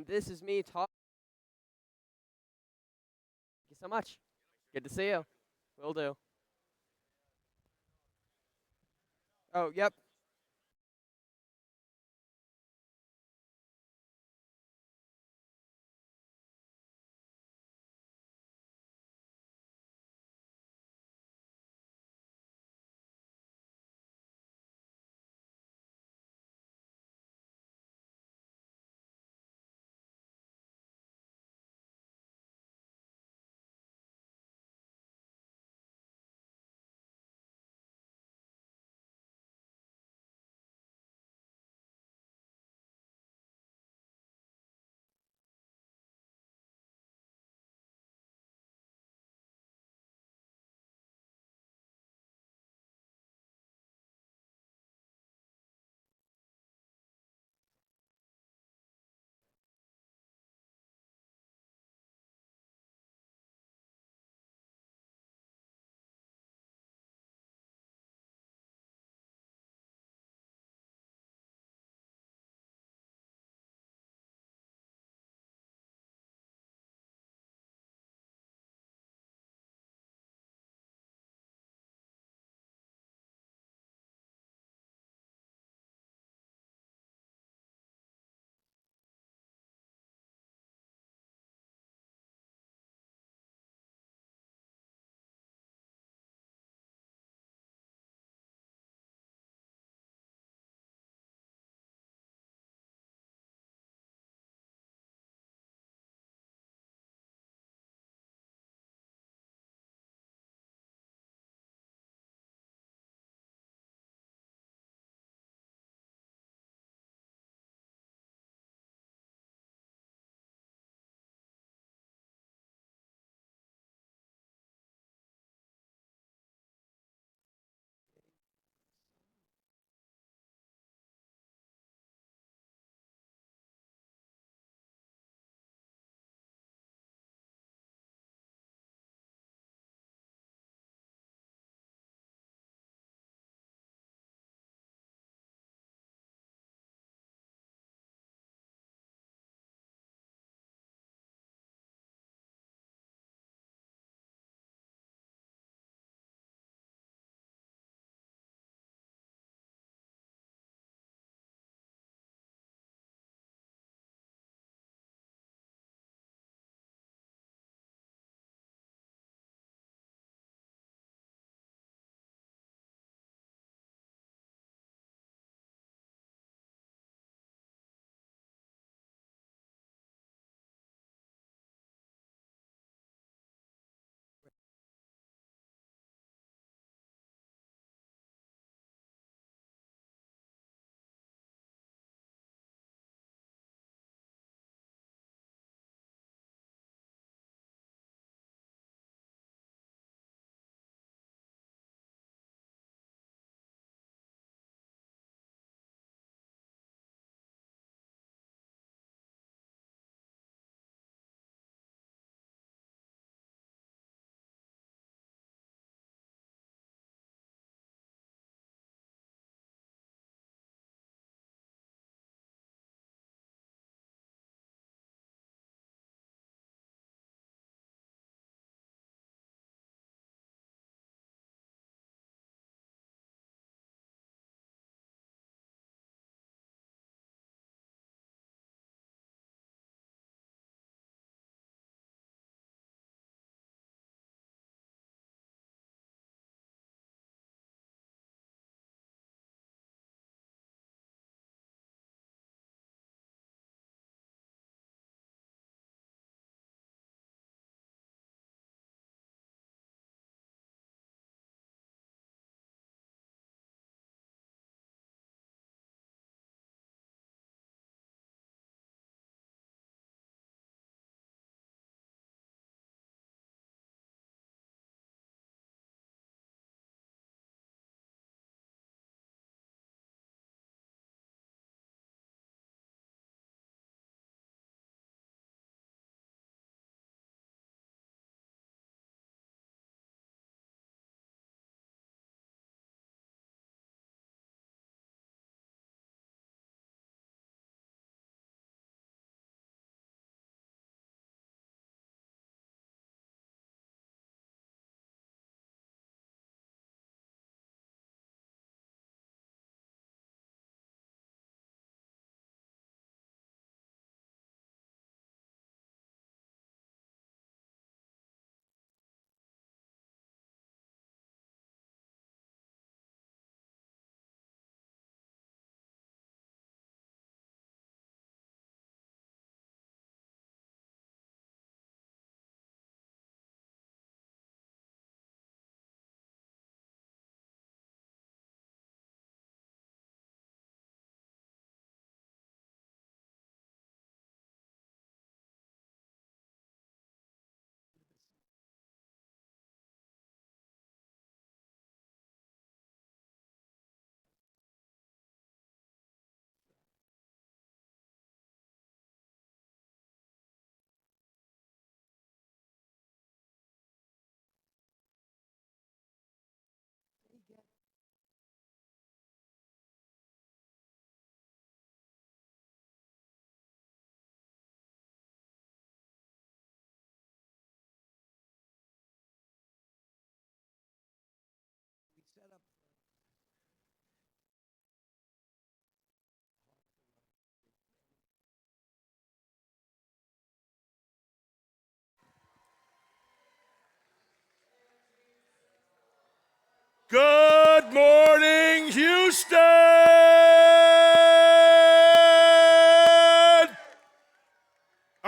This is me talking. Thank you so much. Good to see you. Will do. Oh, yep.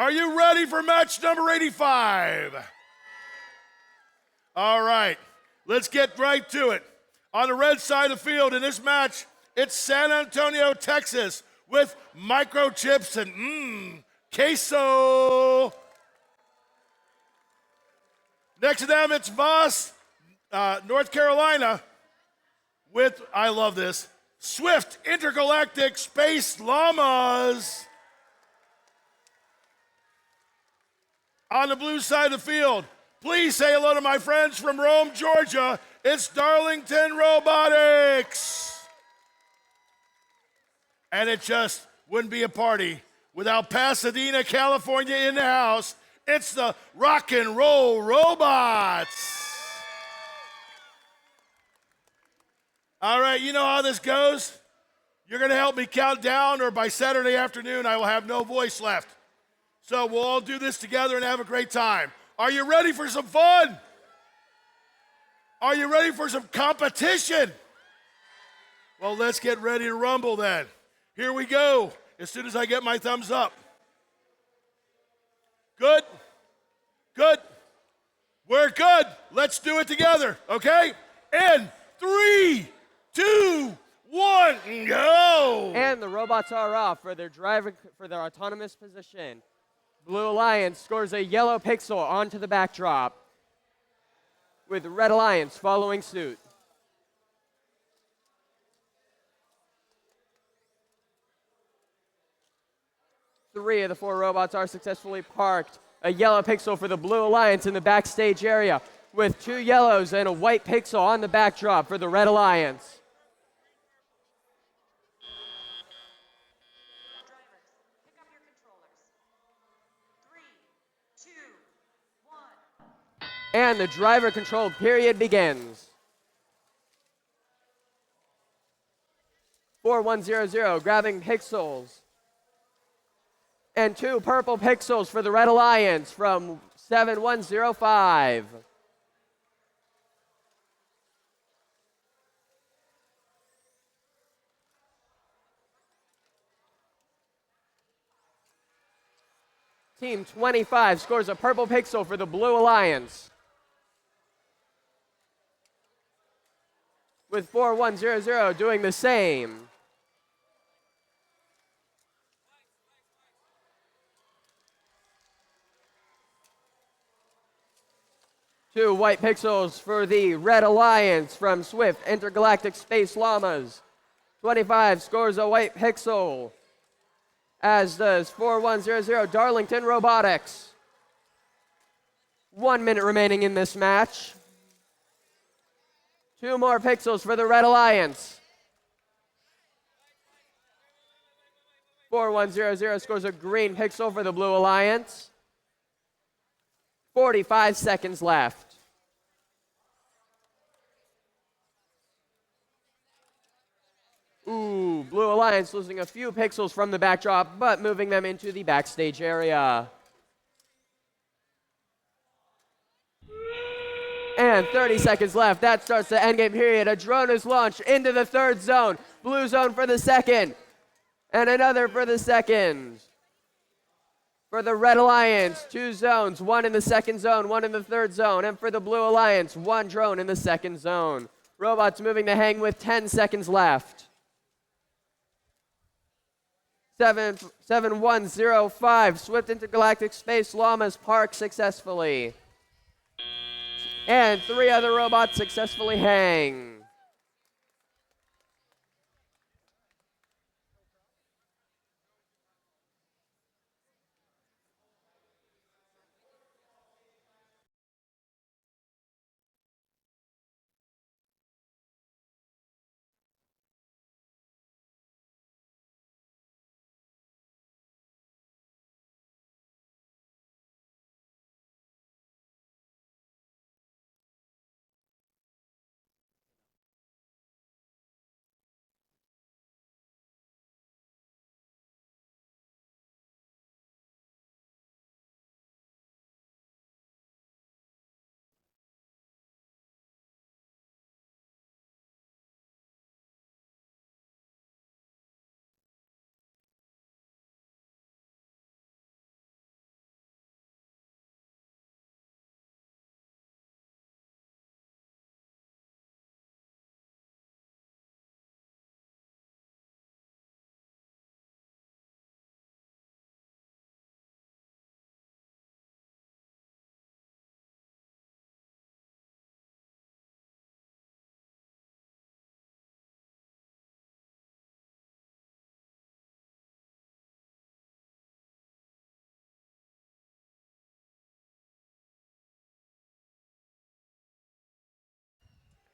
Are you ready for match number 85? All right, let's get right to it. On the red side of the field in this match, it's San Antonio, Texas, with microchips and queso. Next to them, it's Voss, North Carolina, with, I love this, Swift Intergalactic Space Llamas. On the blue side of the field, please say hello to my friends from Rome, Georgia. It's Darlington Robotics. And it just wouldn't be a party without Pasadena, California in the house. It's the Rock and Roll Robots. All right, you know how this goes. You're going to help me count down, or by Saturday afternoon, I will have no voice left. So we'll all do this together and have a great time. Are you ready for some fun? Are you ready for some competition? Well, let's get ready to rumble then. Here we go, as soon as I get my thumbs up. Good? Good? We're good. Let's do it together, okay? In 3, 2, 1, go! And the robots are off for their autonomous position. Blue Alliance scores a yellow pixel onto the backdrop, with Red Alliance following suit. Three of the 4 robots are successfully parked. A yellow pixel for the Blue Alliance in the backstage area, with 2 yellows and a white pixel on the backdrop for the Red Alliance. And the driver control period begins. 4100 grabbing pixels. And 2 purple pixels for the Red Alliance from 7105. Team 25 scores a purple pixel for the Blue Alliance, with 4100 doing the same. Two white pixels for the Red Alliance from Swift Intergalactic Space Llamas. 25 scores a white pixel, as does 4100 Darlington Robotics. 1 minute remaining in this match. 2 more pixels for the Red Alliance. 4100 scores a green pixel for the Blue Alliance. 45 seconds left. Ooh, Blue Alliance losing a few pixels from the backdrop, but moving them into the backstage area. And 30 seconds left. That starts the endgame period. A drone is launched into the 3rd zone. Blue zone for the 2nd. And another for the 2nd. For the Red Alliance, 2 zones. 1 in the 2nd zone, 1 in the 3rd zone. And for the Blue Alliance, 1 drone in the 2nd zone. Robots moving to hang with 10 seconds left. 7105, Swift Intergalactic Space Llamas park successfully. And 3 other robots successfully hang.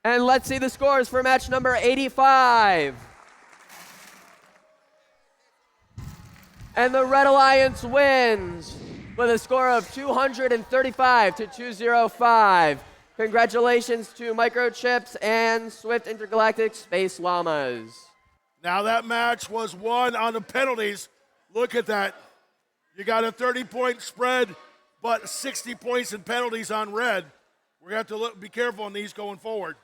And let's see the scores for match number 85. And the Red Alliance wins with a score of 235 to 205. Congratulations to Microchips and Swift Intergalactic Space Llamas. Now that match was won on the penalties. Look at that. You got a 30-point spread, but 60 points in penalties on red. We're going to have to be careful on these going forward.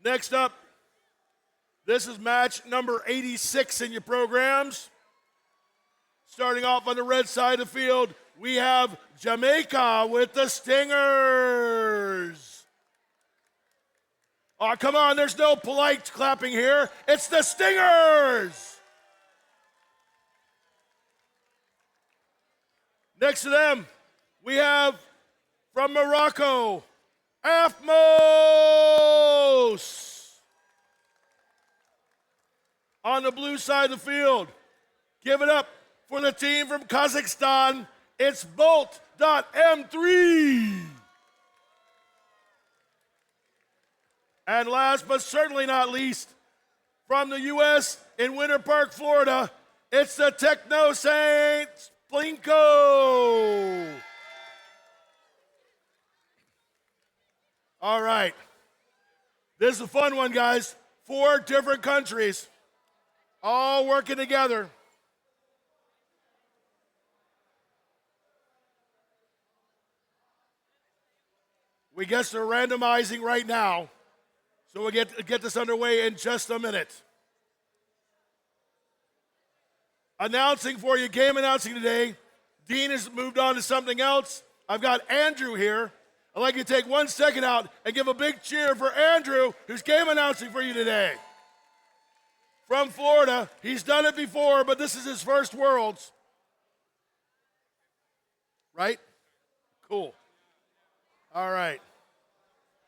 Next up, this is match number 86 in your programs. Starting off on the red side of the field, we have Jamaica with the Stingers. Oh, come on, there's no polite clapping here. It's the Stingers. Next to them, we have from Morocco, Afmos. On the blue side of the field, give it up for the team from Kazakhstan. It's Bolt.M3. And last but certainly not least, from the U.S. in Winter Park, Florida, it's the Techno Saints Plinko. All right. This is a fun one, guys. 4 different countries all working together. We guess they're randomizing right now. So we'll get this underway in just a minute. Announcing for you, game announcing today. Dean has moved on to something else. I've got Andrew here. I'd like you to take 1 second out and give a big cheer for Andrew, who's game announcing for you today. From Florida. He's done it before, but this is his first Worlds. Right? Cool. All right.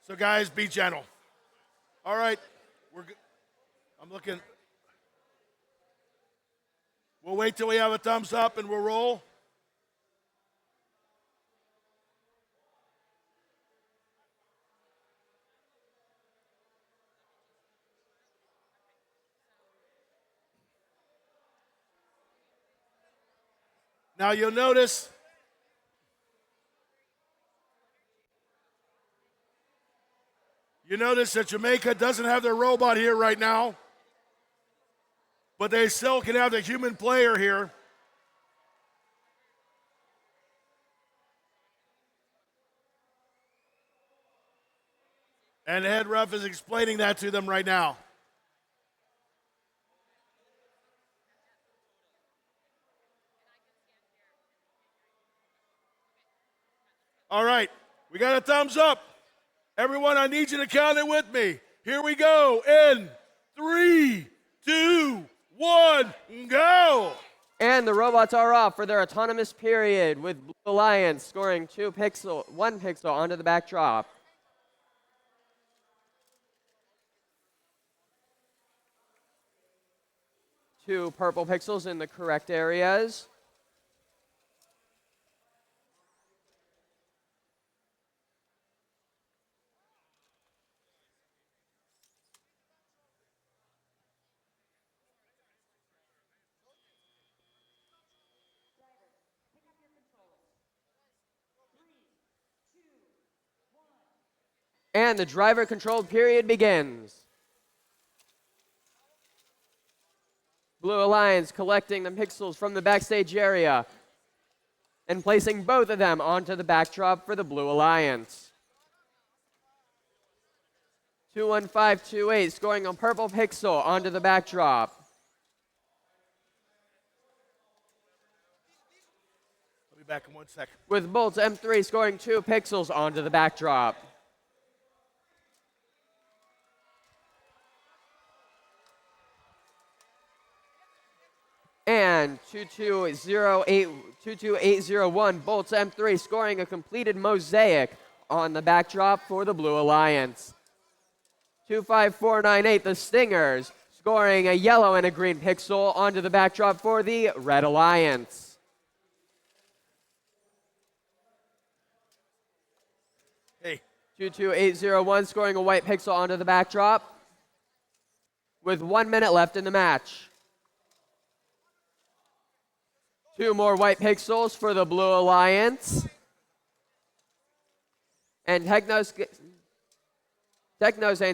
So guys, be gentle. All right, I'm looking. We'll wait till we have a thumbs up and we'll roll. Now you'll notice that Jamaica doesn't have their robot here right now, but they still can have the human player here. And the head ref is explaining that to them right now. All right, we got a thumbs up. Everyone, I need you to count it with me. Here we go. In 3, 2, 1, go. And the robots are off for their autonomous period, with Blue Alliance scoring 1 pixel onto the backdrop. Two purple pixels in the correct areas. And the driver-controlled period begins. Blue Alliance collecting the pixels from the backstage area and placing both of them onto the backdrop for the Blue Alliance. 21528 scoring a purple pixel onto the backdrop. I'll be back in 1 second. With Bolts M3 scoring 2 pixels onto the backdrop. And 22801 Bolts M3 scoring a completed mosaic on the backdrop for the Blue Alliance. 25498 the Stingers scoring a yellow and a green pixel onto the backdrop for the Red Alliance. Hey, 22801 scoring a white pixel onto the backdrop with 1 minute left in the match. 2 more white pixels for the Blue Alliance. And Technosane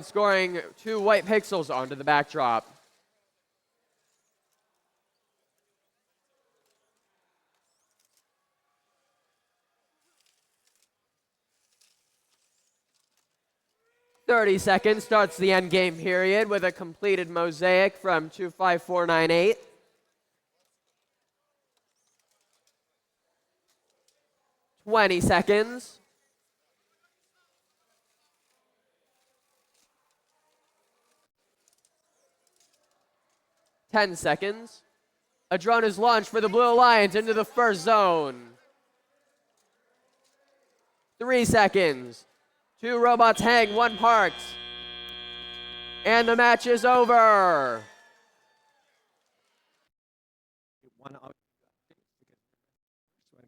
scoring 2 white pixels onto the backdrop. "30 seconds starts the endgame period with a completed mosaic from 25498. "20 seconds. "10 seconds. A drone is launched for the Blue Alliance into the first zone. 3 seconds. 2 robots hang, 1 parked. And the match is over. Want to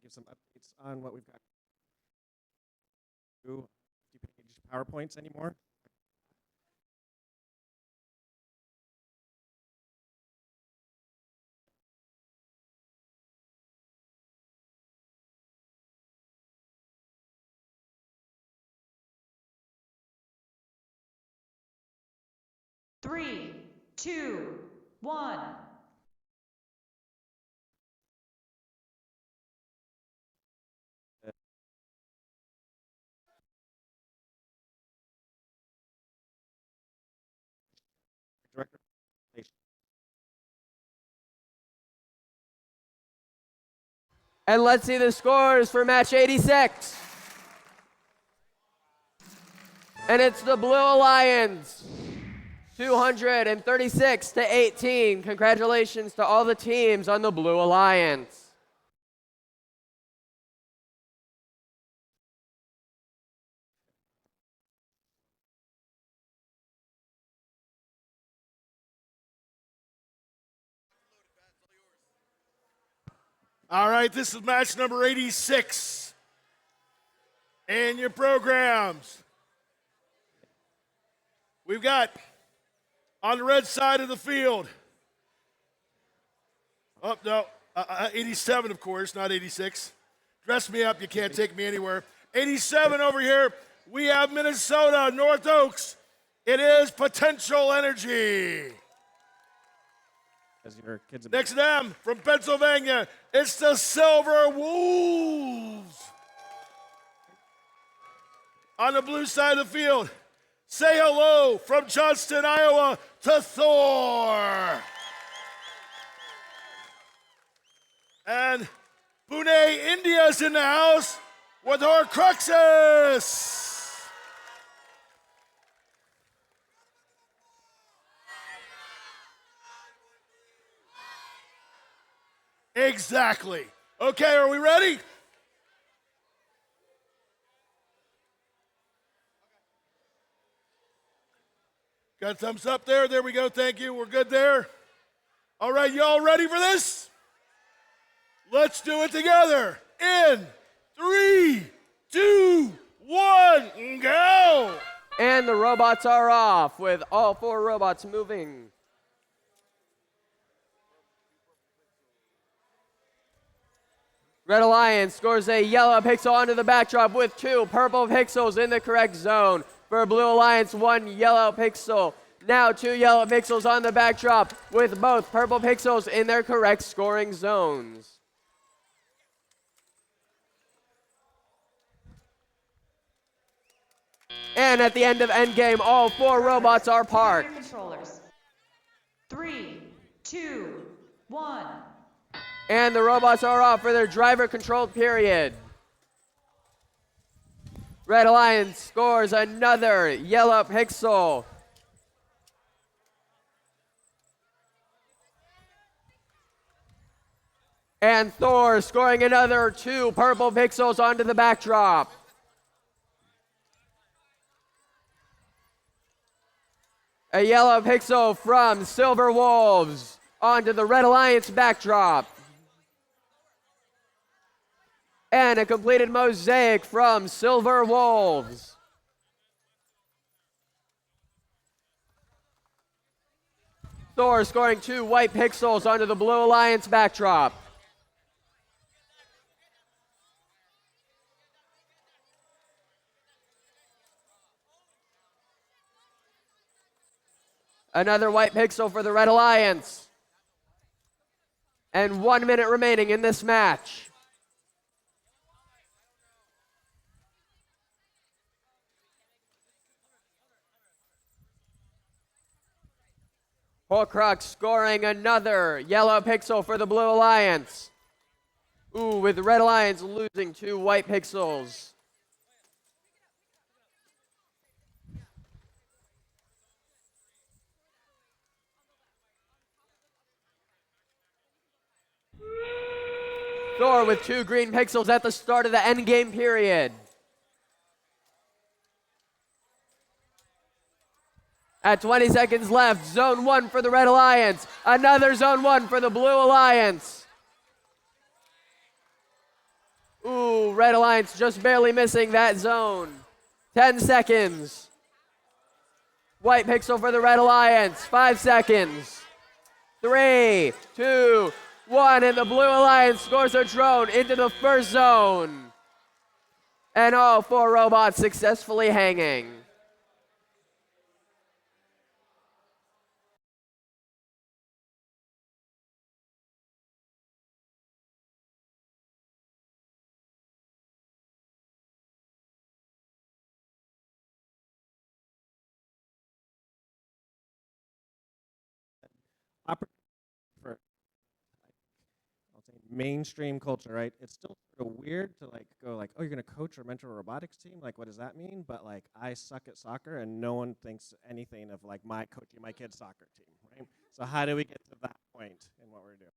give some updates on what we've got. Do page PowerPoints anymore? Three, two, one. Director. And let's see the scores for match 86. And it's the Blue Alliance, 236-18. Congratulations to all the teams on the Blue Alliance. All right, this is match number 86 in your programs. We've got on the red side of the field, 87, of course, not 86. Dress me up, you can't take me anywhere. 87 over here, we have Minnesota, North Oaks. It is Potential Energy. Your kids Next to them, from Pennsylvania, it's the Silver Wolves. On the blue side of the field, say hello from Johnston, Iowa, to Thor. And Pune, India's in the house with Horcruxes. Exactly. Okay, are we ready? Got a thumbs up there. There we go. Thank you. We're good there. All right, y'all ready for this? Let's do it together. In 3, 2, 1, go. And the robots are off with all 4 robots moving. Red Alliance scores a yellow pixel onto the backdrop with 2 purple pixels in the correct zone. For Blue Alliance, 1 yellow pixel. Now 2 yellow pixels on the backdrop with both purple pixels in their correct scoring zones. And at the end of endgame, all 4 robots are parked. Controllers. 3, 2, 1. And the robots are off for their driver-controlled period. Red Alliance scores another yellow pixel. And Thor scoring another 2 purple pixels onto the backdrop. A yellow pixel from Silver Wolves onto the Red Alliance backdrop. And a completed mosaic from Silver Wolves. Thor scoring 2 white pixels onto the Blue Alliance backdrop. Another white pixel for the Red Alliance. And 1 minute remaining in this match. Horcrux scoring another yellow pixel for the Blue Alliance. Ooh, with the Red Alliance losing 2 white pixels. Thor with 2 green pixels at the start of the endgame period. At 20 seconds left, Zone 1 for the Red Alliance. Another Zone 1 for the Blue Alliance. Ooh, Red Alliance just barely missing that zone. 10 seconds. White pixel for the Red Alliance. 5 seconds. 3, 2, 1, and the Blue Alliance scores a drone into the first zone. And all 4 robots successfully hanging. For I'll say mainstream culture, right? It's still sort of weird to like go like, oh, you're gonna coach or mentor a robotics team? Like, what does that mean? But like, I suck at soccer, and no one thinks anything of like my coaching my kid's soccer team, right? So how do we get to that point in what we're doing?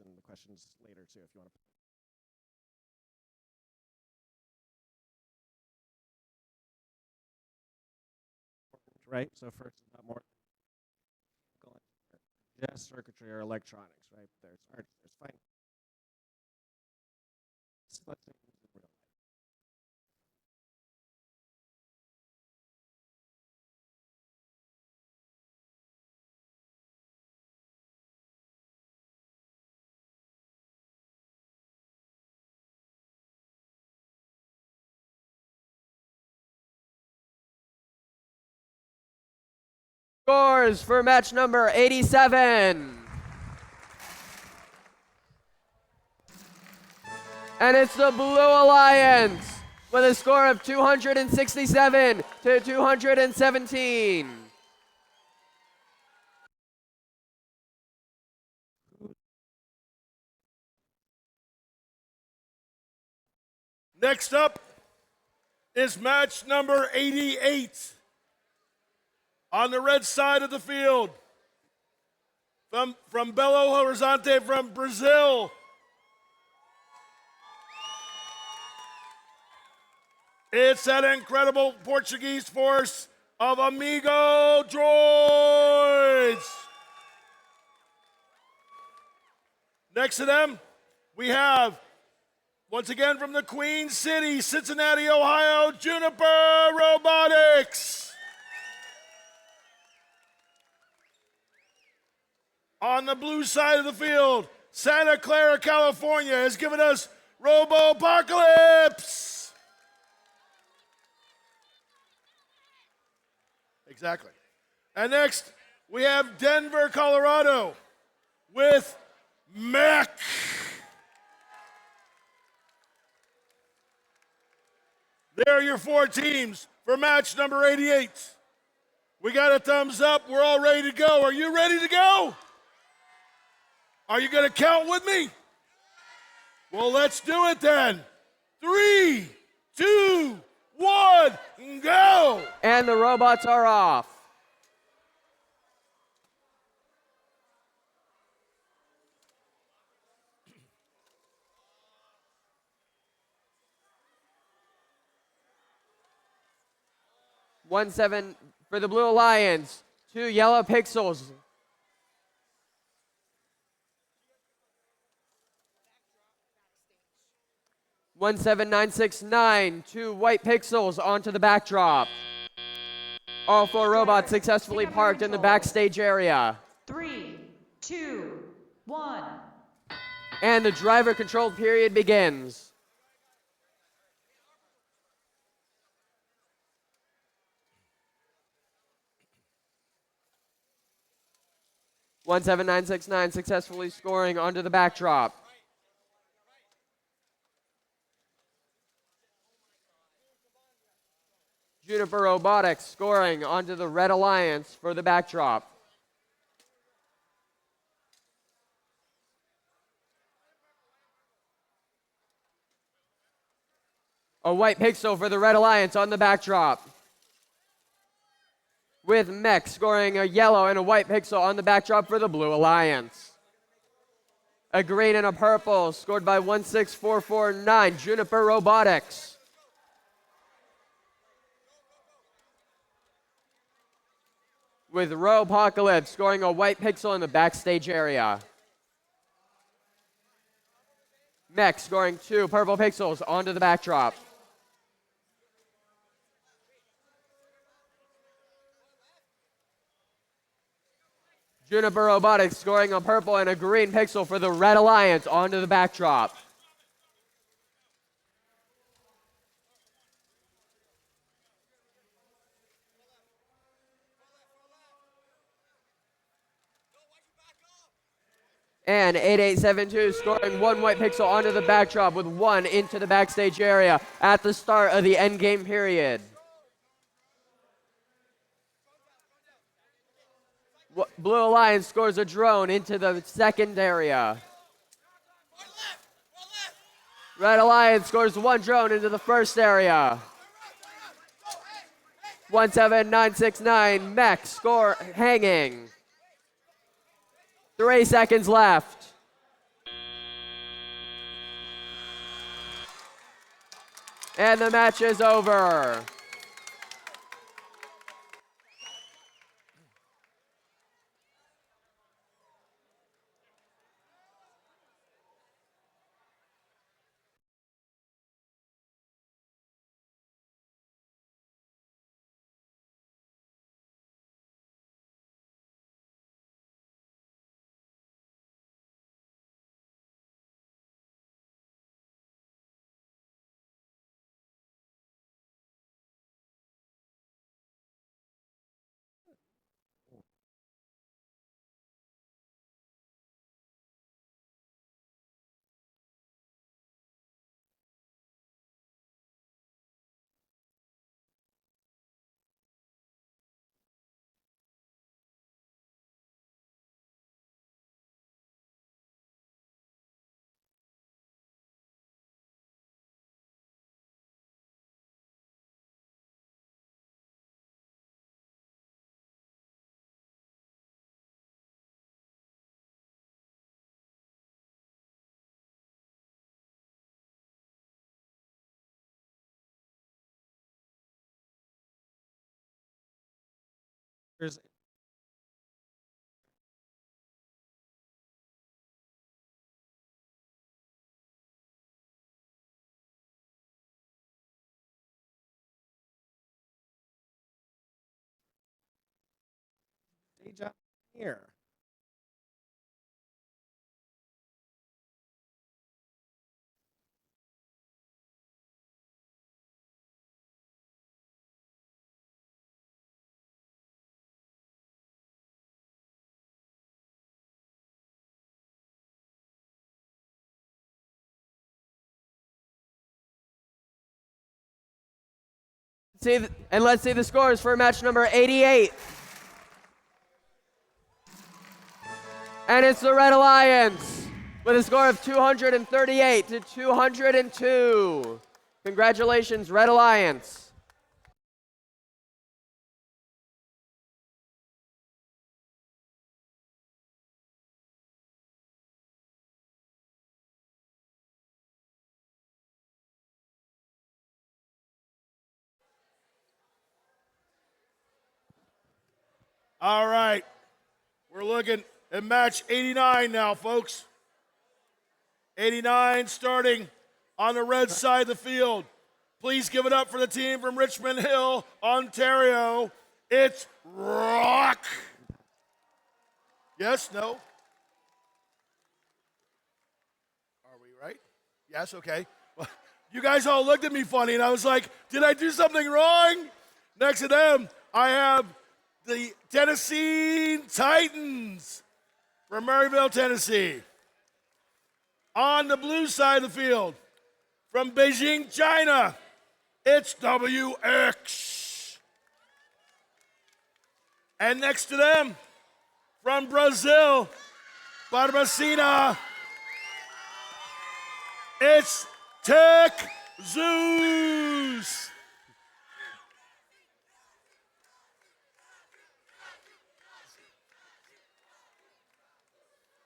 And the questions later too, if you want to. Right. So first, it's not more just circuitry or electronics, right? There's art, there's fine. Let's say in real life. Scores for match number 87. And it's the Blue Alliance with a score of 267 to 217. Next up is match number 88. On the red side of the field, from Belo Horizonte from Brazil, it's that incredible Portuguese force of Amigo Droids. Next to them, we have, once again from the Queen City, Cincinnati, Ohio, Juniper Robotics. On the blue side of the field, Santa Clara, California has given us Robopocalypse. Exactly. And next, we have Denver, Colorado with Mech. There are your 4 teams for match number 88. We got a thumbs up. We're all ready to go. Are you ready to go? Are you going to count with me? Well, let's do it then. 3, 2, 1, go! And the robots are off. 1-7 for the Blue Alliance. 2 yellow pixels. 17969, 2 white pixels onto the backdrop. All 4 robots successfully parked in the backstage area. 3, 2, 1. And the driver controlled period begins. (17969) successfully scoring onto the backdrop. Juniper Robotics scoring onto the Red Alliance for the backdrop. A white pixel for the Red Alliance on the backdrop. With Mech scoring a yellow and a white pixel on the backdrop for the Blue Alliance. A green and a purple scored by 16449, Juniper Robotics. With Robocalypse scoring a white pixel in the backstage area. Mech scoring 2 purple pixels onto the backdrop. Juniper Robotics scoring a purple and a green pixel for the Red Alliance onto the backdrop. And 8872 scoring 1 white pixel onto the backdrop with 1 into the backstage area at the start of the endgame period. Blue Alliance scores a drone into the second area. Red Alliance scores 1 drone into the first area. 17969 Mech score hanging. 3 seconds left. And the match is over. There's stage out here. Let's see the scores for match number 88. And it's the Red Alliance with a score of 238 to 202. Congratulations, Red Alliance. All right. We're looking at match 89 now, folks. 89 starting on the red side of the field. Please give it up for the team from Richmond Hill, Ontario. It's Rock. Yes, no? Are we right? Yes, okay. Well, you guys all looked at me funny, and I was like, did I do something wrong? Next to them, I have the Tennessee Titans from Maryville, Tennessee. On the blue side of the field, from Beijing, China, it's WX. And next to them, from Brazil, Barbacena, it's Tech Zeus.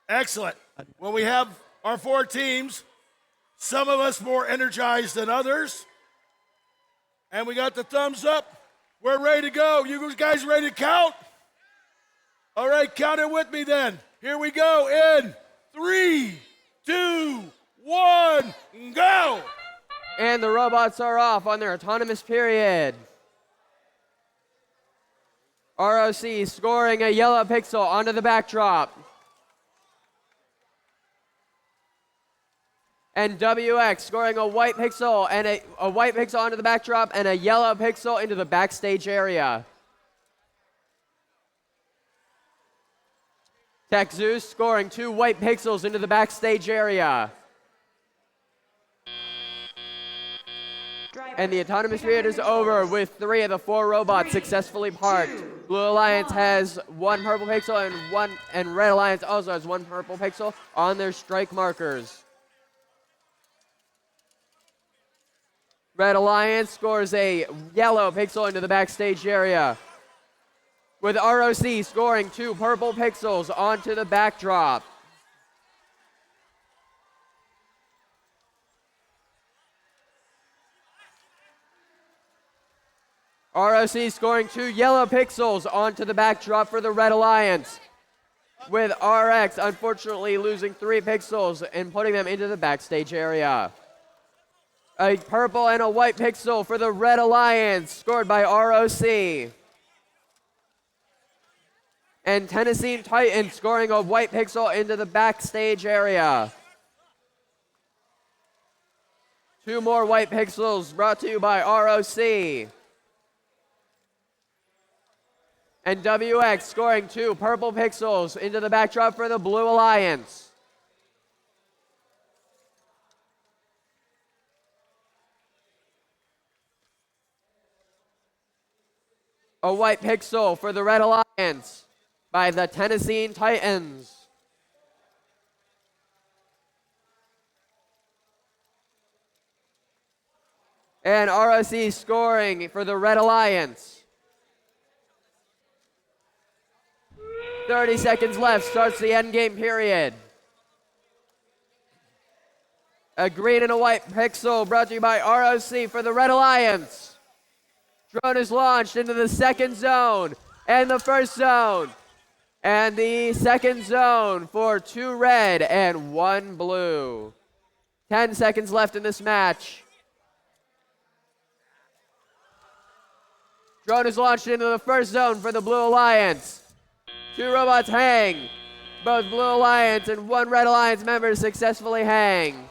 Excellent. Well, we have our 4 teams, some of us more energized than others. And we got the thumbs up. We're ready to go. You guys ready to count? All right, count it with me then. Here we go in 3, 2, 1, go. And the robots are off on their autonomous period. ROC scoring a yellow pixel onto the backdrop. And WX scoring a white pixel and a white pixel onto the backdrop and a yellow pixel into the backstage area. Tech Zeus scoring 2 white pixels into the backstage area. And the autonomous period is over with 3 of the 4 robots successfully parked. Blue Alliance has 1 purple pixel and Red Alliance also has 1 purple pixel on their strike markers. Red Alliance scores a yellow pixel into the backstage area, with ROC scoring 2 purple pixels onto the backdrop. ROC scoring 2 yellow pixels onto the backdrop for the Red Alliance, with RX unfortunately losing 3 pixels and putting them into the backstage area. A purple and a white pixel for the Red Alliance, scored by ROC. And Tennessee Titans scoring a white pixel into the backstage area. 2 more white pixels brought to you by ROC. And WX scoring 2 purple pixels into the backdrop for the Blue Alliance. A white pixel for the Red Alliance by the Tennessee Titans. And ROC scoring for the Red Alliance. 30 seconds left, starts the endgame period. A green and a white pixel brought to you by ROC for the Red Alliance. Drone is launched into the second zone and the first zone. And the second zone for 2 red and 1 blue. 10 seconds left in this match. Drone is launched into the first zone for the Blue Alliance. 2 robots hang. Both Blue Alliance and 1 Red Alliance member successfully hang.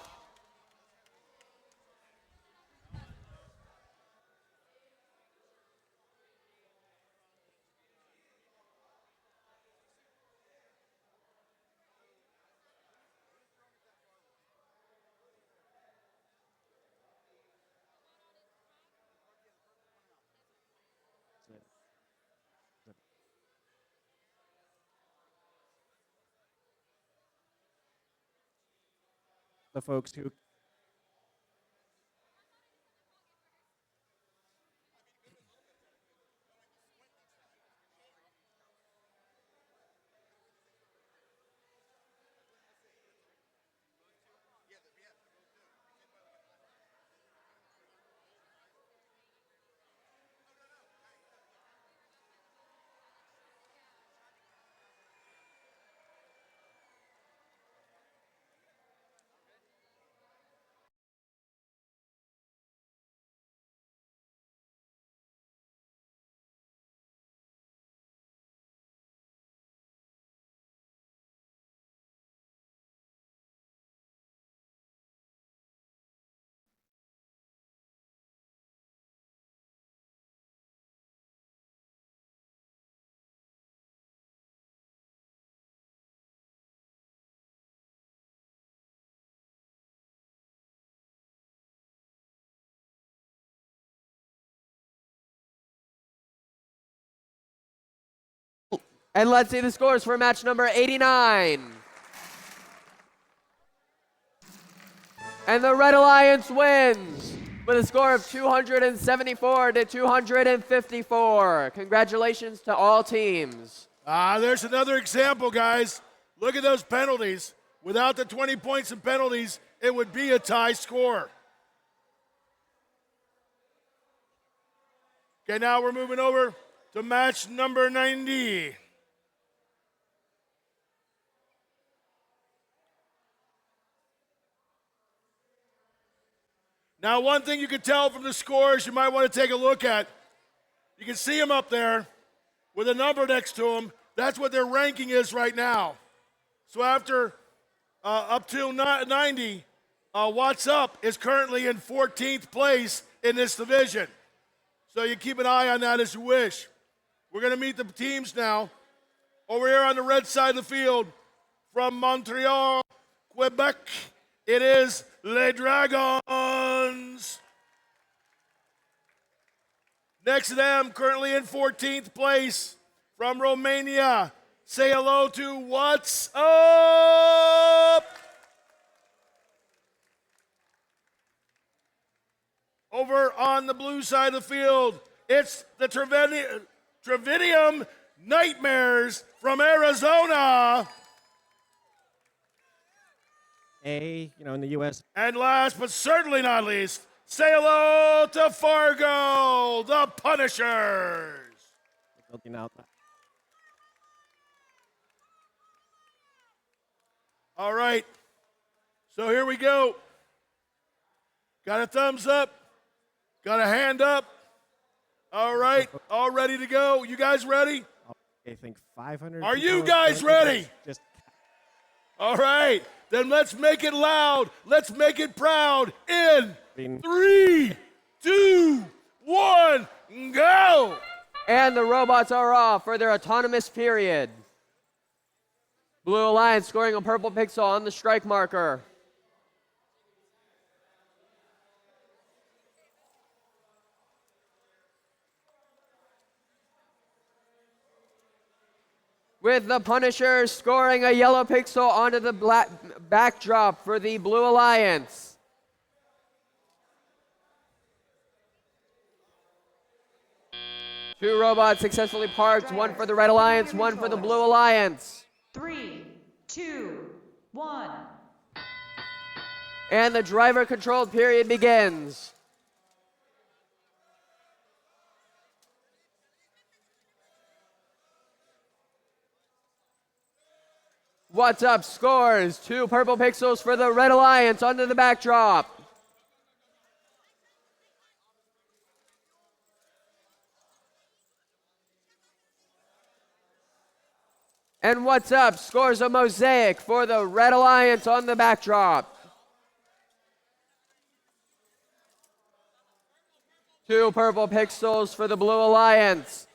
The folks who And let's see the scores for match number 89. And the Red Alliance wins with a score of 274 to 254. Congratulations to all teams. There's another example, guys. Look at those penalties. Without the 20 points in penalties, it would be a tie score. Okay, now we're moving over to match number 90. Now, one thing you can tell from the scores you might want to take a look at, you can see them up there with a number next to them. That's what their ranking is right now. So after up till 90, What's Up is currently in 14th place in this division. So you keep an eye on that as you wish. We're going to meet the teams now. Over here on the red side of the field, from Montreal, Quebec, it is Les Dragons. Next to them, currently in 14th place, from Romania, say hello to What's Up? Over on the blue side of the field, it's the Trivenium Nightmares from Arizona. In the U.S. And last but certainly not least, say hello to Fargo, the Punishers. Building out that. All right, so here we go. Got a thumbs up, got a hand up. All right, all ready to go. You guys ready? I think 500. Are you people guys joined us. ready? Just All right, then let's make it loud. Let's make it proud. In being 3, 2, 1, go! And the robots are off for their autonomous period. Blue Alliance scoring a purple pixel on the strike marker. With the Punisher scoring a yellow pixel onto the black backdrop for the Blue Alliance. Two robots successfully parked, one for the Red Alliance, one for the Blue Alliance. 3, 2, 1. And the driver-controlled period begins. What's Up scores 2 purple pixels for the Red Alliance onto the backdrop. And What's Up scores a mosaic for the Red Alliance on the backdrop. 2 purple pixels for the Blue Alliance.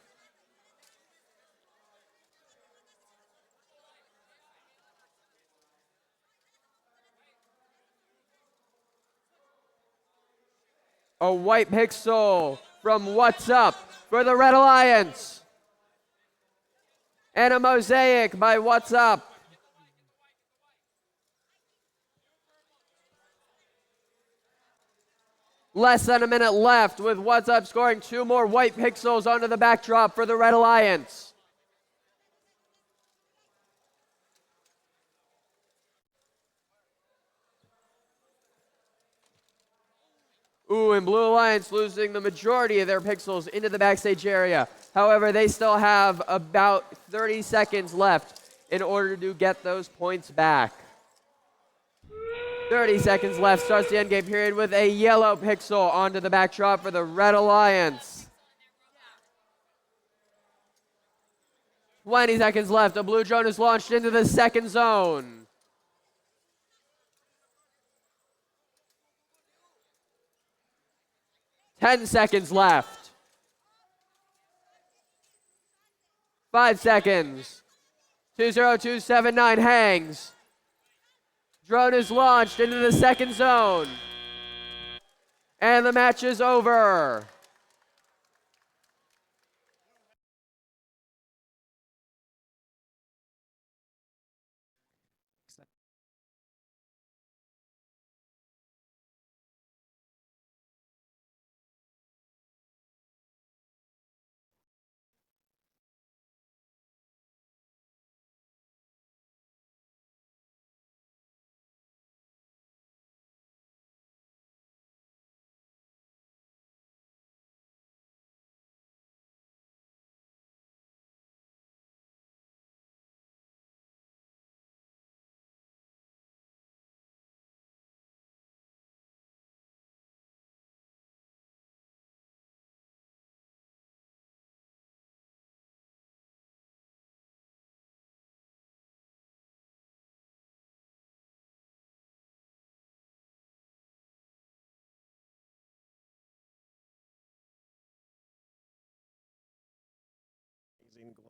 A white pixel from What's Up for the Red Alliance. And a mosaic by What's Up. Less than a minute left with What's Up scoring 2 more white pixels onto the backdrop for the Red Alliance. Ooh, and Blue Alliance losing the majority of their pixels into the backstage area. However, they still have about 30 seconds left in order to get those points back. 30 seconds left, starts the endgame period with a yellow pixel onto the backdrop for the Red Alliance. 20 seconds left, a blue drone is launched into the second zone. 10 seconds left. 5 seconds. 20279 hangs. Drone is launched into the second zone. And the match is over. amazing.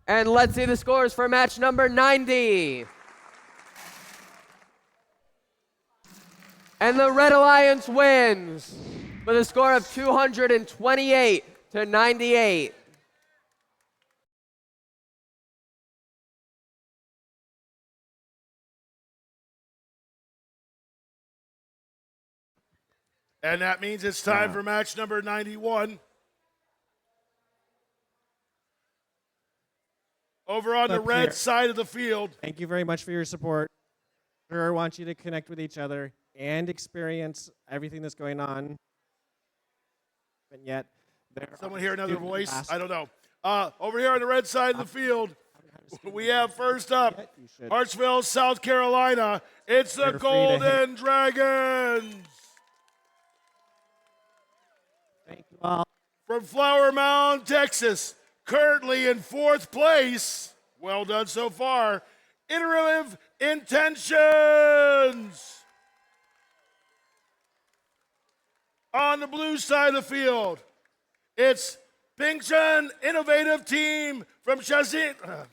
And let's see the scores for match number 90. And the Red Alliance wins with a score of 228 to 98. And that means it's time for match number 91. Over on the Up red here. side of the field. Thank you very much for your support. Sure want you to connect with each other and experience everything that's going on. And yet, Someone hear another voice? I don't know. Over here on the red side of the field, we have first up Hartsville, South Carolina. It's the Golden Dragons. Thank you all. From Flower Mound, Texas, currently in fourth place. Well done so far. Iterative Intentions. On the blue side of the field, it's Pingchen Innovative Team from China.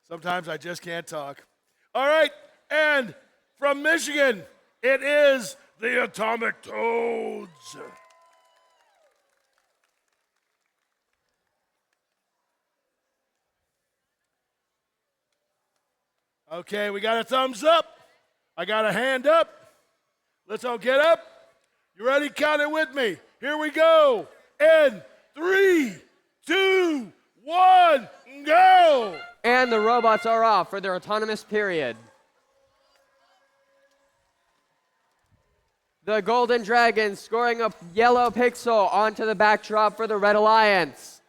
Sometimes I just can't talk. All right, and from Michigan, it is the Atomic Toads. Okay, we got a thumbs up. I got a hand up. Let's all get up. You ready? Count it with me. Here we go. In 3, 2, 1, go. And the robots are off for their autonomous period. The Golden Dragons scoring a yellow pixel onto the backdrop for the Red Alliance.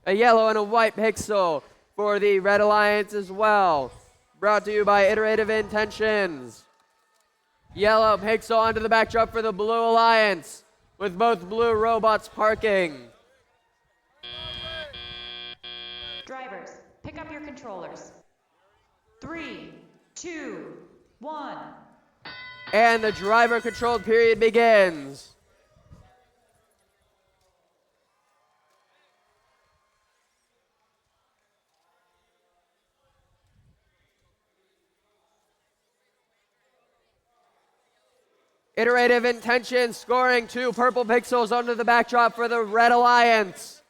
A yellow and a white pixel for the Red Alliance as well. Brought to you by Iterative Intentions. Yellow pixel onto the backdrop for the Blue Alliance, with both blue robots parking. Drivers, pick up your controllers. 3, 2, 1. And the driver-controlled period begins. Iterative Intentions scoring 2 purple pixels onto the backdrop for the Red Alliance.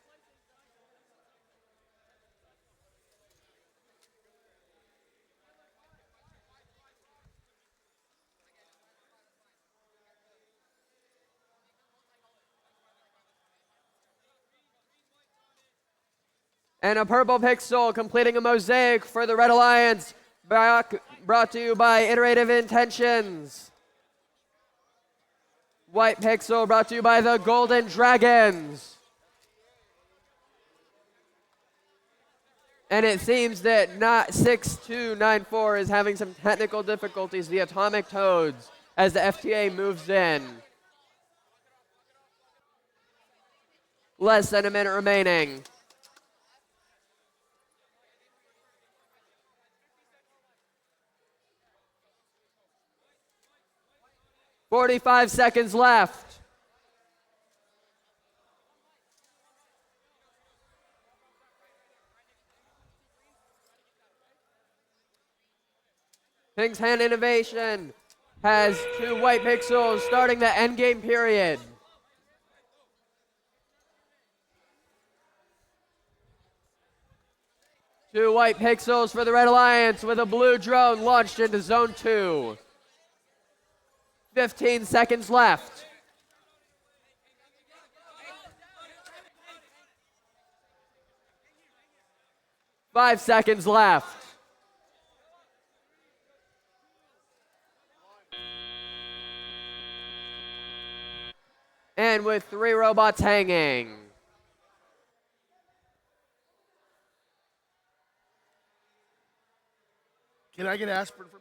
And a purple pixel completing a mosaic for the Red Alliance, brought to you by Iterative Intentions. White pixel brought to you by the Golden Dragons. And it seems that 6294 is having some technical difficulties, the Atomic Toads, as the FTA moves in. Less than a minute remaining. "45 seconds left. Ping's Hand Innovation has 2 white pixels starting the endgame period. Two white pixels for the Red Alliance with a blue drone launched into Zone 2. 15 seconds left. Five seconds left. And with 3 robots hanging. Can I get aspirin for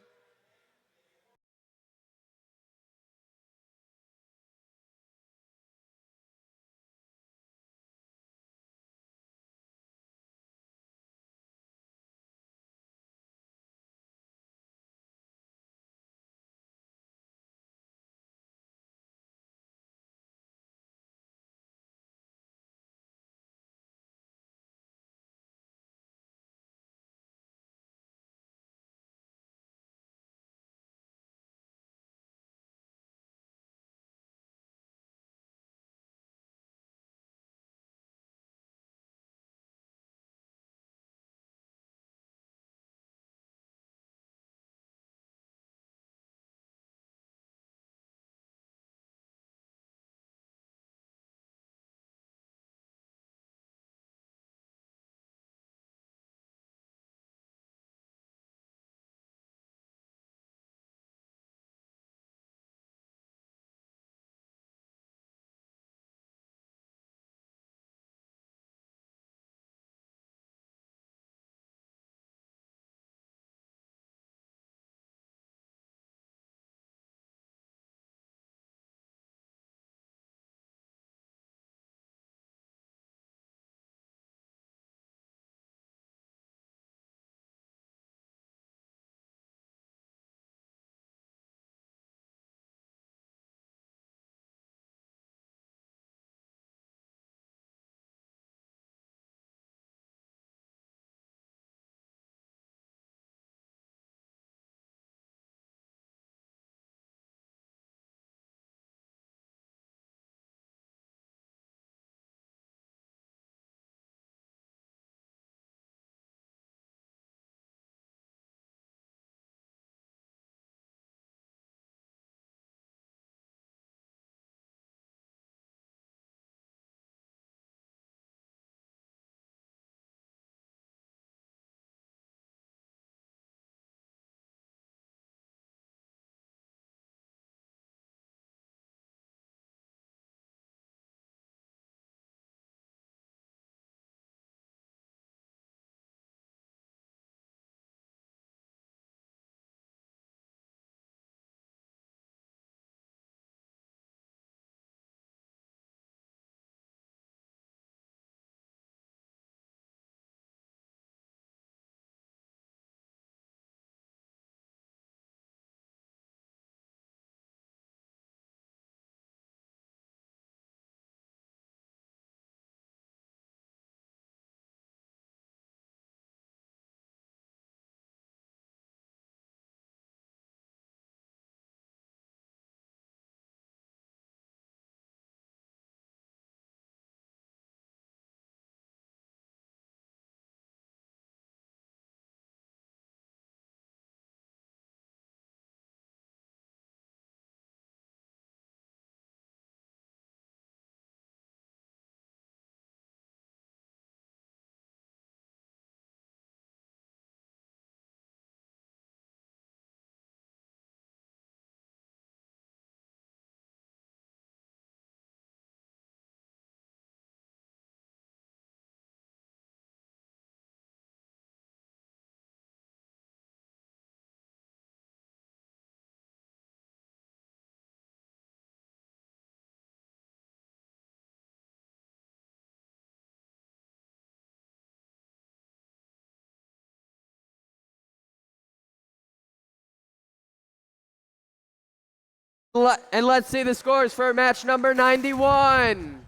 And let's see the scores for match number 91.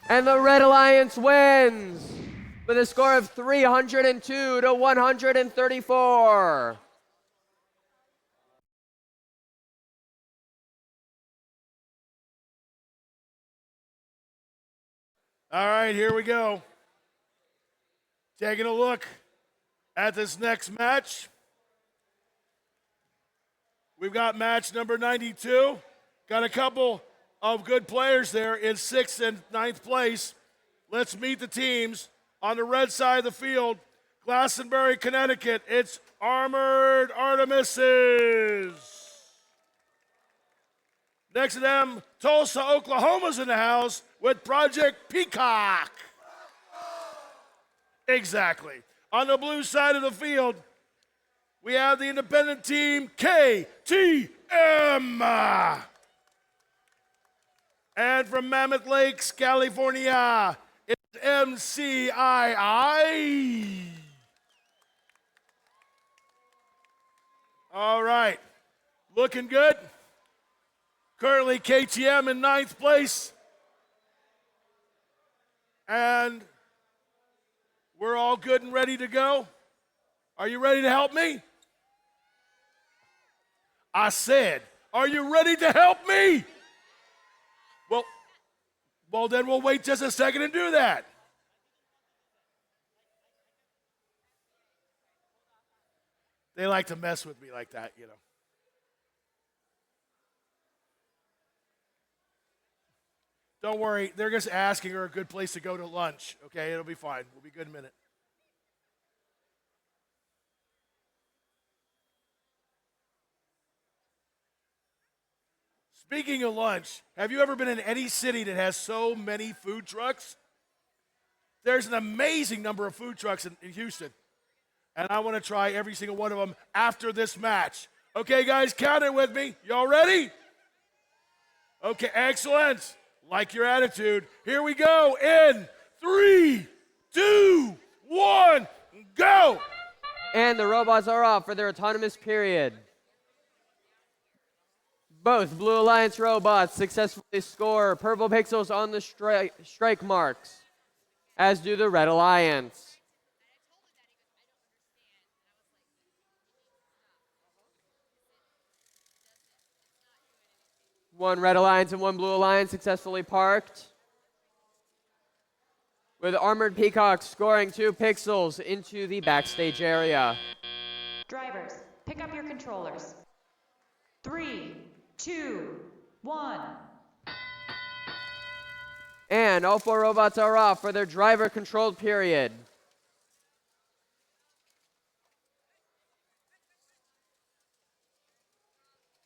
And the Red Alliance wins with a score of 302 to 134. All right, here we go. Taking a look at this next match. We've got match number 92. Got a couple of good players there in 6th and 9th place. Let's meet the teams. On the red side of the field, Glastonbury, Connecticut, it's Armored Artemises. Next to them, Tulsa, Oklahoma's in the house with Project Peacock. Exactly. On the blue side of the field, we have the independent team, KTM. And from Mammoth Lakes, California, it's MCII. All right. Looking good. Currently KTM in 9th place. And we're all good and ready to go. Are you ready to help me? I said, are you ready to help me? Well, then we'll wait just a second and do that. They like to mess with me like that, you know. Don't worry, they're just asking her a good place to go to lunch, okay? It'll be fine. We'll be good in a minute. Speaking of lunch, have you ever been in any city that has so many food trucks? There's an amazing number of food trucks in Houston, and I want to try every single one of them after this match. Okay, guys, count it with me. Y'all ready? Okay, excellent. Like your attitude. Here we go in 3, 2, 1, go! And the robots are off for their autonomous period. Both Blue Alliance robots successfully score purple pixels on the strike marks, as do the Red Alliance. One Red Alliance and one Blue Alliance successfully parked, with Armored Peacock scoring 2 pixels into the backstage area. Drivers, pick up your controllers. 3, 2, 1. And all 4 robots are off for their driver-controlled period.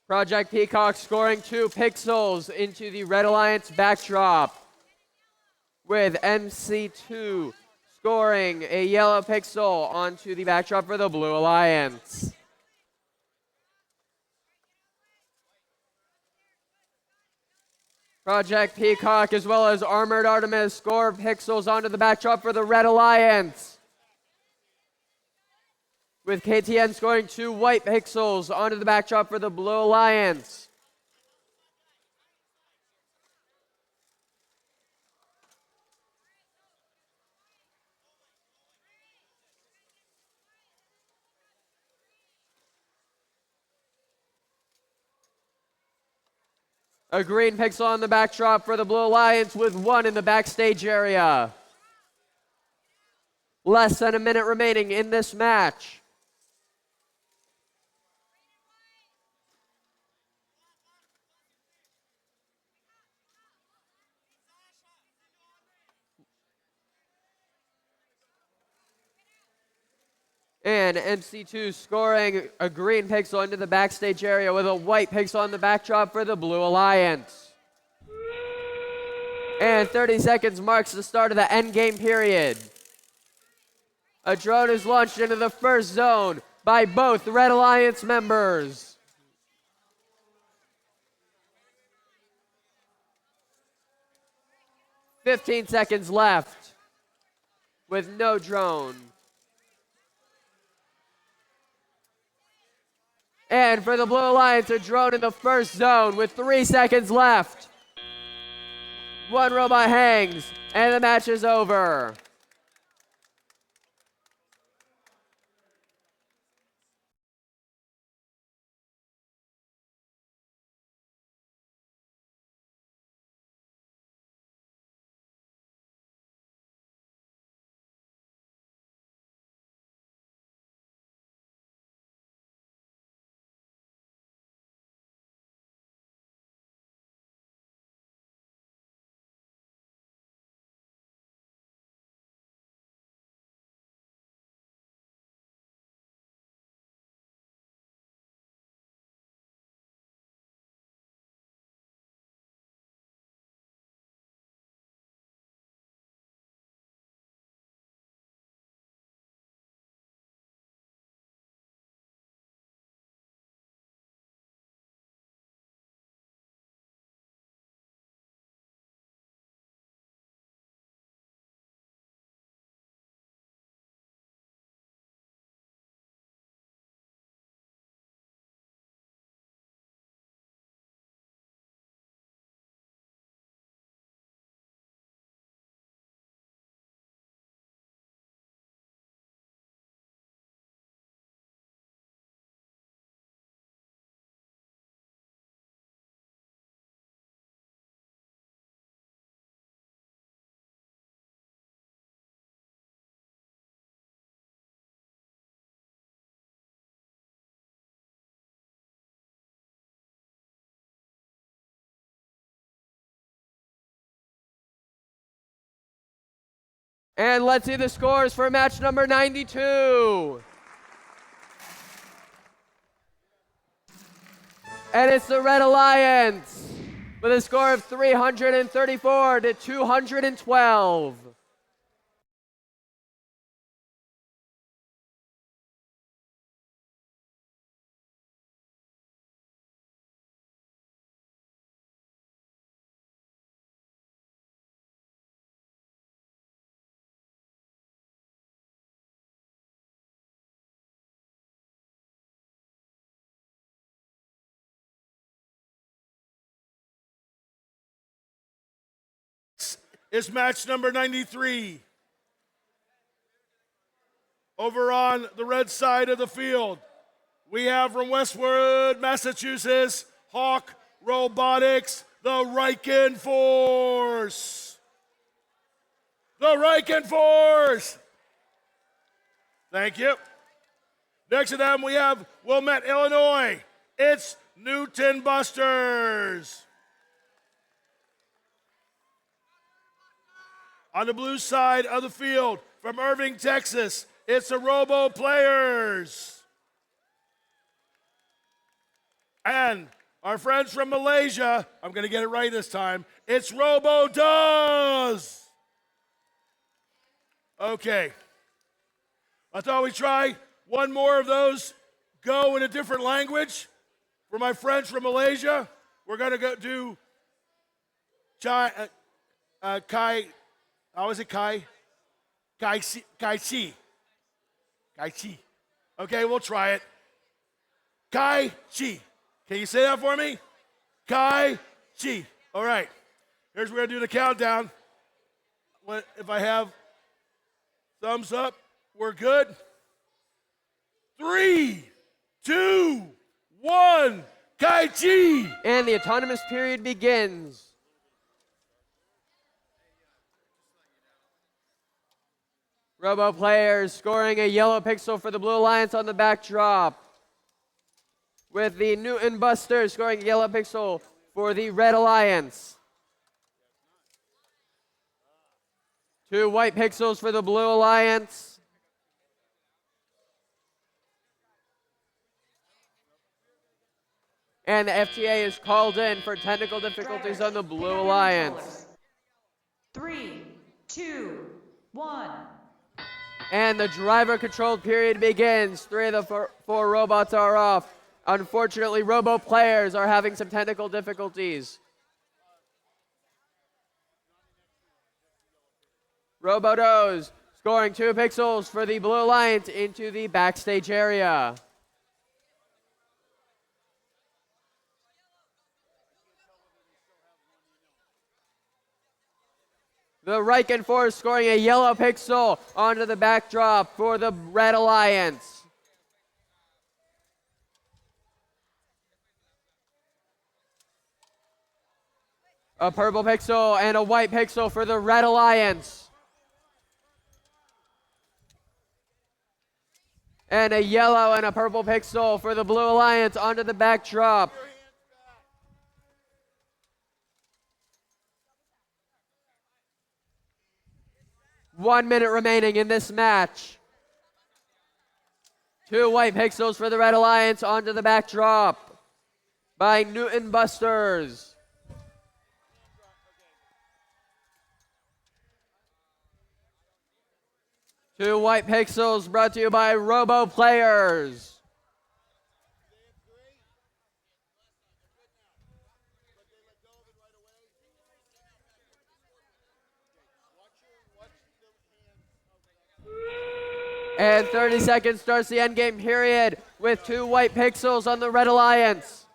Project Peacock scoring 2 pixels into the Red Alliance backdrop, with MC2 scoring a yellow pixel onto the backdrop for the Blue Alliance. Project Peacock as well as Armored Artemis score pixels onto the backdrop for the Red Alliance, with KTN scoring 2 white pixels onto the backdrop for the Blue Alliance. A green pixel on the backdrop for the Blue Alliance, with 1 in the backstage area. Less than a minute remaining in this match. And MC2 scoring a green pixel into the backstage area with a white pixel on the backdrop for the Blue Alliance. And 30 seconds marks the start of the endgame period. A drone is launched into the first zone by both Red Alliance members. "15 seconds left with no drone. And for the Blue Alliance, a drone in the first zone with 3 seconds left. One robot hangs, and the match is over. And let's see the scores for match number 92. And it's the Red Alliance with a score of 334 to 212. It's match number 93. Over on the red side of the field, we have from Westwood, Massachusetts, Hawk Robotics, the Riken Force. The Riken Force. Thank you. Next to them, we have Wilmette, Illinois. It's Newton Busters. On the blue side of the field, from Irving, Texas, it's the Robo Players. And our friends from Malaysia, I'm going to get it right this time, it's Robo Does. Okay. I thought we'd try one more of those go in a different language. For my friends from Malaysia, we're going to go do Kai. How is it, Kai? Kai Chi. Okay, we'll try it. Kai Chi. Can you say that for me? Kai Chi. All right. Here's where we're going to do the countdown. If I have thumbs up, we're good. 3, 2, 1. Kai Chi. And the autonomous period begins. Robo Players scoring a yellow pixel for the Blue Alliance on the backdrop. With the Newton Busters scoring a yellow pixel for the Red Alliance. 2 white pixels for the Blue Alliance. And the FTA is called in for technical difficulties on the Blue Alliance. 3, 2, 1. And the driver-controlled period begins. 3 of the 4 robots are off. Unfortunately, Robo Players are having some technical difficulties. Robodos scoring 2 pixels for the Blue Alliance into the backstage area. The Riken Force scoring a yellow pixel onto the backdrop for the Red Alliance. A purple pixel and a white pixel for the Red Alliance. And a yellow and a purple pixel for the Blue Alliance onto the backdrop. One minute remaining in this match. Two white pixels for the Red Alliance onto the backdrop by Newton Busters. Two white pixels brought to you by Robo Players. And 30 seconds starts the endgame period with two white pixels on the Red Alliance.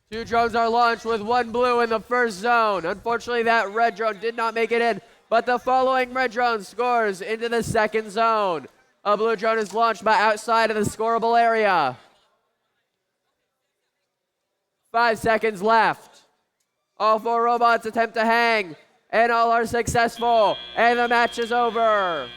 Two drones are launched with one blue in the first zone. Unfortunately, that red drone did not make it in, but the following red drone scores into the second zone. A blue drone is launched by outside of the scoreable area. 5 seconds left. All four robots attempt to hang, and all are successful, and the match is over.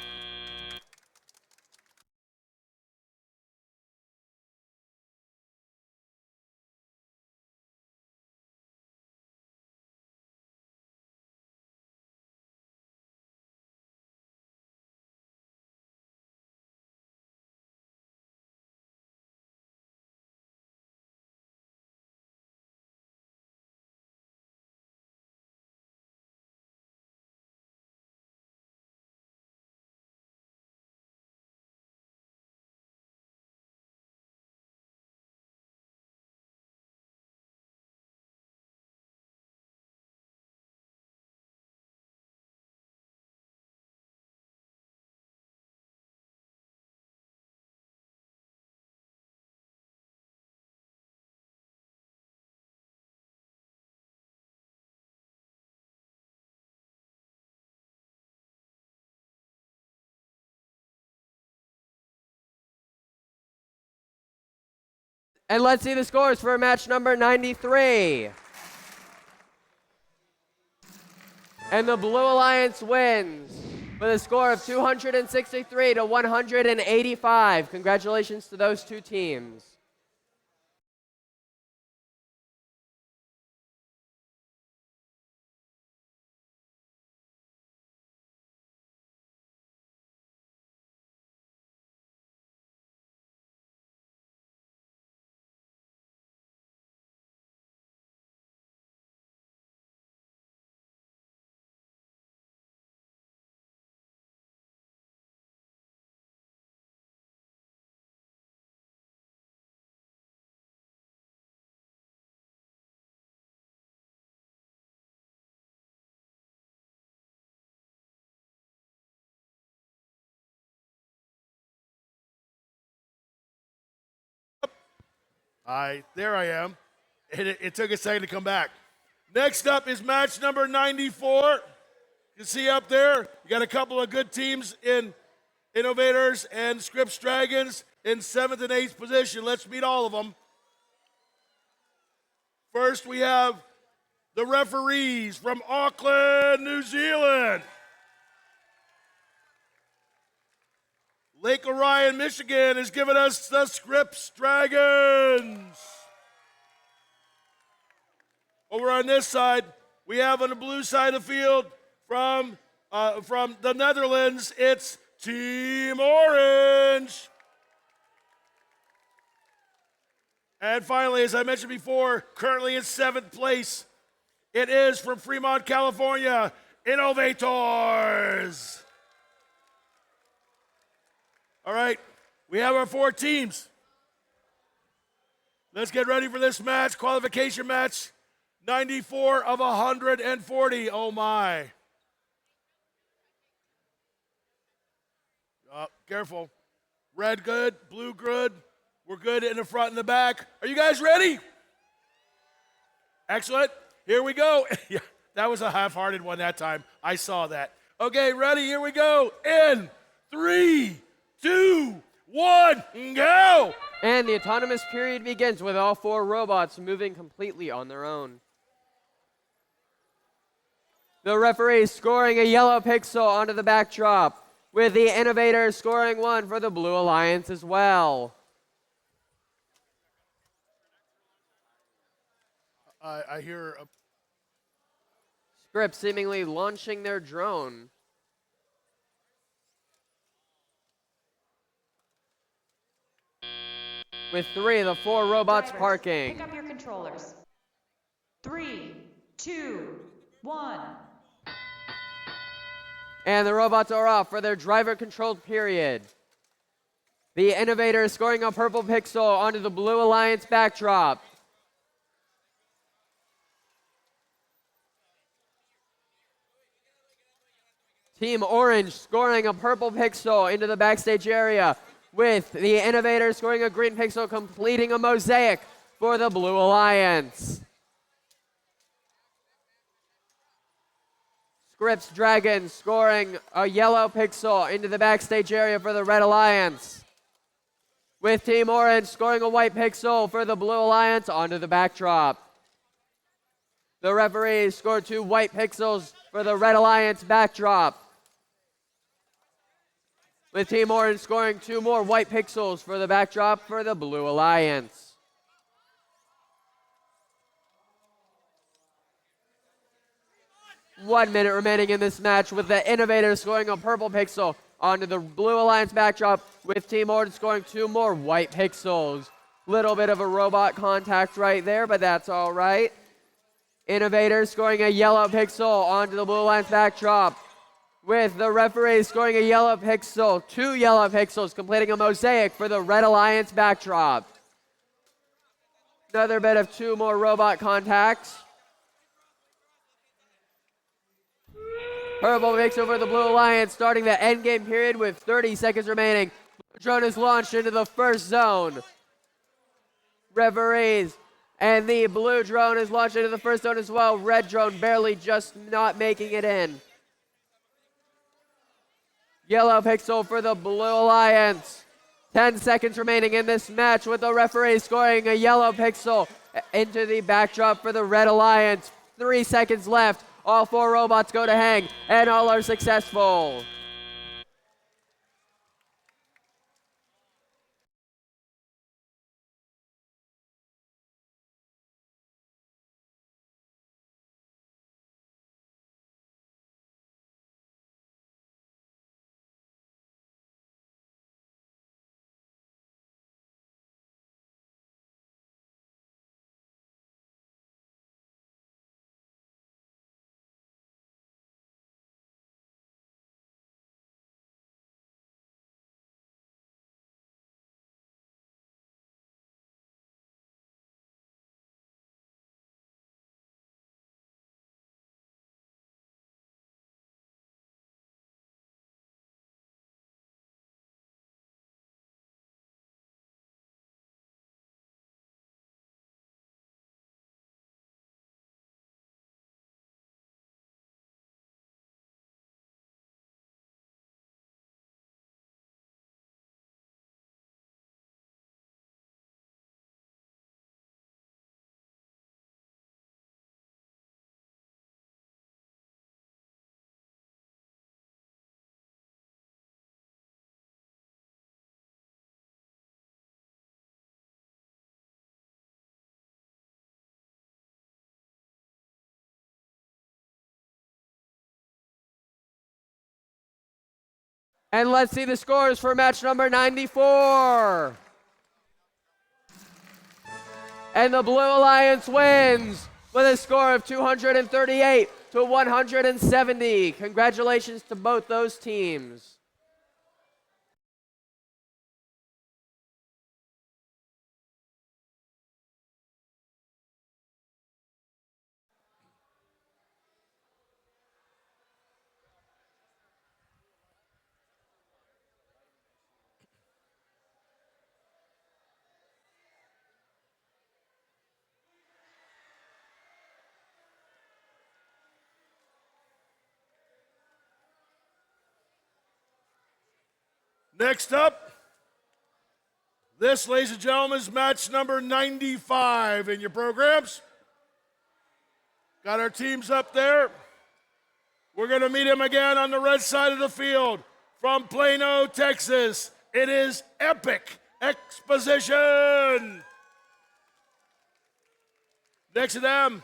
And let's see the scores for match number 93. And the Blue Alliance wins with a score of 263 to 185. Congratulations to those two teams. There I am. It took a second to come back. Next up is match number 94. You can see up there, you got a couple of good teams in Innovators and Scripps Dragons in 7th and 8th position. Let's meet all of them. First, we have the referees from Auckland, New Zealand. Lake Orion, Michigan is giving us the Scripps Dragons. Over on this side, we have on the blue side of the field from the Netherlands, it's Team Orange. And finally, as I mentioned before, currently in 7th place, it is from Fremont, California, Innovators. All right, we have our 4 teams. Let's get ready for this match, qualification match, 94 of 140. Oh my. Careful. Red good, blue good. We're good in the front and the back. Are you guys ready? Excellent. Here we go. Yeah, that was a half-hearted one that time. I saw that. Okay, ready? Here we go. In 3, 2, 1, go! And the autonomous period begins with all 4 robots moving completely on their own. The referee scoring a yellow pixel onto the backdrop, with the innovator scoring 1 for the Blue Alliance as well. I hear Scripps seemingly launching their drone. With 3 of the 4 robots Drivers, parking. Pick up your controllers. 3, 2, 1. And the robots are off for their driver-controlled period. The innovator is scoring a purple pixel onto the Blue Alliance backdrop. Team Orange scoring a purple pixel into the backstage area, with the innovator scoring a green pixel, completing a mosaic for the Blue Alliance. Scripps Dragon scoring a yellow pixel into the backstage area for the Red Alliance, with Team Orange scoring a white pixel for the Blue Alliance onto the backdrop. The referees scored 2 white pixels for the Red Alliance backdrop, with Team Orange scoring 2 more white pixels for the backdrop for the Blue Alliance. One minute remaining in this match, with the innovator scoring a purple pixel onto the Blue Alliance backdrop, with Team Orange scoring 2 more white pixels. Little bit of a robot contact right there, but that's all right. Innovator scoring a yellow pixel onto the Blue Alliance backdrop, with the referee scoring a yellow pixel, 2 yellow pixels, completing a mosaic for the Red Alliance backdrop. Another bit of 2 more robot contacts. Purple pixel for the Blue Alliance, starting the endgame period with 30 seconds remaining. Drone is launched into the first zone. Referees, and the blue drone is launched into the first zone as well. Red drone barely just not making it in. Yellow pixel for the Blue Alliance. 10 seconds remaining in this match, with the referee scoring a yellow pixel into the backdrop for the Red Alliance. 3 seconds left. All 4 robots go to hang, and all are successful. And let's see the scores for match number 94. And the Blue Alliance wins with a score of 238 to 170. Congratulations to both those teams. Next up, this, ladies and gentlemen, is match number 95 in your programs. Got our teams up there. We're going to meet him again on the red side of the field from Plano, Texas. It is Epic Exposition. Next to them,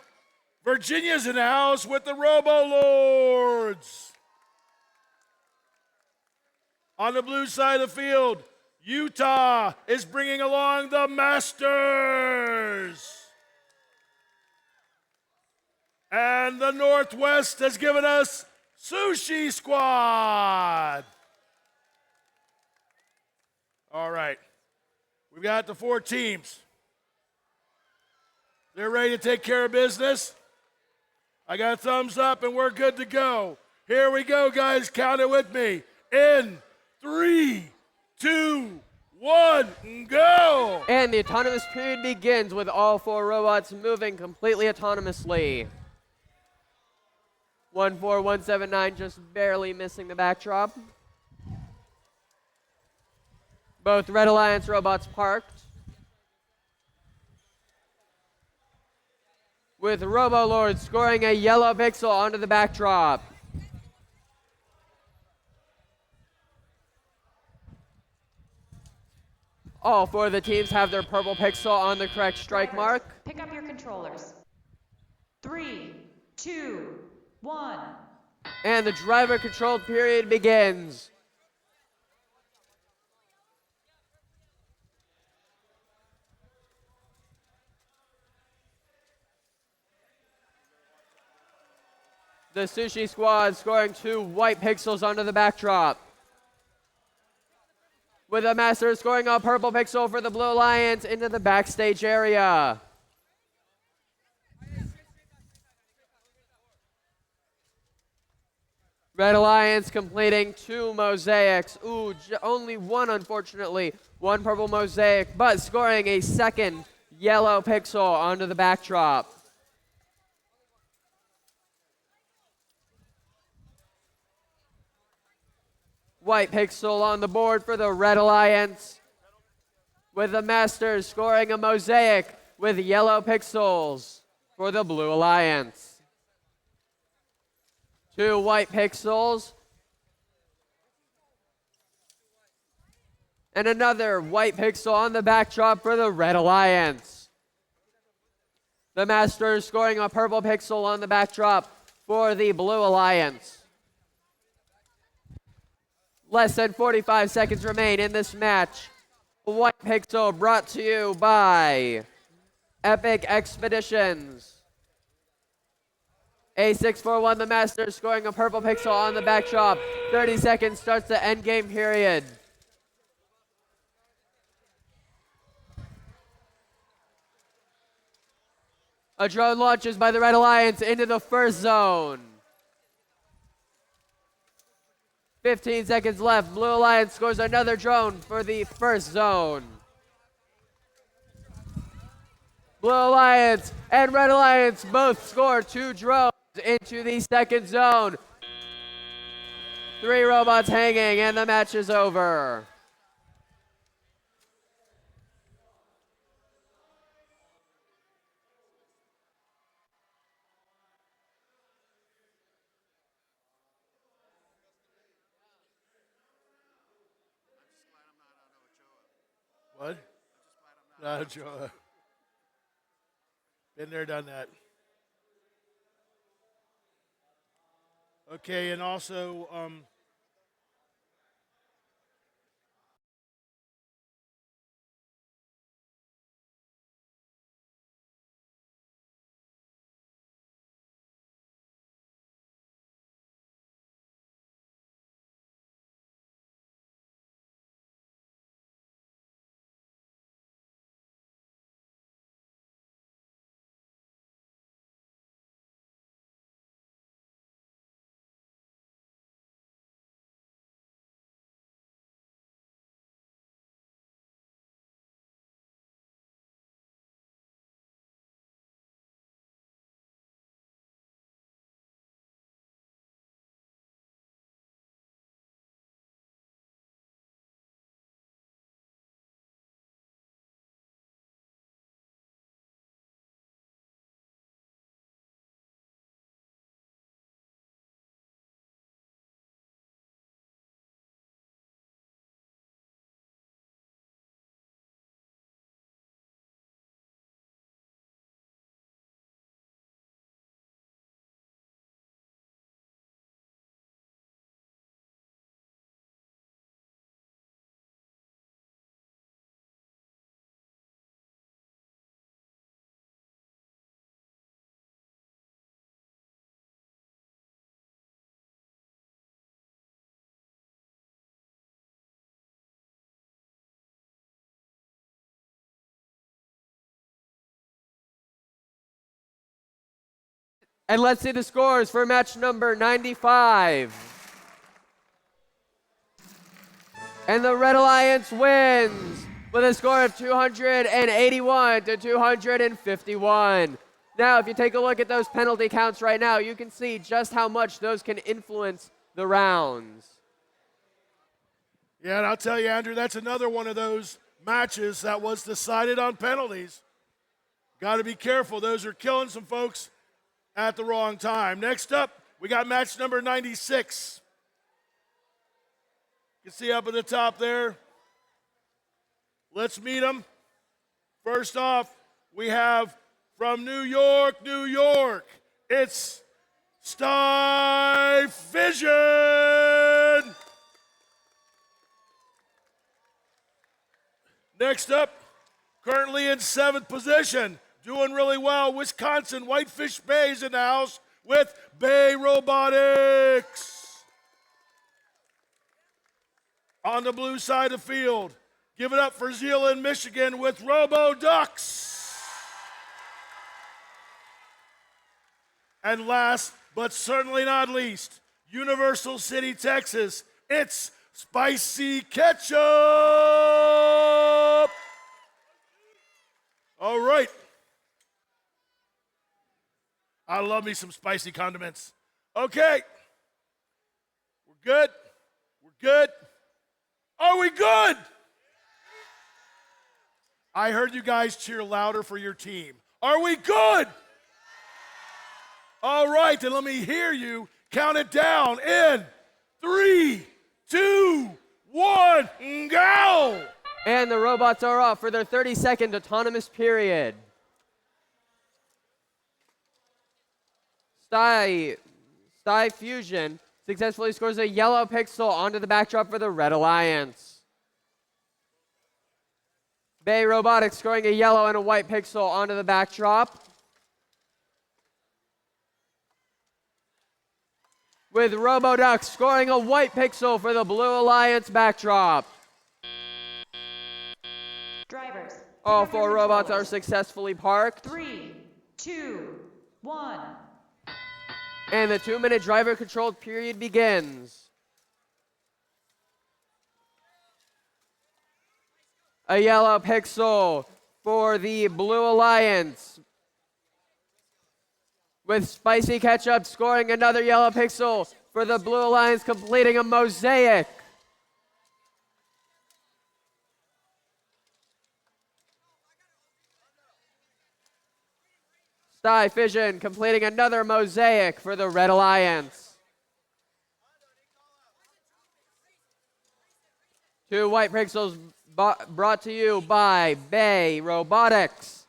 Virginia's in the house with the Robo Lords. On the blue side of the field, Utah is bringing along the Masters. And the Northwest has given us Sushi Squad. All right. We've got the 4 teams. They're ready to take care of business. I got a thumbs up and we're good to go. Here we go, guys. Count it with me. In 3, 2, 1, go! And the autonomous period begins with all 4 robots moving completely autonomously. 14179 just barely missing the backdrop. Both Red Alliance robots parked. With Robo Lord scoring a yellow pixel onto the backdrop. All 4 of the teams have their purple pixel on the correct strike mark. Pick up your controllers. 3, 2, 1. And the driver controlled period begins. The Sushi Squad scoring 2 white pixels onto the backdrop. With the Master scoring a purple pixel for the Blue Alliance into the backstage area. Red Alliance completing 2 mosaics. Ooh, only 1, unfortunately. 1 purple mosaic, but scoring a second yellow pixel onto the backdrop. White pixel on the board for the Red Alliance, with the Masters scoring a mosaic with yellow pixels for the Blue Alliance. 2 white pixels. And another white pixel on the backdrop for the Red Alliance. The Masters scoring a purple pixel on the backdrop for the Blue Alliance. Less than 45 seconds remain in this match. White pixel brought to you by Epic Expeditions. A641, the Masters scoring a purple pixel on the backdrop. 30 seconds starts the end game period. A drone launches by the Red Alliance into the first zone. 15 seconds left. Blue Alliance scores another drone for the first zone. Blue Alliance and Red Alliance both score 2 drones into the second zone. 3 robots hanging and the match is over. What? Not Joe. Been there, done that. Okay, and also, And let's see the scores for match number 95. And the Red Alliance wins with a score of 281 to 251. Now, if you take a look at those penalty counts right now, you can see just how much those can influence the rounds. Yeah, and I'll tell you, Andrew, that's another one of those matches that was decided on penalties. Got to be careful. Those are killing some folks at the wrong time. Next up, we got match number 96. You can see up at the top there. Let's meet them. First off, we have from New York, New York, it's Sty Vision. Next up, currently in 7th position, doing really well, Wisconsin Whitefish Bay's in the house with Bay Robotics. On the blue side of the field, give it up for Zeeland, Michigan with Robo Ducks. And last, but certainly not least, Universal City, Texas, it's Spicy Ketchup. All right. I love me some spicy condiments. Okay. We're good. We're good. Are we good? I heard you guys cheer louder for your team. Are we good? All right, then let me hear you count it down in 3, 2, 1, go! And the robots are off for their 30-second autonomous period. Sty Fusion successfully scores a yellow pixel onto the backdrop for the Red Alliance. Bay Robotics scoring a yellow and a white pixel onto the backdrop. With RoboDuck scoring a white pixel for the Blue Alliance backdrop. Drivers. All pick up your 4 robots are controllers. successfully parked. 3, 2, 1. And the 2-minute driver-controlled period begins. A yellow pixel for the Blue Alliance. With Spicy Ketchup scoring another yellow pixel for the Blue Alliance, completing a mosaic. Sty Fission completing another mosaic for the Red Alliance. 2 white pixels brought to you by Bay Robotics.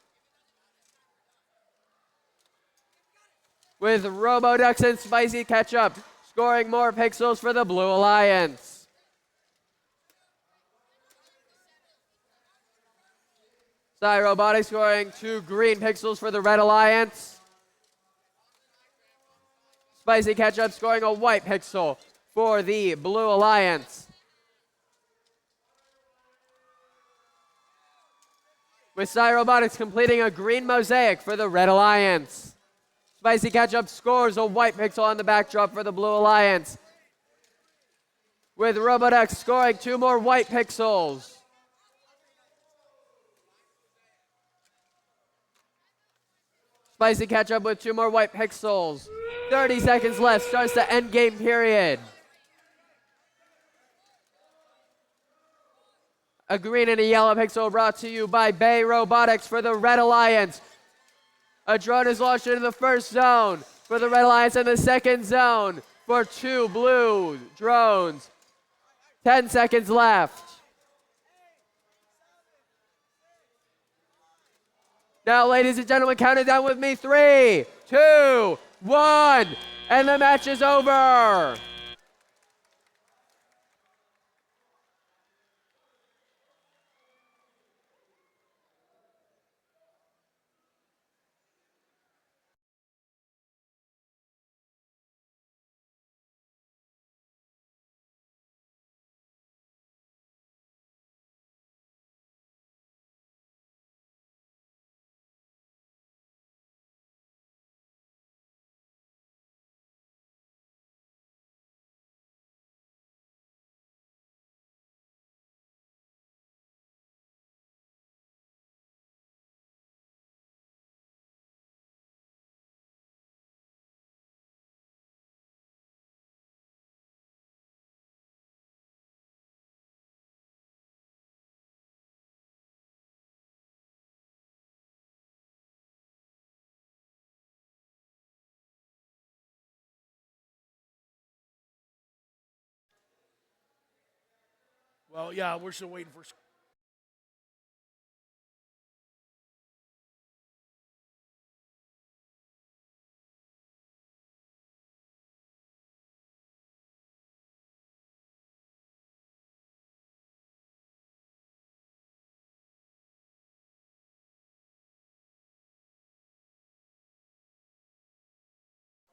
With RoboDucks and Spicy Ketchup scoring more pixels for the Blue Alliance. Sty Robotics scoring 2 green pixels for the Red Alliance. Spicy Ketchup scoring a white pixel for the Blue Alliance. With Sty Robotics completing a green mosaic for the Red Alliance. Spicy Ketchup scores a white pixel on the backdrop for the Blue Alliance. With RoboDuck scoring 2 more white pixels. Spicy Ketchup with 2 more white pixels. 30 seconds left, starts the end game period. A green and a yellow pixel brought to you by Bay Robotics for the Red Alliance. A drone is launched into the first zone for the Red Alliance and the second zone for 2 blue drones. 10 seconds left. Now, ladies and gentlemen, count it down with me. 3, 2, 1, and the match is over. Well, yeah, we're still waiting for.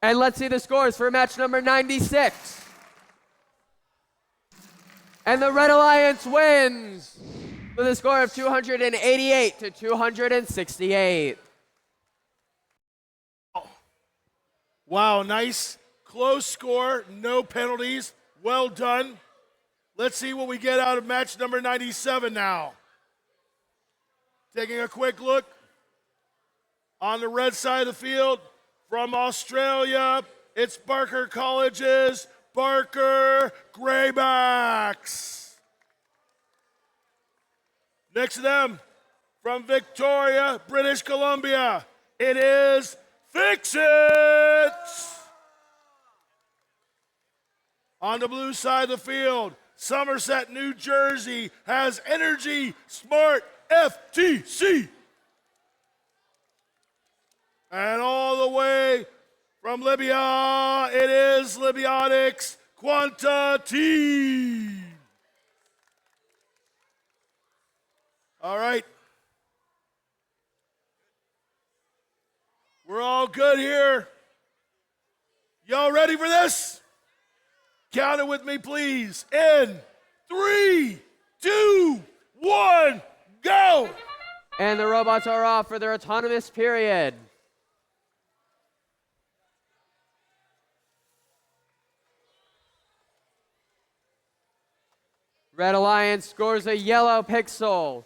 And let's see the scores for match number 96. And the Red Alliance wins with a score of 288 to 268. Wow, nice, close score, no penalties. Well done. Let's see what we get out of match number 97 now. Taking a quick look on the red side of the field from Australia, it's Barker College's Barker Greybacks. Next to them, from Victoria, British Columbia, it is Fix It! On the blue side of the field, Somerset, New Jersey has Energy Smart FTC. And all the way from Libya, it is Libiotics Quanta Team. All right. We're all good here. Y'all ready for this? Count it with me, please. In 3, 2, 1, go! And the robots are off for their autonomous period. Red Alliance scores a yellow pixel,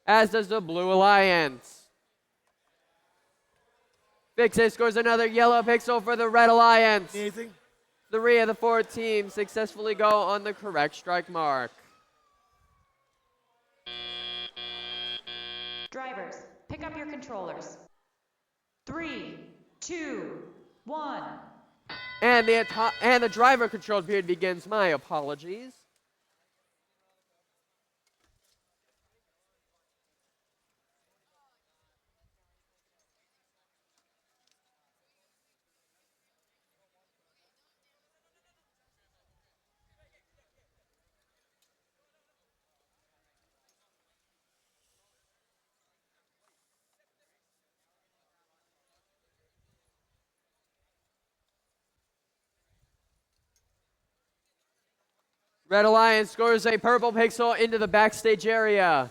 as does the Blue Alliance. Fix It scores another yellow pixel for the Red Alliance. Anything? 3 of the 4 teams successfully go on the correct strike mark. Drivers, pick up your controllers. 3, 2, 1. And the driver controlled period begins. My apologies. Red Alliance scores a purple pixel into the backstage area.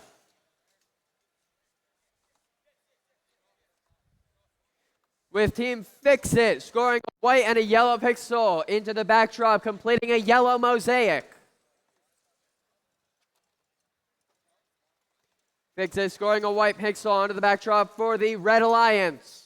With Team Fix It scoring a white and a yellow pixel into the backdrop, completing a yellow mosaic. Fix It scoring a white pixel onto the backdrop for the Red Alliance.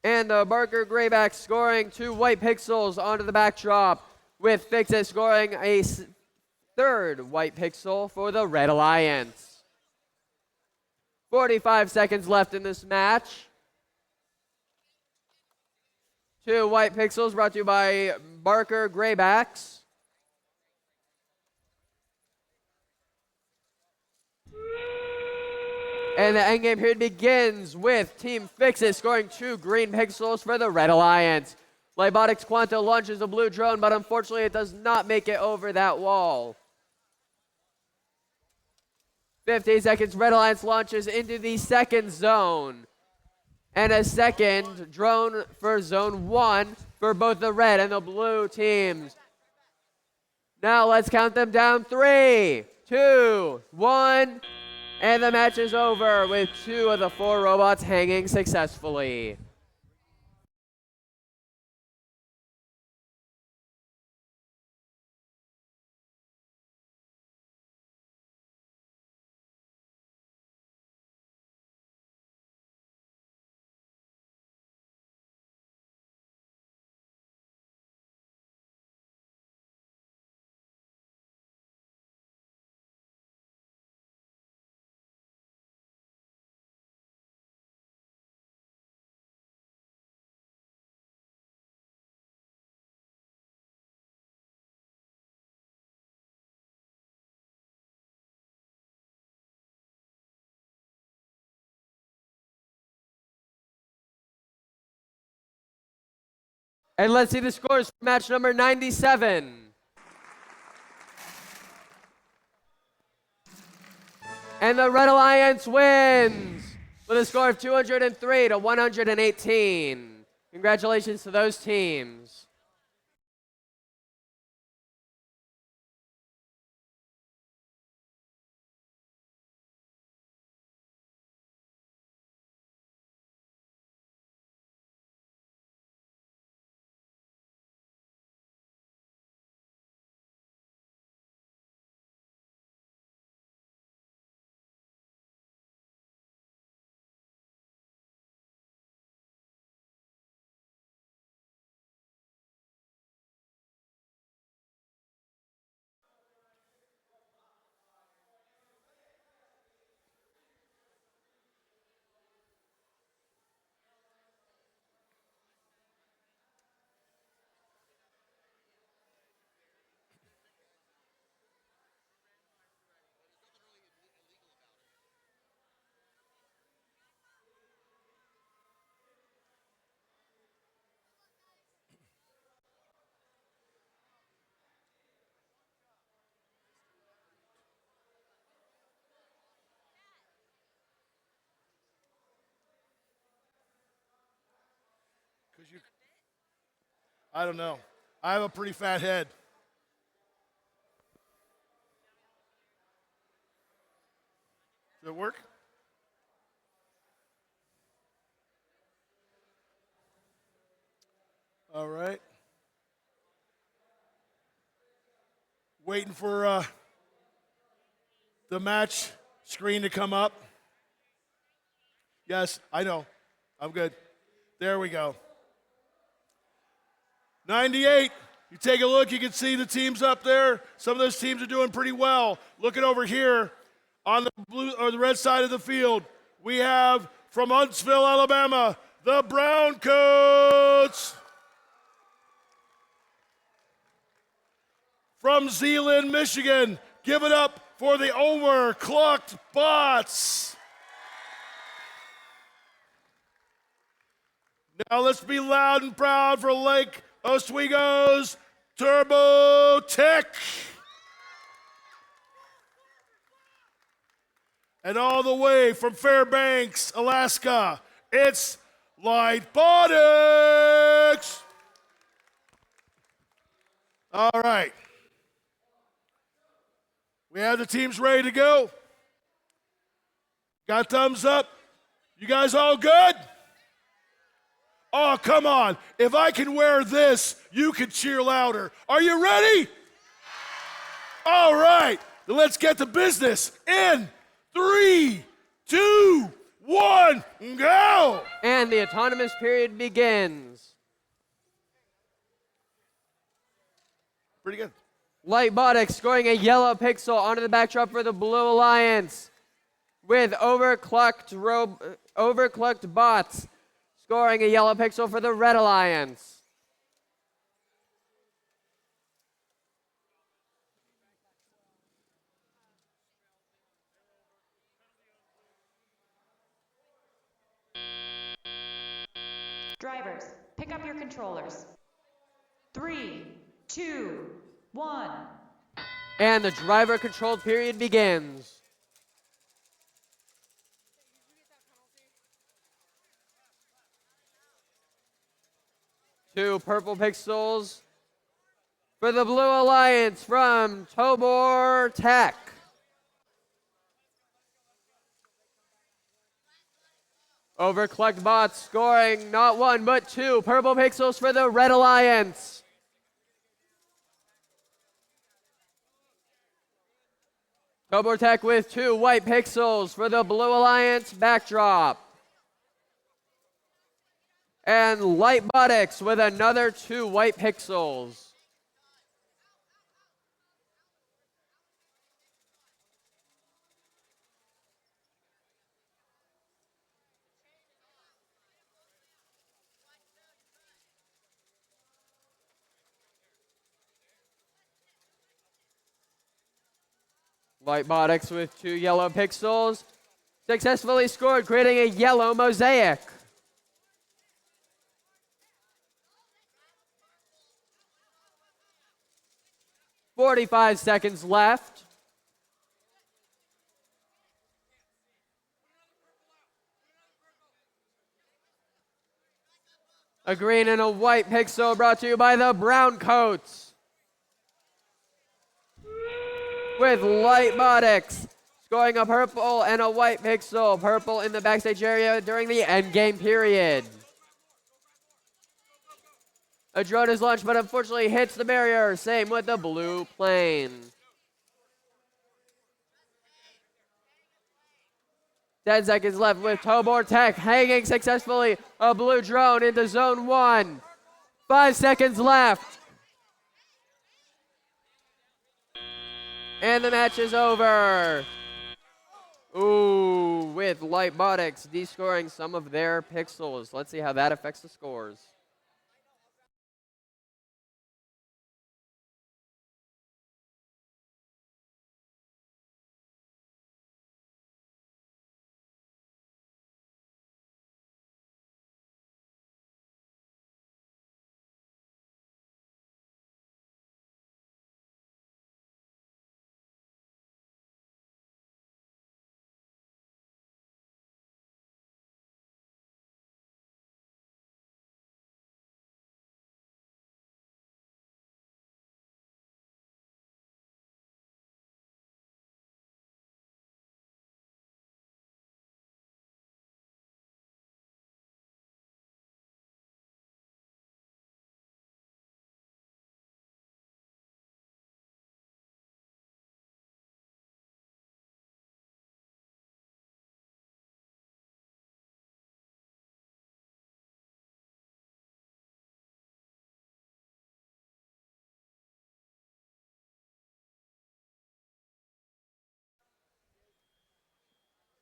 And the Barker Greybacks scoring 2 white pixels onto the backdrop, with Fix It scoring a third white pixel for the Red Alliance. 45 seconds left in this match. 2 white pixels brought to you by Barker Greybacks. And the endgame period begins with Team Fix It scoring 2 green pixels for the Red Alliance. Libotics Quanta launches a blue drone, but unfortunately it does not make it over that wall. 15 seconds, Red Alliance launches into the second zone. And a second drone for zone 1 for both the red and the blue teams. Now let's count them down. 3, 2, 1. And the match is over with 2 of the 4 robots hanging successfully. And let's see the scores for match number 97. And the Red Alliance wins with a score of 203 to 118. Congratulations to those teams. I don't know. I have a pretty fat head. Does it work? All right. Waiting for the match screen to come up. Yes, I know. I'm good. There we go. 98. You take a look, you can see the teams up there. Some of those teams are doing pretty well. Looking over here on the blue or the red side of the field, we have from Huntsville, Alabama, the Brown Coats. From Zeeland, Michigan, give it up for the Overclocked Bots. Now let's be loud and proud for Lake Oswego's Turbo Tech. And all the way from Fairbanks, Alaska, it's Lightbotics. All right. We have the teams ready to go. Got thumbs up? You guys all good? Oh, come on. If I can wear this, you can cheer louder. Are you ready? All right. Then let's get to business. In 3, 2, 1, go. And the autonomous period begins. Pretty good. Lightbotics scoring a yellow pixel onto the backdrop for the Blue Alliance with overclocked bots scoring a yellow pixel for the Red Alliance. Drivers, pick up your controllers. 3, 2, 1. And the driver-controlled period begins. Two purple pixels for the Blue Alliance from Tobor Tech. Overclocked bots scoring not one but two purple pixels for the Red Alliance. Tobor Tech with two white pixels for the Blue Alliance backdrop. And Lightbotics with another two white pixels. Lightbotics with two yellow pixels. Successfully scored, creating a yellow mosaic. 45 seconds left. A green and a white pixel brought to you by the Brown Coats. With Lightbotics scoring a purple and a white pixel. Purple in the backstage area during the endgame period. A drone is launched, but unfortunately hits the barrier. Same with the blue plane. 10 seconds left with Tobor Tech hanging successfully a blue drone into zone 1. 5 seconds left. And the match is over. Ooh, with Lightbotics descoring some of their pixels. Let's see how that affects the scores.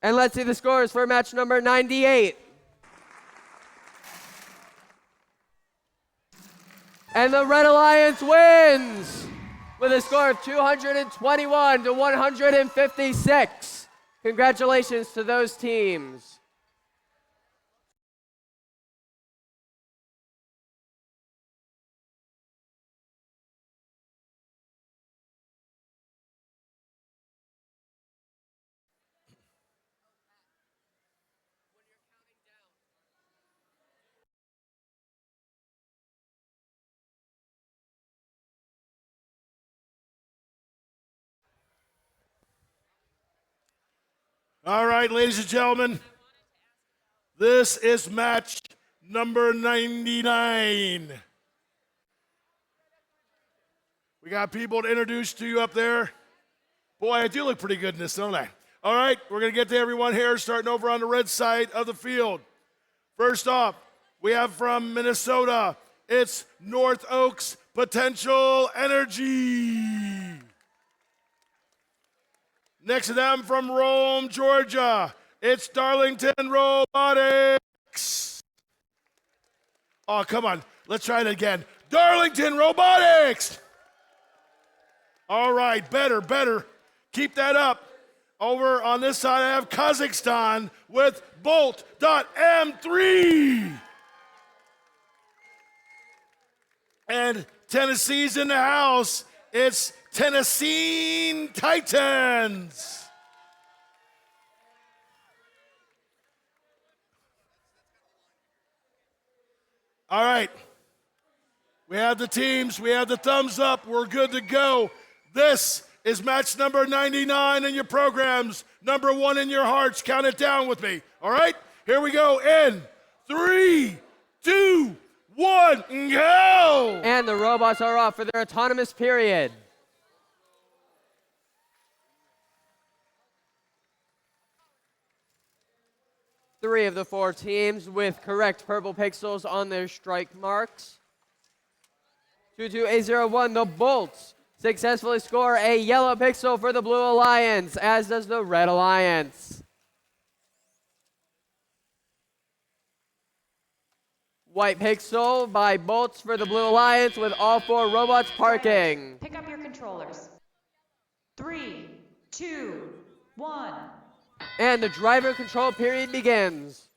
And let's see the scores for match number 98. And the Red Alliance wins with a score of 221 to 156. Congratulations to those teams. All right, ladies and gentlemen, this is match number 99. We got people to introduce to you up there. Boy, I do look pretty good in this, don't I? All right, we're going to get to everyone here, starting over on the red side of the field. First off, we have from Minnesota, it's North Oaks Potential Energy. Next to them from Rome, Georgia, it's Darlington Robotics. Oh, come on, let's try it again. Darlington Robotics. All right, better. Keep that up. Over on this side, I have Kazakhstan with Bolt.M3. And Tennessee's in the house. It's Tennessee Titans. All right. We have the teams. We have the thumbs up. We're good to go. This is match number 99 in your programs. Number 1 in your hearts. Count it down with me. All right? Here we go. In 3, 2, 1, go! And the robots are off for their autonomous period. Three of the 4 teams with correct purple pixels on their strike marks. 22801, the Bolts successfully score a yellow pixel for the Blue Alliance, as does the Red Alliance. White pixel by Bolts for the Blue Alliance with all 4 robots parking. Pick up your controllers. 3, 2, 1. And the driver control period begins.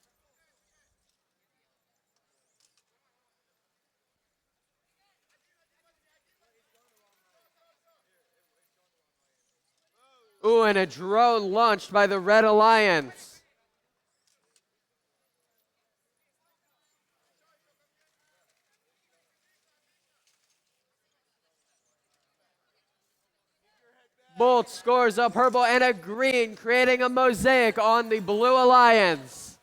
Ooh, and a drone launched by the Red Alliance. Bolt scores a purple and a green, creating a mosaic on the Blue Alliance.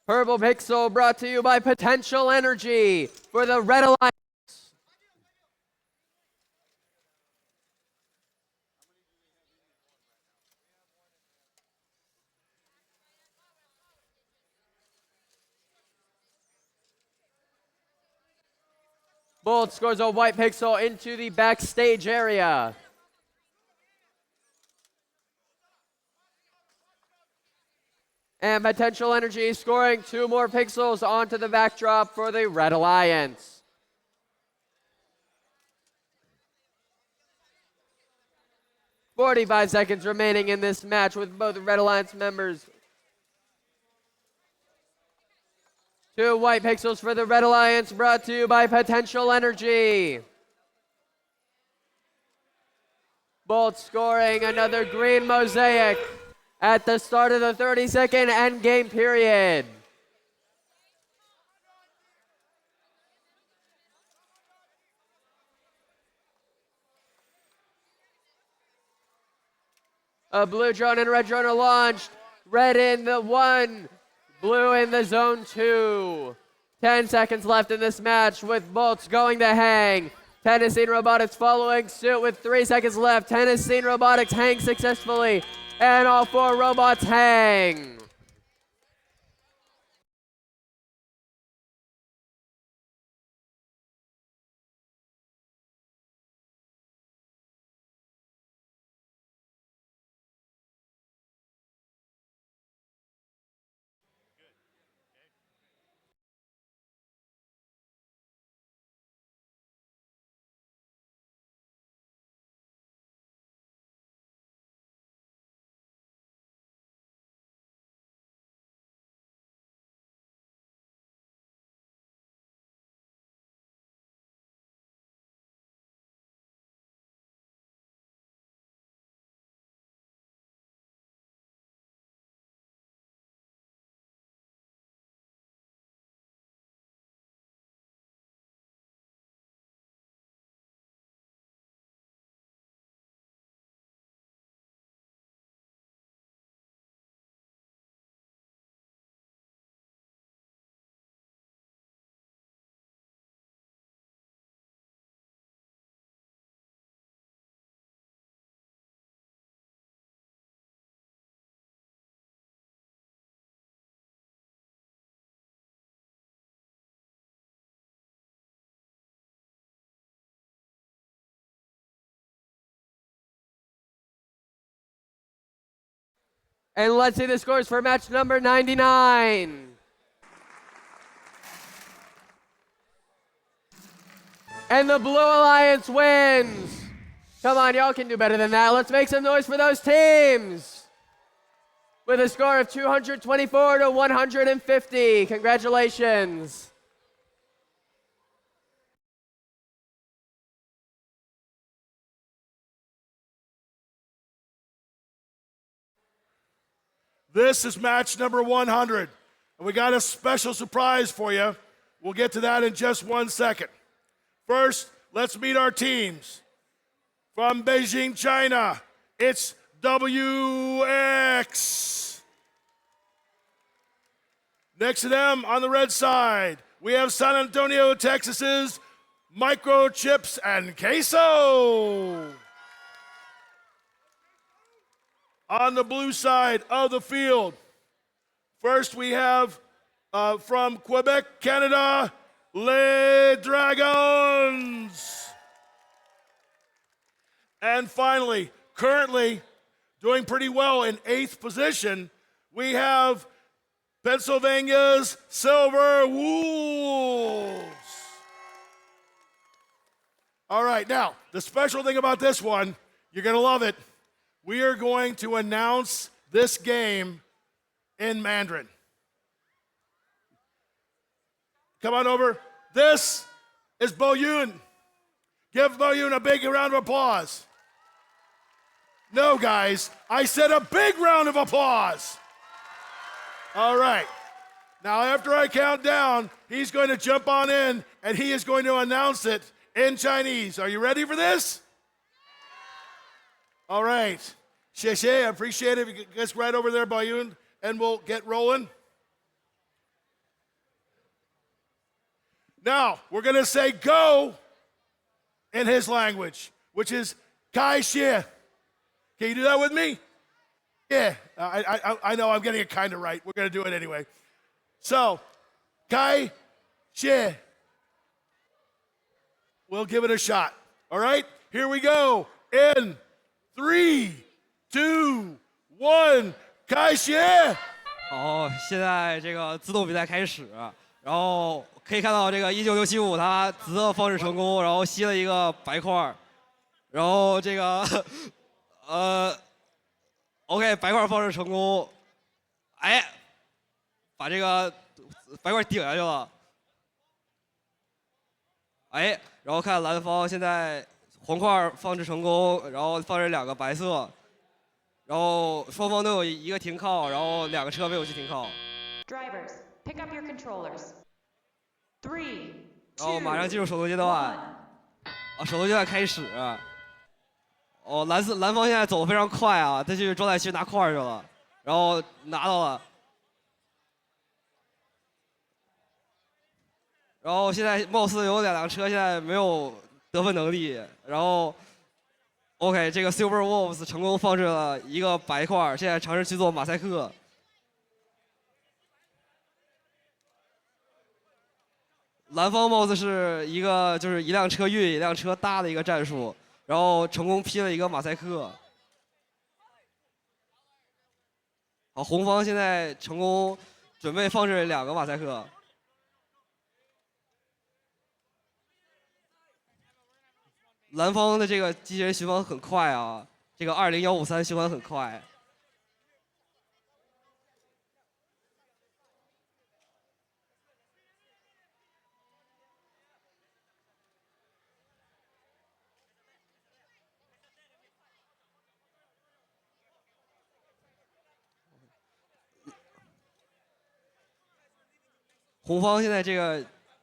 Purple Pixel brought to you by Potential Energy for the Red Alliance. Bolt scores a white pixel into the backstage area. And Potential Energy scoring 2 more pixels onto the backdrop for the Red Alliance. "45 seconds remaining in this match with both Red Alliance members. 2 white pixels for the Red Alliance, brought to you by Potential Energy. Bolt scoring another green mosaic at the start of the 30-second endgame period. A blue drone and red drone are launched. Red in the 1, blue in the zone 2. 10 seconds left in this match with Bolts going to hang. Tennessee Robotics following suit with 3 seconds left. Tennessee Robotics hang successfully, and all 4 robots hang. And let's see the scores for match number 99. And the Blue Alliance wins. Come on, y'all can do better than that. Let's make some noise for those teams. With a score of 224 to 150. Congratulations. This is match number 100. And we got a special surprise for you. We'll get to that in just 1 second. First, let's meet our teams. From Beijing, China, it's WX. Next to them on the red side, we have San Antonio, Texas's Microchips and Queso. On the blue side of the field, first we have from Quebec, Canada, Les Dragons. And finally, currently doing pretty well in 8th position, we have Pennsylvania's Silver Wolves. All right, now, the special thing about this one, you're going to love it. We are going to announce this game in Mandarin. Come on over. This is Bo Yun. Give Boyun a big round of applause. No, guys, I said a big round of applause. All right. Now, after I count down, he's going to jump on in, and he is going to announce it in Chinese. Are you ready for this? All right. Xie xie, I appreciate it. If you get right over there, Boyun, and we'll get rolling. Now, we're going to say go in his language, which is Kai Xie. Can you do that with me? Yeah, I know I'm getting it kind of right. We're going to do it anyway. So, Kai Xie. We'll give it a shot. All right? Here we go. In 3, 2, 1,开始！好，现在这个自动比赛开始，然后可以看到这个19675他紫色放置成功，然后吸了一个白块，然后这个OK 白块放置成功，哎，把这个白块顶下去了，哎，然后看蓝方现在黄块放置成功，然后放置2个白色。然后双方都有一个停靠，然后2个车没有去停靠。Drivers, pick up your controllers. 3, 然后马上进入手动阶段，啊，手动阶段开始。哦，蓝方现在走得非常快啊，他去装载区拿块去了，然后拿到了。然后现在貌似有2辆车现在没有得分能力，然后。OK， 这个 Silver Wolves 成功放置了一个白块，现在尝试去做马赛克。蓝方貌似是一个就是1辆车运1辆车搭的一个战术，然后成功劈了一个马赛克。好，红方现在成功准备放置2个马赛克。蓝方的这个机器人循环很快啊，这个20153循环很快。红方现在这个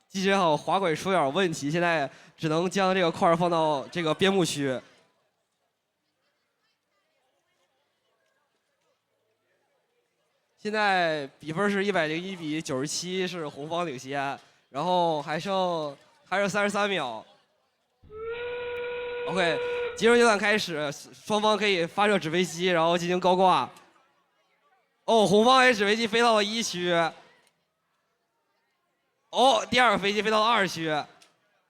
机器人好像滑轨出点问题，现在只能将这个块放到这个边牧区。现在比分是101比97，是红方领先，然后还剩33秒。OK， 集中阶段开始，双方可以发射纸飞机，然后进行高挂。哦，红方纸飞机飞到了1区。哦，第2个飞机飞到了2区，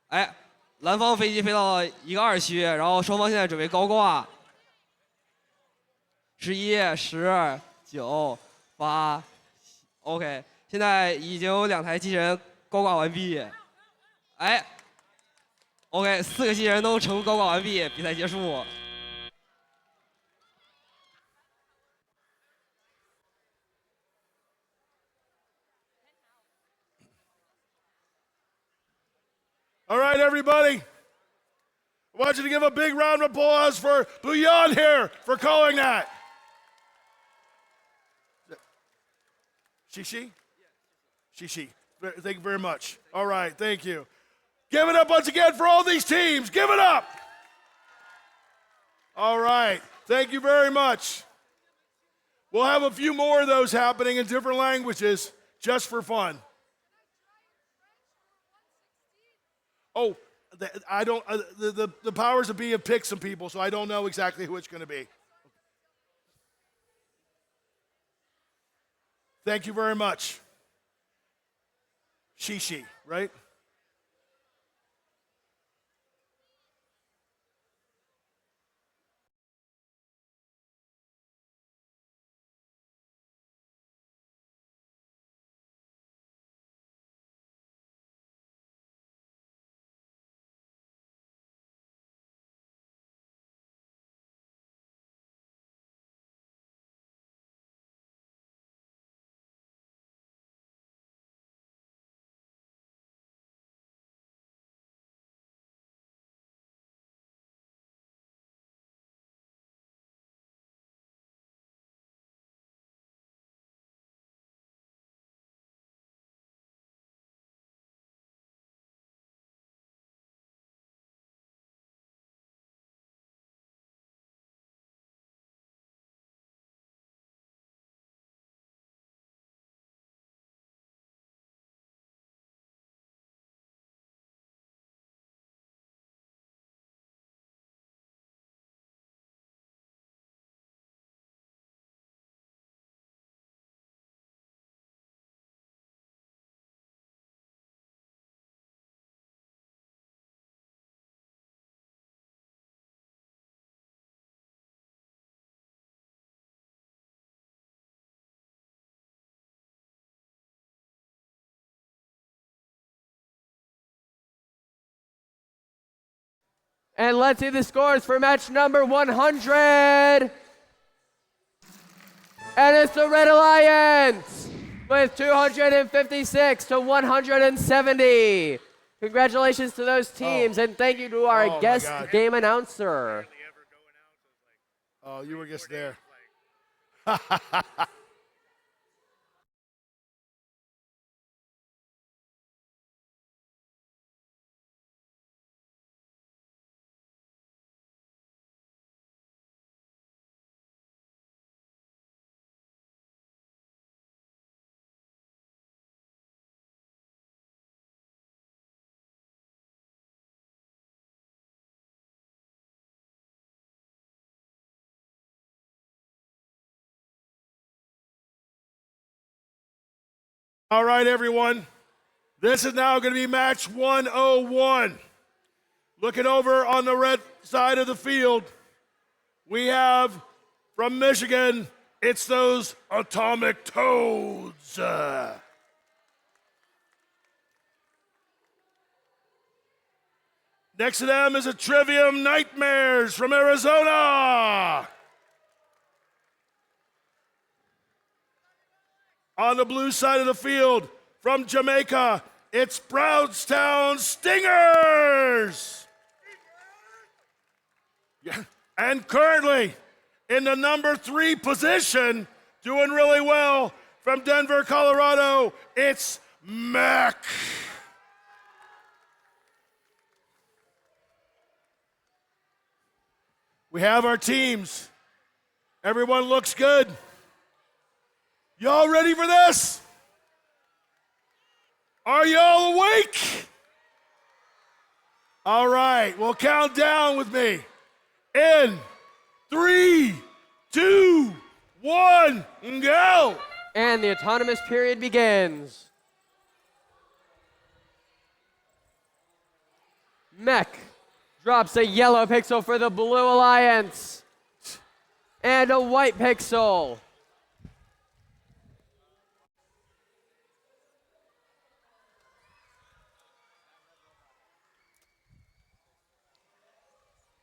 哎，蓝方飞机飞到了一个2区，然后双方现在准备高挂。11、10、9、8 ，OK， 现在已经有2台机器人高挂完毕，哎 ，OK， 4个机器人都成功高挂完毕，比赛结束。All right, everybody. I want you to give a big round of applause for Bouillon here for calling that. Shishi? Shishi. Thank you very much. All right, thank you. Give it up once again for all these teams. Give it up. All right, thank you very much. We'll have a few more of those happening in different languages just for fun. Oh, I don't. The powers that be have picked some people, so I don't know exactly who it's going to be. Thank you very much. Shishi, right? And let's see the scores for match number 100. And it's the Red Alliance with 256 to 170. Congratulations to those teams, and thank you to our guest game announcer. Oh, you were just there. All right, everyone. This is now going to be match 101. Looking over on the red side of the field, we have from Michigan, it's those Atomic Toads. Next to them is a Trivium Nightmares from Arizona. On the blue side of the field, from Jamaica, it's Brownstown Stingers. Yeah. And currently, in the number 3 position, doing really well, from Denver, Colorado, it's Mac. We have our teams. Everyone looks good. Y'all ready for this? Are y'all awake? All right, well, count down with me. In 3, 2, 1, go. And the autonomous period begins. Mech drops a yellow pixel for the Blue Alliance and a white pixel.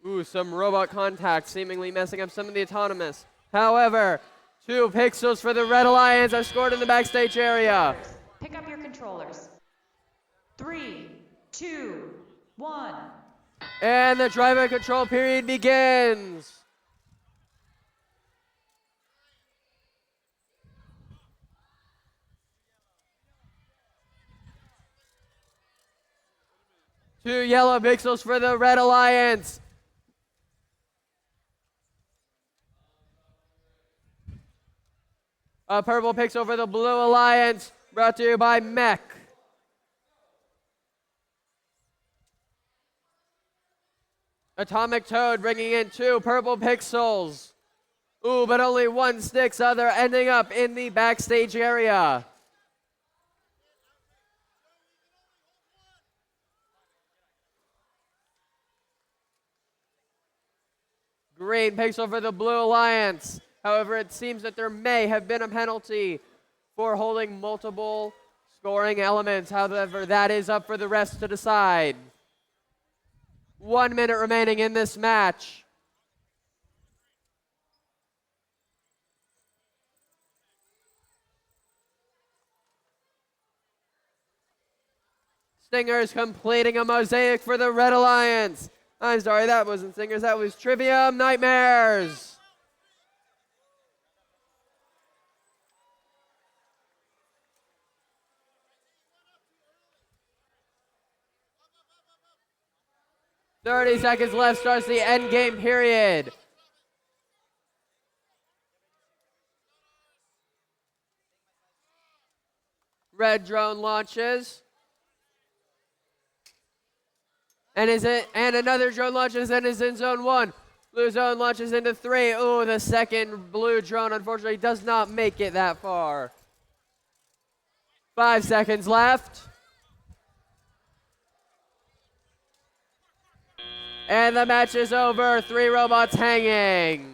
Ooh, some robot contact seemingly messing up some of the autonomous. However, 2 pixels for the Red Alliance are scored in the backstage area. Pick up your controllers. 3, 2, 1. And the driver control period begins. Two yellow pixels for the Red Alliance. A purple pixel for the Blue Alliance, brought to you by Mech. Atomic Toad bringing in 2 purple pixels. Ooh, but only 1 sticks, other ending up in the backstage area. Green pixel for the Blue Alliance. However, it seems that there may have been a penalty for holding multiple scoring elements. However, that is up for the rest to decide. 1 minute remaining in this match. Stingers completing a mosaic for the Red Alliance. I'm sorry, that wasn't Stingers, that was Trivium Nightmares. "30 seconds left, starts the end game period. Red drone launches. And another drone launches and is in zone 1. Blue zone launches into 3. Ooh, the second blue drone unfortunately does not make it that far. 5 seconds left. And the match is over. 3 robots hanging.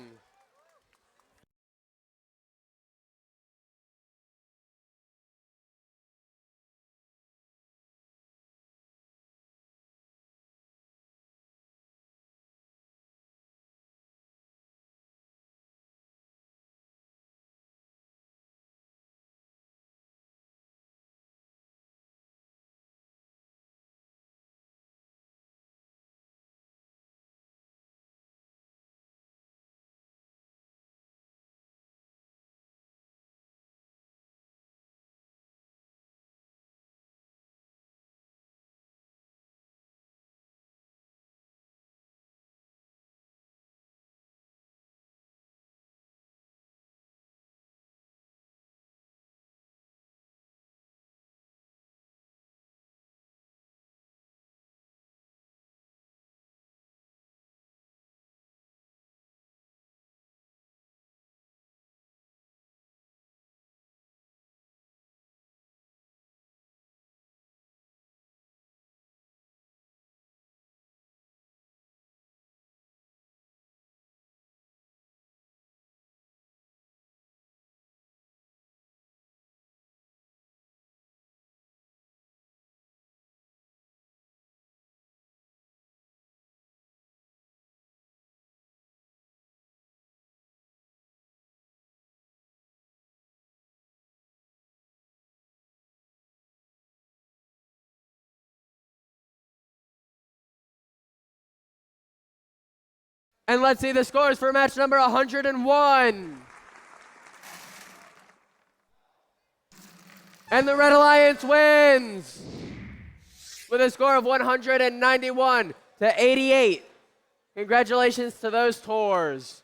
And let's see the scores for match number 101. And the Red Alliance wins with a score of 191 to 88. Congratulations to those tours.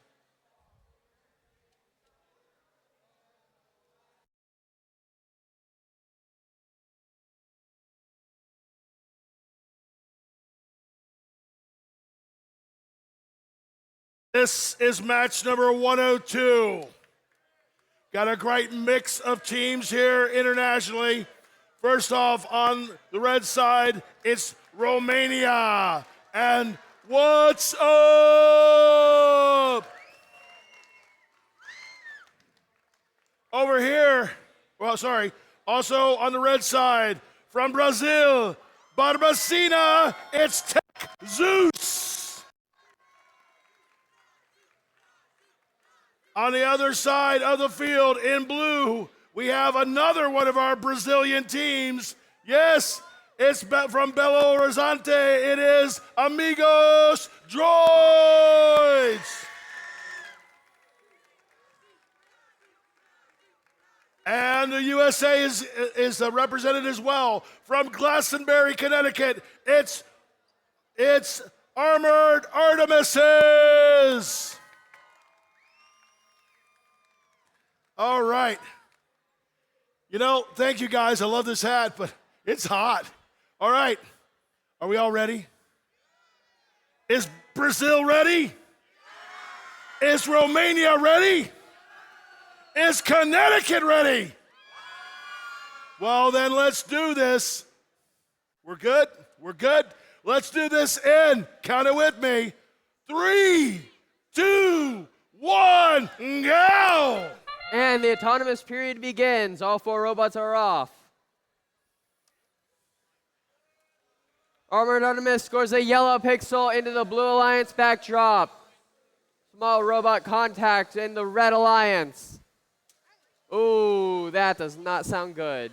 This is match number 102. Got a great mix of teams here internationally. First off, on the red side, it's Romania. And what's up? Over here, also on the red side, from Brazil, Barbacena, it's Tech Zeus. On the other side of the field, in blue, we have another one of our Brazilian teams. Yes, it's from Belo Horizonte. It is Amigos Droids. And the USA is represented as well. From Glastonbury, Connecticut, it's Armored Artemises. All right. You know, thank you guys. I love this hat, but it's hot. All right. Are we all ready? Is Brazil ready? Is Romania ready? Is Connecticut ready? Well, then let's do this. We're good? We're good? Let's do this in, count it with me, 3, 2, 1, go! And the autonomous period begins. All 4 robots are off. Armored Artemis scores a yellow pixel into the Blue Alliance backdrop. Small robot contact in the Red Alliance. Ooh, that does not sound good.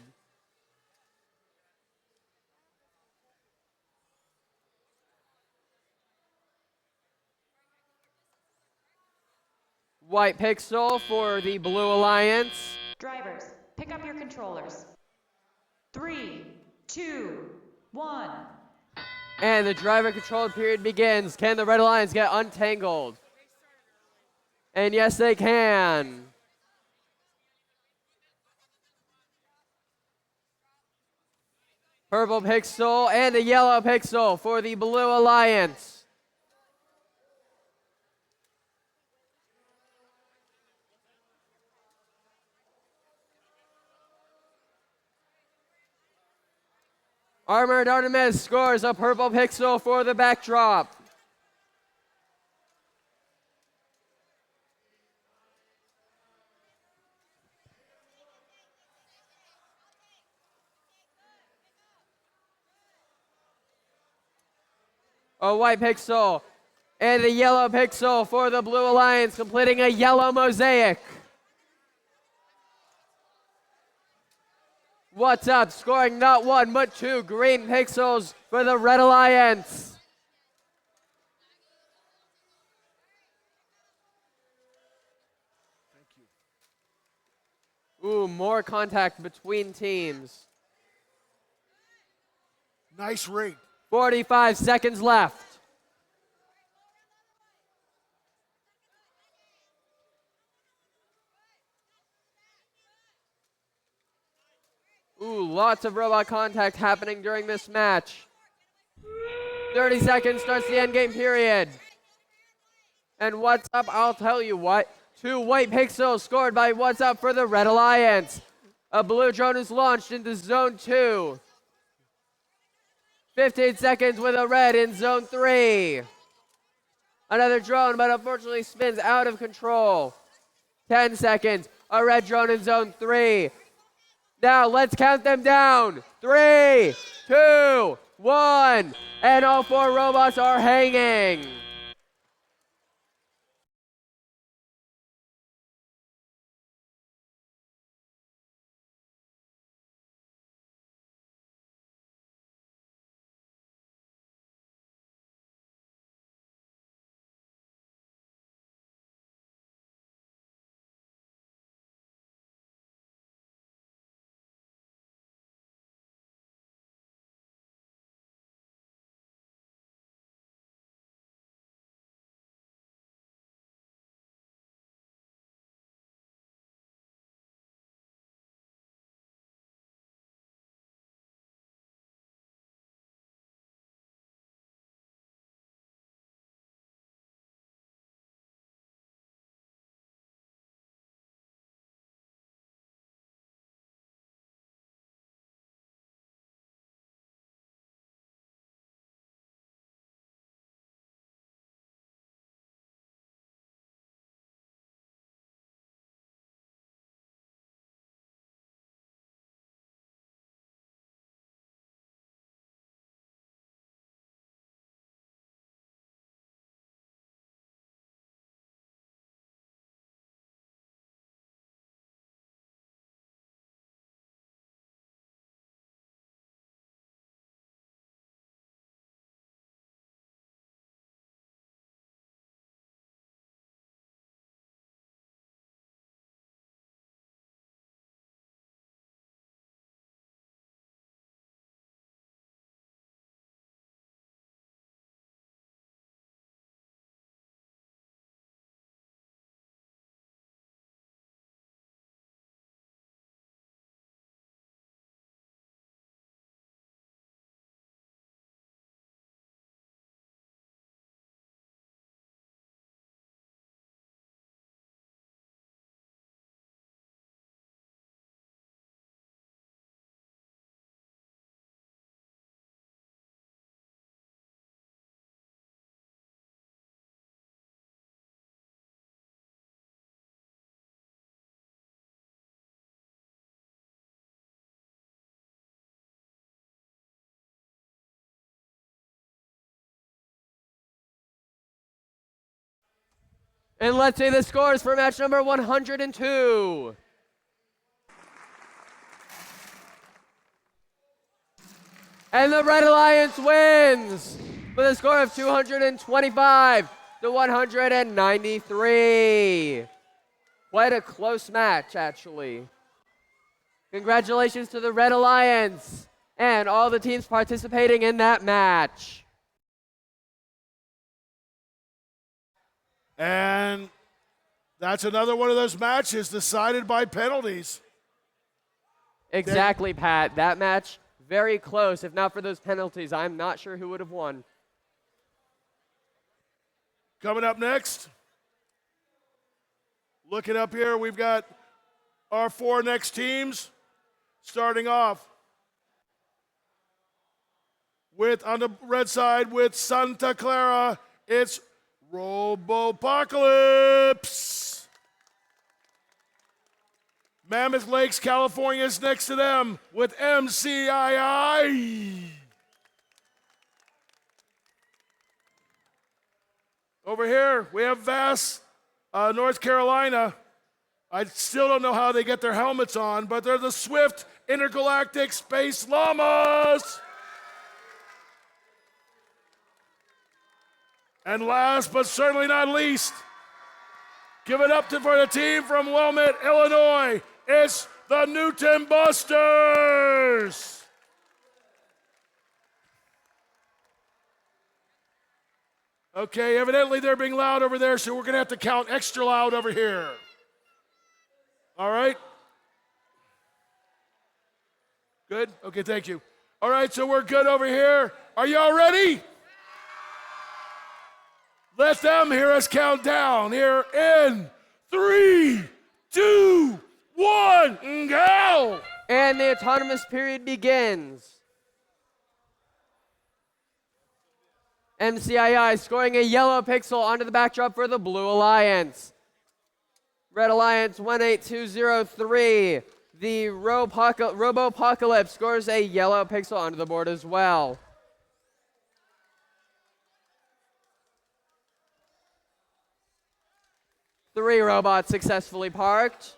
White pixel for the Blue Alliance. Drivers, pick up your controllers. 3, 2, 1. And the driver controlled period begins. Can the Red Alliance get untangled? And yes, they can. Purple pixel and a yellow pixel for the Blue Alliance. Armored Artemis scores a purple pixel for the backdrop. A white pixel and a yellow pixel for the Blue Alliance, completing a yellow mosaic. What's up? Scoring not 1, but 2 green pixels for the Red Alliance. Ooh, more contact between teams. Nice rig. 45 seconds left. Ooh, lots of robot contact happening during this match. 30 seconds starts the endgame period. And what's up? I'll tell you what. 2 white pixels scored by what's up for the Red Alliance. A blue drone is launched into Zone 2. 15 seconds with a red in Zone 3. Another drone, but unfortunately spins out of control. 10 seconds. A red drone in Zone 3. Now let's count them down. 3, 2, 1. And all 4 robots are hanging. And let's see the scores for match number 102. And the Red Alliance wins with a score of 225 to 193. Quite a close match, actually. Congratulations to the Red Alliance and all the teams participating in that match. And that's another one of those matches decided by penalties. Exactly, Pat. That match, very close. If not for those penalties, I'm not sure who would have won. Coming up next, looking up here, we've got our 4 next teams. Starting off with, on the red side, with Santa Clara, it's Robopocalypse. Mammoth Lakes, California is next to them with MCII. Over here, we have Vass, North Carolina. I still don't know how they get their helmets on, but they're the Swift Intergalactic Space Llamas. And last but certainly not least, give it up for the team from Wilmette, Illinois. It's the Newton Busters. Okay, evidently they're being loud over there, so we're going to have to count extra loud over here. All right? Good? Okay, thank you. All right, so we're good over here. Are y'all ready? Let them hear us count down here in 3, 2, 1, go! And the autonomous period begins. MCII scoring a yellow pixel onto the backdrop for the Blue Alliance. Red Alliance 18203. The Robopocalypse scores a yellow pixel onto the board as well. Three robots successfully parked.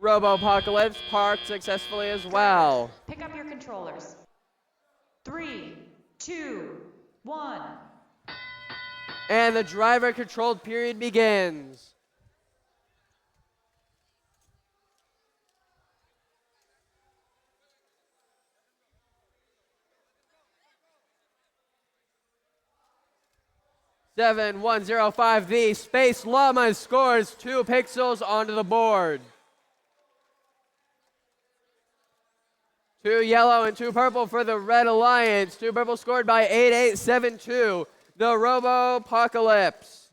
Robopocalypse parked successfully as well. Pick up your controllers. 3, 2, 1. And the driver-controlled period begins. (7105) the Space Llama scores 2 pixels onto the board. 2 yellow and 2 purple for the Red Alliance. 2 purple scored by 8872, the Robopocalypse.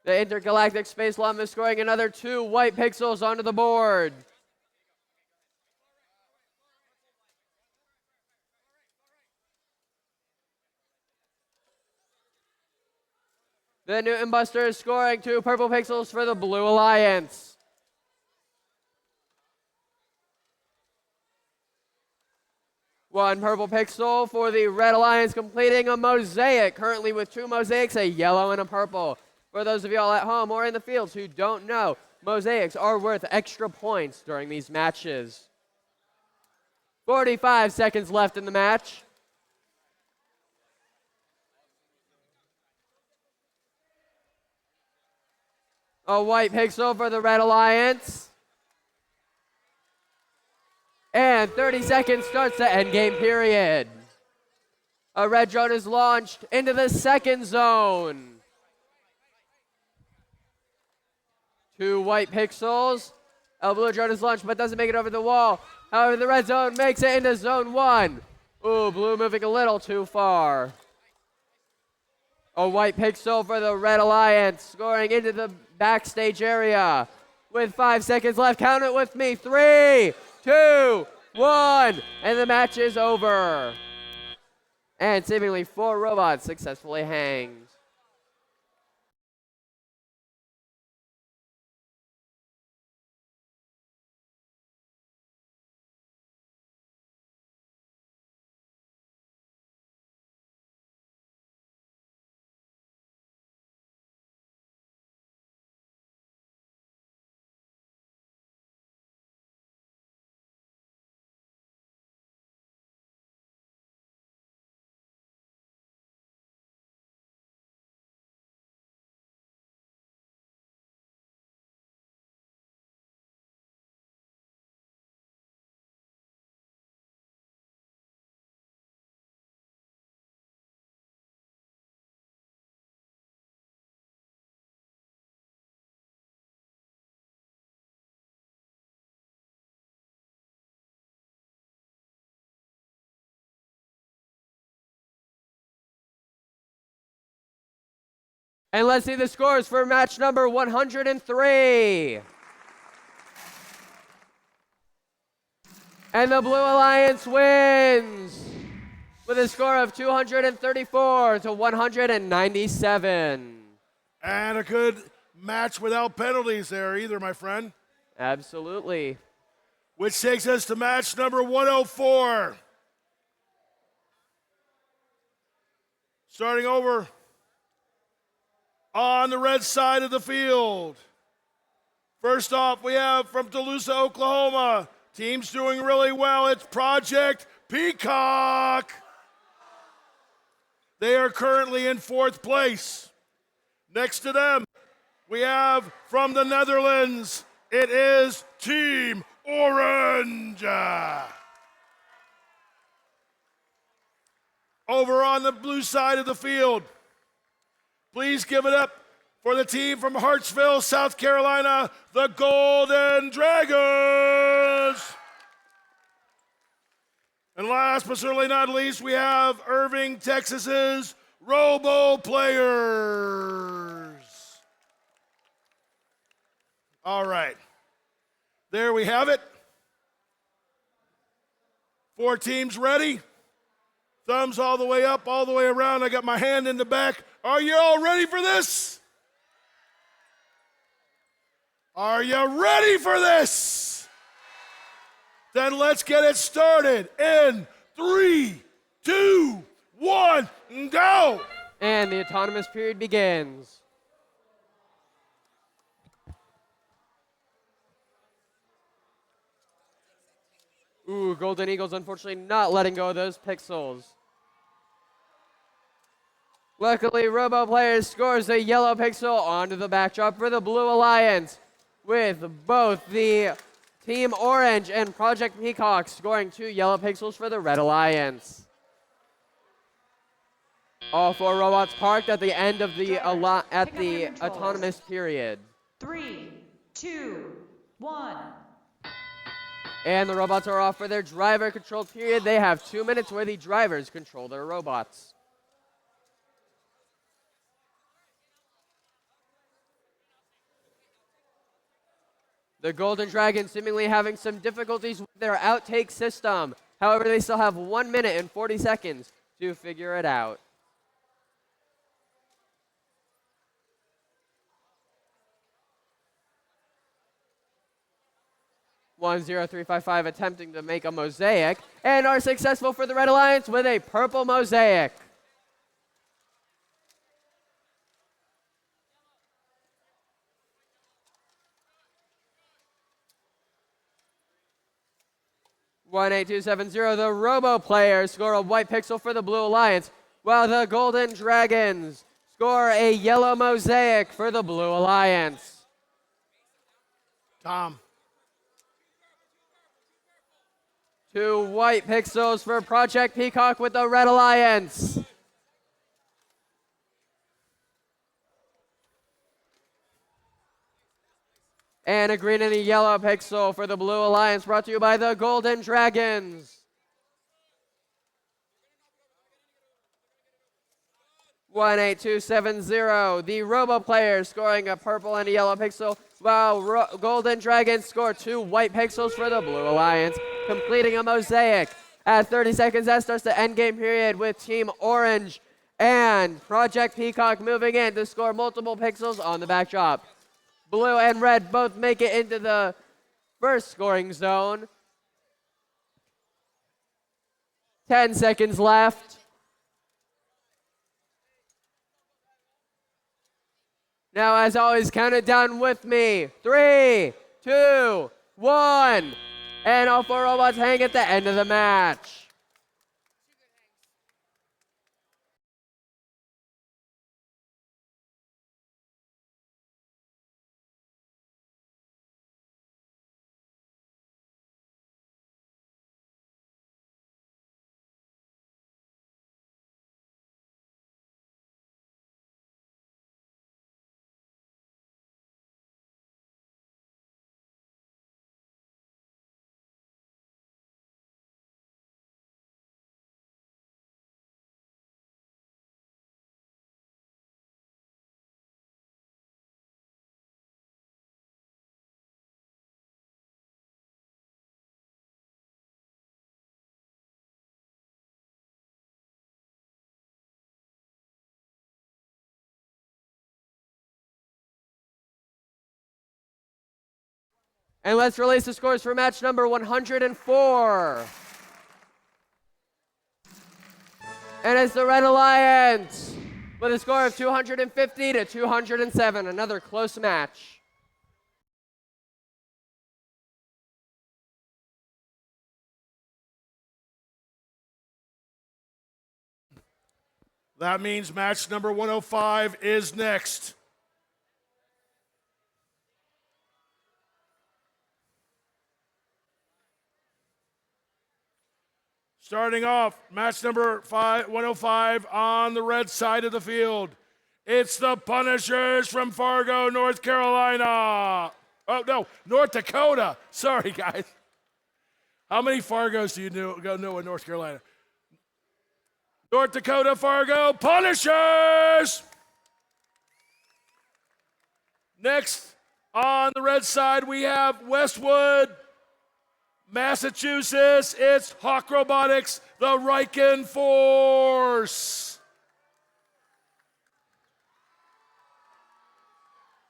The Intergalactic Space Llama scoring another 2 white pixels onto the board. The Newton Buster is scoring 2 purple pixels for the Blue Alliance. One purple pixel for the Red Alliance, completing a mosaic, currently with 2 mosaics, a yellow and a purple. For those of y'all at home or in the fields who don't know, mosaics are worth extra points during these matches. 45 seconds left in the match. A white pixel for the Red Alliance. And 30 seconds starts the endgame period. A red drone is launched into the second zone. 2 white pixels. A blue drone is launched but doesn't make it over the wall. However, the red zone makes it into zone 1. Ooh, blue moving a little too far. A white pixel for the Red Alliance, scoring into the backstage area. With 5 seconds left, count it with me. 3, 2, 1, and the match is over. And seemingly 4 robots successfully hanged. And let's see the scores for match number 103. And the Blue Alliance wins with a score of 234 to 197. And a good match without penalties there either, my friend. Absolutely. Which takes us to match number 104. Starting over on the red side of the field. First off, we have from Tulsa, Oklahoma. Team's doing really well. It's Project Peacock. They are currently in 4th place. Next to them, we have from the Netherlands, it is Team Orange. Over on the blue side of the field, please give it up for the team from Hartsville, South Carolina, the Golden Dragons. And last but certainly not least, we have Irving, Texas's Robo Players. All right. There we have it. 4 teams ready. Thumbs all the way up, all the way around. I got my hand in the back. Are you all ready for this? Are you ready for this? Then let's get it started in 3, 2, 1, go! And the autonomous period begins. Ooh, Golden Eagles unfortunately not letting go of those pixels. Luckily, Robo Players scores a yellow pixel onto the backdrop for the Blue Alliance, with both the Team Orange and Project Peacock scoring 2 yellow pixels for the Red Alliance. All 4 robots parked at the end of the autonomous period. 3, 2, 1. And the robots are off for their driver-controlled period. They have 2 minutes where the drivers control their robots. The Golden Dragons seemingly having some difficulties with their outtake system. However, they still have 1 minute and 40 seconds to figure it out. (10355) attempting to make a mosaic and are successful for the Red Alliance with a purple mosaic. (18270), the Robo Players score a white pixel for the Blue Alliance, while the Golden Dragons score a yellow mosaic for the Blue Alliance. Tom. 2 white pixels for Project Peacock with the Red Alliance. And a green and a yellow pixel for the Blue Alliance, brought to you by the Golden Dragons. 18270, the Robo Players scoring a purple and a yellow pixel, while Golden Dragons score 2 white pixels for the Blue Alliance, completing a mosaic. At 30 seconds, that starts the endgame period with Team Orange and Project Peacock moving in to score multiple pixels on the backdrop. Blue and red both make it into the first scoring zone. 10 seconds left. Now, as always, count it down with me. 3, 2, 1. And all 4 robots hang at the end of the match. And let's release the scores for match number 104. And it's the Red Alliance with a score of 250 to 207. Another close match. That means match number 105 is next. Starting off, match number 105 on the red side of the field. It's the Punishers from Fargo, North Carolina. Oh, no, North Dakota. Sorry, guys. How many Fargos do you know in North Carolina? North Dakota, Fargo, Punishers! Next, on the red side, we have Westwood, Massachusetts. It's Hawk Robotics, the Riken Force.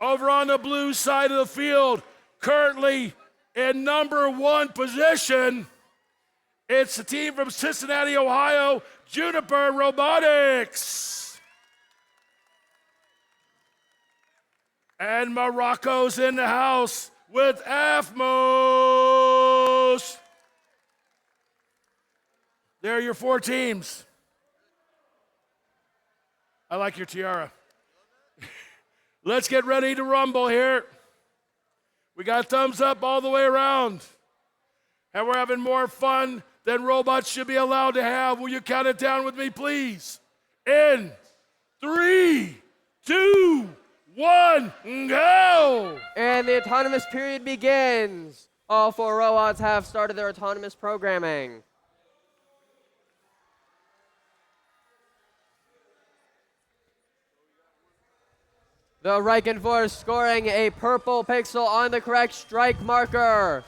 Over on the blue side of the field, currently in number 1 position, it's the team from Cincinnati, Ohio, Juniper Robotics. And Morocco's in the house with Afmos. There are your 4 teams. I like your tiara. Let's get ready to rumble here. We got thumbs up all the way around. And we're having more fun than robots should be allowed to have. Will you count it down with me, please? In 3, 2, 1, go! And the autonomous period begins. All 4 robots have started their autonomous programming. The Riken Force scoring a purple pixel on the correct strike marker.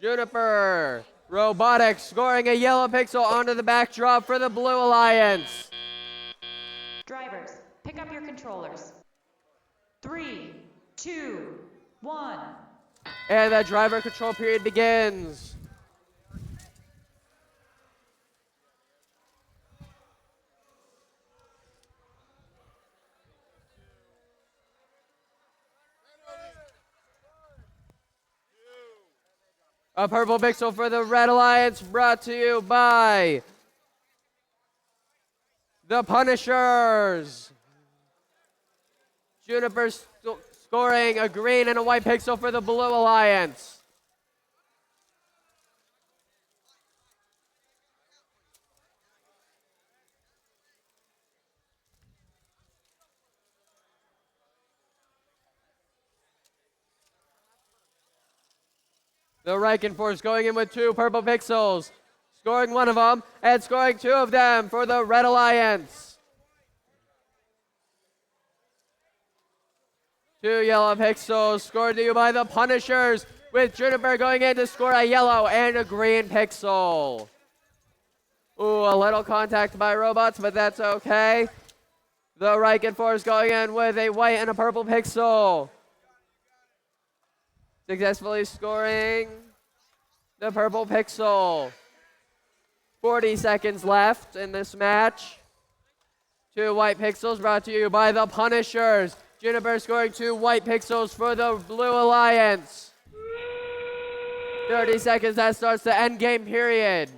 Juniper Robotics scoring a yellow pixel onto the backdrop for the Blue Alliance. Drivers, pick up your controllers. 3, 2, 1. And the driver control period begins. A purple pixel for the Red Alliance, brought to you by the Punishers. Juniper scoring a green and a white pixel for the Blue Alliance. The Riken Force going in with 2 purple pixels, scoring 1 of them, and scoring 2 of them for the Red Alliance. 2 yellow pixels scored to you by the Punishers, with Juniper going in to score a yellow and a green pixel. Ooh, a little contact by robots, but that's okay. The Riken Force going in with a white and a purple pixel. Successfully scoring the purple pixel. 40 seconds left in this match. 2 white pixels brought to you by the Punishers. Juniper scoring 2 white pixels for the Blue Alliance. 30 seconds, that starts the end game period.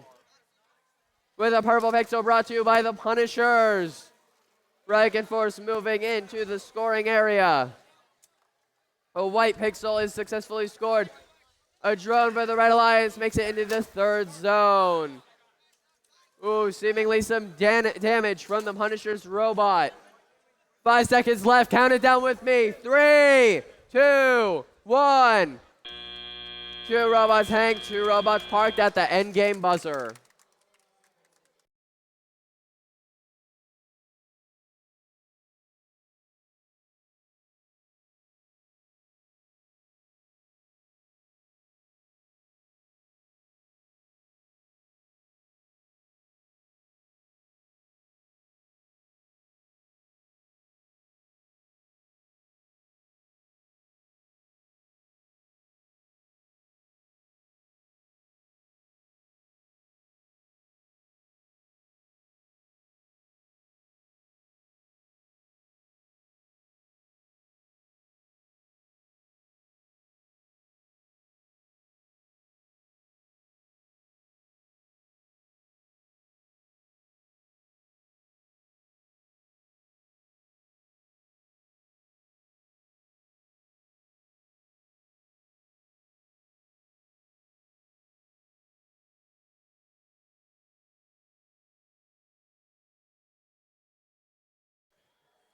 With a purple pixel brought to you by the Punishers. Riken Force moving into the scoring area. A white pixel is successfully scored. A drone for the Red Alliance makes it into the 3rd zone. Ooh, seemingly some damage from the Punisher's robot. 5 seconds left. Count it down with me. 3, 2, 1. 2 robots hang, 2 robots parked at the end game buzzer.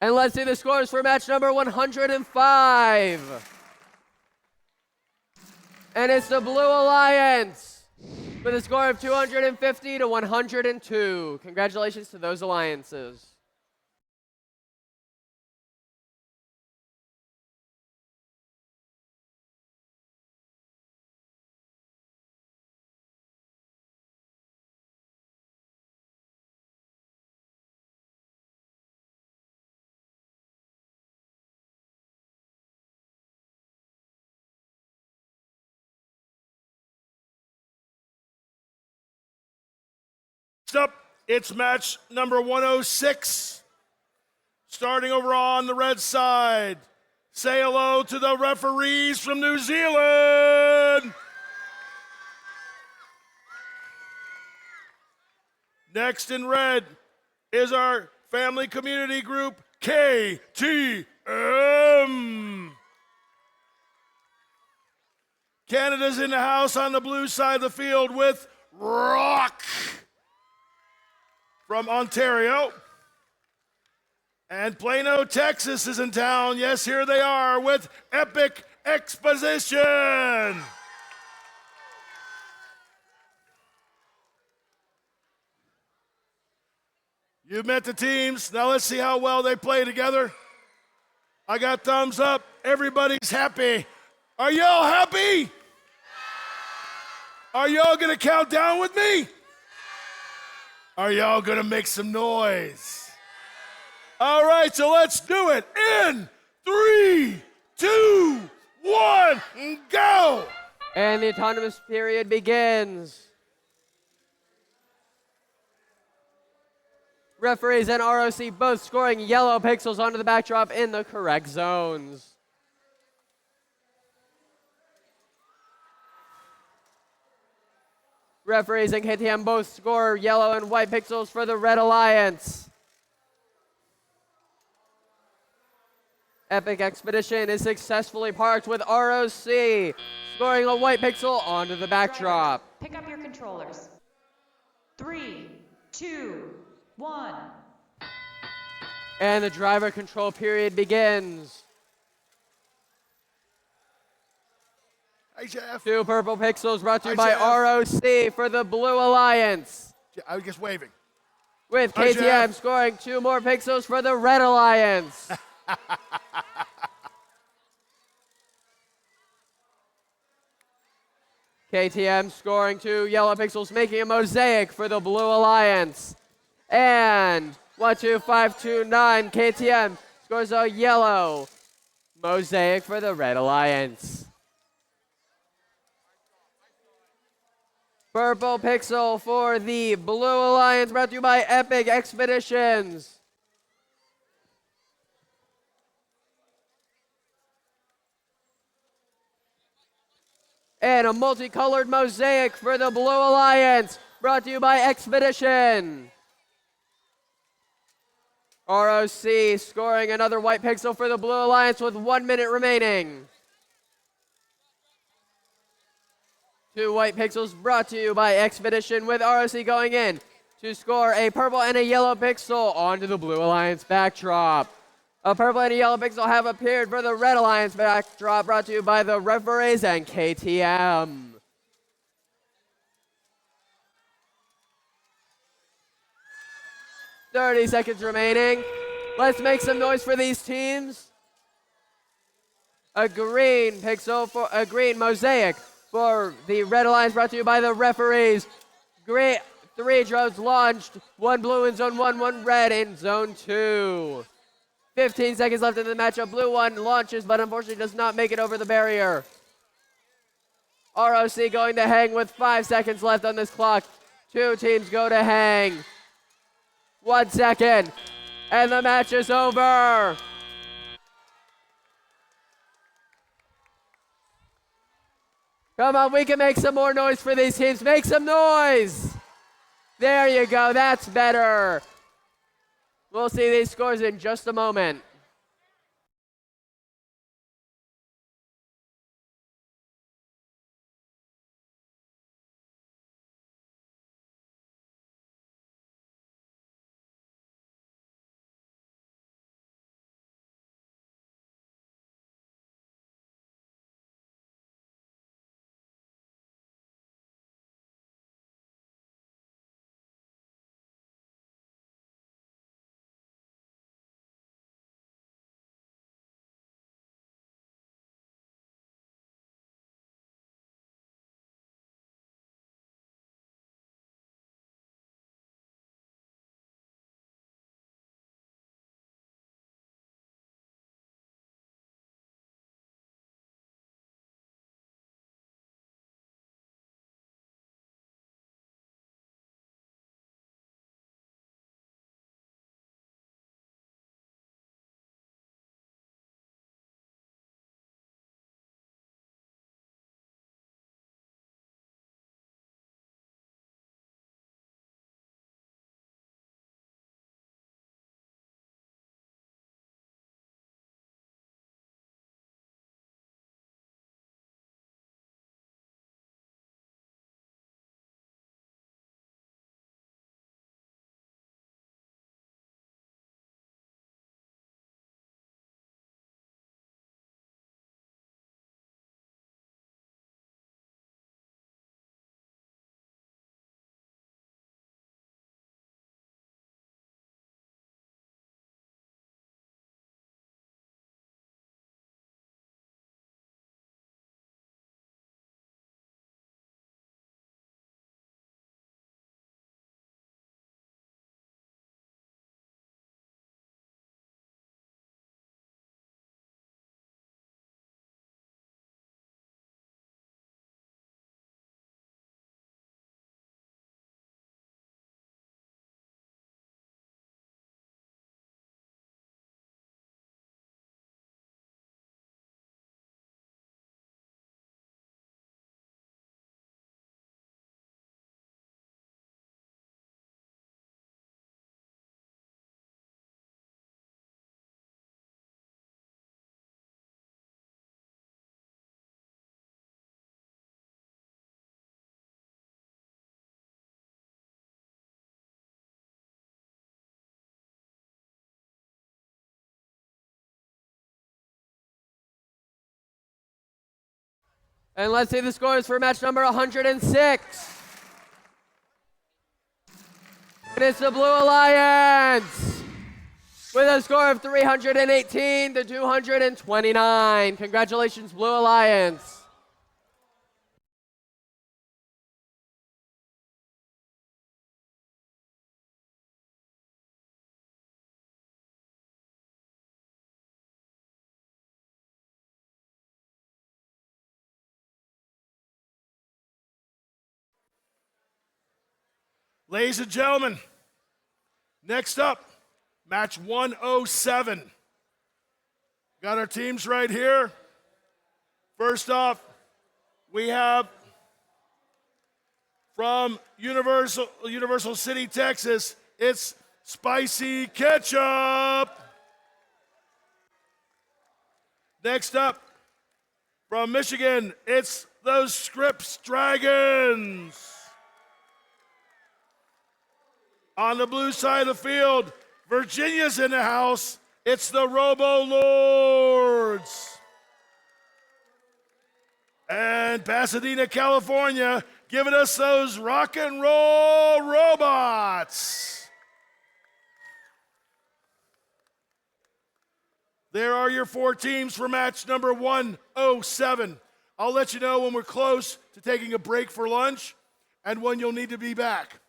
And let's see the scores for match number 105. And it's the Blue Alliance with a score of 250 to 102. Congratulations to those alliances. Next up, it's match number 106. Starting over on the red side, say hello to the referees from New Zealand. Next in red is our family community group, KTM. Canada's in the house on the blue side of the field with Rock from Ontario. And Plano, Texas is in town. Yes, here they are with Epic Exposition. You've met the teams. Now let's see how well they play together. I got thumbs up. Everybody's happy. Are y'all happy? Are y'all gonna count down with me? Are y'all gonna make some noise? All right, so let's do it. In 3, 2, 1, go! And the autonomous period begins. Referees and ROC both scoring yellow pixels onto the backdrop in the correct zones. Referees and KTM both score yellow and white pixels for the Red Alliance. Epic Expedition is successfully parked with ROC scoring a white pixel onto the backdrop. Pick up your controllers. 3, 2, 1. And the driver control period begins. Hey, Jeff. 2 purple pixels brought to you Hi, by Jeff. ROC for the Blue Alliance. I was just waving. With Hi, KTM Jeff. scoring 2 more pixels for the Red Alliance. KTM scoring 2 yellow pixels, making a mosaic for the Blue Alliance. And 12529, KTM scores a yellow mosaic for the Red Alliance. Purple pixel for the Blue Alliance, brought to you by Epic Expeditions. And a multicolored mosaic for the Blue Alliance, brought to you by Expedition. ROC scoring another white pixel for the Blue Alliance with 1 minute remaining. 2 white pixels brought to you by Expedition, with ROC going in to score a purple and a yellow pixel onto the Blue Alliance backdrop. A purple and a yellow pixel have appeared for the Red Alliance backdrop, brought to you by the referees and KTM. "30 seconds remaining. Let's make some noise for these teams. A green pixel for a green mosaic for the Red Alliance, brought to you by the referees. Green, 3 drones launched, 1 blue in zone 1, 1 red in zone 2. 15 seconds left in the matchup. Blue 1 launches, but unfortunately does not make it over the barrier. ROC going to hang with 5 seconds left on this clock. 2 teams go to hang. 1 second, and the match is over. Come on, we can make some more noise for these teams. Make some noise. There you go, that's better. We'll see these scores in just a moment. And let's see the scores for match number 106. And it's the Blue Alliance with a score of 318 to 229. Congratulations, Blue Alliance. Ladies and gentlemen, next up, match 107. Got our teams right here. First off, we have from Universal City, Texas, it's Spicy Ketchup. Next up, from Michigan, it's those Scripps Dragons. On the blue side of the field, Virginia's in the house. It's the Robo Lords. And Pasadena, California, giving us those rock and roll robots. There are your 4 teams for match number 107. I'll let you know when we're close to taking a break for lunch and when you'll need to be back.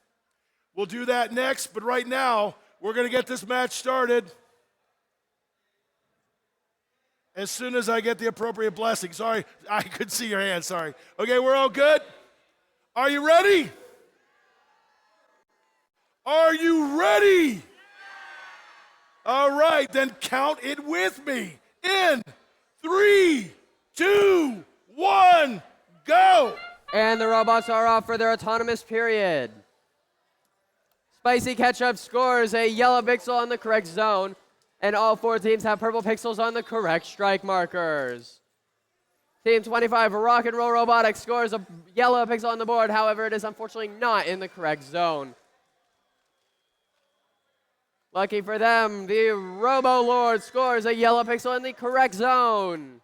We'll do that next, but right now, we're going to get this match started as soon as I get the appropriate blessing. Sorry, I could see your hand, sorry. Okay, we're all good? Are you ready? Are you ready? All right, then count it with me. In 3, 2, 1, go! And the robots are off for their autonomous period. Spicy Ketchup scores a yellow pixel on the correct zone, and all 4 teams have purple pixels on the correct strike markers. Team 25, Rock and Roll Robotics, scores a yellow pixel on the board. However, it is unfortunately not in the correct zone. Lucky for them, the Robo Lord scores a yellow pixel in the correct zone.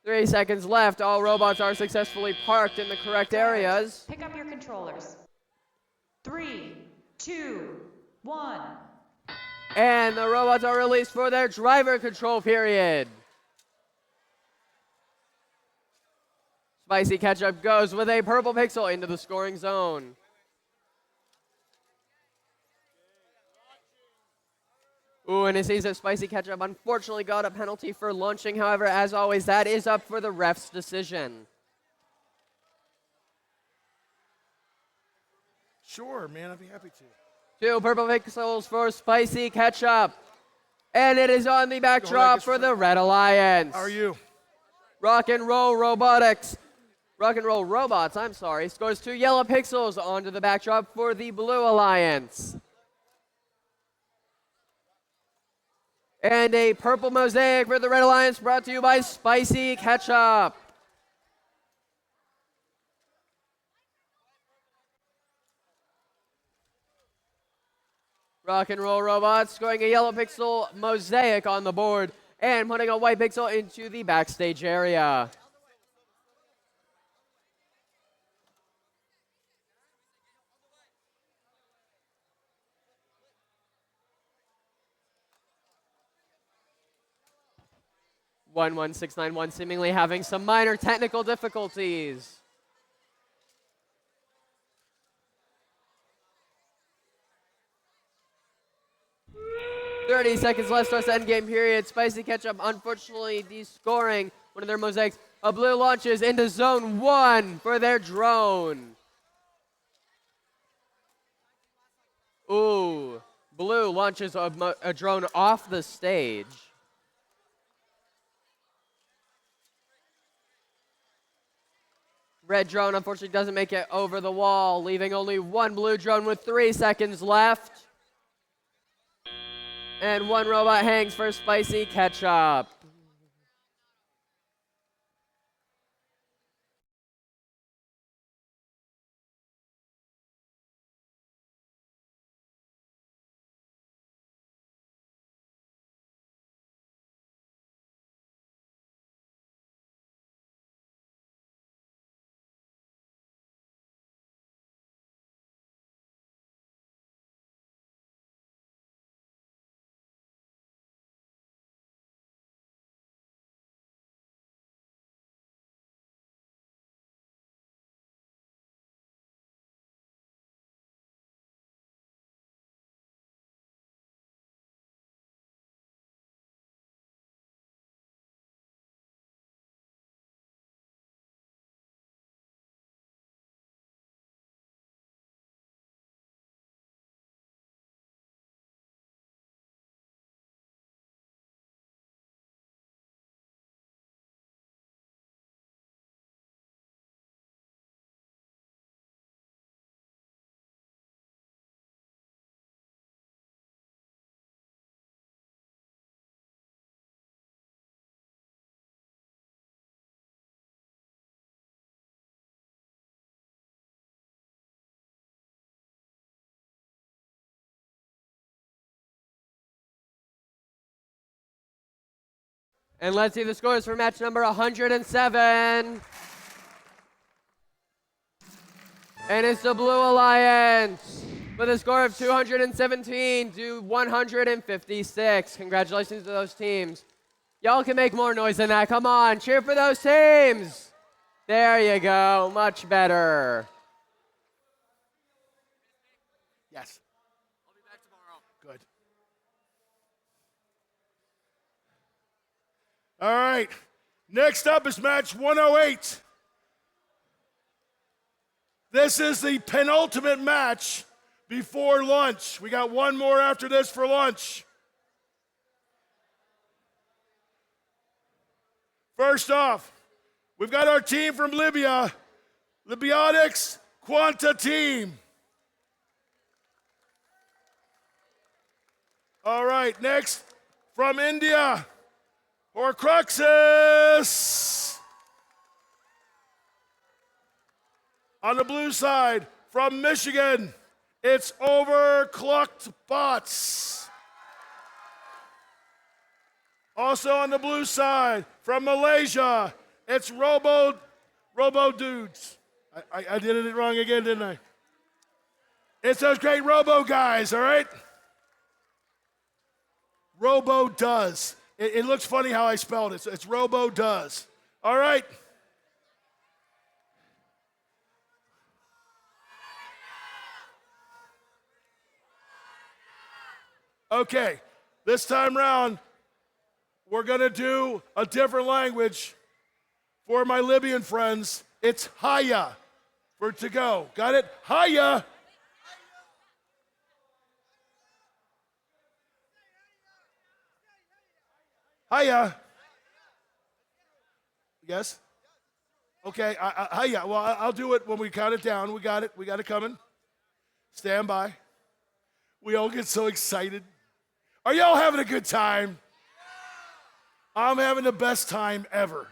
3 seconds left. All robots are successfully parked in the correct areas. Pick up your controllers. 3, 2, 1. And the robots are released for their driver control period. Spicy Ketchup goes with a purple pixel into the scoring zone. Ooh, and it seems that Spicy Ketchup unfortunately got a penalty for launching. However, as always, that is up for the ref's decision. Sure, man, I'd be happy to. 2 purple pixels for Spicy Ketchup. And it is on the backdrop for the Red Alliance. How are you? Rock and Roll Robotics. Rock and Roll Robots, I'm sorry, scores 2 yellow pixels onto the backdrop for the Blue Alliance. And a purple mosaic for the Red Alliance, brought to you by Spicy Ketchup. Rock and Roll Robots scoring a yellow pixel mosaic on the board and putting a white pixel into the backstage area. One 1691 seemingly having some minor technical difficulties. Seconds left starts the endgame period. Spicy Ketchup unfortunately descoring one of their mosaics. A blue launches into zone 1 for their drone. Ooh, blue launches a drone off the stage. Red drone unfortunately doesn't make it over the wall, leaving only 1 blue drone with 3 seconds left. And 1 robot hangs for Spicy Ketchup. And let's see the scores for match number 107. And it's the Blue Alliance with a score of 217 to 156. Congratulations to those teams. Y'all can make more noise than that. Come on, cheer for those teams. There you go, much better. Yes. I'll be back tomorrow. Good. All right. Next up is match 108. This is the penultimate match before lunch. We got one more after this for lunch. First off, we've got our team from Libya, Libiotics Quanta team. All right, next from India, Horcruxes. On the blue side, from Michigan, it's Overclocked Bots. Also on the blue side, from Malaysia, it's Robo Dudes. I did it wrong again, didn't I? It's those great Robo guys, all right? Robo Does. It looks funny how I spelled it. So it's Robo Does. All right. Okay, this time round, we're gonna do a different language for my Libyan friends. It's Haya for to go. Got it? Haya. Haya. Yes? Okay, Haya. Well, I'll do it when we count it down. We got it. We got it coming. Stand by. We all get so excited. Are y'all having a good time? I'm having the best time ever.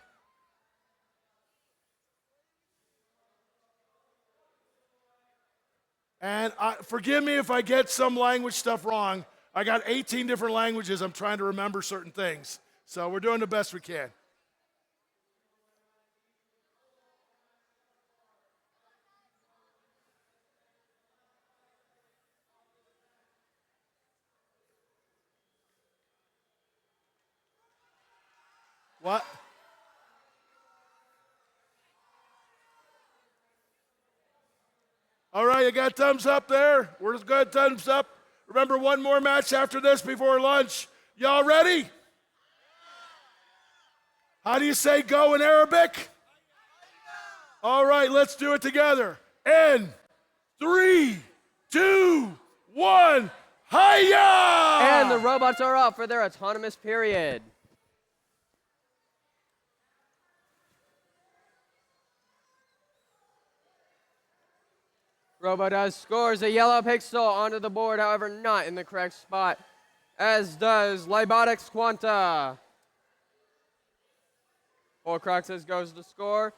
And forgive me if I get some language stuff wrong. I got 18 different languages. I'm trying to remember certain things. So we're doing the best we can. What? All right, you got thumbs up there? We're good, thumbs up. Remember, one more match after this before lunch. Y'all ready? How do you say go in Arabic? All right, let's do it together. In 3, 2, 1, hiya! And the robots are up for their autonomous period. Robodoes scores a yellow pixel onto the board, however, not in the correct spot, as does Libotics Quanta. Horcruxes goes to score.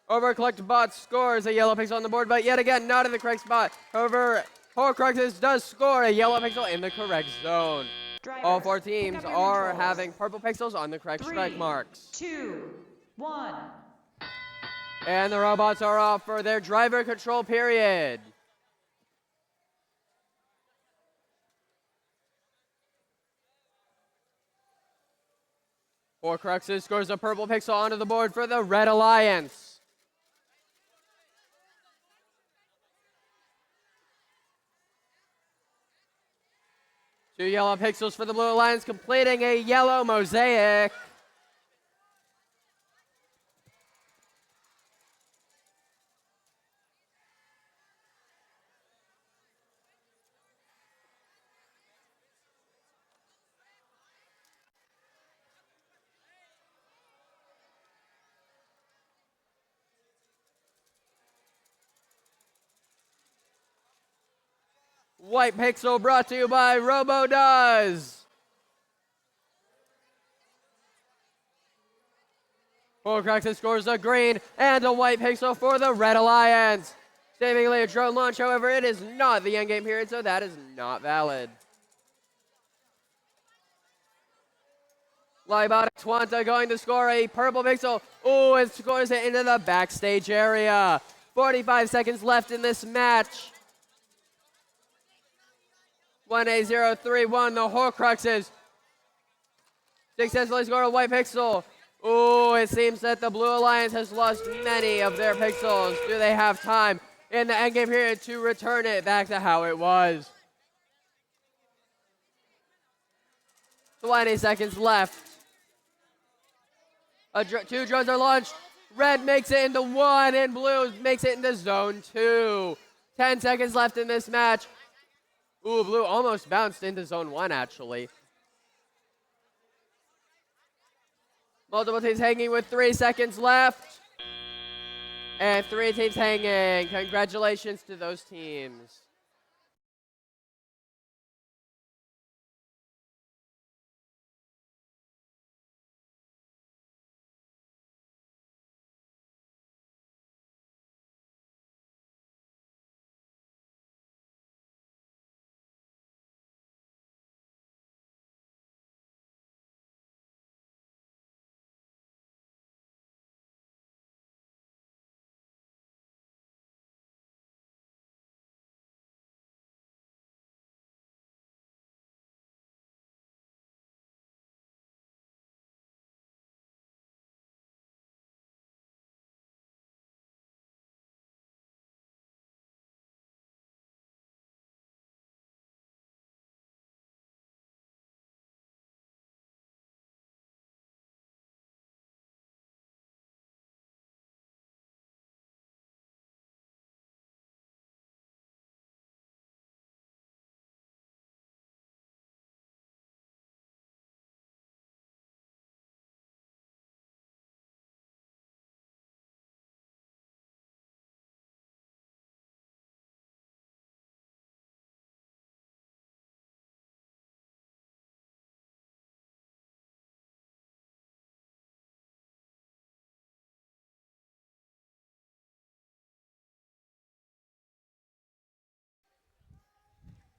Overclocked Bot scores a yellow pixel on the board, but yet again, not in the correct spot. However, Horcruxes does score a yellow pixel in the correct zone. Drivers, All four pick teams up your are controls. having purple pixels on the correct 3, strike marks. 2, 1. And the robots are off for their driver control period. Horcruxes scores a purple pixel onto the board for the Red Alliance. Two yellow pixels for the Blue Alliance, completing a yellow mosaic. White pixel brought to you by RoboDoes. Horcruxes scores a green and a white pixel for the Red Alliance. Seemingly a drone launch, however, it is not the endgame period, so that is not valid. Libonic Twanta going to score a purple pixel. Ooh, it scores it into the backstage area. 45 seconds left in this match. 1A031, the Horcruxes successfully scored a white pixel. Ooh, it seems that the Blue Alliance has lost many of their pixels. Do they have time in the endgame period to return it back to how it was? 20 seconds left. Two drones are launched. Red makes it into 1, and blue makes it into zone 2. 10 seconds left in this match. Ooh, blue almost bounced into zone 1, actually. Multiple teams hanging with 3 seconds left. And 3 teams hanging. Congratulations to those teams.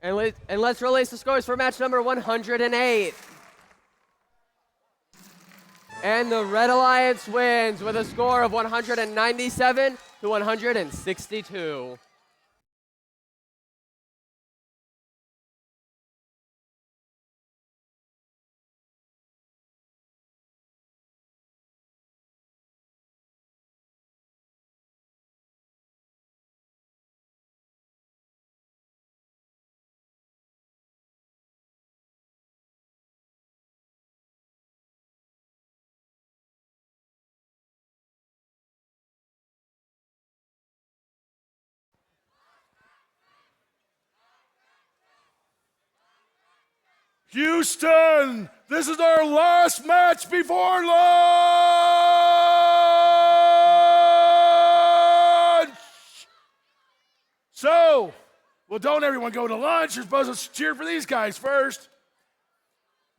And let's release the scores for match number 108. And the Red Alliance wins with a score of 197 to 162. Houston, this is our last match before lunch. So, well, don't everyone go to lunch. You're supposed to cheer for these guys first.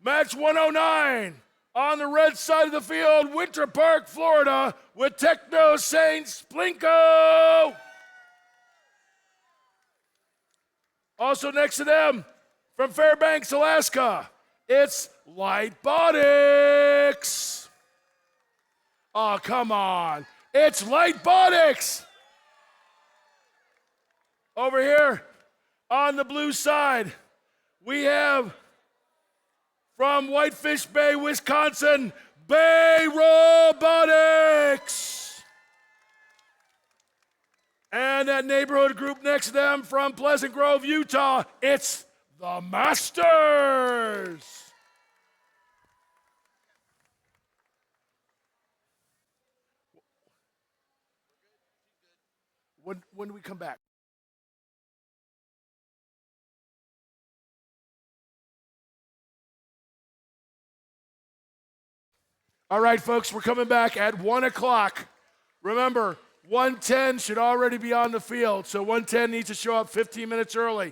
Match 109 on the red side of the field, Winter Park, Florida, with Techno Saints Plinko. Also next to them, from Fairbanks, Alaska, it's Lightbotics. Oh, come on. It's Lightbotics. Over here on the blue side, we have from Whitefish Bay, Wisconsin, Bay Robotics. And that neighborhood group next to them from Pleasant Grove, Utah, it's the Masters. When do we come back? All right, folks, we're coming back at 1 o'clock. Remember, 110 should already be on the field, so 110 needs to show up 15 minutes early.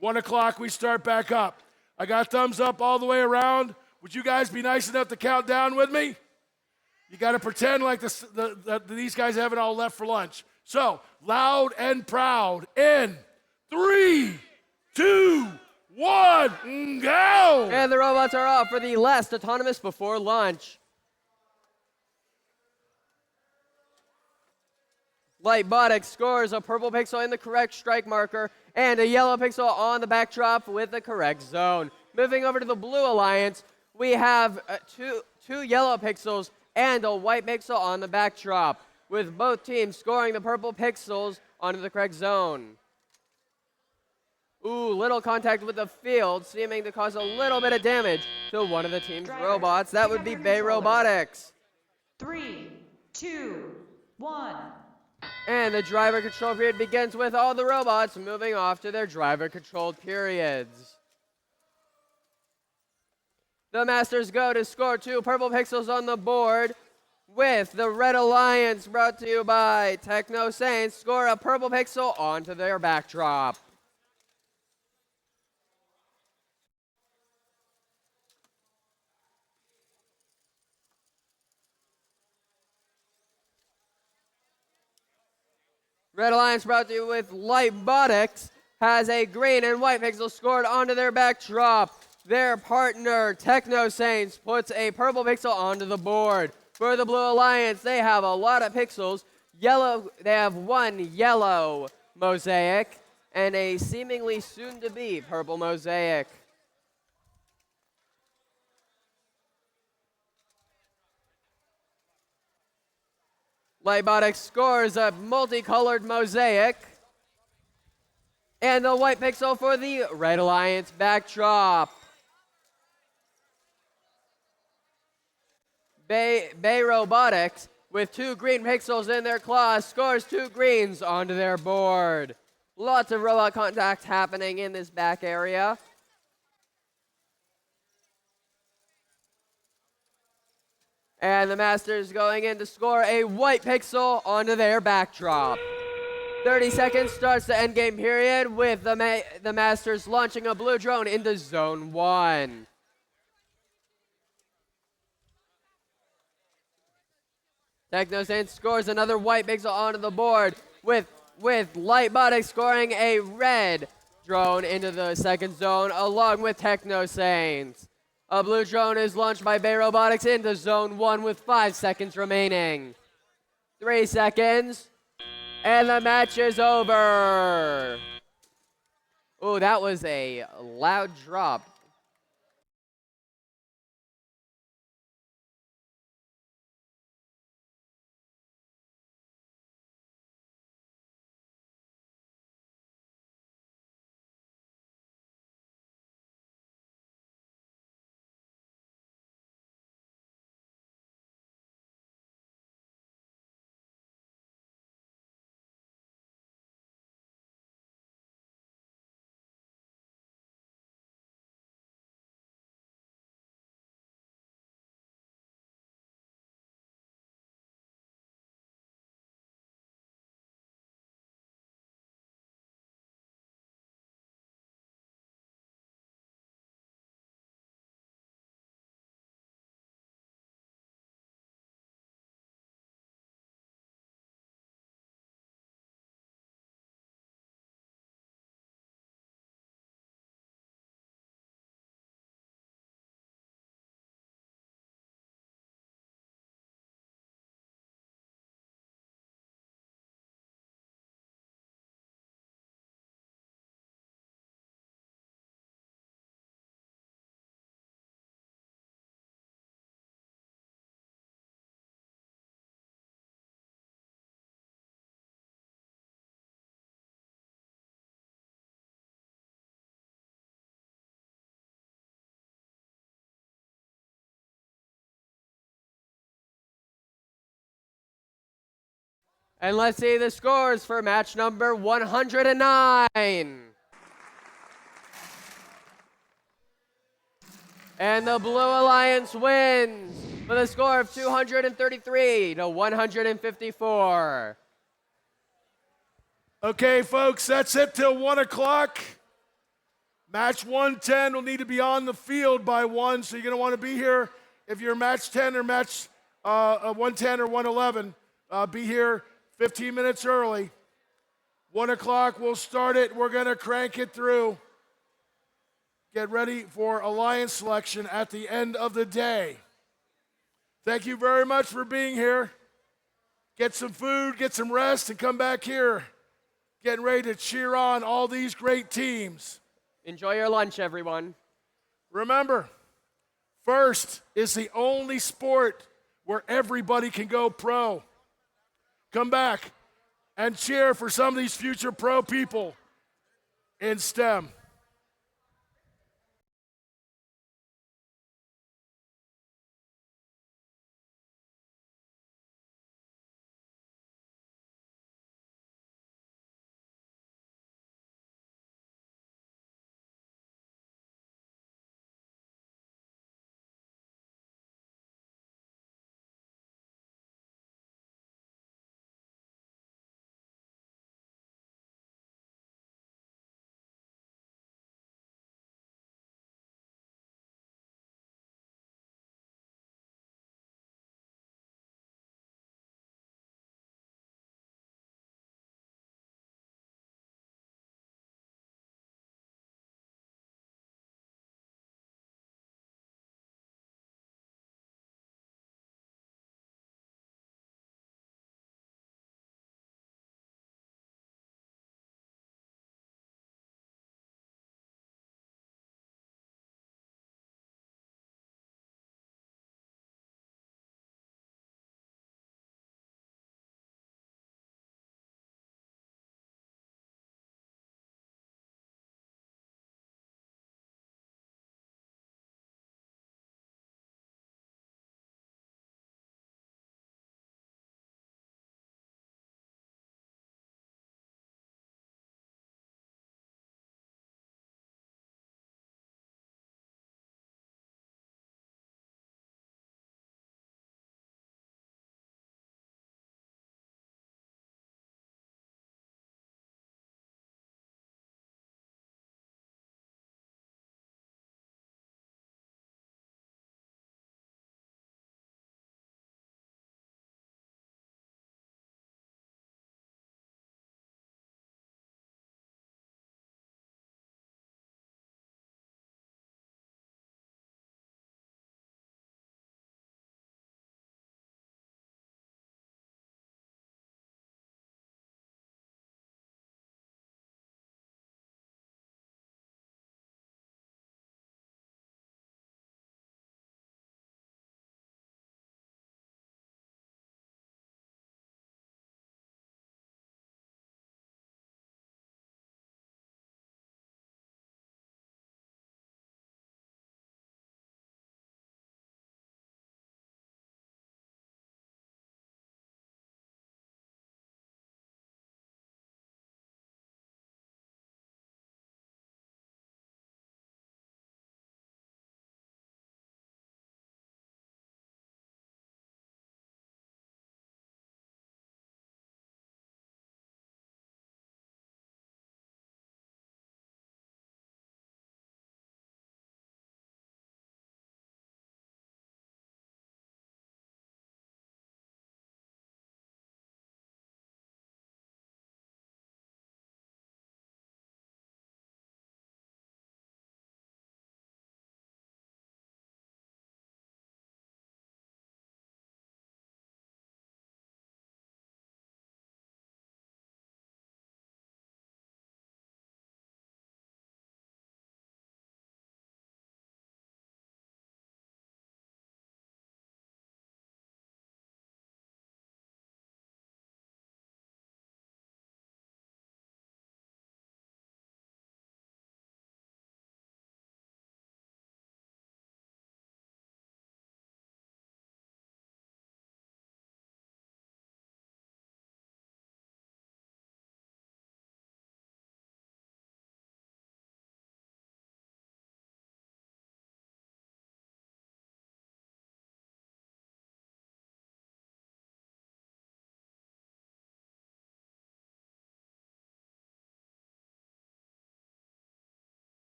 1 o'clock, we start back up. I got thumbs up all the way around. Would you guys be nice enough to count down with me? You got to pretend like these guys haven't all left for lunch. So, loud and proud in 3, 2, 1, go! And the robots are off for the last autonomous before launch. Lightbotics scores a purple pixel in the correct strike marker and a yellow pixel on the backdrop with the correct zone. Moving over to the Blue Alliance, we have two yellow pixels and a white pixel on the backdrop, with both teams scoring the purple pixels onto the correct zone. Ooh, little contact with the field, seeming to cause a little bit of damage to one of the team's robots. That would be Bay Robotics. 3, 2, 1. And the driver control period begins with all the robots moving off to their driver controlled periods. The Masters go to score 2 purple pixels on the board, with the Red Alliance, brought to you by Techno Saints, score a purple pixel onto their backdrop. Red Alliance, brought to you with Lightbotics, has a green and white pixel scored onto their backdrop. Their partner, Techno Saints, puts a purple pixel onto the board. For the Blue Alliance, they have a lot of pixels. They have 1 yellow mosaic and a seemingly soon-to-be purple mosaic. Lightbotics scores a multicolored mosaic and the white pixel for the Red Alliance backdrop. Bay Robotics, with 2 green pixels in their claws, scores 2 greens onto their board. Lots of robot contact happening in this back area. And the Masters going in to score a white pixel onto their backdrop. 30 seconds starts the endgame period with the Masters launching a blue drone into Zone 1. TechnoSaints scores another white pixel onto the board with Lightbotics scoring a red drone into the second zone along with TechnoSaints. A blue drone is launched by Bay Robotics into Zone 1 with 5 seconds remaining. 3 seconds, and the match is over. Ooh, that was a loud drop. And let's see the scores for match number 109. And the Blue Alliance wins with a score of 233 to 154. Okay, folks, that's it till 1 o'clock. Match 110 will need to be on the field by 1, so you're going to want to be here. If you're match 10 or match 110 or 111, be here 15 minutes early. 1 o'clock, we'll start it. We're going to crank it through. get ready for alliance selection at the end of the day. Thank you very much for being here. Get some food, get some rest, and come back here. Getting ready to cheer on all these great teams. Enjoy your lunch, everyone. Remember, first is the only sport where everybody can go pro. Come back and cheer for some of these future pro people in STEM.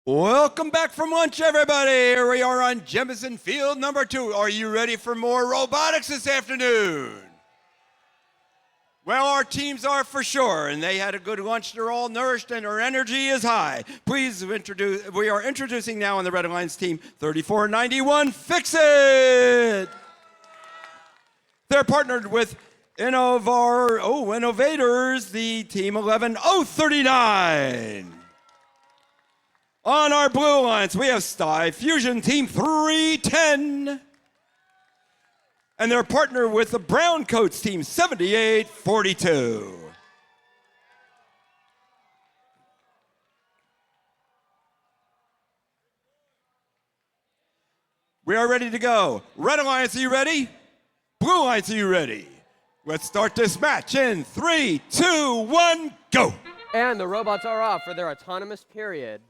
Welcome back from lunch, everybody. Here we are on Jemison Field number 2. Are you ready for more robotics this afternoon? Well, our teams are for sure, and they had a good lunch. They're all nourished, and their energy is high. Please introduce. We are introducing now on the Red Alliance team 3491. Fix It. They're partnered with Innovators, the team 11039. On our Blue Alliance, we have Sty Fusion Team 310. And they're partnered with the Brown Coats Team 7842. We are ready to go. Red Alliance, are you ready? Blue Alliance, are you ready? Let's start this match in 3, 2, 1, go! And the robots are off for their autonomous period.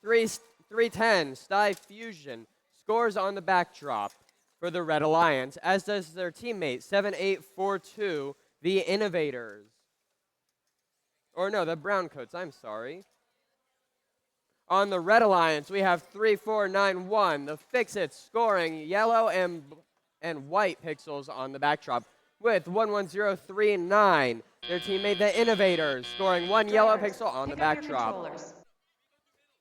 310, Sty Fusion scores on the backdrop for the Red Alliance, as does their teammate 7842, the Innovators. Or no, the Brown Coats, I'm sorry. On the Red Alliance, we have 3491, the Fix It scoring yellow and white pixels on the backdrop with 11039. Their teammate, the Innovators, scoring one yellow pixel on the backdrop.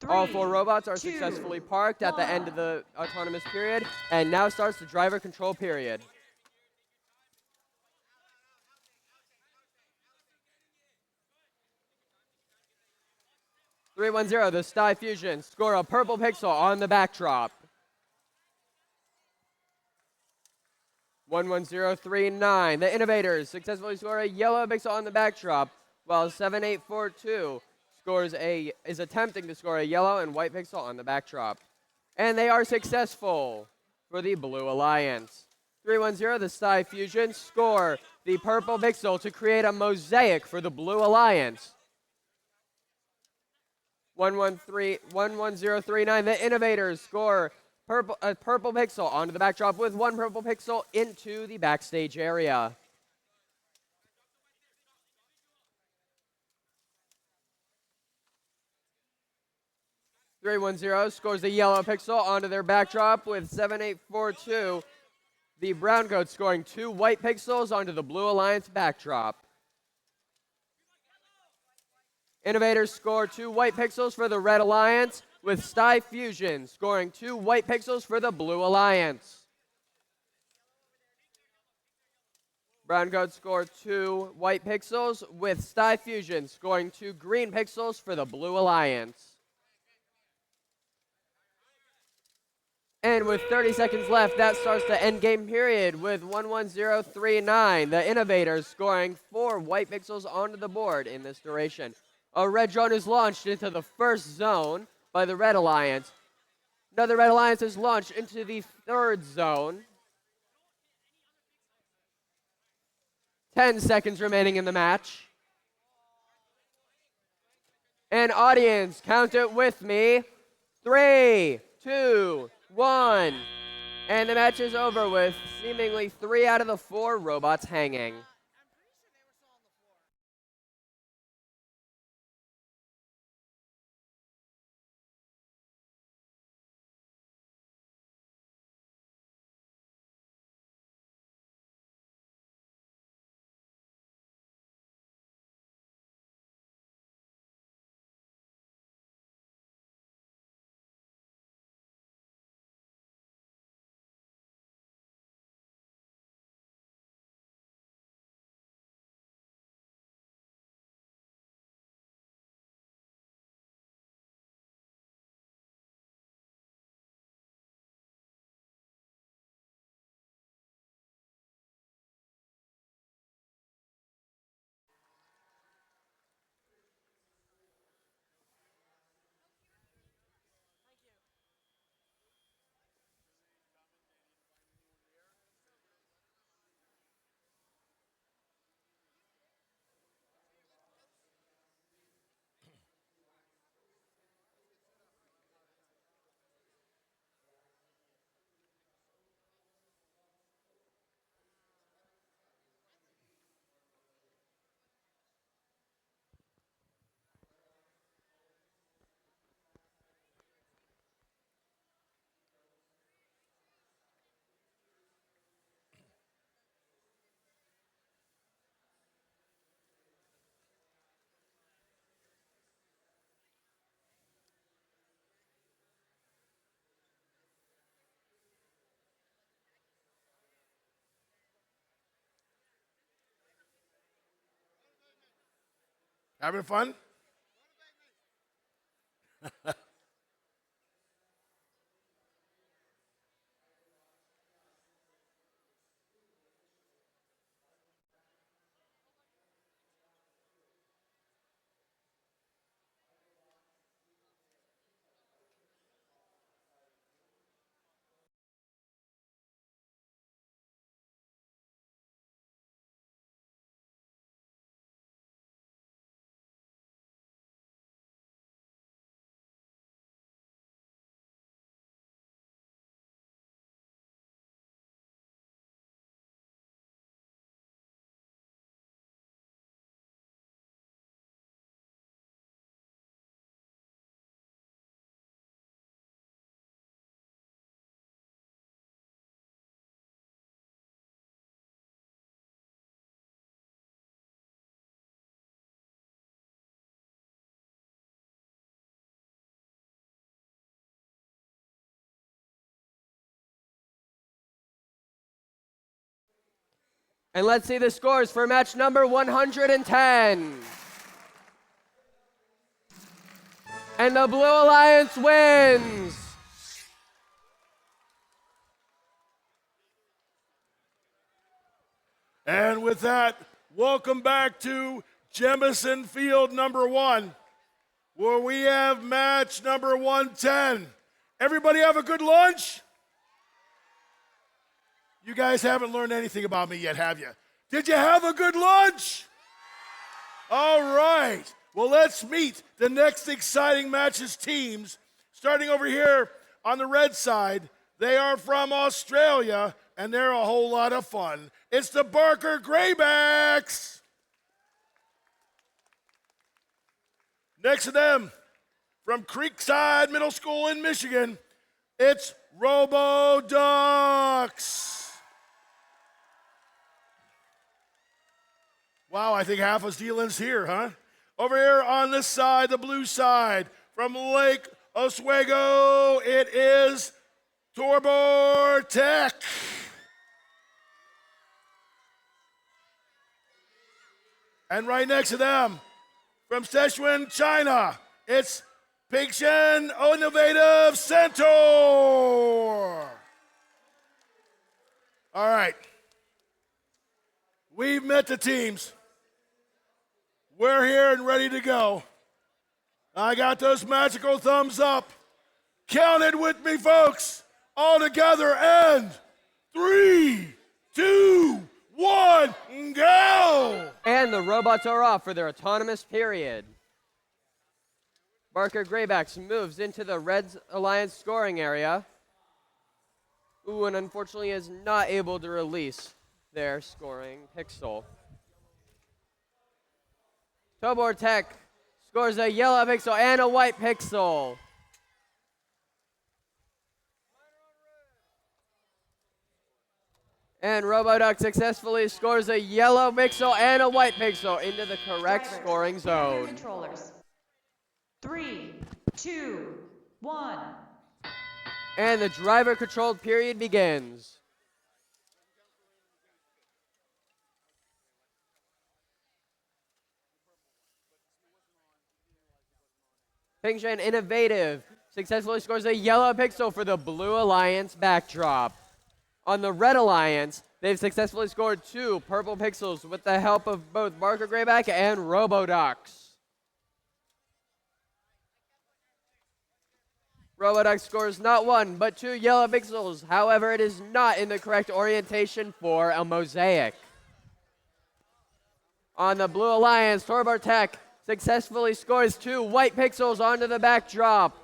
All 4 robots are successfully parked at the end of the autonomous period, and now starts the driver control period. The Sty Fusion score a purple pixel on the backdrop. 11039. The Innovators successfully score a yellow pixel on the backdrop, while 7842 is attempting to score a yellow and white pixel on the backdrop. And they are successful for the Blue Alliance. 310, the Sty Fusion score the purple pixel to create a mosaic for the Blue Alliance. 11039, the Innovators score a purple pixel onto the backdrop with 1 purple pixel into the backstage area. Scores a yellow pixel onto their backdrop with 7842. The Brown Coats scoring 2 white pixels onto the Blue Alliance backdrop. Innovators score 2 white pixels for the Red Alliance, with Sty Fusion scoring 2 white pixels for the Blue Alliance. Brown Coats score 2 white pixels, with Sty Fusion scoring 2 green pixels for the Blue Alliance. And with 30 seconds left, that starts the endgame period with 11039. The Innovators scoring 4 white pixels onto the board in this duration. A red drone is launched into the first zone by the Red Alliance. Another Red Alliance is launched into the third zone. 10 seconds remaining in the match. And audience, count it with me. 3, 2, 1. And the match is over with seemingly 3 out of the 4 robots hanging. Having fun? And let's see the scores for match number 110. And the Blue Alliance wins. And with that, welcome back to Jemison Field number 1, where we have match number 110. Everybody have a good lunch? You guys haven't learned anything about me yet, have you? Did you have a good lunch? All right. Well, let's meet the next exciting matches teams. Starting over here on the red side, they are from Australia, and they're a whole lot of fun. It's the Barker Graybacks. Next to them, from Creekside Middle School in Michigan, it's Robo Ducks. Wow, I think half of Zealand's here, huh? Over here on this side, the blue side, from Lake Oswego, it is Torbor Tech. And right next to them, from Sichuan, China, it's Pingshan Innovative Center. All right. We've met the teams. We're here and ready to go. I got those magical thumbs up. Count it with me, folks. All together, and 3, 2, 1, go! And the robots are off for their autonomous period. Barker Graybacks moves into the Red Alliance scoring area. Ooh, and unfortunately is not able to release their scoring pixel. Tobor Tech scores a yellow pixel and a white pixel. And Roboduck successfully scores a yellow pixel and a white pixel into the correct Drivers, scoring prepare your zone. Controllers. 3, 2, 1. And the driver-controlled period begins. Pingshan Innovative successfully scores a yellow pixel for the Blue Alliance backdrop. On the Red Alliance, they've successfully scored 2 purple pixels with the help of both Barker Grayback and Roboducks. Roboduck scores not 1, but 2 yellow pixels. However, it is not in the correct orientation for a mosaic. On the Blue Alliance, Torbar Tech successfully scores 2 white pixels onto the backdrop.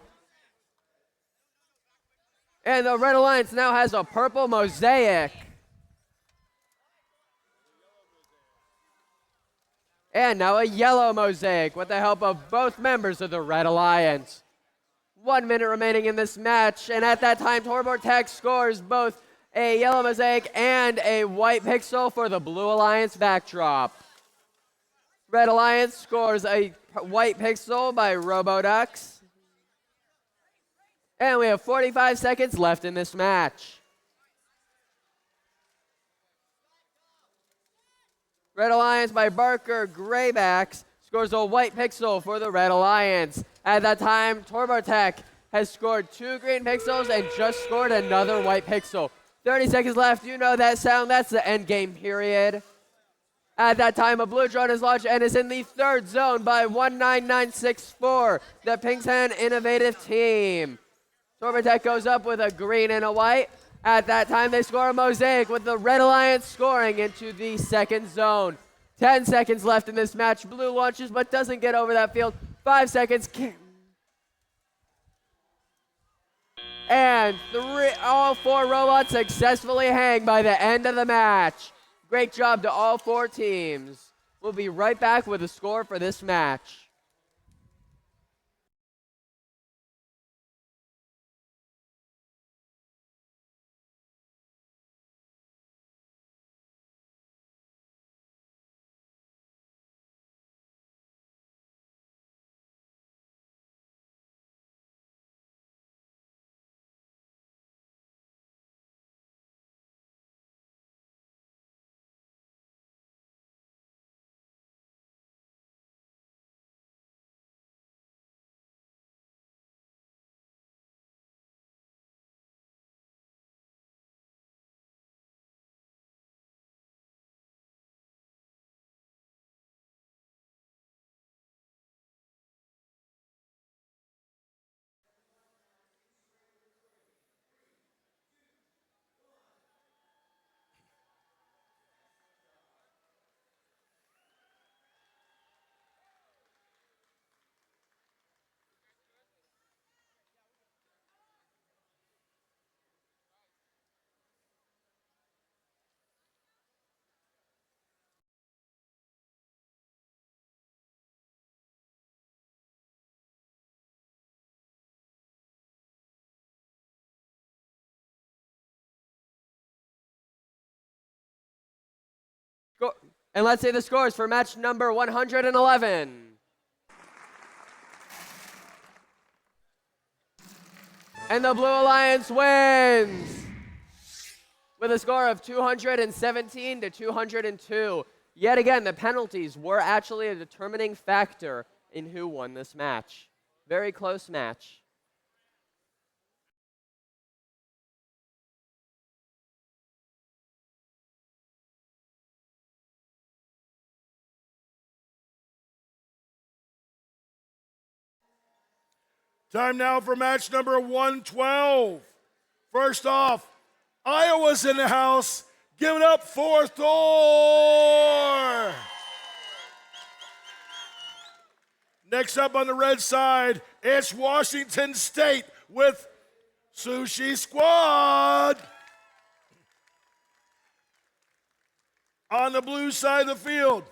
And the Red Alliance now has a purple mosaic. And now a yellow mosaic with the help of both members of the Red Alliance. 1 minute remaining in this match, and at that time, Torbor Tech scores both a yellow mosaic and a white pixel for the Blue Alliance backdrop. Red Alliance scores a white pixel by Roboducks. And we have 45 seconds left in this match. Red Alliance by Barker Graybacks scores scores a white pixel for the Red Alliance. At that time, Torbartek has scored 2 green pixels and just scored another white pixel. 30 seconds left. You know that sound. That's the end game period. At that time, a blue drone is launched and is in the 3rd zone by 19964, the Pinkston Innovative Team. Torbartek goes up with a green and a white. At that time, they score a mosaic with the Red Alliance scoring into the 2nd zone. 10 seconds left in this match. Blue launches but doesn't get over that field. 5 seconds. And all 4 robots successfully hang by the end of the match. Great job to all 4 teams. We'll be right back with a score for this match. And let's say the scores for match number 111. And the Blue Alliance wins with a score of 217 to 202. Yet again, the penalties were actually a determining factor in who won this match. Very close match. Time now for match number 112. First off, Iowa's in the house. Give it up for Thor. Next up on the red side, it's Washington State with Sushi Squad. On the blue side of the field.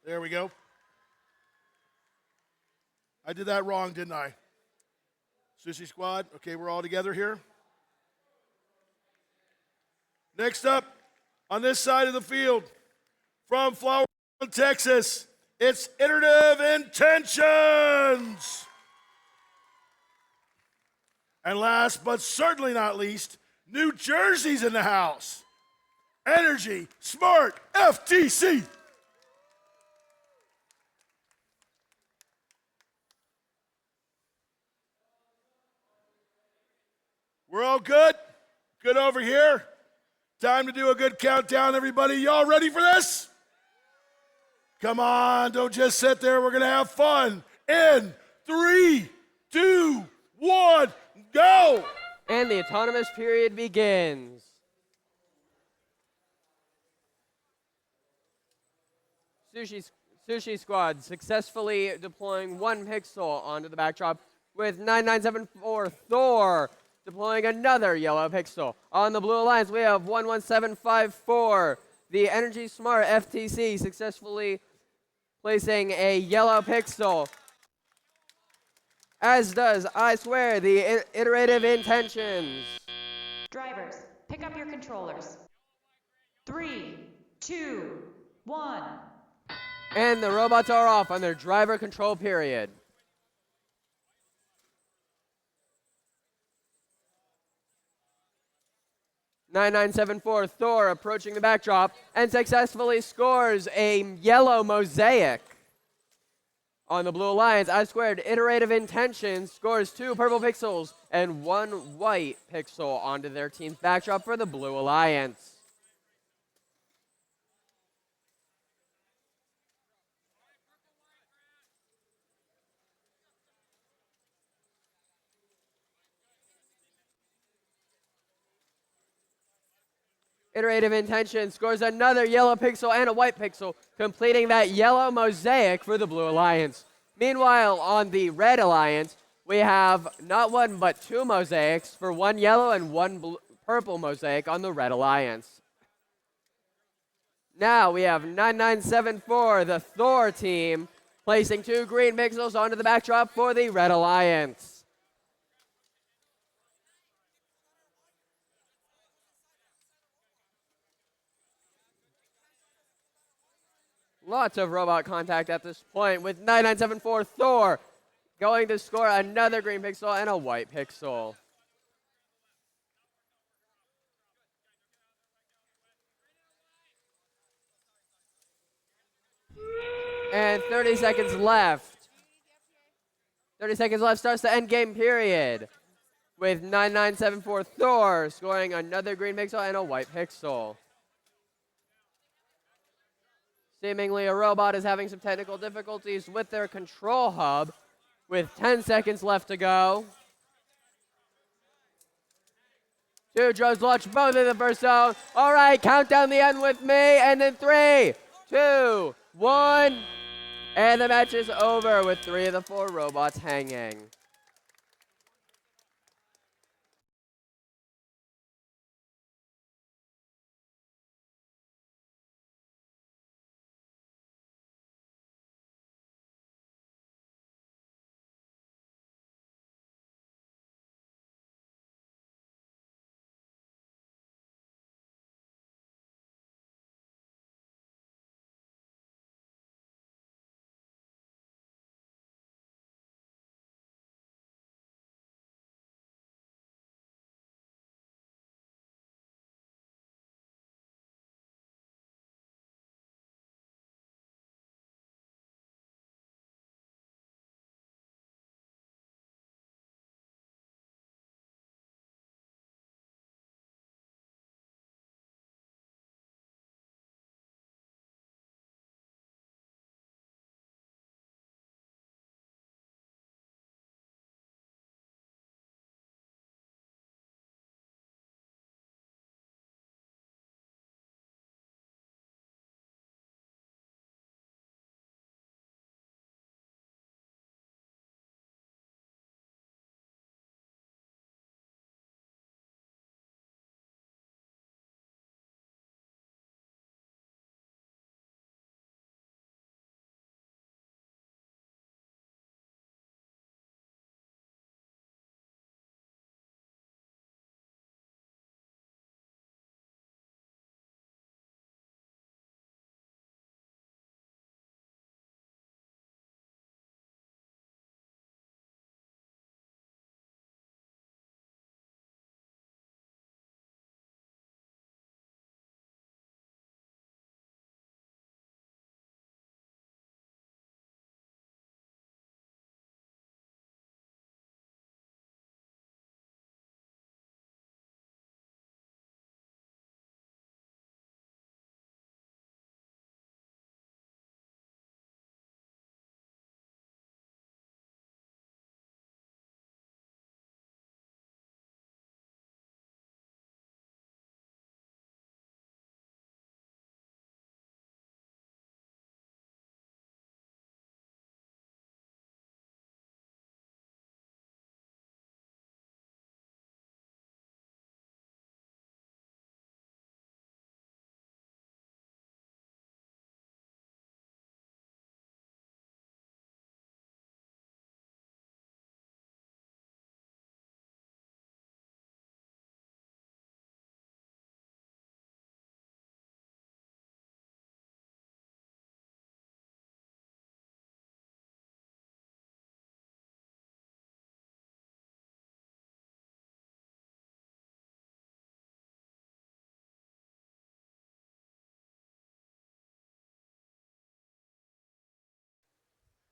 There we go. I did that wrong, didn't I? Sushi Squad. Okay, we're all together here. Next up, on this side of the field, from Flower Mound, Texas, it's Iterative Intentions. And last but certainly not least, New Jersey's in the house. Energy Smart FTC. We're all good? Good over here? Time to do a good countdown, everybody. Y'all ready for this? Come on, don't just sit there. We're going to have fun. In 3, 2, 1, go! And the autonomous period begins. Sushi Squad successfully deploying 1 pixel onto the backdrop with 9974 Thor deploying another yellow pixel. On the Blue Alliance, we have 11754. The Energy Smart FTC successfully placing a yellow pixel. As does, I swear, the Iterative Intentions. Drivers, pick up your controllers. 3, 2, 1. And the robots are off on their driver control period. 9974 Thor approaching the backdrop and successfully scores a yellow mosaic on the Blue Alliance. I squared Iterative Intention scores 2 purple pixels and 1 white pixel onto their team's backdrop for the Blue Alliance. Iterative Intention scores another yellow pixel and a white pixel, completing that yellow mosaic for the Blue Alliance. Meanwhile, on the Red Alliance, we have not 1 but 2 mosaics for 1 yellow and 1 purple mosaic on the Red Alliance. Now we have 9974, the Thor team, placing 2 green pixels onto the backdrop for the Red Alliance. Lots of robot contact at this point, with 9974 Thor going to score another green pixel and a white pixel. And 30 seconds left. 30 seconds left starts the end game period, with 9974 Thor scoring another green pixel and a white pixel. Seemingly, a robot is having some technical difficulties with their control hub, with 10 seconds left to go. 2 drones launch both in the first zone. All right, count down the end with me, and then 3, 2, 1. And the match is over with 3 of the 4 robots hanging.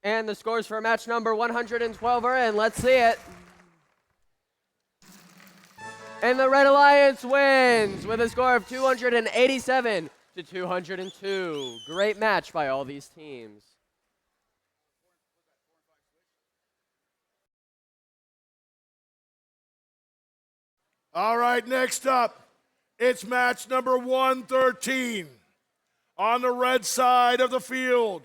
And the scores for match number 112 are in. Let's see it. And the Red Alliance wins with a score of 287 to 202. Great match by all these teams. All right, next up, it's match number 113. On the red side of the field,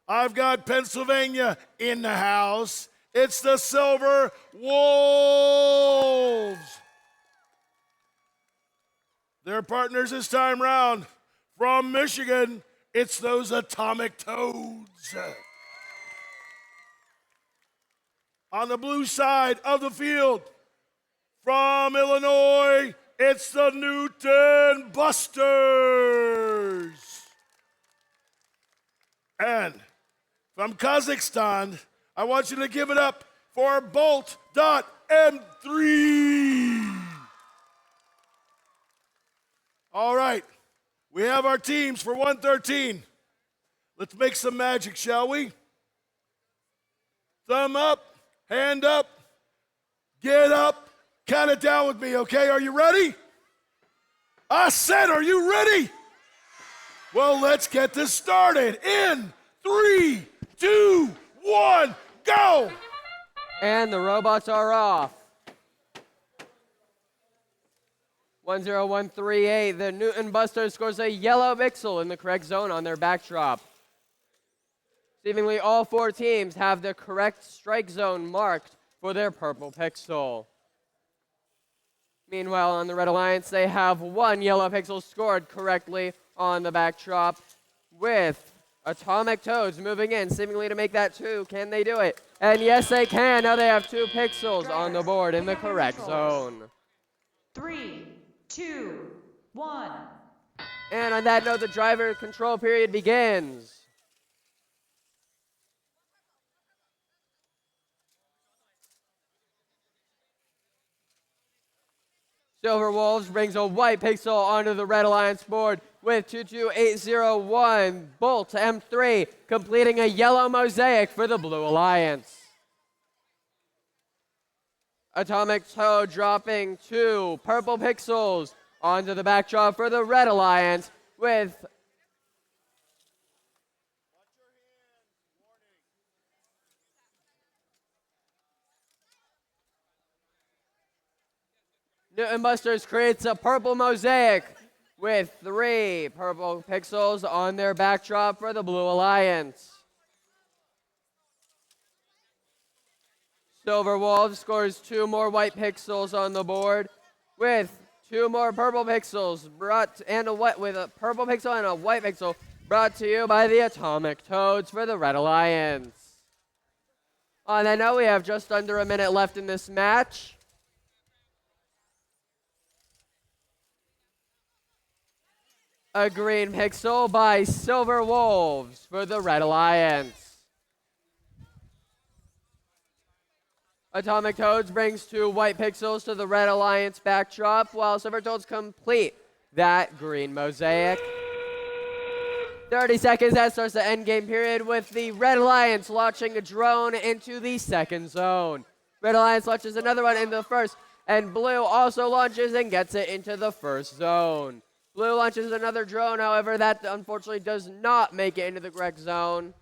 I've got Pennsylvania in the house. It's the Silver Wolves. Their partners this time round from Michigan, it's those Atomic Toads. On the blue side of the field, from Illinois, it's the Newton Busters. And from Kazakhstan, I want you to give it up for Bolt.M3. All right, we have our teams for 113. Let's make some magic, shall we? Thumb up, hand up, get up, count it down with me, okay? Are you ready? I said, are you ready? Well, let's get this started. In 3, 2, 1, go! And the robots are off. 10138, the Newton Busters scores a yellow pixel in the correct zone on their backdrop. Seemingly all 4 teams have the correct strike zone marked for their purple pixel. Meanwhile, on the Red Alliance, they have 1 yellow pixel scored correctly on the backdrop, with Atomic Toads moving in, seemingly to make that 2. Can they do it? And yes, they can. Now they have 2 pixels on the board in the correct zone. 3, 2, 1. And on that note, the driver control period begins. Silver Wolves brings a white pixel onto the Red Alliance board with 22801. Bolt M3 completing a yellow mosaic for the Blue Alliance. Atomic Toad dropping 2 purple pixels onto the backdrop for the Red Alliance with Newton Busters creates a purple mosaic with 3 purple pixels on their backdrop for the Blue Alliance. Silver Wolves scores 2 more white pixels on the board with 2 more purple pixels with a purple pixel and a white pixel brought to you by the Atomic Toads for the Red Alliance. On that note, we have just under a minute left in this match. A green pixel by Silver Wolves for the Red Alliance. Atomic Toads brings 2 white pixels to the Red Alliance backdrop, while Silver Toads complete that green mosaic. 30 seconds, that starts the endgame period with the Red Alliance launching a drone into the second zone. Red Alliance launches another one into the first, and Blue also launches and gets it into the first zone. Blue launches another drone, however, that unfortunately does not make it into the correct zone.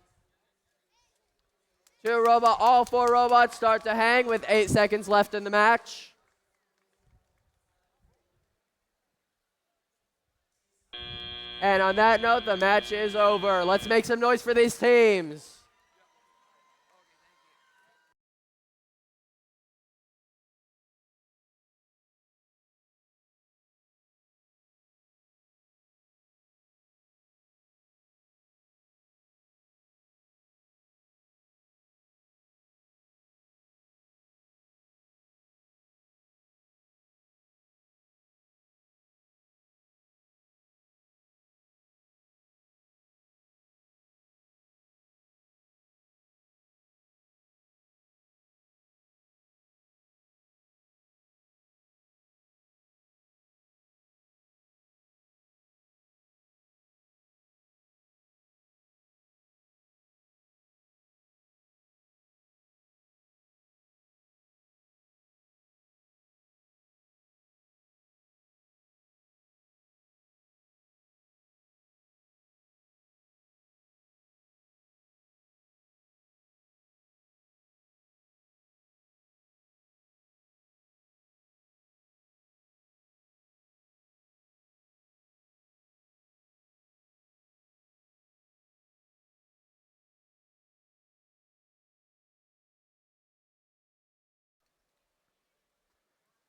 All 4 robots start to hang with 8 seconds left in the match. And on that note, the match is over. Let's make some noise for these teams.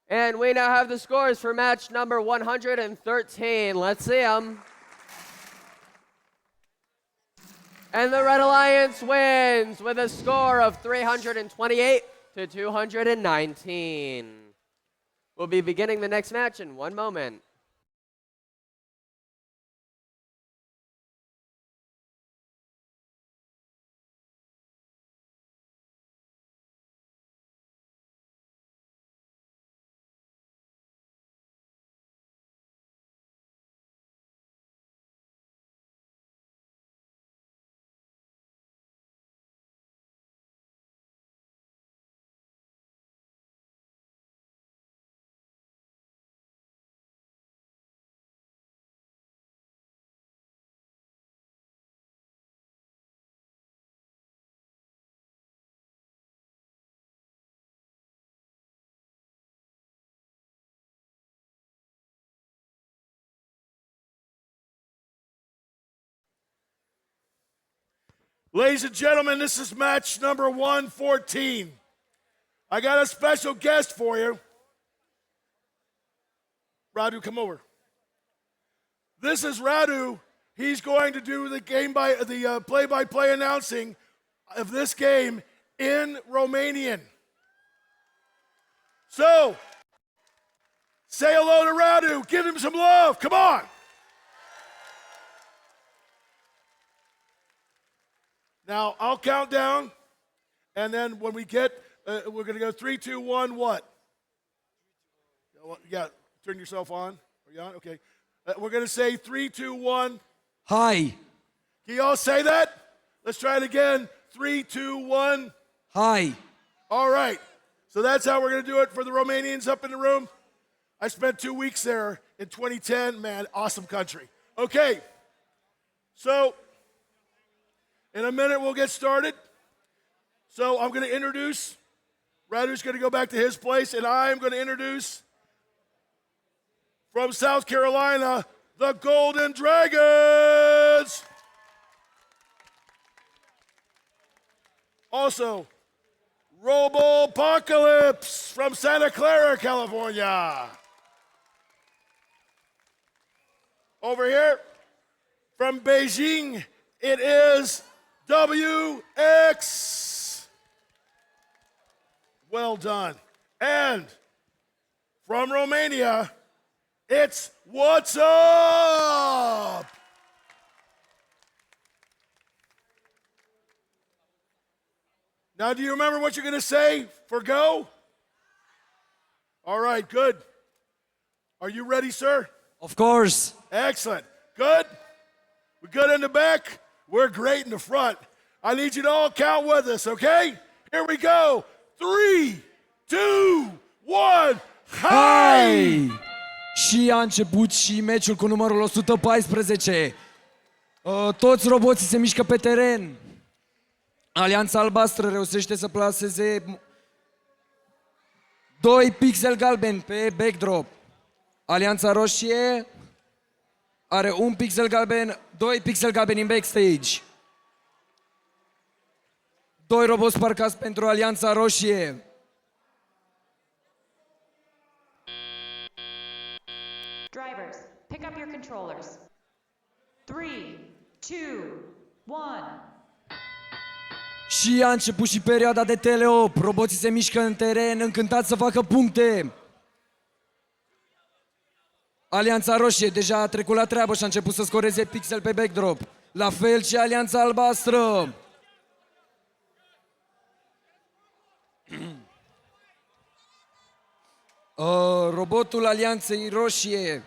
And we now have the scores for match number 113. Let's see them. And the Red Alliance wins with a score of 328 to 219. We'll be beginning the next match in 1 moment. Ladies and gentlemen, this is match number 114. I got a special guest for you. Radu, come over. This is Radu. He's going to do the play-by-play announcing of this game in Romanian. So, say hello to Radu. Give him some love. Come on. Now, I'll count down, and then when we get, we're going to go 3, 2, 1, what? Yeah, turn yourself on. Are you on? Okay. We're going to say 3, 2, 1. Hi. Can you all say that? Let's try it again. 3, 2, 1. Hi. All right. So that's how we're going to do it for the Romanians up in the room. I spent 2 weeks there in 2010. Man, awesome country. Okay. So, in a minute, we'll get started. So I'm going to introduce, Radu's going to go back to his place, and I'm going to introduce, from South Carolina, the Golden Dragons. Also, Robopocalypse from Santa Clara, California. Over here, from Beijing, it is WX. Well done. And from Romania, it's What's Up? Now, do you remember what you're going to say for go? All right, good. Are you ready, sir? Of course. Excellent. Good? We're good in the back? We're great in the front. I need you to all count with us, okay? Here we go. 3, 2, 1, hai! Și a început și meciul cu numărul 114. Toți roboții se mișcă pe teren. Alianța albastră reușește să plaseze 2 pixeli galbeni pe backdrop. Alianța roșie are 1 pixel galben, 2 pixeli galbeni în backstage. 2 roboți parcați pentru Alianța roșie. Drivers, pick up your controllers. 3, 2, 1. Și a început și perioada de teleop. Roboții se mișcă în teren, încântați să facă puncte. Alianța roșie deja a trecut la treabă și a început să scoreze pixel pe backdrop. La fel și Alianța albastră. Robotul Alianței roșie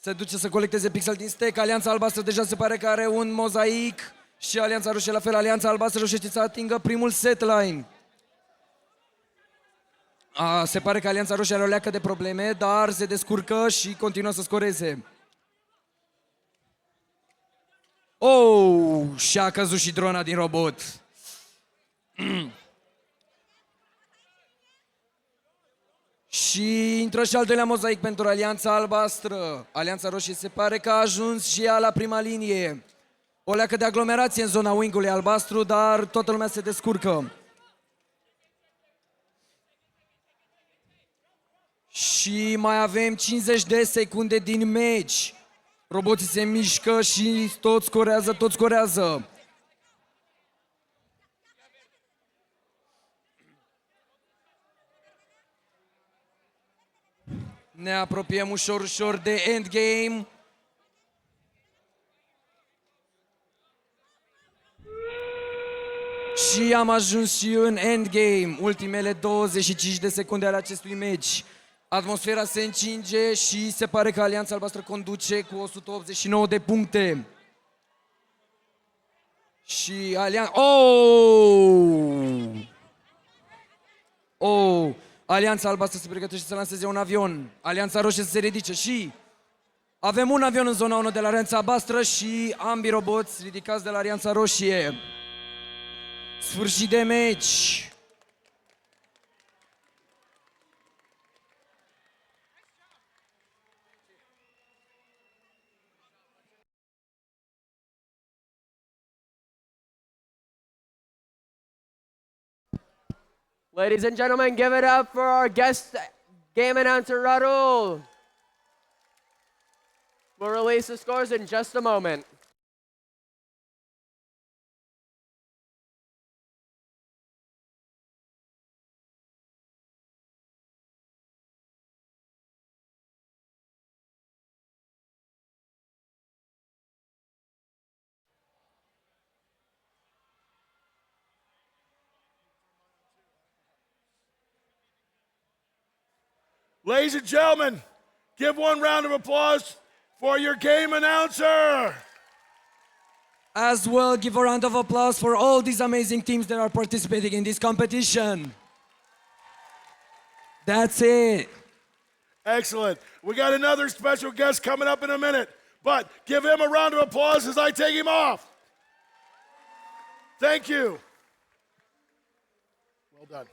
se duce să colecteze pixel din stack. Alianța albastră deja se pare că are un mozaic. Și Alianța roșie la fel. Alianța albastră reușește să atingă primul setline. Se pare că Alianța roșie are o leacă de probleme, dar se descurcă și continuă să scoreze. Oh, și-a căzut și drona din robot. Și intră și al doilea mozaic pentru Alianța albastră. Alianța roșie se pare că a ajuns și ea la prima linie. O leacă de aglomerație în zona wing-ului albastru, dar toată lumea se descurcă. Și mai avem 50 de secunde din meci. Roboții se mișcă și toți corează, toți corează. Ne apropiem ușor, ușor de endgame. Și am ajuns și în endgame, ultimele 25 de secunde ale acestui meci. Atmosfera se încinge și se pare că Alianța Albastră conduce cu 189 de puncte. Și Alianța... Alianța Albastră se pregătește să lanseze un avion. Alianța Roșie să se ridice și... Avem un avion în zona 1 de la Alianța Albastră și ambii roboți ridicați de la Alianța Roșie. Sfârșit de meci. Ladies and gentlemen, give it up for our guest game announcer, Raul. We'll release the scores in just a moment. Ladies and gentlemen, give one round of applause for your game announcer. As well, give a round of applause for all these amazing teams that are participating in this competition. That's it. Excellent. We got another special guest coming up in a minute, but give him a round of applause as I take him off. Thank you. Well done.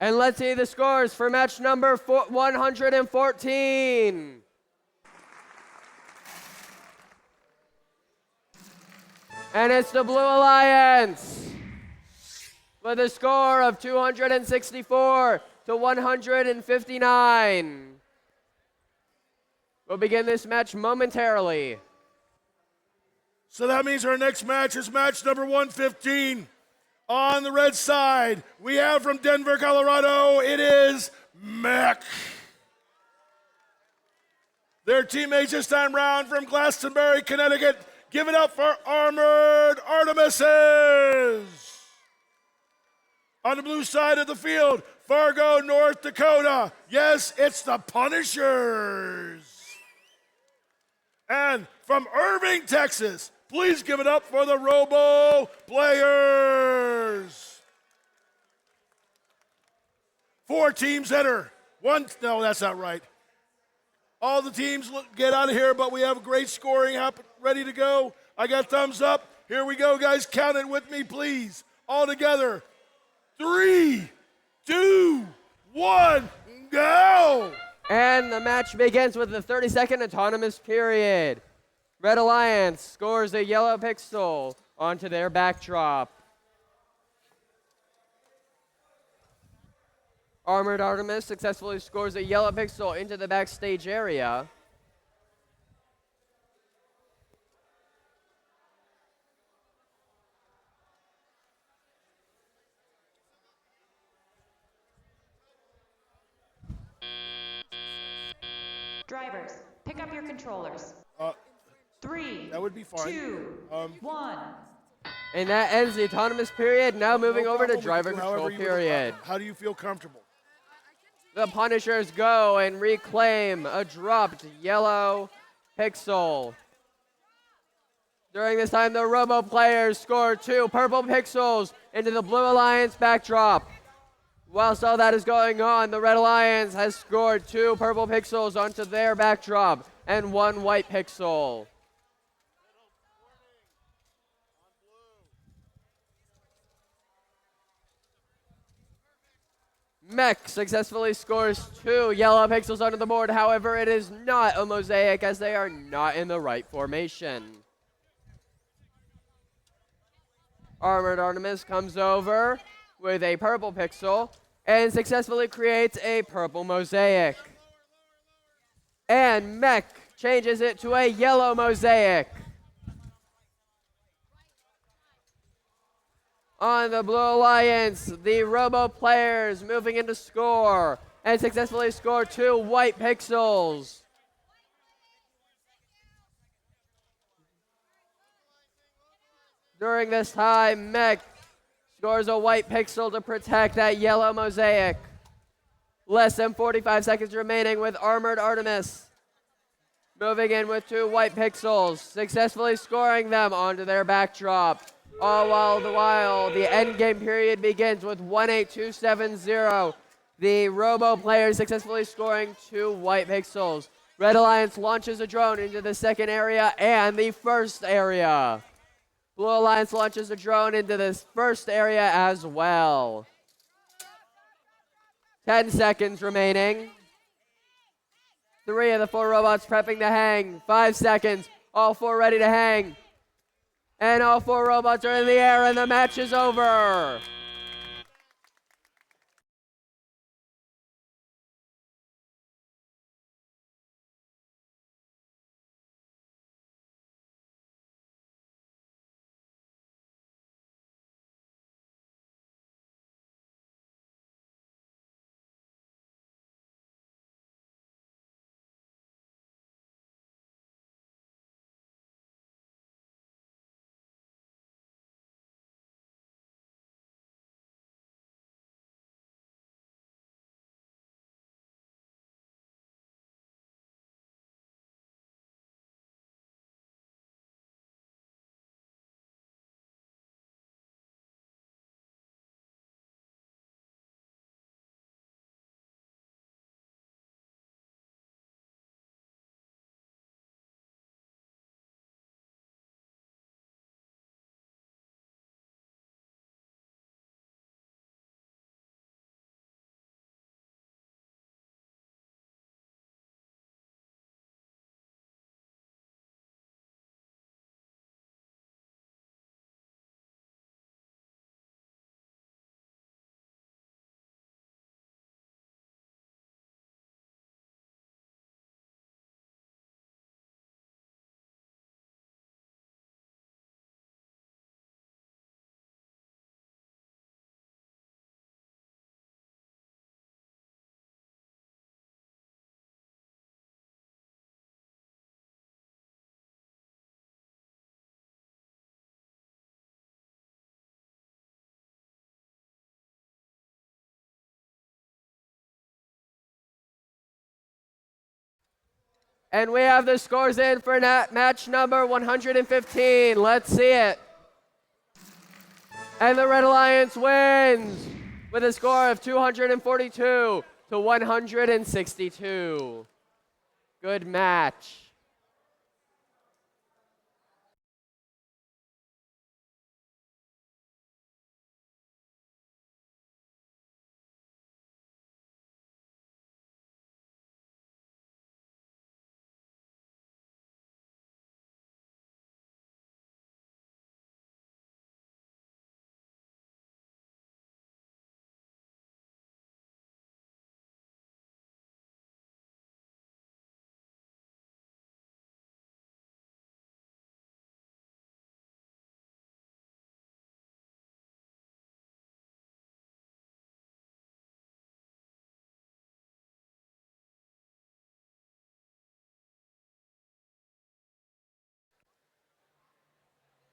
And let's see the scores for match number 114. And it's the Blue Alliance with a score of 264 to 159. We'll begin this match momentarily. So that means our next match is match number 115. On the red side, we have from Denver, Colorado, it is Mech. Their teammates this time round from Glastonbury, Connecticut. Give it up for Armored Artemises. On the blue side of the field, Fargo, North Dakota. Yes, it's the Punishers. And from Irving, Texas, please give it up for the Robo Players. 4 teams enter. No, that's not right. All the teams get out of here, but we have great scoring ready to go. I got thumbs up. Here we go, guys. Count it with me, please. All together. 3, 2, 1, go! And the match begins with the 30-second autonomous period. Red Alliance scores a yellow pixel onto their backdrop. Armored Artemis successfully scores a yellow pixel into the backstage area. Drivers, pick up your controllers. 3, That would be fine. 2, 1. And that ends the autonomous period. Now moving No over to problem. driver We can do however control you would- period. How do you feel comfortable? The Punishers go and reclaim a dropped yellow pixel. During this time, the Robo players score 2 purple pixels into the Blue Alliance backdrop. Whilst all that is going on, the Red Alliance has scored 2 purple pixels onto their backdrop and 1 white pixel. Mech successfully scores 2 yellow pixels onto the board. However, it is not a mosaic as they are not in the right formation. Armored Artemis comes over with a purple pixel and successfully creates a purple mosaic. And Mech changes it to a yellow mosaic. On the Blue Alliance, the Robo players moving into score and successfully score 2 white pixels. During this time, Mech scores a white pixel to protect that yellow mosaic. Less than 45 seconds remaining with Armored Artemis. Moving in with 2 white pixels, successfully scoring them onto their backdrop. All while the endgame period begins with 18270. The Robo player successfully scoring 2 white pixels. Red Alliance launches a drone into the second area and the first area. Blue Alliance launches a drone into this first area as well. 10 seconds remaining. 3 of the 4 robots prepping to hang. 5 seconds. All 4 ready to hang. And all 4 robots are in the air and the match is over. And we have the scores in for match number 115. Let's see it. And the Red Alliance wins with a score of 242 to 162. Good match.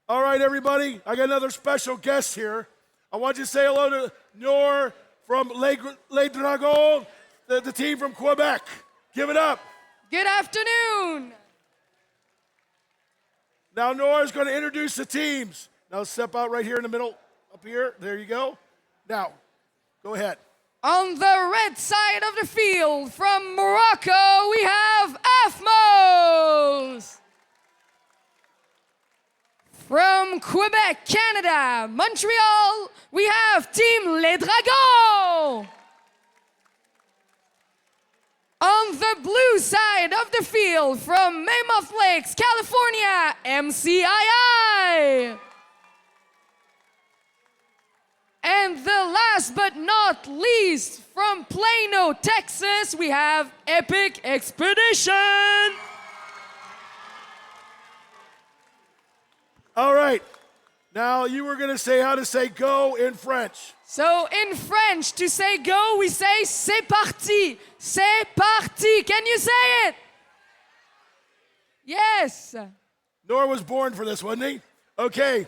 All right, everybody, I got another special guest here. I want you to say hello to Noor from Les Dragons, the team from Quebec. Give it up. Good afternoon. Now, Noor is going to introduce the teams. Now, step out right here in the middle, up here. There you go. Now, go ahead. On the red side of the field from Morocco, we have AFMOS. From Quebec, Canada, Montreal, we have Team Les Dragons. On the blue side of the field from Mammoth Lakes, California, MCII. And the last but not least, from Plano, Texas, we have Epic Expedition. All right. Now, you were going to say how to say go in French. So in French, to say go, we say c'est parti. C'est parti. Can you say it? Yes. Noor was born for this, wasn't he? Okay.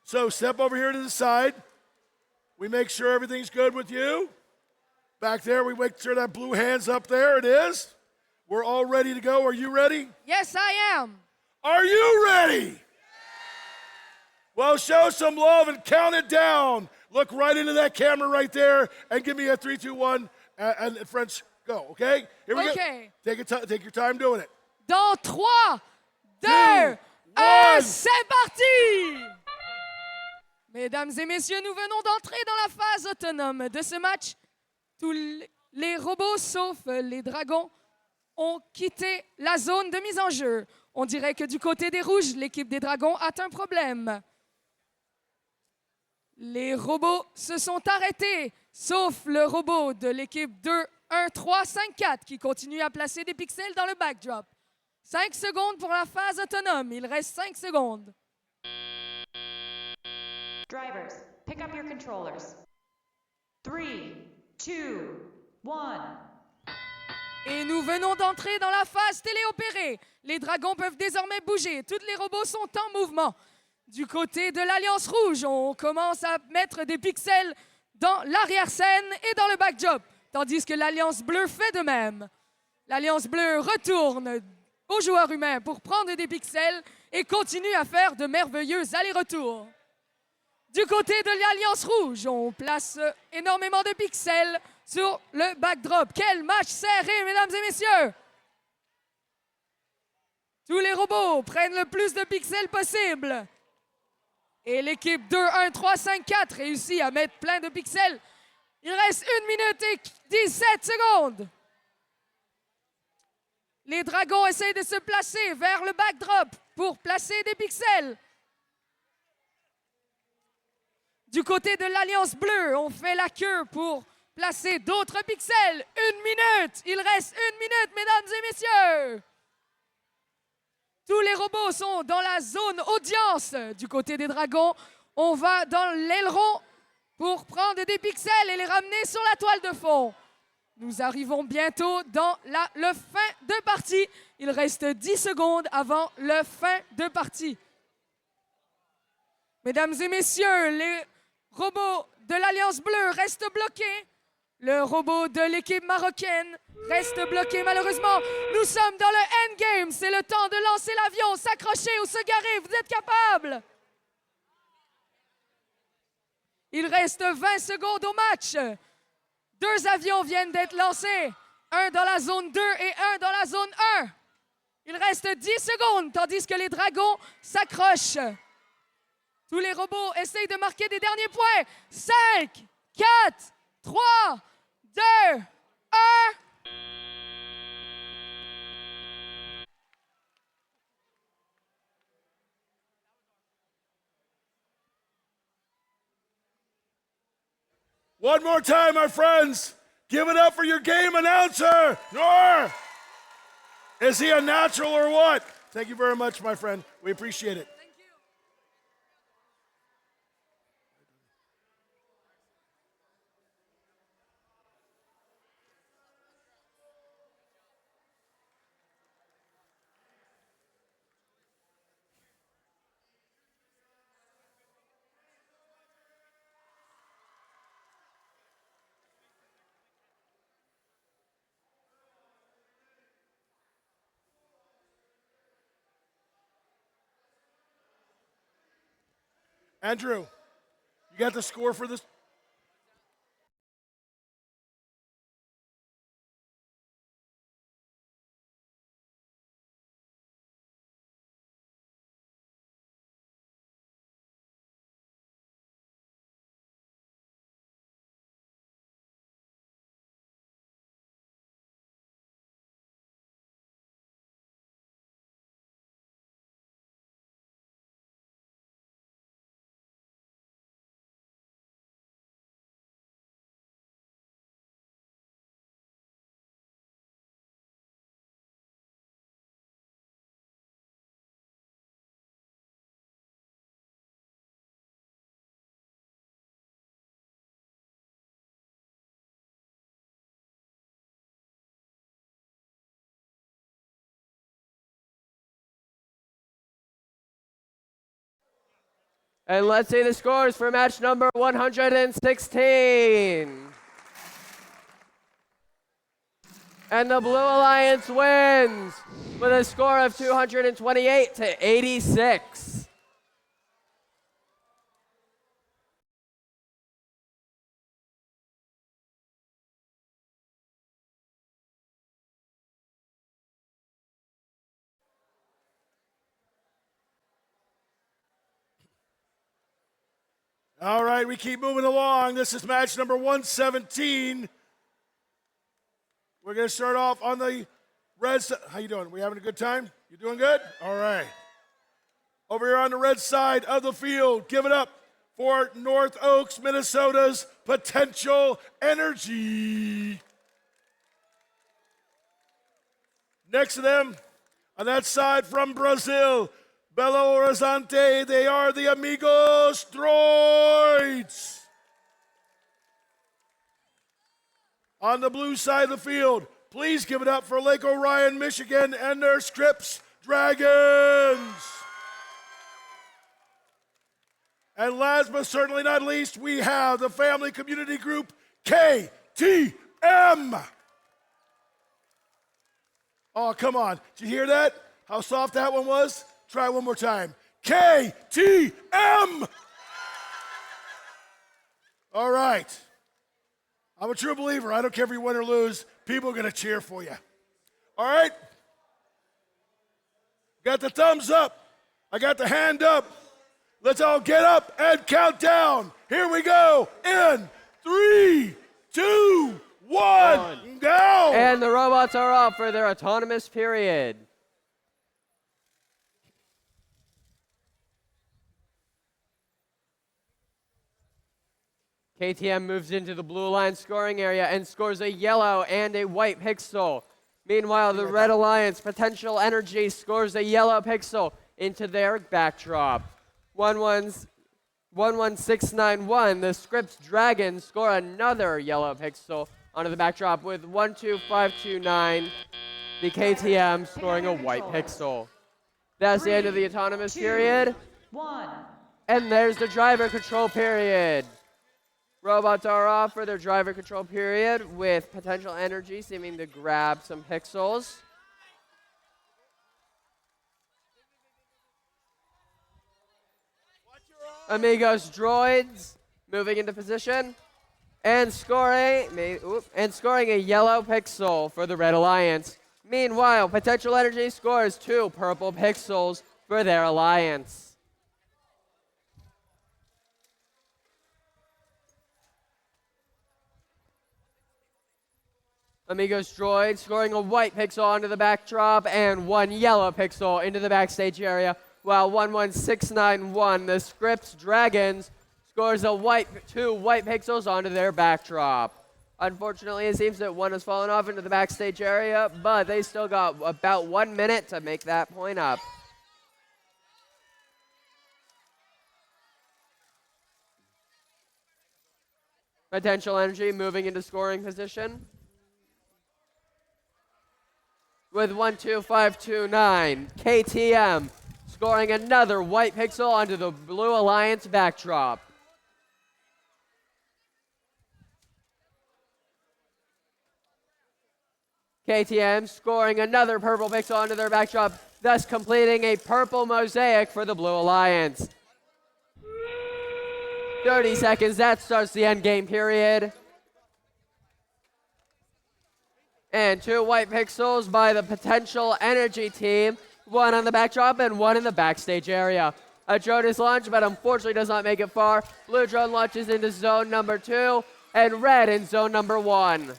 So step over here to the side. We make sure everything's good with you. Back there, we make sure that blue hand's up there. It is. We're all ready to go. Are you ready? Yes, I am. Are you ready? Well, show some love and count it down. Look right into that camera right there and give me a 3, 2, 1 and French go, okay? Here we Okay. go. Take your time doing it. Dans 3, 2, 1, c'est parti! Mesdames et messieurs, nous venons d'entrer dans la phase autonome de ce match. Tous les robots, sauf les dragons, ont quitté la zone de mise en jeu. On dirait que du côté des rouges, l'équipe des dragons a un problème. Les robots se sont arrêtés, sauf le robot de l'équipe 2, 1, 3, 5, 4 qui continue à placer des pixels dans le backdrop. 5 secondes pour la phase autonome. Il reste 5 secondes. Drivers, pick up your controllers. 3, 2, 1. Et nous venons d'entrer dans la phase téléopérée. Les dragons peuvent désormais bouger. Tous les robots sont en mouvement. Du côté de l'Alliance Rouge, on commence à mettre des pixels dans l'arrière-scène et dans le backdrop, tandis que l'Alliance Bleue fait de même. L'Alliance Bleue retourne aux joueurs humains pour prendre des pixels et continue à faire de merveilleux allers-retours. Du côté de l'Alliance Rouge, on place énormément de pixels sur le backdrop. Quel match serré, mesdames et messieurs! Tous les robots prennent le plus de pixels possible. Et l'équipe 2, 1, 3, 5, 4 réussit à mettre plein de pixels. Il reste 1 minute et 17 secondes. Les dragons essayent de se placer vers le backdrop pour placer des pixels. Du côté de l'Alliance Bleue, on fait la queue pour placer d'autres pixels. 1 minute. Il reste 1 minute, mesdames et messieurs. Tous les robots sont dans la zone audience. Du côté des dragons, on va dans l'aileron pour prendre des pixels et les ramener sur la toile de fond. Nous arrivons bientôt dans le fin de partie. Il reste 10 secondes avant le fin de partie. Mesdames et messieurs, les robots de l'Alliance Bleue restent bloqués. Le robot de l'équipe marocaine reste bloqué malheureusement. Nous sommes dans le endgame. C'est le temps de lancer l'avion, s'accrocher ou se garer. Vous êtes capables? Il reste 20 secondes au match. 2 avions viennent d'être lancés. Un dans la zone 2 et un dans la zone 1. Il reste 10 secondes tandis que les dragons s'accrochent. Tous les robots essayent de marquer des derniers points. 5, 4, 3, 2, 1. One more time, my friends. Give it up for your game announcer. Nor. Is he a natural or what? Thank you very much, my friend. We appreciate it. Andrew, you got the score for this? And let's see the scores for match number 116. And the Blue Alliance wins with a score of 228 to 86. All right, we keep moving along. This is match number 117. We're going to start off on the red side. How you doing? We having a good time? You doing good? All right. Over here on the red side of the field, give it up for North Oaks, Minnesota's Potential Energy. Next to them, on that side from Brazil, Belo Horizonte, they are the Amigos Droids. On the blue side of the field, please give it up for Lake Orion, Michigan, and their Scripps Dragons. And last but certainly not least, we have the family community group KTM. Oh, come on. Did you hear that? How soft that one was? Try one more time. KTM! All right. I'm a true believer. I don't care if you win or lose. People are going to cheer for you. All right? Got the thumbs up. I got the hand up. Let's all get up and count down. Here we go. In 3, 2, 1, go! And the robots are off for their autonomous period. KTM moves into the blue line scoring area and scores a yellow and a white pixel. Meanwhile, the Red Alliance Potential Energy scores a yellow pixel into their backdrop. 11691, the Scripps Dragons score another yellow pixel onto the backdrop with 12529, the KTM scoring a white pixel. That's the end of the autonomous period. 1. And there's the driver control period. Robots are off for their driver control period with Potential Energy seeming to grab some pixels. Amigos droids moving into position and scoring a yellow pixel for the Red Alliance. Meanwhile, Potential Energy scores 2 purple pixels for their alliance. Amigos droid scoring a white pixel onto the backdrop and 1 yellow pixel into the backstage area, while 11691, the Scripps Dragons, scores 2 white pixels onto their backdrop. Unfortunately, it seems that one has fallen off into the backstage area, but they still got about 1 minute to make that point up. Potential Energy moving into scoring position with 12529. KTM scoring another white pixel onto the Blue Alliance backdrop. KTM scoring another purple pixel onto their backdrop, thus completing a purple mosaic for the Blue Alliance. 30 seconds, that starts the end game period. And 2 white pixels by the Potential Energy team, 1 on the backdrop and 1 in the backstage area. A drone is launched, but unfortunately does not make it far. Blue drone launches into zone number 2, and red in zone number 1.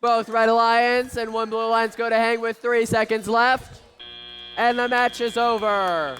Both Red Alliance and 1 Blue Alliance go to hang with 3 seconds left, and the match is over.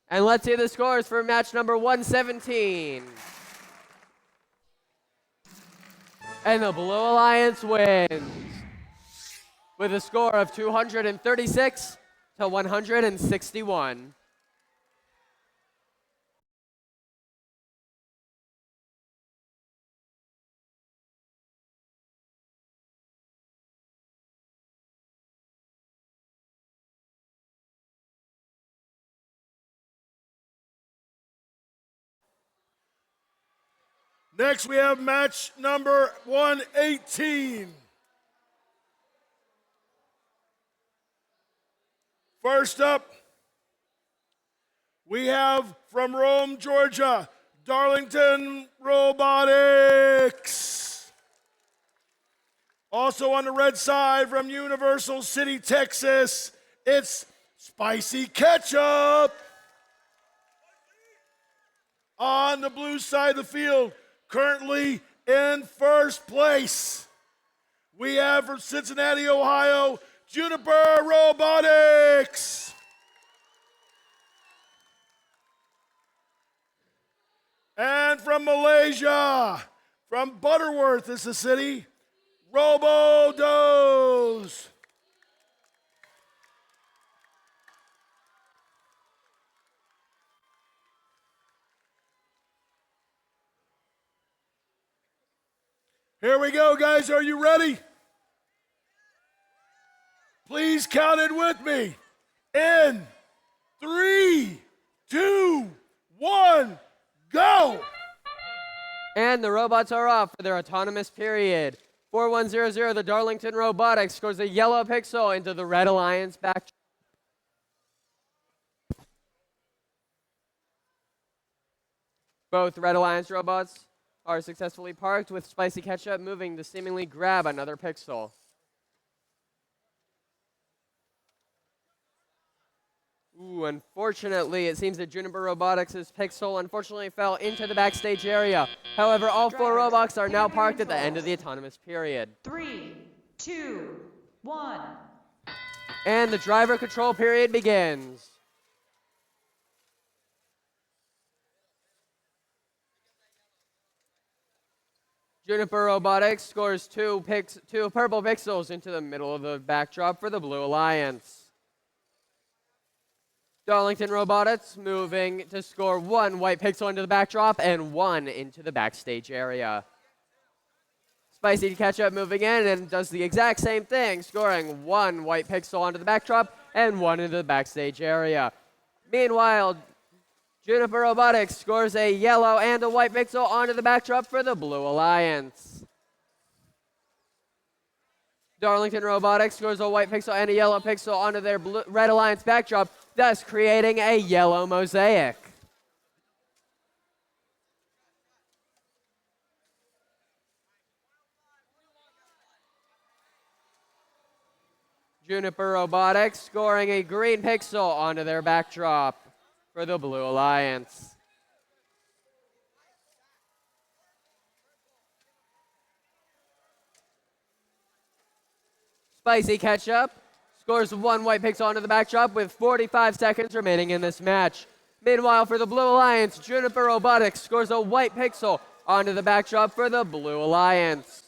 And let's see the scores for match number 117. And the Blue Alliance wins with a score of 236 to 161. Next, we have match number 118. First up, we have from Rome, Georgia, Darlington Robotics. Also on the red side from Universal City, Texas, it's Spicy Ketchup. On the blue side of the field, currently in first place, we have from Cincinnati, Ohio, Juniper Robotics. And from Malaysia, from Butterworth is the city, Robodos. Here we go, guys. Are you ready? Please count it with me. In 3, 2, 1, go! And the robots are off for their autonomous period. 4100, the Darlington Robotics scores a yellow pixel into the Red Alliance back. Both Red Alliance robots are successfully parked, with Spicy Ketchup moving to seemingly grab another pixel. Ooh, unfortunately, it seems that Juniper Robotics' pixel unfortunately fell into the backstage area. However, all four Drivers, robots are now take your parked at the end controls. of the autonomous period. 3, 2, 1. And the driver control period begins. Juniper Robotics scores two purple pixels into the middle of the backdrop for the Blue Alliance. Darlington Robotics moving to score one white pixel into the backdrop and one into the backstage area. Spicy Ketchup moving in and does the exact same thing, scoring one white pixel onto the backdrop and one into the backstage area. Meanwhile, Juniper Robotics scores a yellow and a white pixel onto the backdrop for the Blue Alliance. Darlington Robotics scores a white pixel and a yellow pixel onto their Red Alliance backdrop, thus creating a yellow mosaic. Juniper Robotics scoring a green pixel onto their backdrop for the Blue Alliance. Spicy Ketchup scores one white pixel onto the backdrop with 45 seconds remaining in this match. Meanwhile, for the Blue Alliance, Juniper Robotics scores a white pixel onto the backdrop for the Blue Alliance.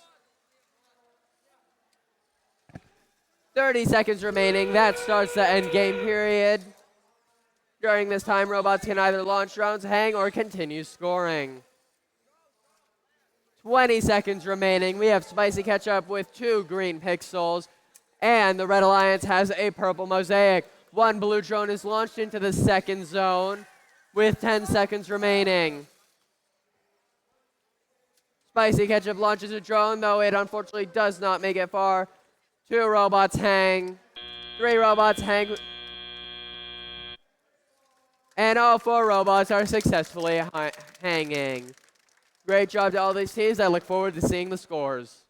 30 seconds remaining. That starts the end game period. During this time, robots can either launch drones, hang, or continue scoring. 20 seconds remaining. We have Spicy Ketchup with 2 green pixels, and the Red Alliance has a purple mosaic. One blue drone is launched into the second zone with 10 seconds remaining. Spicy Ketchup launches a drone, though it unfortunately does not make it far. 2 robots hang. 3 robots hang. And all 4 robots are successfully hanging. Great job to all these teams. I look forward to seeing the scores.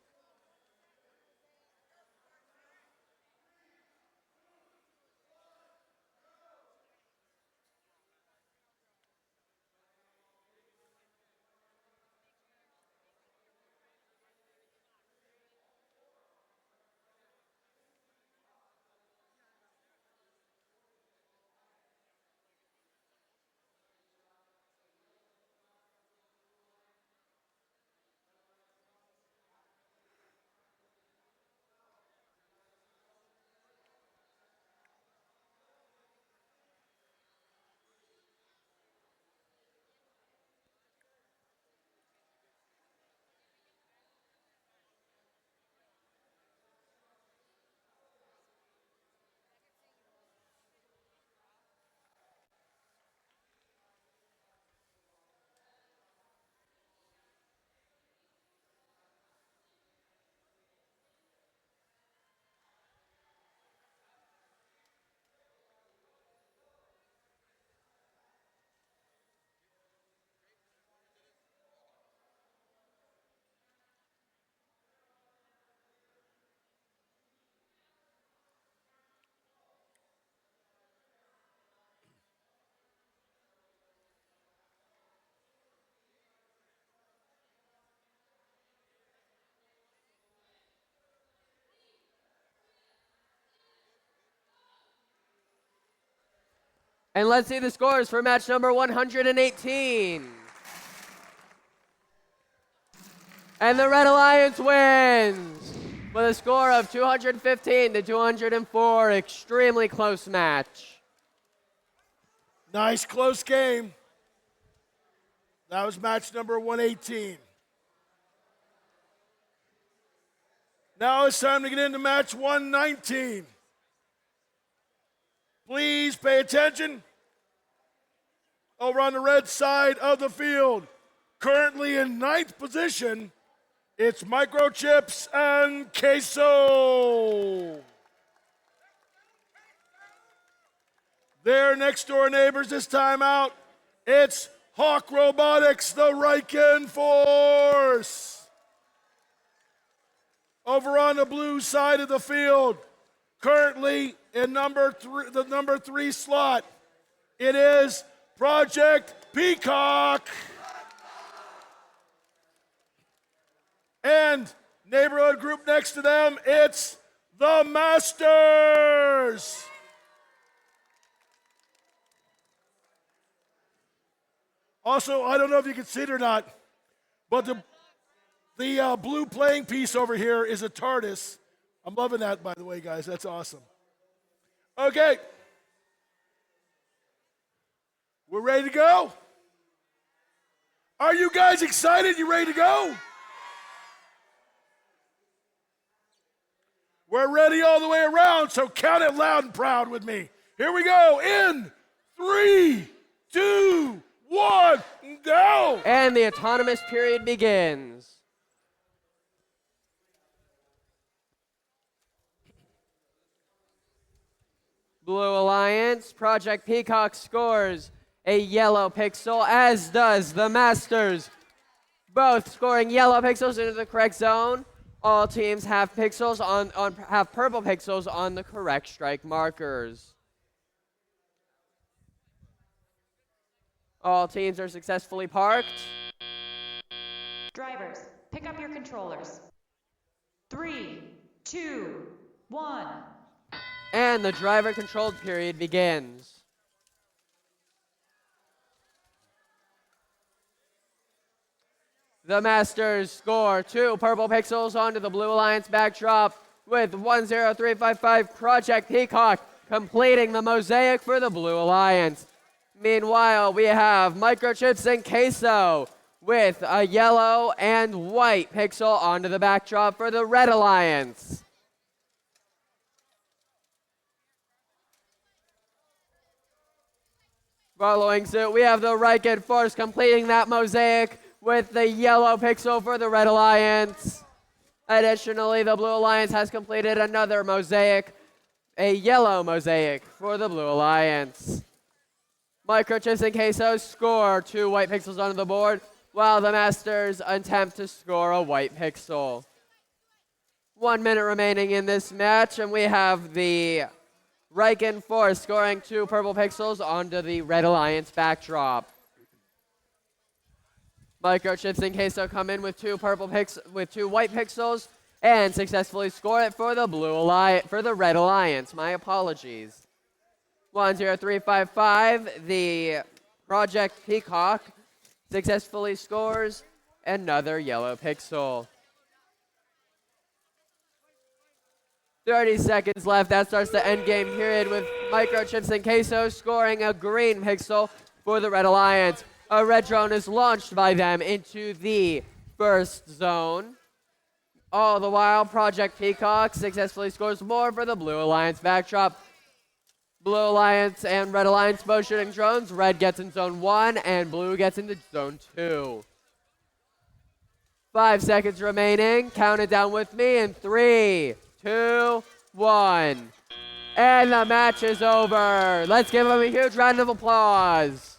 And let's see the scores for match number 118. And the Red Alliance wins with a score of 215 to 204. Extremely close match. Nice close game. That was match number 118. Now it's time to get into match 119. Please pay attention. Over on the red side of the field, currently in 9th position, it's Microchips and Queso. Their next door neighbors this time out, it's Hawk Robotics, the Riken Force. Over on the blue side of the field, currently in the number 3 slot, it is Project Peacock. And neighborhood group next to them, it's the Masters. Also, I don't know if you can see it or not, but the blue playing piece over here is a TARDIS. I'm loving that, by the way, guys. That's awesome. Okay. We're ready to go? Are you guys excited? You ready to go? We're ready all the way around, so count it loud and proud with me. Here we go. In 3, 2, 1, go! And the autonomous period begins. Blue Alliance, Project Peacock scores a yellow pixel, as does the Masters. Both scoring yellow pixels into the correct zone. All teams have pixels have purple pixels on the correct strike markers. All teams are successfully parked. Drivers, pick up your controllers. 3, 2, 1. And the driver-controlled period begins. The Masters score 2 purple pixels onto the Blue Alliance backdrop with 10355 Project Peacock completing the mosaic for the Blue Alliance. Meanwhile, we have Microchips and Queso with a yellow and white pixel onto the backdrop for the Red Alliance. Following suit, we have the Riken Force completing that mosaic with the yellow pixel for the Red Alliance. Additionally, the Blue Alliance has completed another mosaic, a yellow mosaic for the Blue Alliance. Microchips and Queso score 2 white pixels onto the board, while the Masters attempt to score a white pixel. 1 minute remaining in this match, and we have the Riken Force scoring 2 purple pixels onto the Red Alliance backdrop. Microchips and Queso come in with 2 white pixels and successfully score it for the Red Alliance. My apologies. 10355, the Project Peacock successfully scores another yellow pixel. 30 seconds left. That starts the end game period with Microchips and Queso scoring a green pixel for the Red Alliance. A red drone is launched by them into the first zone. All the while, Project Peacock successfully scores more for the Blue Alliance backdrop. Blue Alliance and Red Alliance both shooting drones. Red gets in zone 1 and Blue gets into zone 2. 5 seconds remaining. Count it down with me in 3, 2, 1. And the match is over. Let's give them a huge round of applause.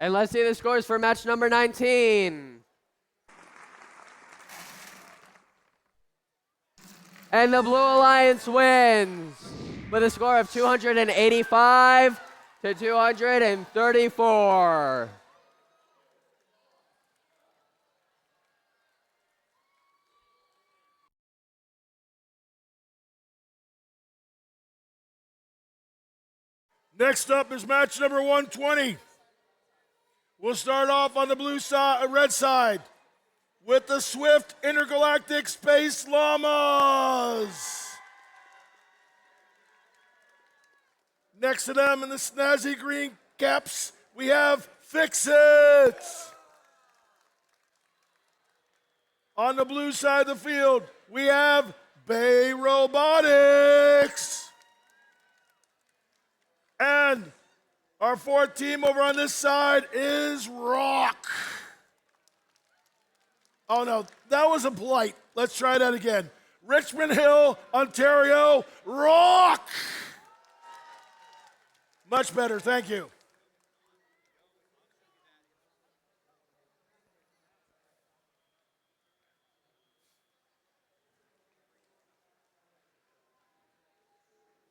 And let's see the scores for match number 19. And the Blue Alliance wins with a score of 285 to 234. Next up is match number 120. We'll start off on the red side with the Swift Intergalactic Space Llamas. Next to them in the snazzy green caps, we have Fix It. On the blue side of the field, we have Bay Robotics. And our fourth team over on this side is Rock. Oh no, that wasn't polite. Let's try that again. Richmond Hill, Ontario, Rock. Much better, thank you.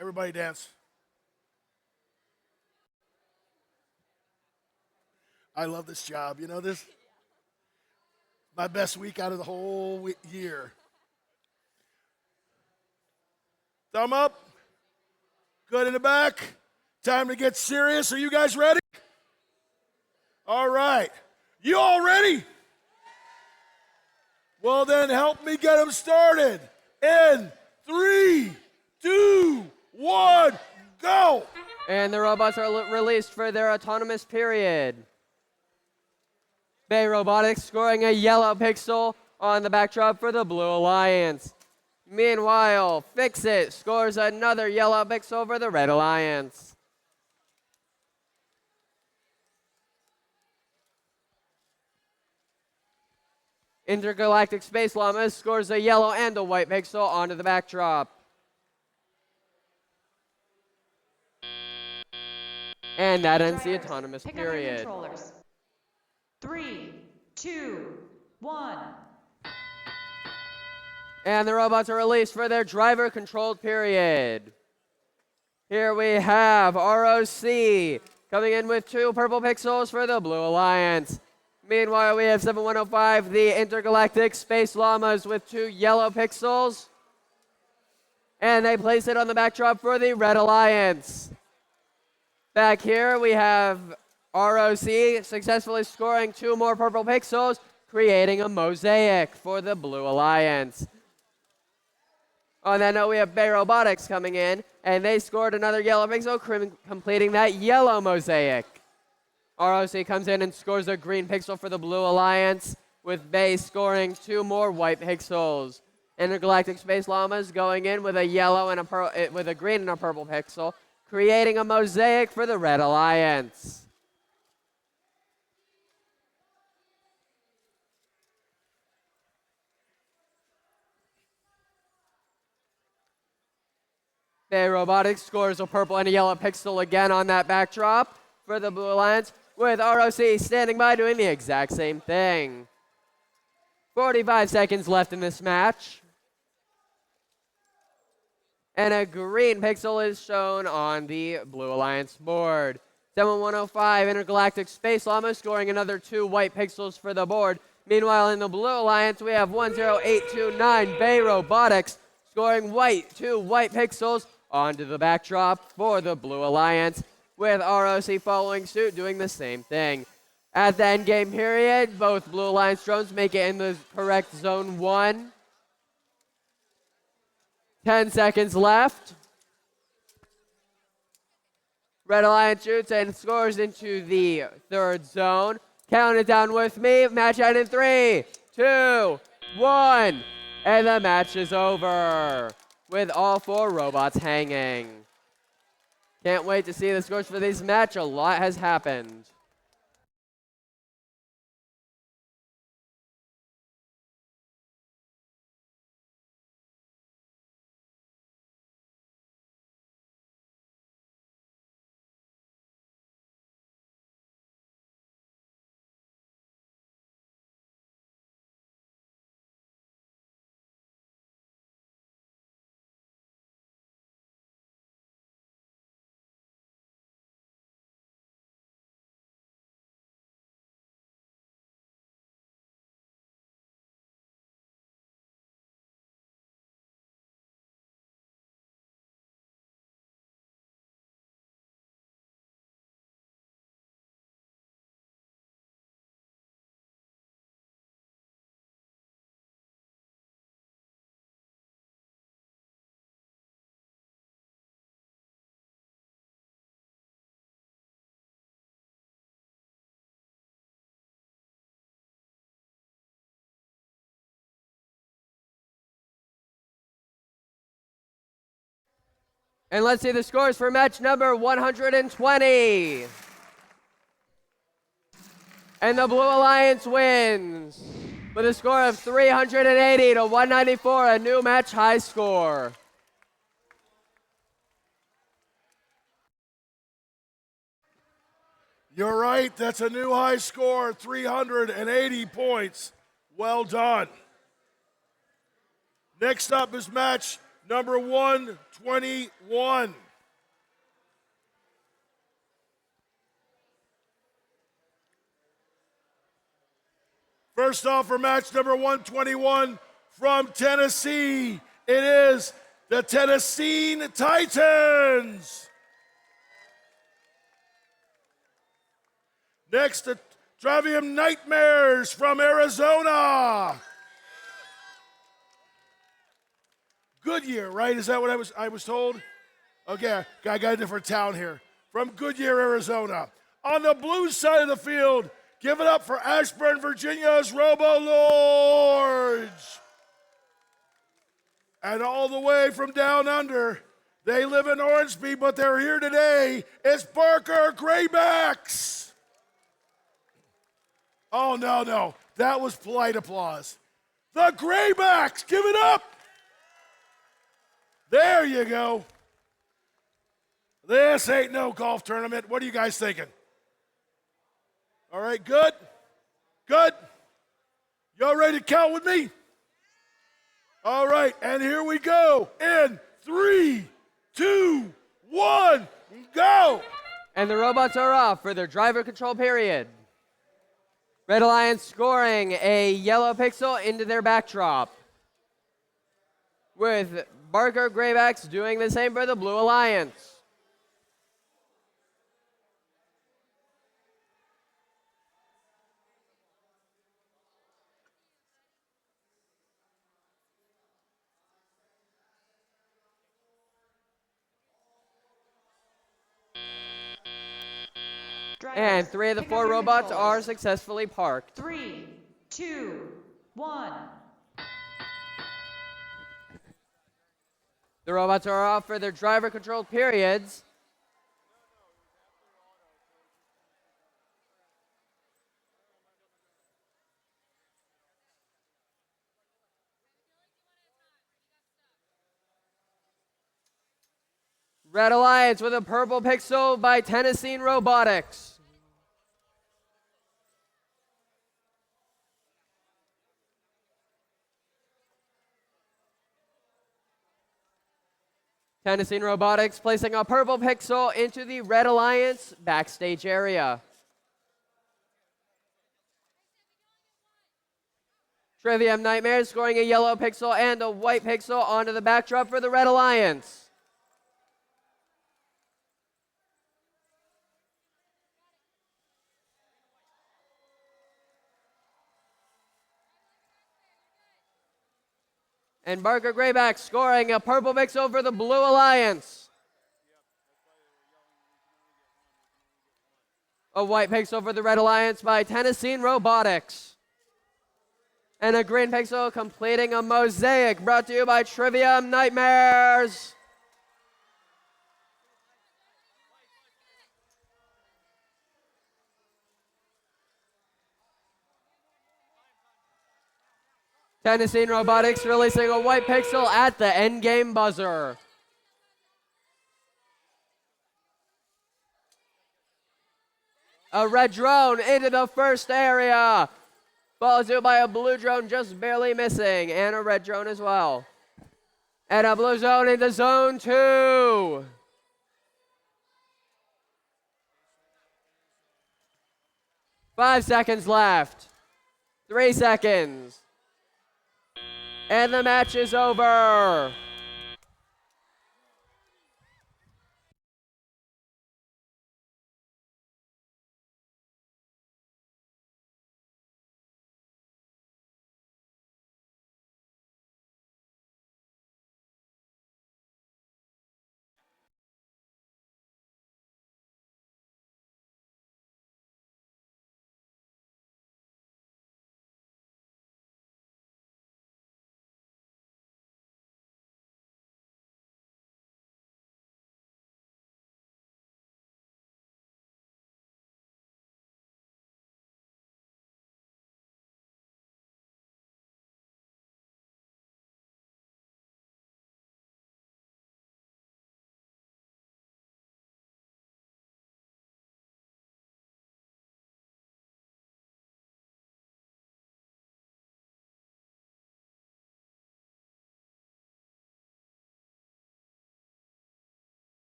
Everybody dance. I love this job. You know this? My best week out of the whole year. Thumb up. Good in the back. Time to get serious. Are you guys ready? All right. You all ready? Well, then help me get them started. In 3, 2, 1, go. And the robots are released for their autonomous period. Bay Robotics scoring a yellow pixel on the backdrop for the Blue Alliance. Meanwhile, Fix It scores another yellow pixel for the Red Alliance. Intergalactic Space Llamas scores a yellow and a white pixel onto the backdrop. And that ends the autonomous Pick up your period. controllers. 3, 2, 1. And the robots are released for their driver-controlled period. Here we have ROC coming in with 2 purple pixels for the Blue Alliance. Meanwhile, we have 7105, the Intergalactic Space Llamas with 2 yellow pixels. And they place it on the backdrop for the Red Alliance. Back here, we have ROC successfully scoring 2 more purple pixels, creating a mosaic for the Blue Alliance. On that note, we have Bay Robotics coming in, and they scored another yellow pixel, completing that yellow mosaic. ROC comes in and scores a green pixel for the Blue Alliance, with Bay scoring 2 more white pixels. Intergalactic Space Llamas going in with a yellow and with a green and a purple pixel, creating a mosaic for the Red Alliance. Bay Robotics scores a purple and a yellow pixel again on that backdrop for the Blue Alliance, with ROC standing by doing the exact same thing. 45 seconds left in this match. And a green pixel is shown on the Blue Alliance board. 7105 Intergalactic Space Llama scoring another 2 white pixels for the board. Meanwhile, in the Blue Alliance, we have 10829 Bay Robotics scoring 2 white pixels onto the backdrop for the Blue Alliance, with ROC following suit doing the same thing. At the end game period, both Blue Alliance drones make it in the correct zone 1. 10 seconds left. Red Alliance shoots and scores into the 3rd zone. Count it down with me. Match out in 3, 2, 1. And the match is over with all 4 robots hanging. Can't wait to see the scores for this match. A lot has happened. And let's see the scores for match number 120. And the Blue Alliance wins with a score of 380 to 194, a new match high score. You're right, that's a new high score, 380 points. Well done. Next up is match number 121. First off, for match number 121 from Tennessee, it is the Tennessee Titans. Next, the Travium Nightmares from Arizona. Goodyear, right? Is that what I was told? Okay, I got a different town here. From Goodyear, Arizona. On the blue side of the field, give it up for Ashburn, Virginia's Robo Lords. And all the way from down under, they live in Orangeby, but they're here today. It's Barker Graybacks. Oh, no. That was polite applause. The Graybacks, give it up. There you go. This ain't no golf tournament. What are you guys thinking? All right, good. Y'all ready to count with me? All right, and here we go. In 3, 2, 1, go. And the robots are off for their driver control period. Red Alliance scoring a yellow pixel into their backdrop, with Barker Graybacks doing the same for the Blue Alliance. And 3 of the 4 robots are successfully parked. 3, 2, 1. The robots are off for their driver controlled periods. Red Alliance with a purple pixel by Tennessee Robotics. Tennessee Robotics placing a purple pixel into the Red Alliance backstage area. Trivium Nightmares scoring a yellow pixel and a white pixel onto the backdrop for the Red Alliance. And Barker Grayback scoring a purple pixel for the Blue Alliance. A white pixel for the Red Alliance by Tennessee Robotics. And a green pixel completing a mosaic brought to you by Trivium Nightmares. Tennessee Robotics releasing a white pixel at the endgame buzzer. A red drone into the first area. Followed by a blue drone just barely missing, and a red drone as well. And a blue zone into zone 2. Five seconds left. 3 seconds. And the match is over.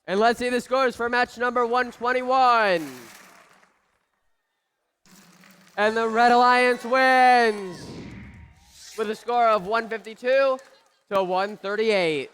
And let's see the scores for match number 121. And the Red Alliance wins with a score of 152 to 138.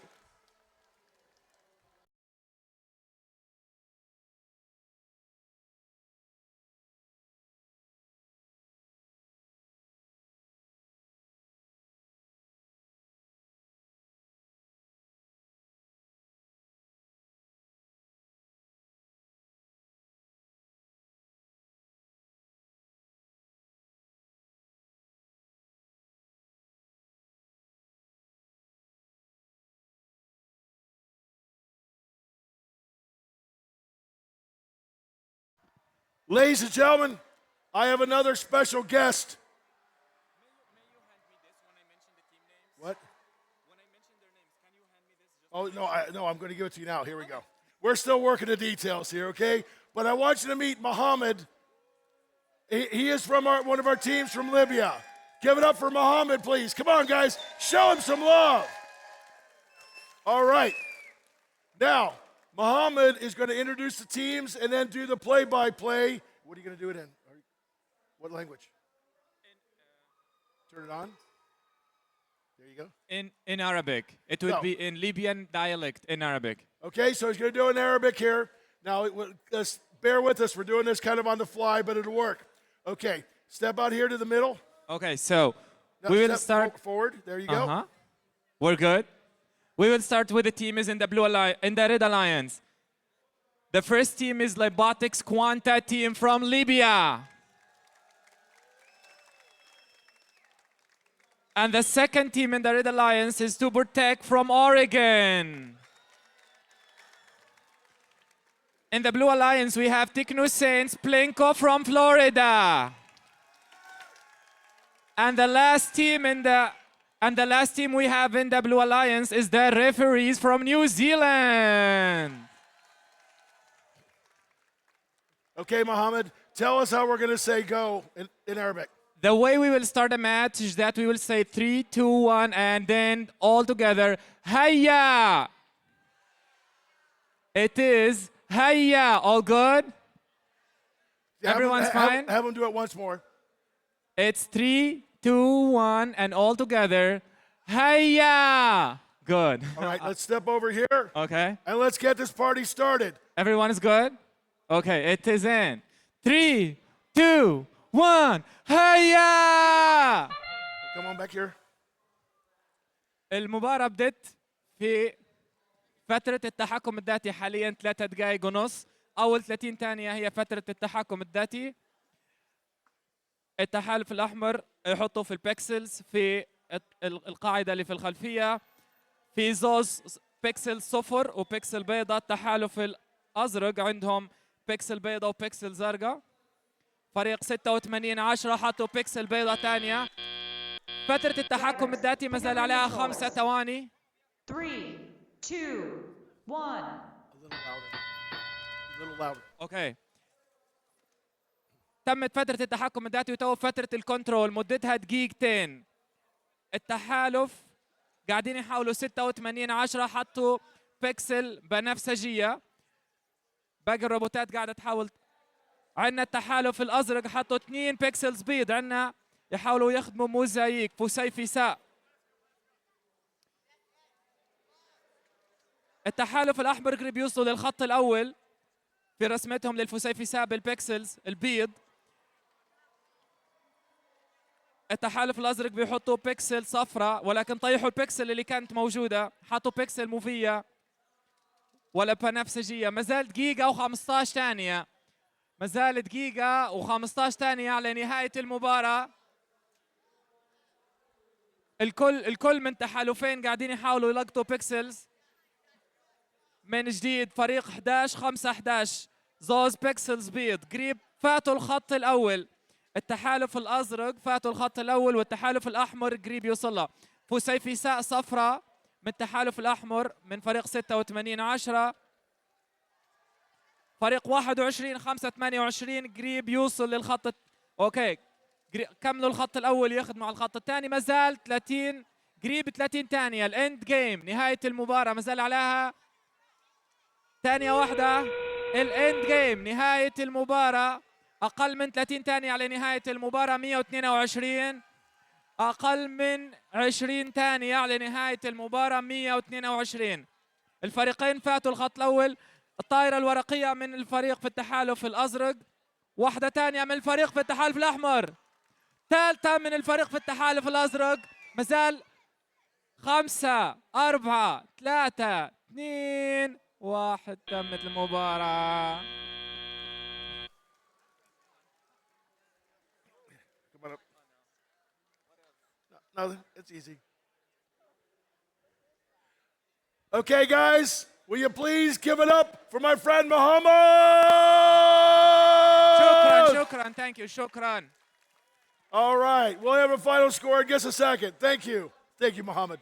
Ladies and gentlemen, I have another special guest. What? Oh, no, I'm going to give it to you now. Here we go. We're still working the details here, okay? But I want you to meet Mohammed. He is from one of our teams from Libya. Give it up for Mohammed, please. Come on, guys. Show him some love. All right. Now, Mohammed is going to introduce the teams and then do the play-by-play. What are you going to do it in? What language? Turn it on. There you go. In Arabic. It would be in Libyan dialect in Arabic. Okay, so he's going to do it in Arabic here. Now, just bear with us. We're doing this kind of on the fly, but it'll work. Okay, step out here to the middle. Okay, so Now we will step start. forward. There you go. We're good. We will start with the team is in the Red Alliance. The first team is Libotics Quanta team from Libya. And the second team in the Red Alliance is Tubertech from Oregon. In the Blue Alliance, we have Techno Saints Plinko from Florida. And the last team we have in the Blue Alliance is the referees from New Zealand. Okay, Mohammed, tell us how we're going to say go in Arabic. The way we will start a match is that we will say 3, 2, 1, and then all together, Hayya! It is Hayya. All good? Everyone's fine? Have them do it once more. It's 3, 2, 1, and all together, Hayya! Good. All right, let's step over here. Okay. And let's get this party started. Everyone is good? Okay, it is in 3, 2, 1, هيا! Come on back here. المباراة بدت في فترة التحكم الذاتي حاليا 3 دقائق ونص. أول 30 ثانية هي فترة التحكم الذاتي. التحالف الأحمر يحطوا في البيكسلز في القاعدة اللي في الخلفية. في زوز بيكسل صفر وبيكسل بيضاء. التحالف الأزرق عندهم بيكسل بيضاء وبيكسل زرقاء. فريق 86-10 حطوا بيكسل بيضاء ثانية. فترة التحكم الذاتي ما زال عليها 5 ثواني. 3, 2, 1. A little louder. اوكي. تمت فترة التحكم الذاتي وتو فترة الكنترول مدتها دقيقتين. التحالف قاعدين يحاولوا 86-10 حطوا بيكسل بنفسجية. باقي الروبوتات قاعدة تحاول. عندنا التحالف الأزرق حطوا 2 بيكسلز بيض. عندنا يحاولوا يخدموا موزايك فسيفساء. التحالف الأحمر قريب يوصلوا للخط الأول في رسمتهم للفسيفساء بالبيكسلز البيض. التحالف الأزرق بيحطوا بيكسل صفراء ولكن طيحوا البيكسل اللي كانت موجودة. حطوا بيكسل موفية ولا بنفسجية. مازال دقيقة و15 ثانية. مازال دقيقة و15 ثانية على نهاية المباراة. الكل من تحالفين قاعدين يحاولوا يلقطوا بيكسلز. من جديد فريق 11-5-11 زوز بيكسلز بيض قريب فاتوا الخط الأول. التحالف الأزرق فاتوا الخط الأول والتحالف الأحمر قريب يوصلها. فسيفساء صفراء من التحالف الأحمر من فريق 86-10. فريق 21-5-28 قريب يوصل للخط. اوكي كملوا الخط الاول يخدموا على الخط الثاني. مازال 30 قريب 30 ثانيه. الاند جيم نهايه المباراه مازال عليها ثانية واحدة. الاند جيم، نهاية المباراة. أقل من 30 ثانية على نهاية المباراة. 122. أقل من 20 ثانية على نهاية المباراة. 122. الفريقين فاتوا الخط الأول. الطائرة الورقية من الفريق في التحالف الأزرق، واحدة ثانية من الفريق في التحالف الأحمر، ثالثة من الفريق في التحالف الأزرق. مازال 5 4 3 2 1. تمت المباراة. Come on up. Nothing. It's easy. Okay, guys, will you please give it up for my friend Muhammad? شكرا. Thank you. شكرا. All right, we'll have a final score in just a second. Thank you. Thank you, Muhammad.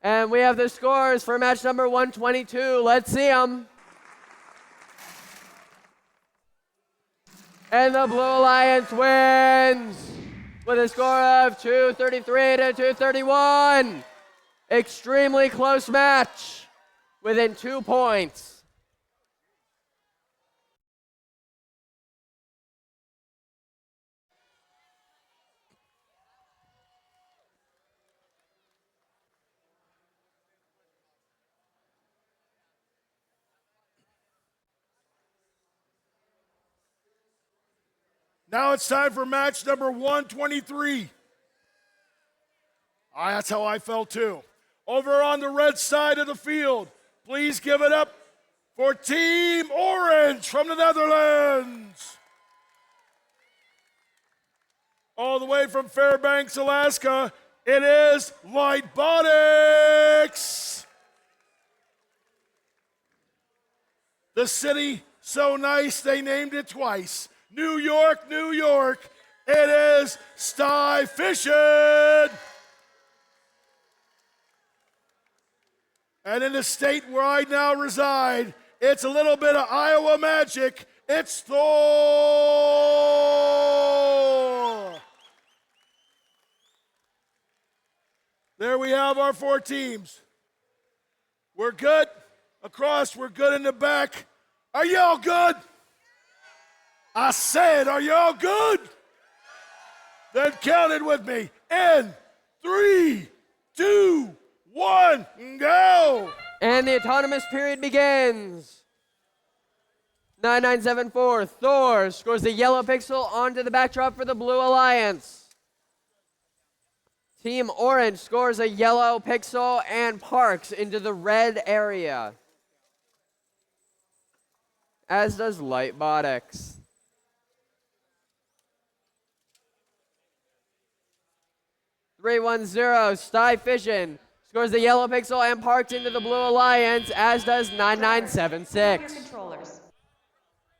And we have the scores for match number 122. Let's see them. And the Blue Alliance wins with a score of 233 to 231. Extremely close match within 2 points. Now it's time for match number 123. That's how I felt too. Over on the red side of the field, please give it up for Team Orange from the Netherlands. All the way from Fairbanks, Alaska, it is Lightbotics. The city, so nice they named it twice. New York, New York, it is Sty Fishing. And in the state where I now reside, it's a little bit of Iowa magic. It's Thor. There we have our 4 teams. We're good. Across, we're good in the back. Are y'all good? I said, are y'all good? Then count it with me. In 3, 2, 1, go! And the autonomous period begins. 9974, Thor scores the yellow pixel onto the backdrop for the Blue Alliance. Team Orange scores a yellow pixel and parks into the red area. As does Lightbotics. .310, Sty Fission scores the yellow pixel and parks into the Blue Alliance, as does 9976. Your controllers.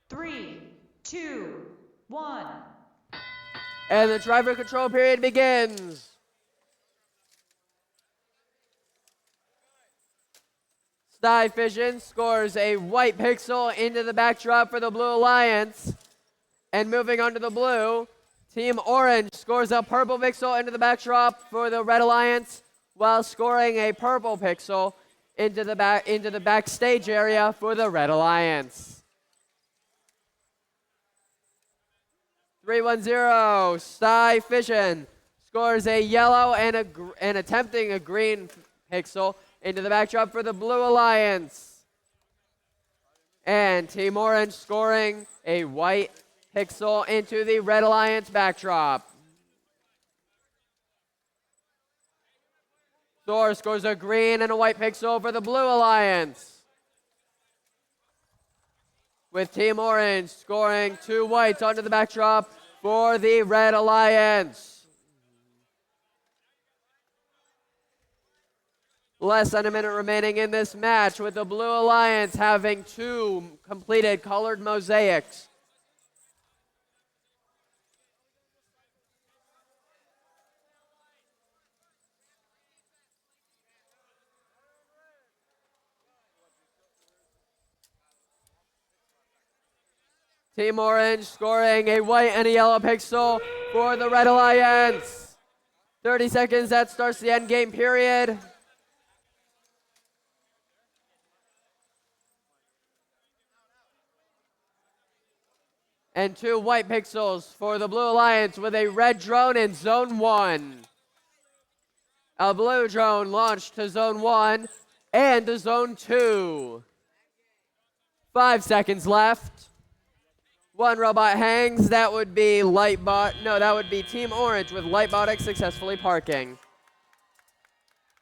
3, 2, 1. And the driver control period begins. Sty Fission scores a white pixel into the backdrop for the Blue Alliance. And moving on to the blue, Team Orange scores a purple pixel into the backdrop for the Red Alliance, while scoring a purple pixel into the backstage area for the Red Alliance. 310, Sty Fission scores a yellow and attempting a green pixel into the backdrop for the Blue Alliance. And Team Orange scoring a white pixel into the Red Alliance backdrop. Thor scores a green and a white pixel for the Blue Alliance, with Team Orange scoring 2 whites onto the backdrop for the Red Alliance. Less than a minute remaining in this match, with the Blue Alliance having 2 completed colored mosaics. Team Orange scoring a white and a yellow pixel for the Red Alliance. 30 seconds, that starts the end game period. And 2 white pixels for the Blue Alliance with a red drone in Zone 1. A blue drone launched to Zone 1 and to Zone 2. 5 seconds left. 1 robot hangs. That would be Lightbot. No, that would be Team Orange with Lightbotic successfully parking.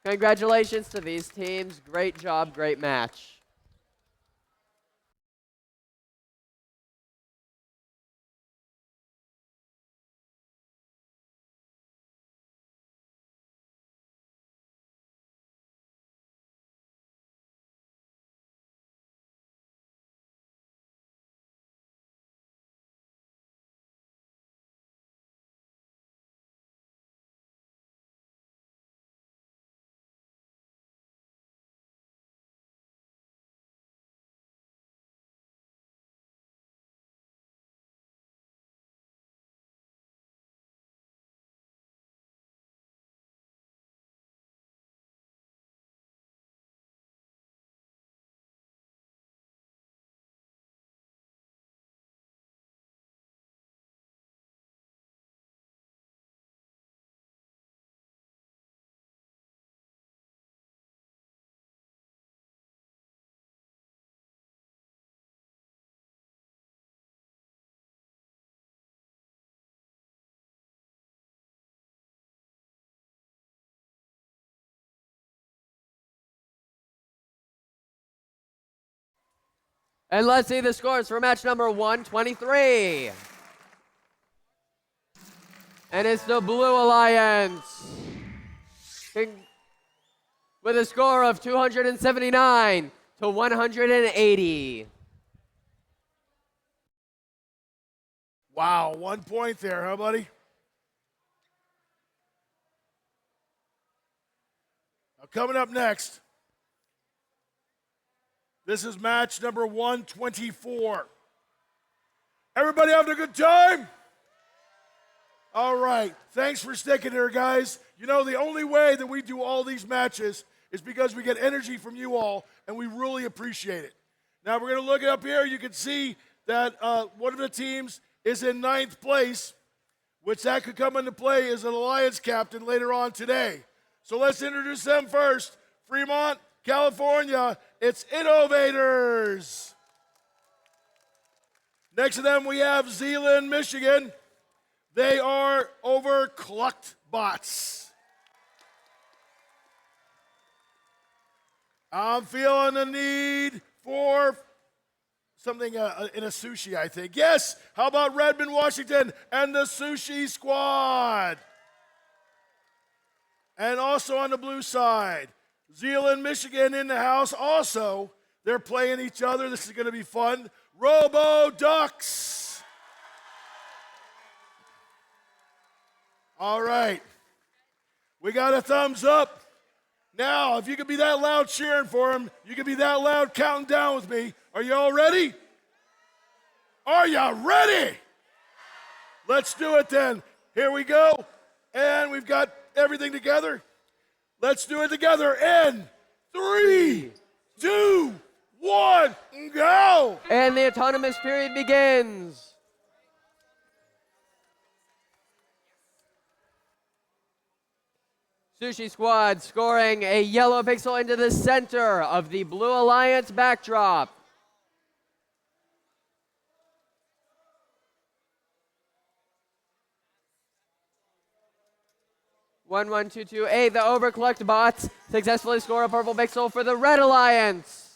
Congratulations to these teams. Great job, great match. And let's see the scores for match number 123. And it's the Blue Alliance with a score of 279 to 180. Wow, 1 point there, huh, buddy? Now, coming up next, this is match number 124. Everybody having a good time? All right. Thanks for sticking here, guys. You know, the only way that we do all these matches is because we get energy from you all, and we really appreciate it. Now, we're going to look up here. You can see that one of the teams is in 9th place, which that could come into play as an alliance captain later on today. So let's introduce them first. Fremont, California, it's Innovators. Next to them, we have Zeeland, Michigan. They are Overclocked Bots. I'm feeling the need for something in a sushi, I think. Yes, how about Redmond, Washington, and the Sushi Squad? And also on the blue side, Zeeland, Michigan in the house. Also, they're playing each other. This is going to be fun. Robo Ducks. All right. We got a thumbs up. Now, if you could be that loud cheering for him, you could be that loud counting down with me. Are you all ready? Are you ready? Let's do it then. Here we go. And we've got everything together. Let's do it together in 3, 2, 1, go! And the autonomous period begins. Sushi Squad scoring a yellow pixel into the center of the Blue Alliance backdrop. One, 1, 2, 2, 8. The Overclocked Bots successfully score a purple pixel for the Red Alliance.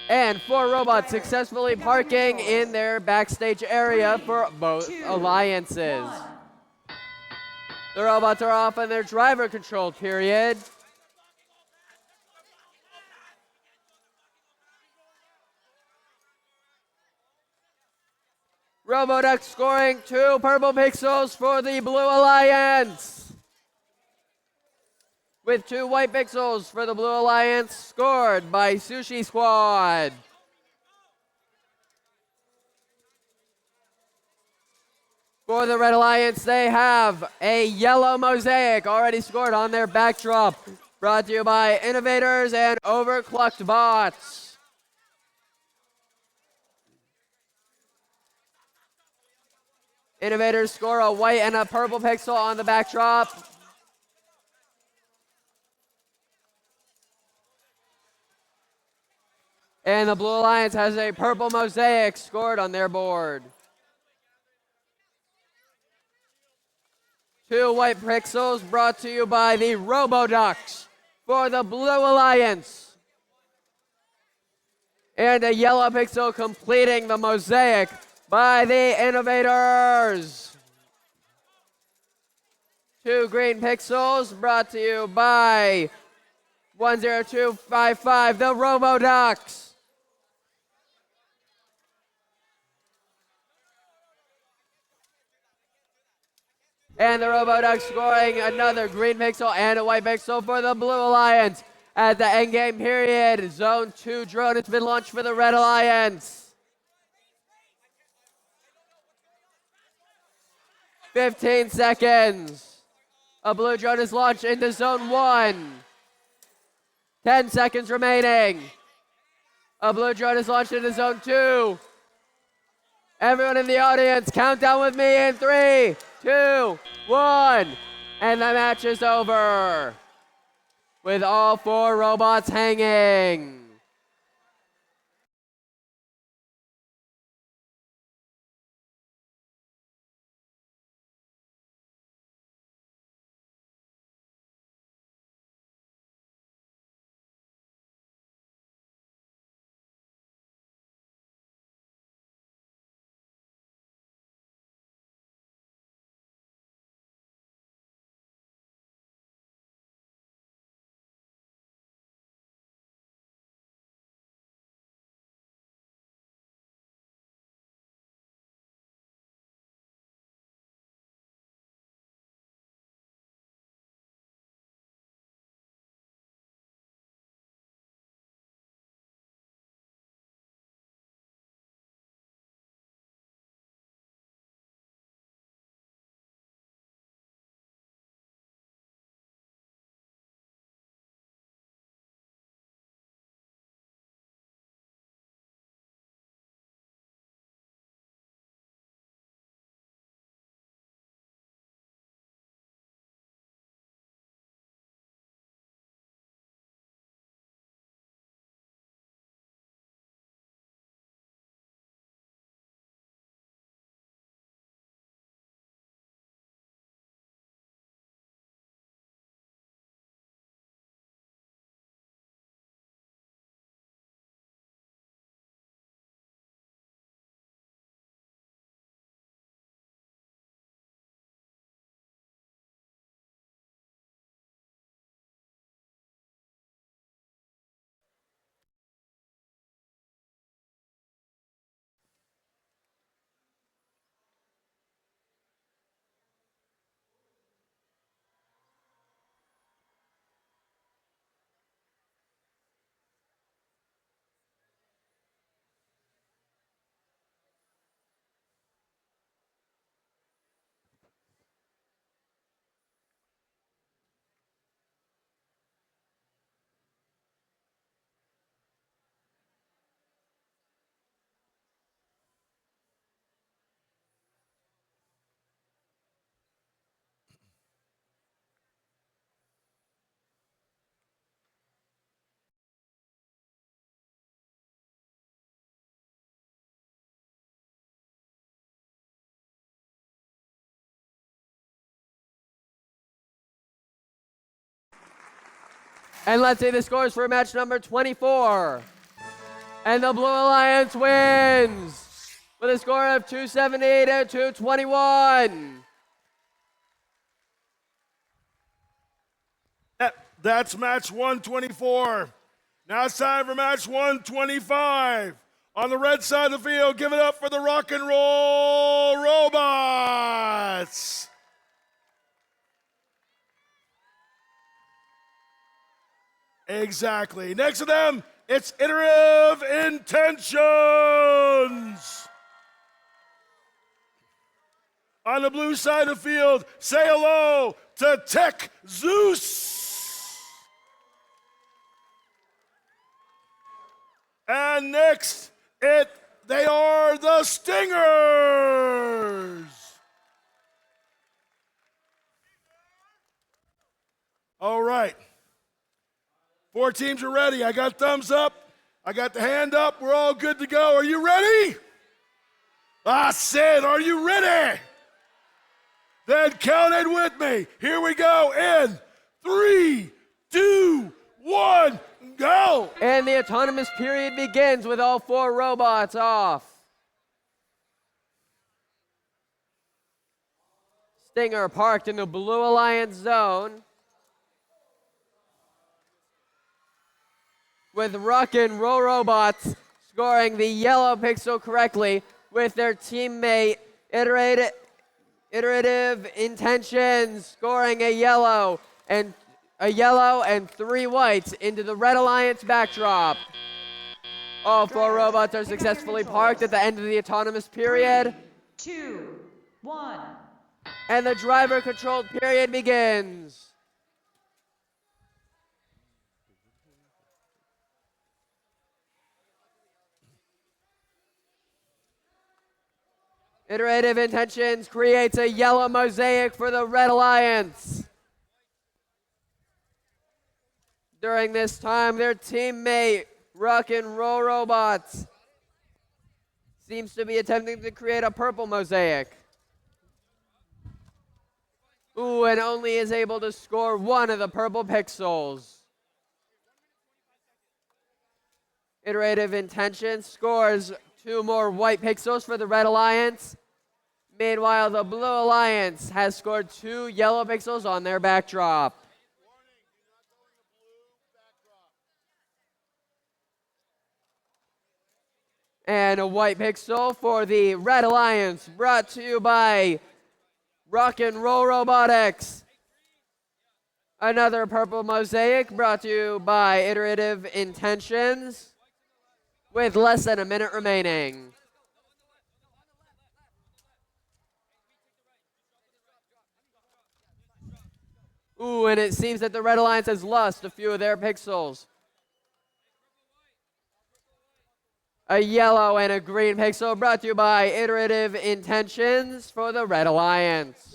And 4 robots successfully parking in their backstage area for both alliances. The robots are off on their driver control period. Roboduck scoring 2 purple pixels for the Blue Alliance. With 2 white pixels for the Blue Alliance scored by Sushi Squad. For the Red Alliance, they have a yellow mosaic already scored on their backdrop. Brought to you by Innovators and Overclocked Bots. Innovators score a white and a purple pixel on the backdrop. And the Blue Alliance has a purple mosaic scored on their board. 2 white pixels brought to you by the Roboducks for the Blue Alliance. And a yellow pixel completing the mosaic by the Innovators. 2 green pixels brought to you by 10255, the Roboducks. And the Roboducks scoring another green pixel and a white pixel for the Blue Alliance. At the endgame period, Zone 2 drone has been launched for the Red Alliance. 15 seconds. A blue drone is launched into Zone 1. 10 seconds remaining. A blue drone is launched into Zone 2. Everyone in the audience, count down with me in 3, 2, 1. And the match is over. With all 4 robots hanging. And let's see the scores for match number 24. And the Blue Alliance wins with a score of 270 to 221. That's match 124. Now it's time for match 125. On the red side of the field, give it up for the Rock and Roll Robots. Exactly. Next to them, it's Iterative Intentions. On the blue side of the field, say hello to Tech Zeus. And next, they are the Stingers. All right. 4 teams are ready. I got thumbs up. I got the hand up. We're all good to go. Are you ready? I said, are you ready? Then count it with me. Here we go in 3, 2, 1, go. And the autonomous period begins with all 4 robots off. Stinger parked in the Blue Alliance zone. With Rock and Roll Robots scoring the yellow pixel correctly with their teammate Iterative Intentions scoring a yellow and 3 whites into the Red Alliance backdrop. All 4 robots are successfully parked at the end of the autonomous period. 2, 1. And the driver-controlled period begins. Iterative Intentions creates a yellow mosaic for the Red Alliance. During this time, their teammate, Rock and Roll Robots, seems to be attempting to create a purple mosaic. Ooh, and only is able to score 1 of the purple pixels. Iterative Intentions scores 2 more white pixels for the Red Alliance. Meanwhile, the Blue Alliance has scored 2 yellow pixels on their backdrop. And a white pixel for the Red Alliance, brought to you by Rock and Roll Robotics. Another purple mosaic brought to you by Iterative Intentions with less than a minute remaining. Ooh, and it seems that the Red Alliance has lost a few of their pixels. A yellow and a green pixel brought to you by Iterative Intentions for the Red Alliance.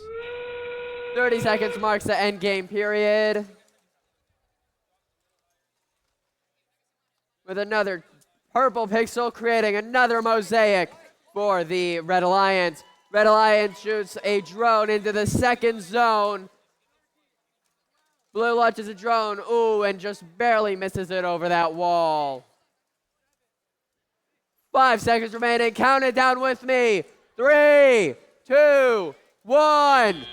30 seconds marks the end game period. With another purple pixel creating another mosaic for the Red Alliance. Red Alliance shoots a drone into the second zone. Blue launches a drone, ooh, and just barely misses it over that wall. 5 seconds remaining, count it down with me. 3, 2, 1.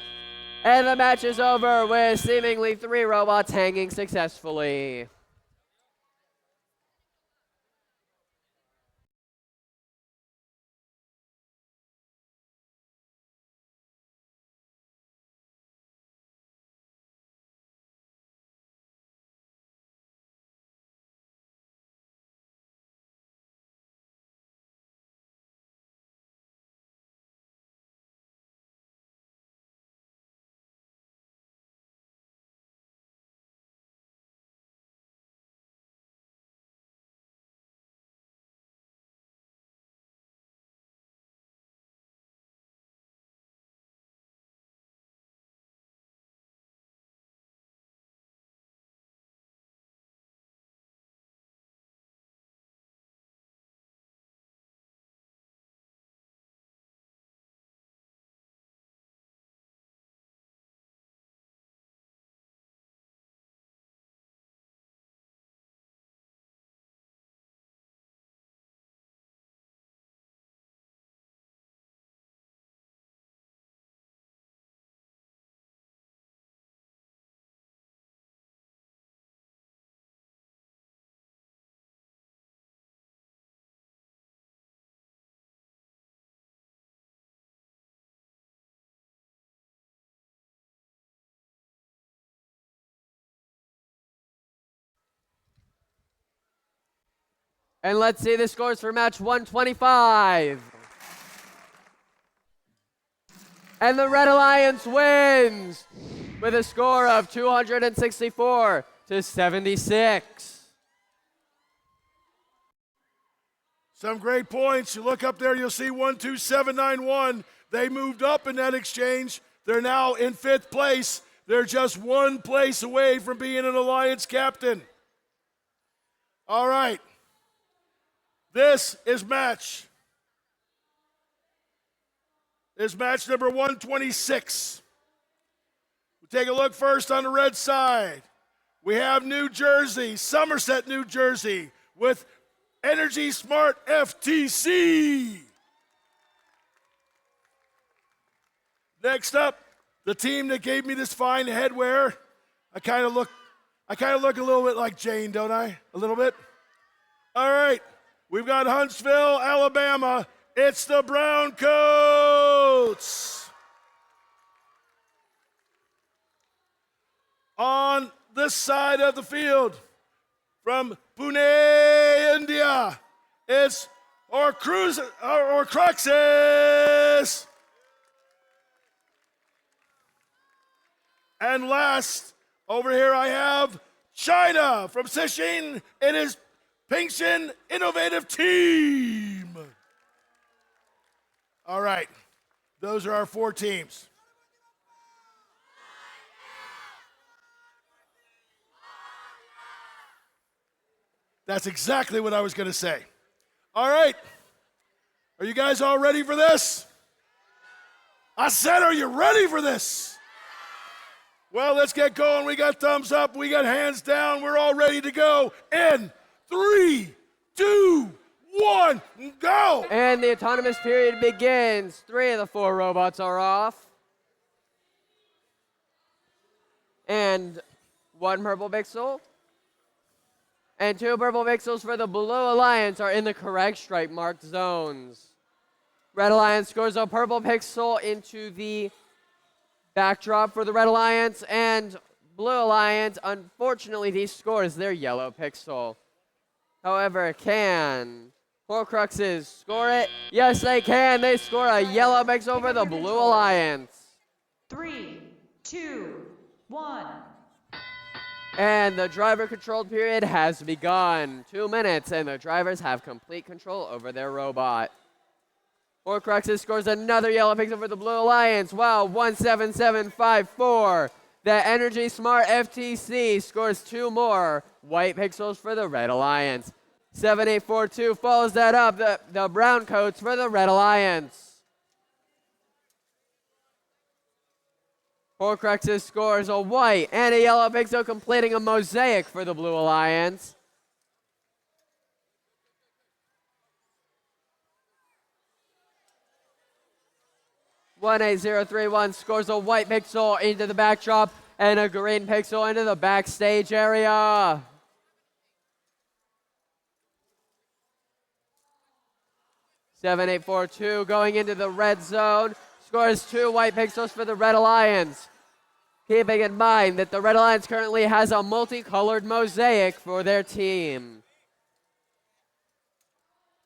And the match is over with seemingly 3 robots hanging successfully. And let's see the scores for match 125. And the Red Alliance wins with a score of 264 to 76. Some great points. You look up there, you'll see 12791. They moved up in that exchange. They're now in 5th place. They're just 1 place away from being an Alliance captain. All right. This is match number 126. We'll take a look first on the red side. We have New Jersey, Somerset, New Jersey, with Energy Smart FTC. Next up, the team that gave me this fine headwear. I kind of look a little bit like Jane, don't I? A little bit. All right, we've got Huntsville, Alabama. It's the Brown Coats. On this side of the field, from Pune, India, it's Cruxis. And last, over here I have China from Sishin. It is Pingshin Innovative Team. All right, those are our 4 teams. That's exactly what I was going to say. All right, are you guys all ready for this? I said, are you ready for this? Well, let's get going. We got thumbs up. We got hands down. We're all ready to go. In 3, 2, 1, go! And the autonomous period begins. 3 of the 4 robots are off. And 1 purple pixel. And 2 purple pixels for the Blue Alliance are in the correct stripe marked zones. Red Alliance scores a purple pixel into the backdrop for the Red Alliance, and Blue Alliance, unfortunately, he scores their yellow pixel. However, can Horcruxes score it? Yes, they can. They score a yellow pixel for the Blue Alliance. 3, 2, 1. And the driver-controlled period has begun. 2 minutes, and the drivers have complete control over their robot. Horcruxes scores another yellow pixel for the Blue Alliance. Wow, 17754. The Energy Smart FTC scores 2 more white pixels for the Red Alliance. 7842 follows that up. The brown coats for the Red Alliance. Horcruxes scores a white and a yellow pixel, completing a mosaic for the Blue Alliance. (18031) scores a white pixel into the backdrop and a green pixel into the backstage area. (7842) going into the red zone, scores 2 white pixels for the Red Alliance. Keeping in mind that the Red Alliance currently has a multicolored mosaic for their team.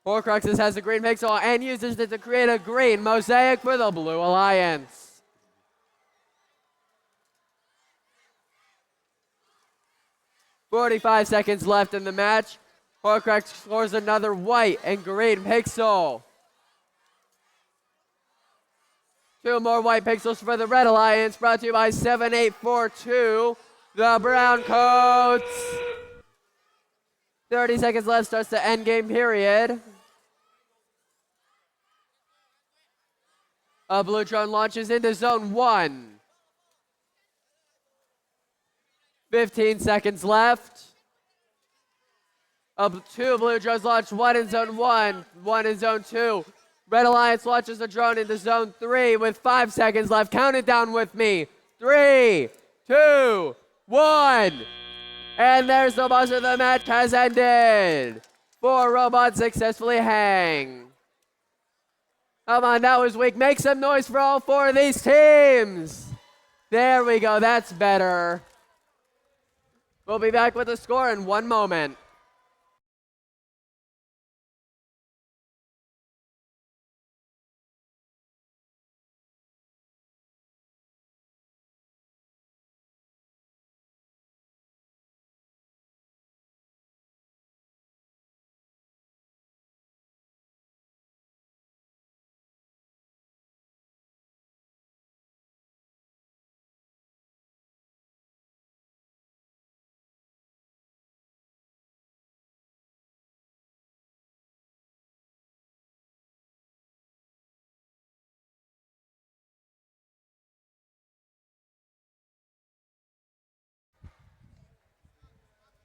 Horcruxes has a green pixel and uses it to create a green mosaic for the Blue Alliance. .45 seconds left in the match. Horcrux scores another white and green pixel. 2 more white pixels for the Red Alliance, brought to you by 7842, the Brown Coats. 30 seconds left, starts the endgame period. A blue drone launches into zone 1. 15 seconds left. 2 blue drones launch, 1 in zone 1, 1 in zone 2. Red Alliance launches a drone into zone 3 with 5 seconds left. Count it down with me. 3, 2, 1. And there's the buzzer. The match has ended. 4 robots successfully hang. Come on, that was weak. Make some noise for all 4 of these teams. There we go. That's better. We'll be back with the score in 1 moment.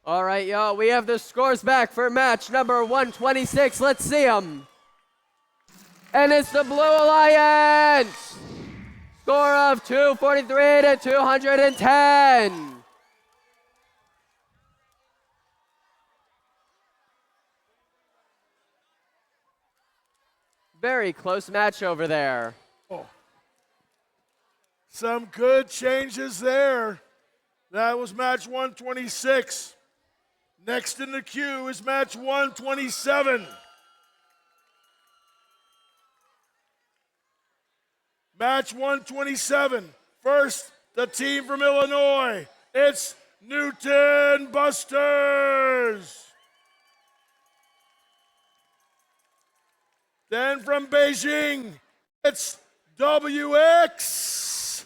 All right, y'all, we have the scores back for match number 126. Let's see them. And it's the Blue Alliance. Score of 243 to 210. Very close match over there. Oh. Some good changes there. That was match 126. Next in the queue is match 127. Match 127. First, the team from Illinois. It's Newton Busters. Then from Beijing, it's WX.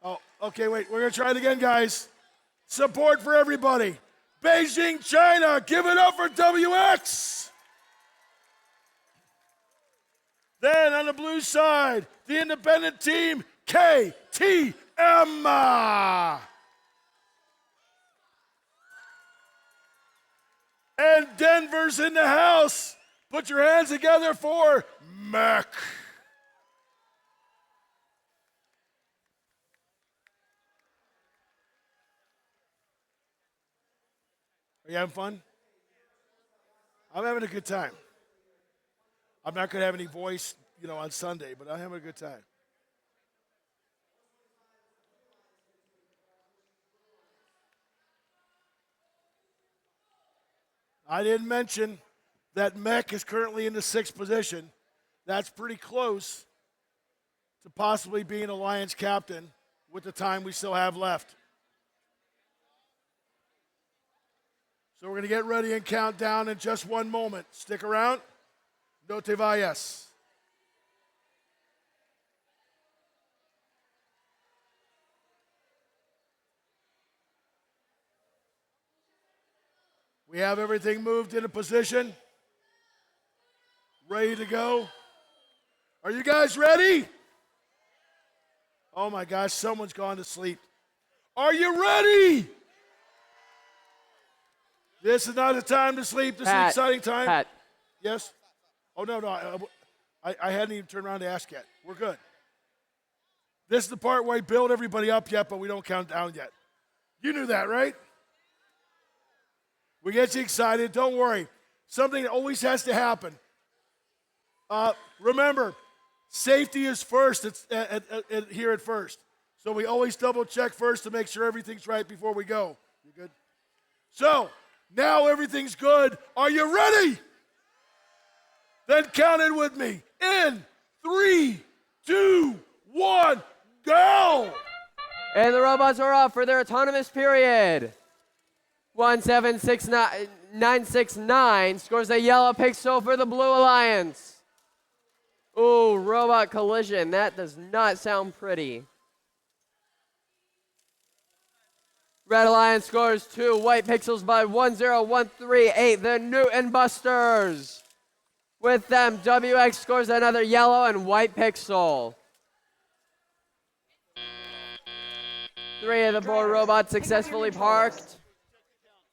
Oh, okay, wait. We're going to try it again, guys. Support for everybody. Beijing, China. Give it up for WX. Then on the blue side, the independent team, KTM. And Denver's in the house. Put your hands together for Mac. Are you having fun? I'm having a good time. I'm not going to have any voice, on Sunday, but I'm having a good time. I didn't mention that Mech is currently in the 6th position. That's pretty close to possibly being Alliance captain with the time we still have left. So we're going to get ready and count down in just one moment. Stick around. No te vayas. We have everything moved into position. Ready to go. Are you guys ready? Oh my gosh, someone's gone to sleep. Are you ready? This is not a time to sleep. This is an exciting time. Pat. Yes? Oh, no. I hadn't even turned around to ask yet. We're good. This is the part where I build everybody up yet, but we don't count down yet. You knew that, right? We get you excited. Don't worry. Something that always has to happen. Remember, safety is first here at first. So we always double check first to make sure everything's right before we go. You good? So, now everything's good. Are you ready? Then count it with me. In 3, 2, 1, go! And the robots are off for their autonomous period. 1769969 scores a yellow pixel for the Blue Alliance. Ooh, robot collision. That does not sound pretty. Red Alliance scores 2 white pixels by 10138, the Newton Busters. With them, WX scores another yellow and white pixel. 3 of the 4 robots successfully parked.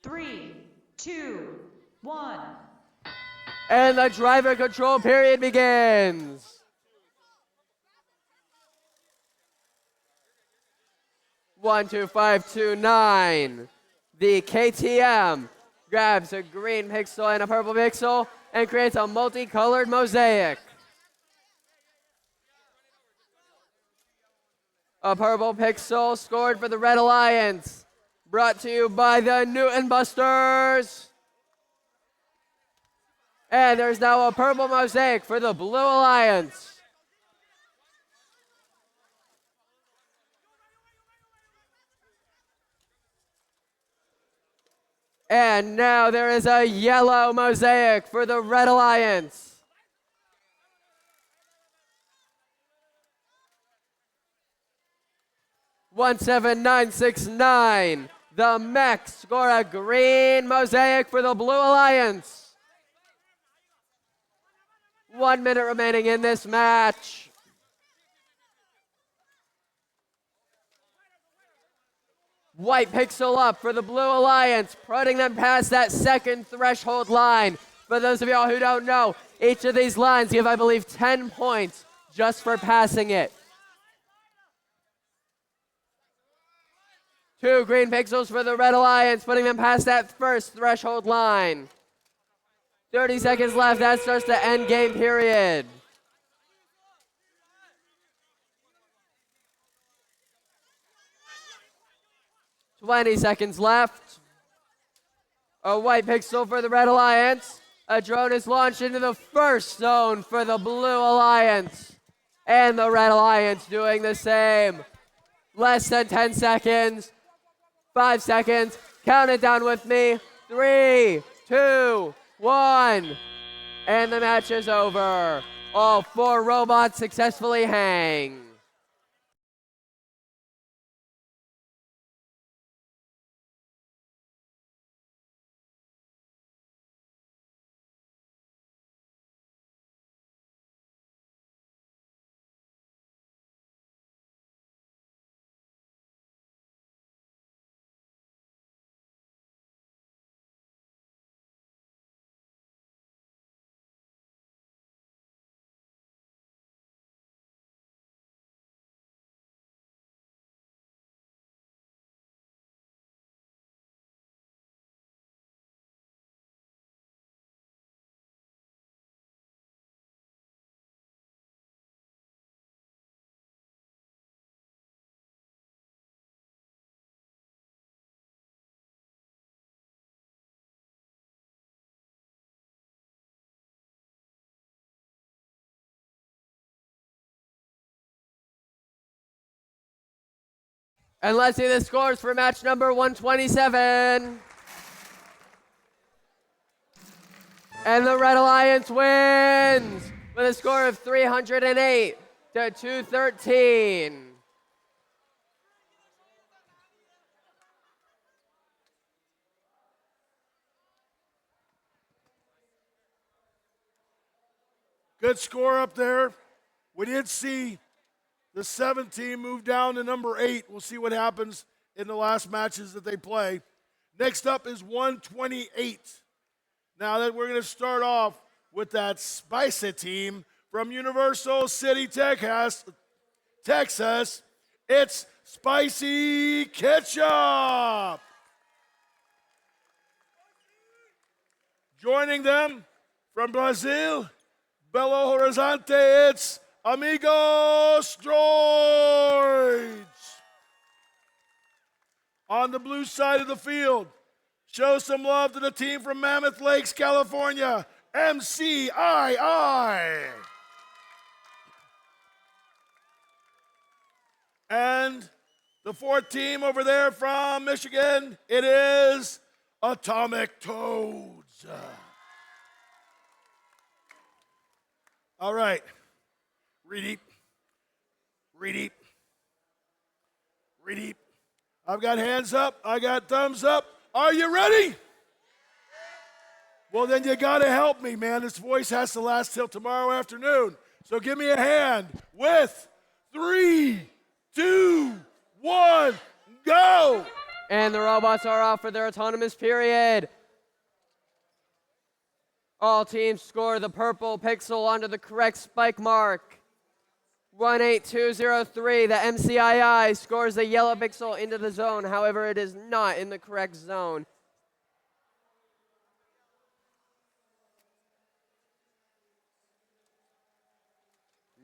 3, 2, 1. And the driver control period begins. 12529. The KTM grabs a green pixel and a purple pixel and creates a multicolored mosaic. A purple pixel scored for the Red Alliance. Brought to you by the Newton Busters. And there's now a purple mosaic for the Blue Alliance. And now there is a yellow mosaic for the Red Alliance. $17969. The Mechs score a green mosaic for the Blue Alliance. 1 minute remaining in this match. White pixel up for the Blue Alliance, putting them past that second threshold line. For those of y'all who don't know, each of these lines give, I believe, 10 points just for passing it. 2 green pixels for the Red Alliance, putting them past that first threshold line. 30 seconds left, that starts the end game period. $20 seconds left. A white pixel for the Red Alliance. A drone is launched into the first zone for the Blue Alliance. And the Red Alliance doing the same. Less than 10 seconds. 5 seconds. Count it down with me. 3, 2, 1. And the match is over. All 4 robots successfully hang. And let's see the scores for match number 127. And the Red Alliance wins with a score of 308 to 213. Good score up there. We did see the 7 team move down to number 8. We'll see what happens in the last matches that they play. Next up is 128. Now that we're going to start off with that spicy team from Universal City, Texas. It's Spicy Ketchup. Joining them from Brazil, Belo Horizonte, it's Amigos Droids. On the blue side of the field, show some love to the team from Mammoth Lakes, California, MCII. And the 4th team over there from Michigan, it is Atomic Toads. All right. Read deep. I've got hands up. I got thumbs up. Are you ready? Well, then you got to help me, man. This voice has to last till tomorrow afternoon. So give me a hand with 3, 2, 1, go. And the robots are off for their autonomous period. All teams score the purple pixel onto the correct spike mark. 18203, the MCII scores the yellow pixel into the zone. However, it is not in the correct zone.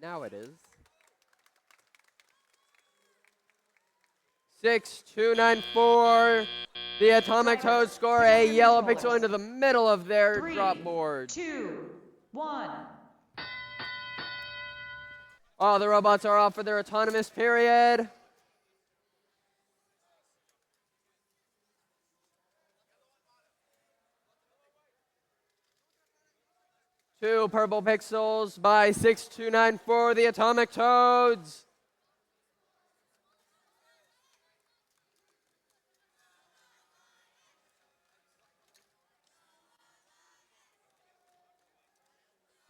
Now it is. 6294. The Atomic Toads score a yellow pixel into the middle of their 3, drop board. 2, 1. All the robots are off for their autonomous period. Two purple pixels by 6294, the Atomic Toads.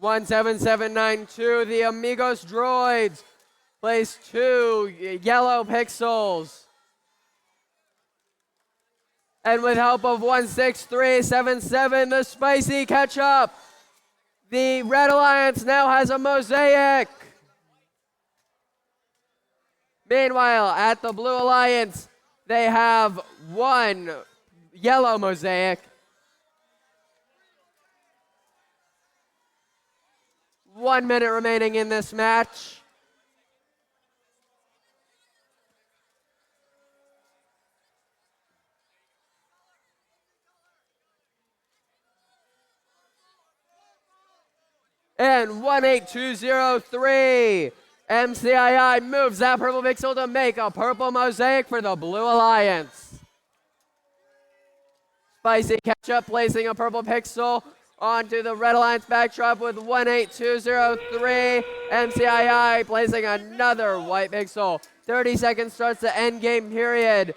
One 7792, the Amigos Droids. Place 2 yellow pixels. And with help of 16377, the Spicy catch up. The Red Alliance now has a mosaic. Meanwhile, at the Blue Alliance, they have one yellow mosaic. 1 minute remaining in this match. And 18203. MCII moves that purple pixel to make a purple mosaic for the Blue Alliance. Spicy catch up, placing a purple pixel onto the Red Alliance backdrop with 18203. MCII placing another white pixel. 30 seconds starts the end game period.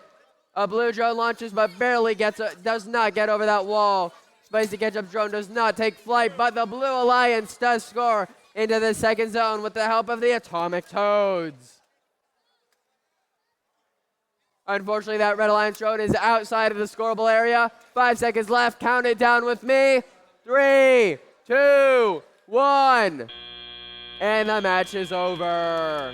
A blue drone launches but barely does not get over that wall. Spicy catch-up drone does not take flight, but the Blue Alliance does score into the second zone with the help of the Atomic Toads. Unfortunately, that Red Alliance drone is outside of the scoreable area. 5 seconds left. Count it down with me. 3, 2, 1. And the match is over.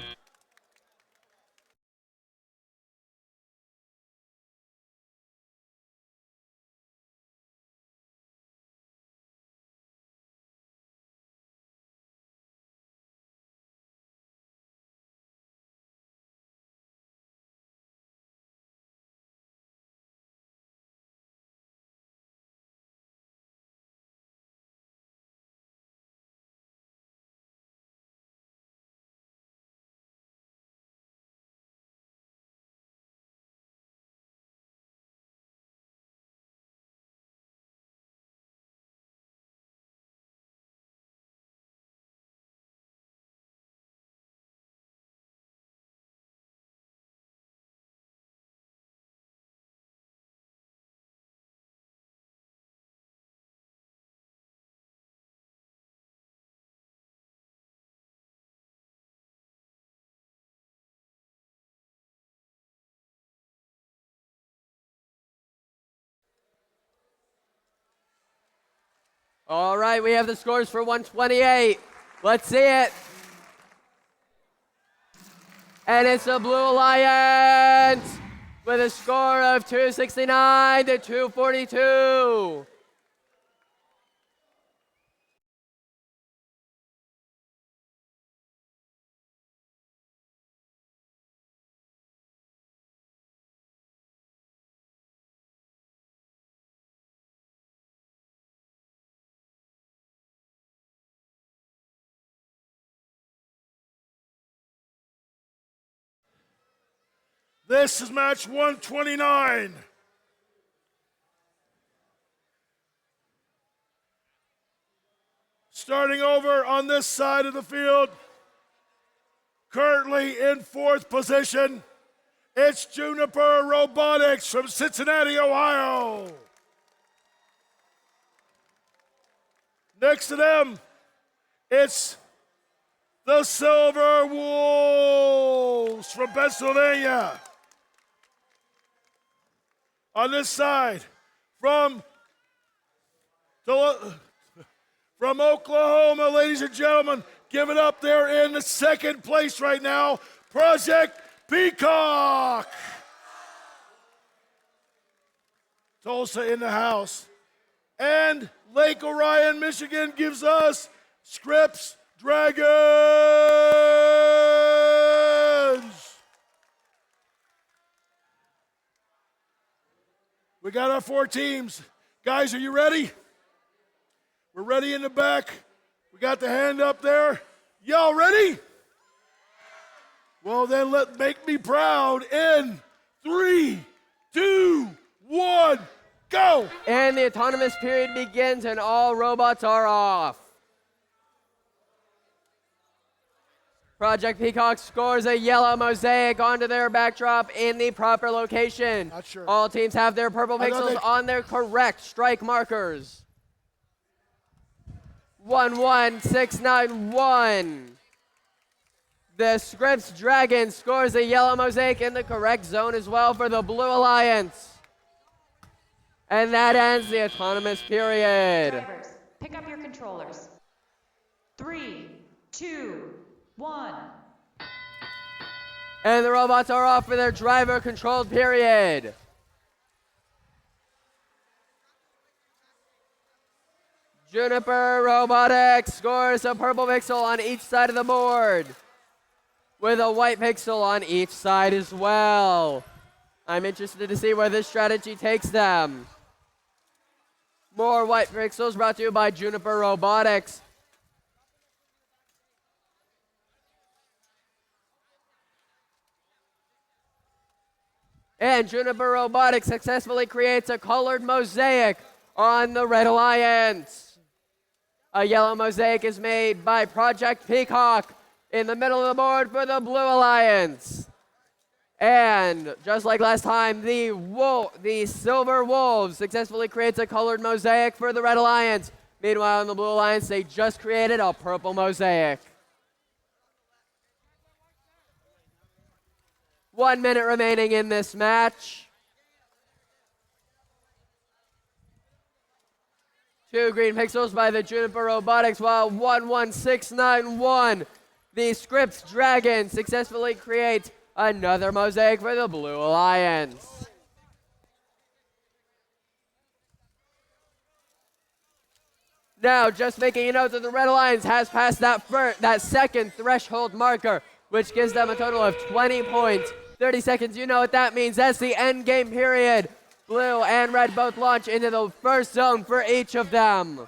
All right, we have the scores for 128. Let's see it. And it's the Blue Alliance with a score of 269 to 242. This is match 129. Starting over on this side of the field, currently in 4th position, it's Juniper Robotics from Cincinnati, Ohio. Next to them, it's the Silver Wolves from Pennsylvania. On this side, from Oklahoma, ladies and gentlemen, give it up there in the 2nd place right now, Project Peacock. Tulsa in the house. And Lake Orion, Michigan gives us Scripps Dragons. We got our 4 teams. Guys, are you ready? We're ready in the back. We got the hand up there. Y'all ready? Well, then make me proud in 3, 2, 1, go! And the autonomous period begins and all robots are off. Project Peacock scores a yellow mosaic onto their backdrop in the proper location. Not sure. All teams have their purple I know pixels they- on their correct strike markers. 11691. The Scripps Dragon scores a yellow mosaic in the correct zone as well for the Blue Alliance. And that ends the autonomous period. Drivers, pick up your controllers. 3, 2, 1. And the robots are off for their driver-controlled period. Juniper Robotics scores a purple pixel on each side of the board, with a white pixel on each side as well. I'm interested to see where this strategy takes them. More white pixels brought to you by Juniper Robotics. And Juniper Robotics successfully creates a colored mosaic on the Red Alliance. A yellow mosaic is made by Project Peacock in the middle of the board for the Blue Alliance. And just like last time, the Silver Wolves successfully creates a colored mosaic for the Red Alliance. Meanwhile, in the Blue Alliance, they just created a purple mosaic. 1 minute remaining in this match. 2 green pixels by the Juniper Robotics, while 11691, the Scripps Dragon, successfully creates another mosaic for the Blue Alliance. Now, just making a note that the Red Alliance has passed that second threshold marker, which gives them a total of 20 points. 30 seconds, you know what that means. That's the end game period. Blue and red both launch into the first zone for each of them.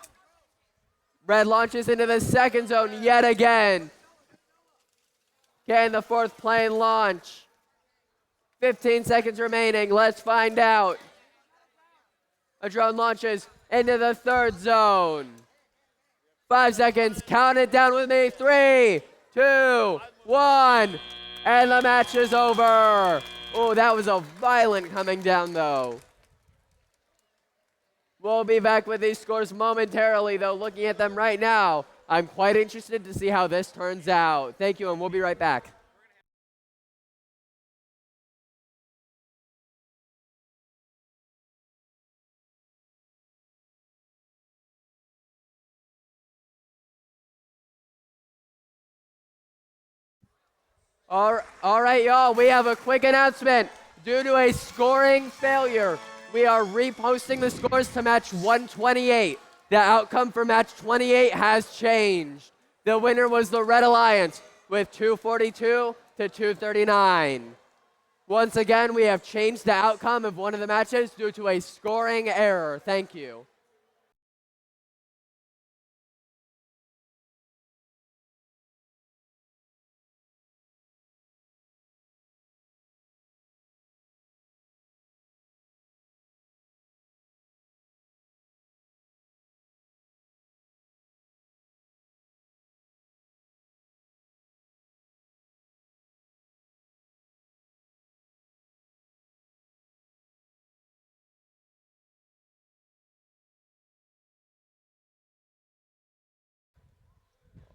Red launches into the second zone yet again. Can the fourth plane launch? 15 seconds remaining. Let's find out. A drone launches into the third zone. 5 seconds. Count it down with me. 3, 2, 1. And the match is over. Oh, that was a violent coming down, though. We'll be back with these scores momentarily, though. Looking at them right now, I'm quite interested to see how this turns out. Thank you, and we'll be right back. All right, y'all, we have a quick announcement. Due to a scoring failure, we are reposting the scores to match 128. The outcome for match 28 has changed. The winner was the Red Alliance with 242 to 239. Once again, we have changed the outcome of one of the matches due to a scoring error. Thank you.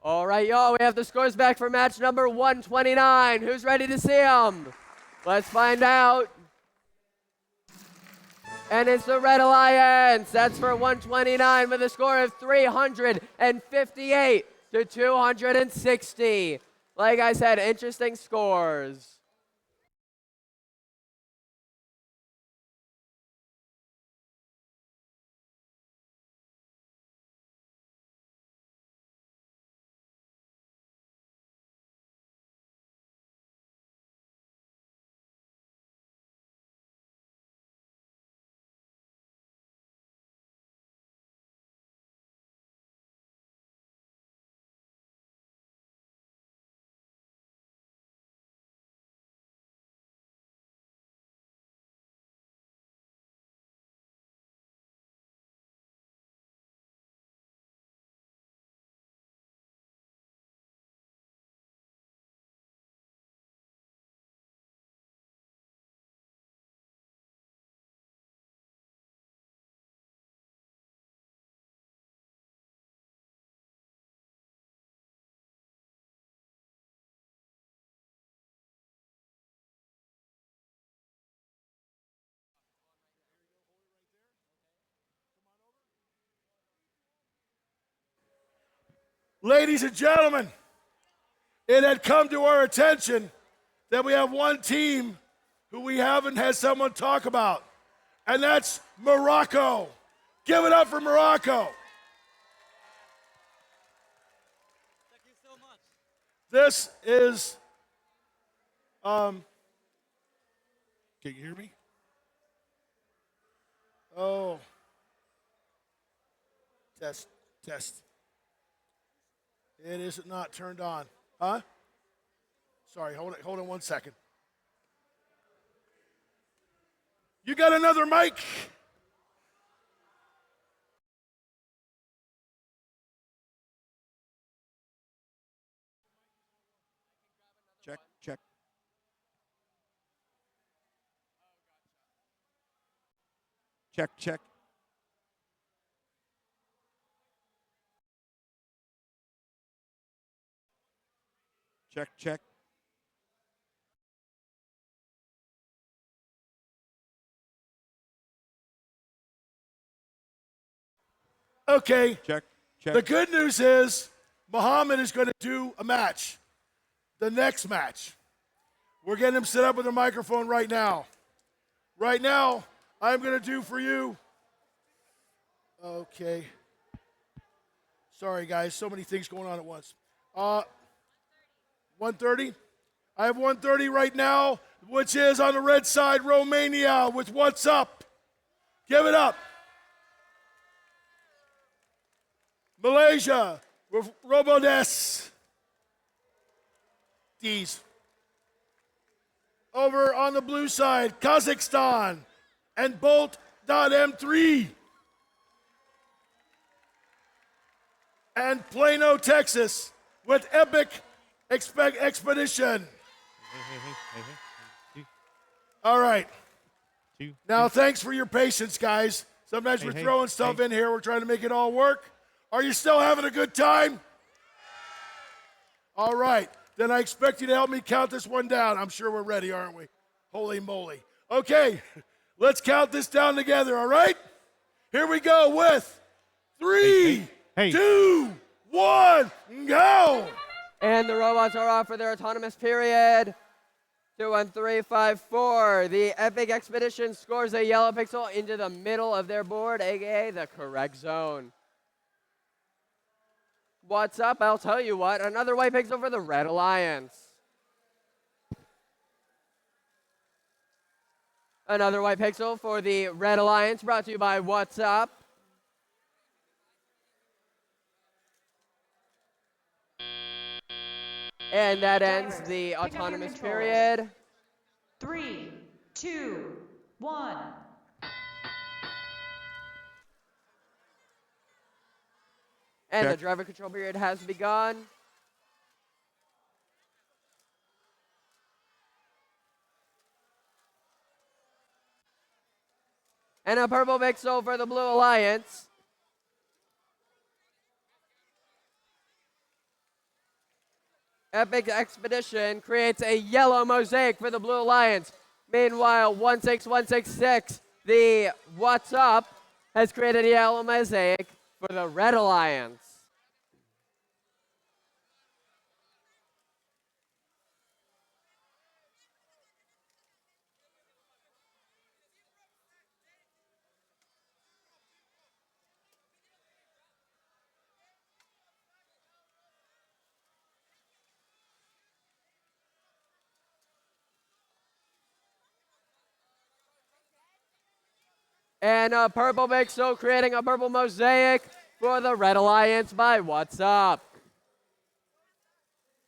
All right, y'all, we have the scores back for match number 129. Who's ready to see them? Let's find out. And it's the Red Alliance. That's for 129 with a score of 358 to 260. Like I said, interesting scores. Ladies and gentlemen, it had come to our attention that we have one team who we haven't had someone talk about, and that's Morocco. Give it up for Morocco. Thank you so much. This is, can you hear me? Oh, test. It is not turned on. Huh? Sorry, hold on 1 second. You got another mic? Check, check. Check, check. Check, check. Okay. Check, check. The good news is Muhammad is going to do a match, the next match. We're getting him set up with a microphone right now. Right now, I'm going to do for you. Okay. Sorry, guys. So many things going on at once. 1:30. I have 1:30 right now, which is on the red side, Romania with What's Up. Give it up. Malaysia with Robodes. D's. Over on the blue side, Kazakhstan and Bolt.M3. And Plano, Texas with Epic Expedition. All right. Now, thanks for your patience, guys. Sometimes we're throwing stuff in here. We're trying to make it all work. Are you still having a good time? All right. Then I expect you to help me count this one down. I'm sure we're ready, aren't we? Holy moly. Okay, let's count this down together, all right? Here we go with 3, 2, 1, go! And the robots are off for their autonomous period. 2, 1, 3, 5, 4. The Epic Expedition scores a yellow pixel into the middle of their board, aka the correct zone. What's up? I'll tell you what. Another white pixel for the Red Alliance. Another white pixel for the Red Alliance, brought to you by What's Up. And that ends the autonomous period. 3, 2, 1. And the Check. driver control period has begun. And a purple pixel for the Blue Alliance. Epic Expedition creates a yellow mosaic for the Blue Alliance. Meanwhile, 16166, the What's Up, has created a yellow mosaic for the Red Alliance. And a purple pixel creating a purple mosaic for the Red Alliance by What's Up.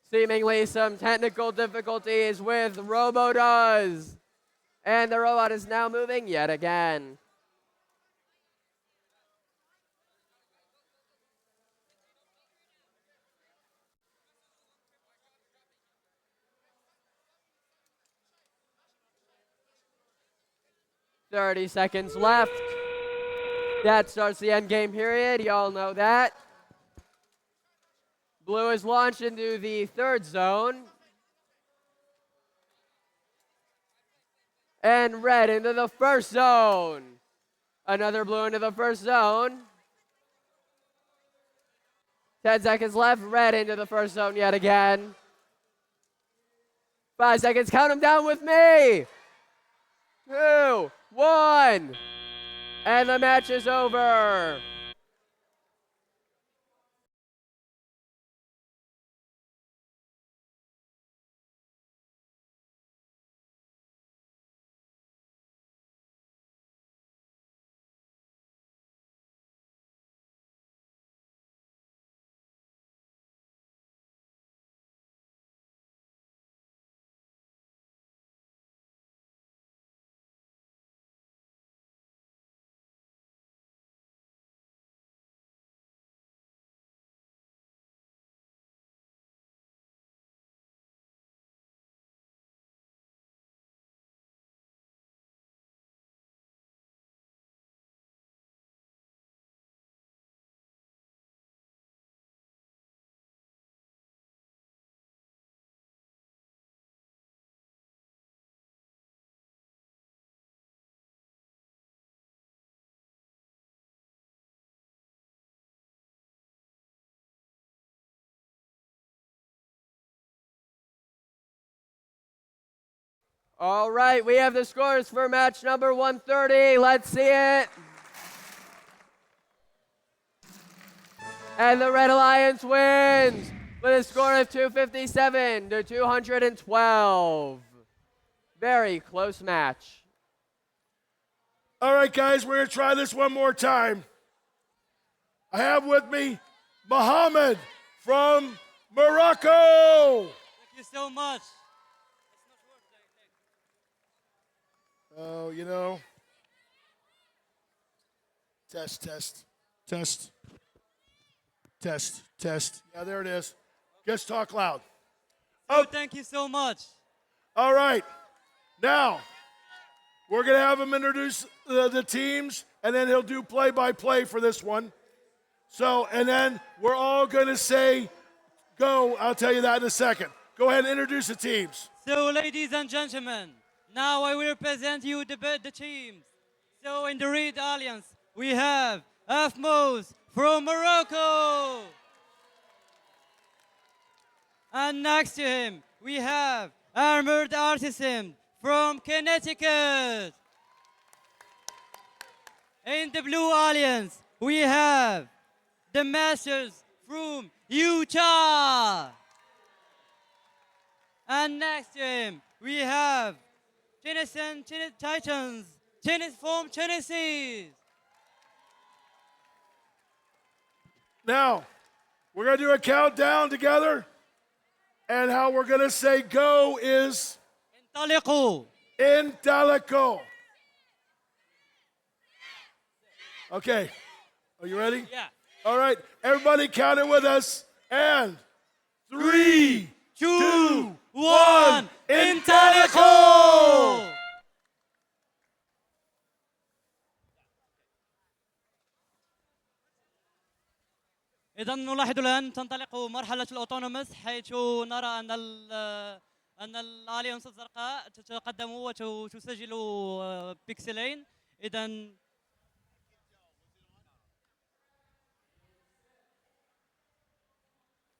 Seemingly some technical difficulties with RoboDoes. And the robot is now moving yet again. "30 seconds left. That starts the end game period. Y'all know that. Blue is launched into the third zone. And red into the first zone. Another blue into the first zone. 10 seconds left. Red into the first zone yet again. 5 seconds. Count them down with me. 2, 1. And the match is over. All right, we have the scores for match number 130. Let's see it. And the Red Alliance wins with a score of 257 to 212. Very close match. All right, guys, we're going to try this one more time. I have with me Mohammed from Morocco. Thank you so much. Oh, you know. Test, test, test, test, test. Yeah, there it is. Just talk loud. Oh, thank you so much. All right. Now, we're going to have him introduce the teams, and then he'll do play-by-play for this one. So, and then we're all going to say go. I'll tell you that in a second. Go ahead and introduce the teams. So, ladies and gentlemen, now I will present you the teams. So, in the Red Alliance, we have Afmos from Morocco. And next to him, we have Armored Artisan from Connecticut. In the Blue Alliance, we have the Masters from Utah. And next to him, we have Jemison Titans, tennis from Tennessee. Now, we're going to do a countdown together, and how we're going to say go is انطلقوا. Intelico. Okay, are you ready? Yeah. All right, everybody count it with us. And 3, 2, 1, انطلقوا. إذا نلاحظ الآن تنطلق مرحلة الأوتونوموس، حيث نرى أن الأليانس الزرقاء تتقدم وتسجل بيكسلين. إذا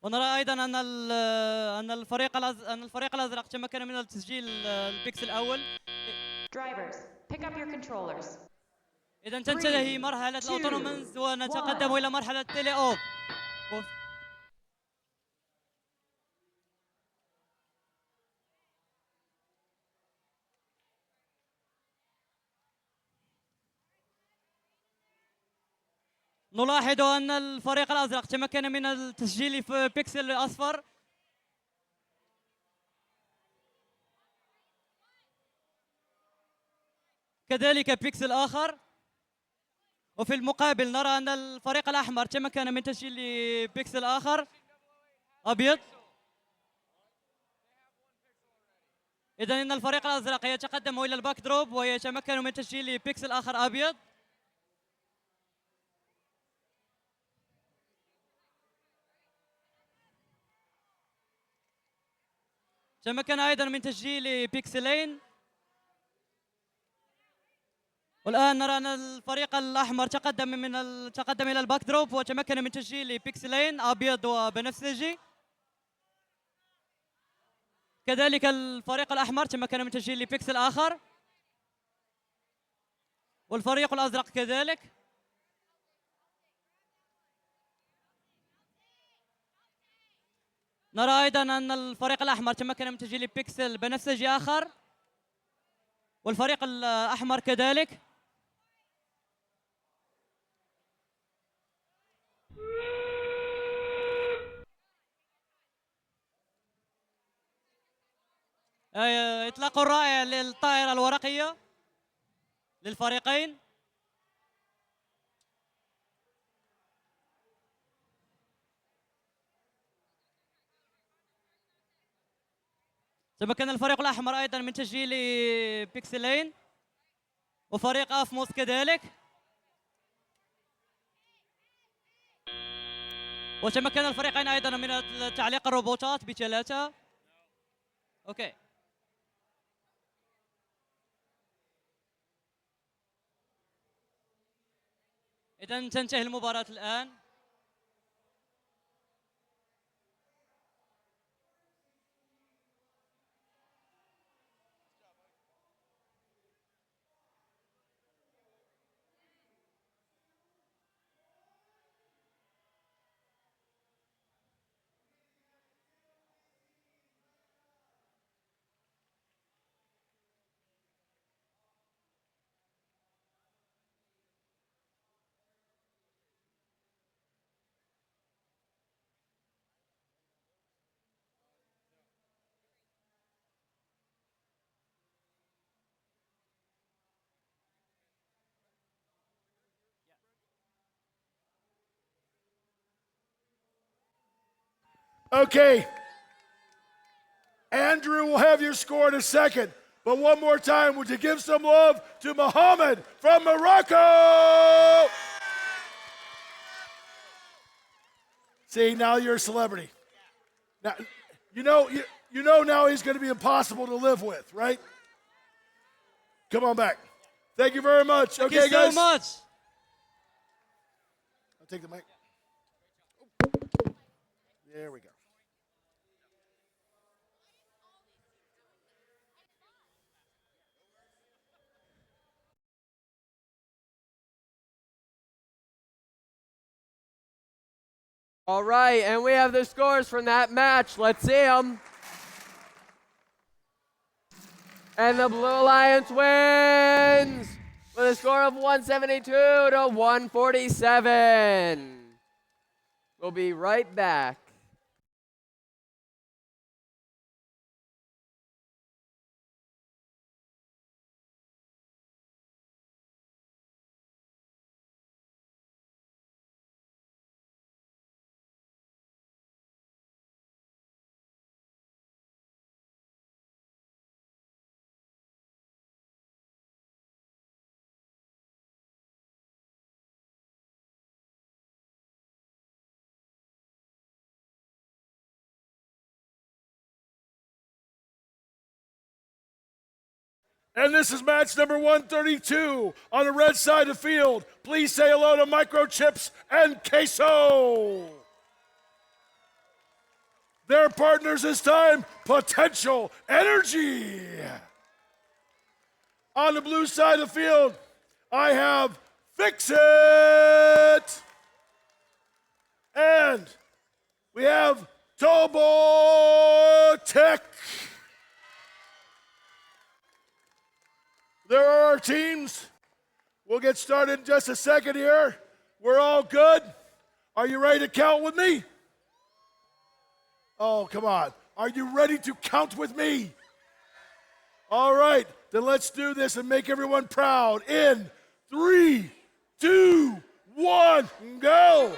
ونرى أيضا أن الفريق الأزرق تمكن من تسجيل البيكسل الأول. Drivers, pick up your controllers. إذا تنتهي مرحلة الأوتونوموس ونتقدم إلى مرحلة التيلي أوب. نلاحظ أن الفريق الأزرق تمكن من التسجيل في بيكسل أصفر. كذلك بيكسل آخر. وفي المقابل نرى أن الفريق الأحمر تمكن من تسجيل بيكسل آخر أبيض. إذا إن الفريق الأزرق يتقدم إلى الباك دروب ويتمكن من تسجيل بيكسل آخر أبيض. تمكن أيضا من تسجيل بيكسلين. والآن نرى أن الفريق الأحمر تقدم إلى الباك دروب وتمكن من تسجيل بيكسلين أبيض وبنفسجي. كذلك الفريق الأحمر تمكن من تسجيل بيكسل آخر، والفريق الأزرق كذلك. نرى أيضا أن الفريق الأحمر تمكن من تسجيل بيكسل بنفسجي آخر، والفريق الأحمر كذلك. إطلاق رائع للطائرة الورقية للفريقين. تمكن الفريق الأحمر أيضا من تسجيل بيكسلين، وفريق أفموس كذلك. وتمكن الفريقين أيضا من تعليق الروبوتات ب3. أوكي. إذن تنتهي المباراة الآن. Okay. Andrew will have your score in a second. But one more time, would you give some love to Mohammed from Morocco? See, now you're a celebrity. Now, you know now he's going to be impossible to live with, right? Come on back. Thank you very much. Thank okay, you so guys. much. I'll take the mic. There we go. All right, and we have the scores from that match. Let's see them. And the Blue Alliance wins with a score of 172 to 147. We'll be right back. And this is match number 132 on the red side of the field. Please say hello to Microchips and Queso. Their partners this time, Potential Energy. On the blue side of the field, I have Fix It. And we have Turbo Tech. There are our teams. We'll get started in just a second here. We're all good. Are you ready to count with me? Oh, come on. Are you ready to count with me? All right, then let's do this and make everyone proud. In 3, 2, 1, go.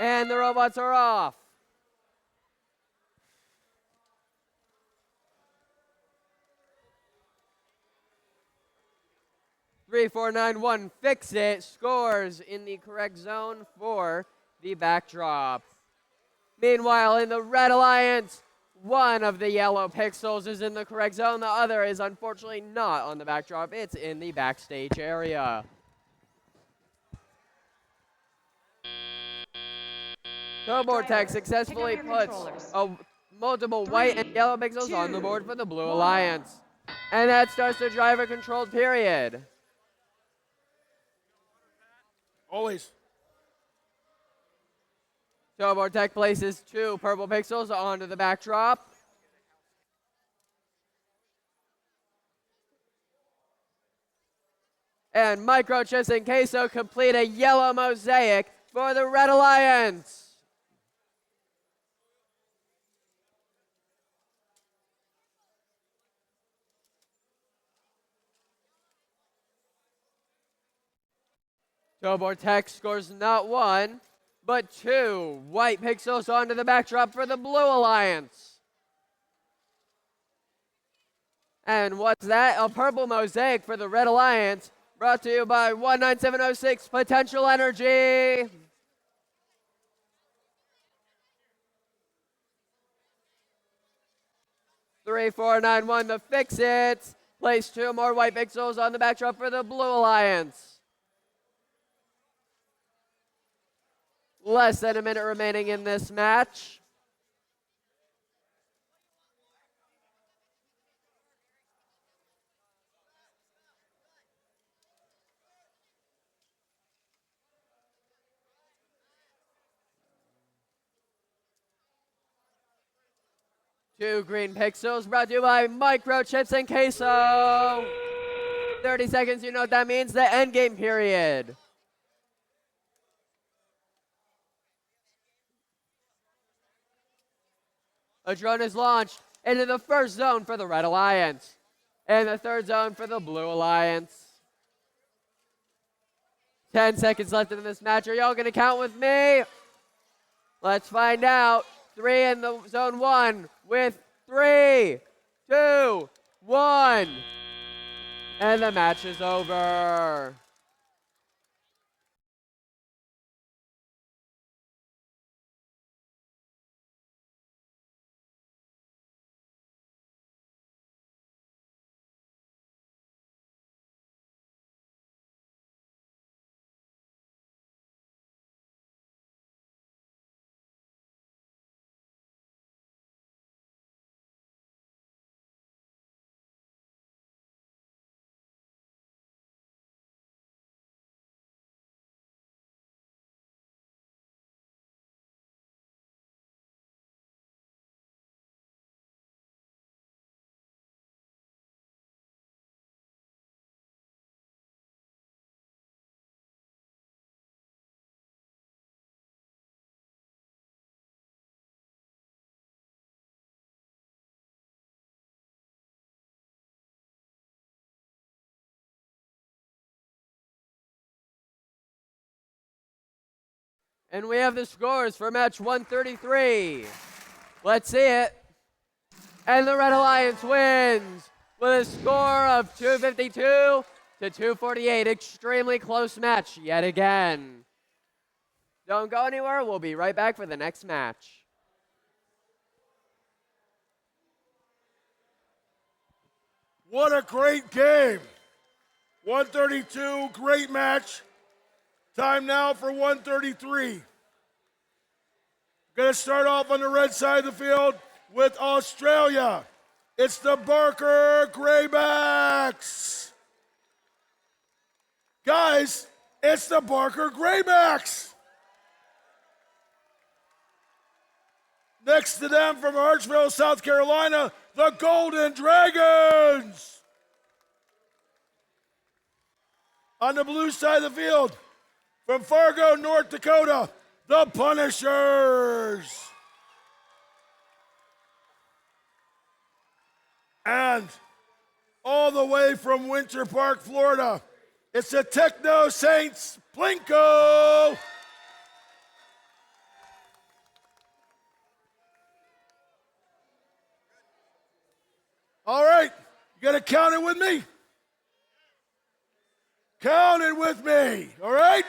And the robots are off. Three, 4, 9, 1, Fix It scores in the correct zone for the backdrop. Meanwhile, in the Red Alliance, One of the yellow pixels is in the correct zone. The other is unfortunately not on the backdrop. It's in the backstage area. Vortex successfully puts multiple white and yellow pixels on the board for the Blue Alliance. And that starts the driver-controlled period. Always. Vortex places 2 purple pixels onto the backdrop. And Microchips and Queso complete a yellow mosaic for the Red Alliance. Vortex scores not 1, but 2 white pixels onto the backdrop for the Blue Alliance. And what's that? A purple mosaic for the Red Alliance, brought to you by 19706 Potential Energy. Three, 4, 9, 1 to fix it. Place 2 more white pixels on the backdrop for the Blue Alliance. Less than a minute remaining in this match. Two green pixels brought to you by Microchips and Queso. 30 seconds, you know what that means, the end game period. A drone is launched into the first zone for the Red Alliance and the third zone for the Blue Alliance. 10 seconds left in this match. Are y'all gonna count with me? Let's find out. 3 in the zone 1 with 3, 2, 1. And the match is over. And we have the scores for match 133. Let's see it. And the Red Alliance wins with a score of 252 to 248. Extremely close match yet again. Don't go anywhere. We'll be right back for the next match. What a great game. 132, great match. Time now for 133. Going to start off on the red side of the field with Australia. It's the Barker Greybacks. Guys, it's the Barker Greybacks. Next to them from Archville, South Carolina, the Golden Dragons. On the blue side of the field, from Fargo, North Dakota, the Punishers. And all the way from Winter Park, Florida, it's the Techno Saints Plinko. All right, you gotta count it with me. Count it with me, all right?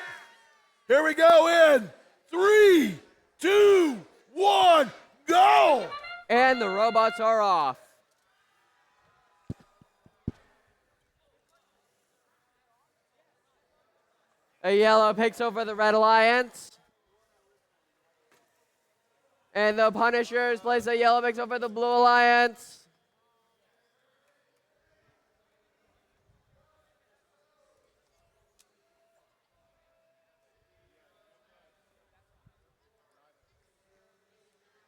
Here we go in 3, 2, 1, go! And the robots are off. A yellow pixel for the Red Alliance. And the Punishers place a yellow pixel for the Blue Alliance.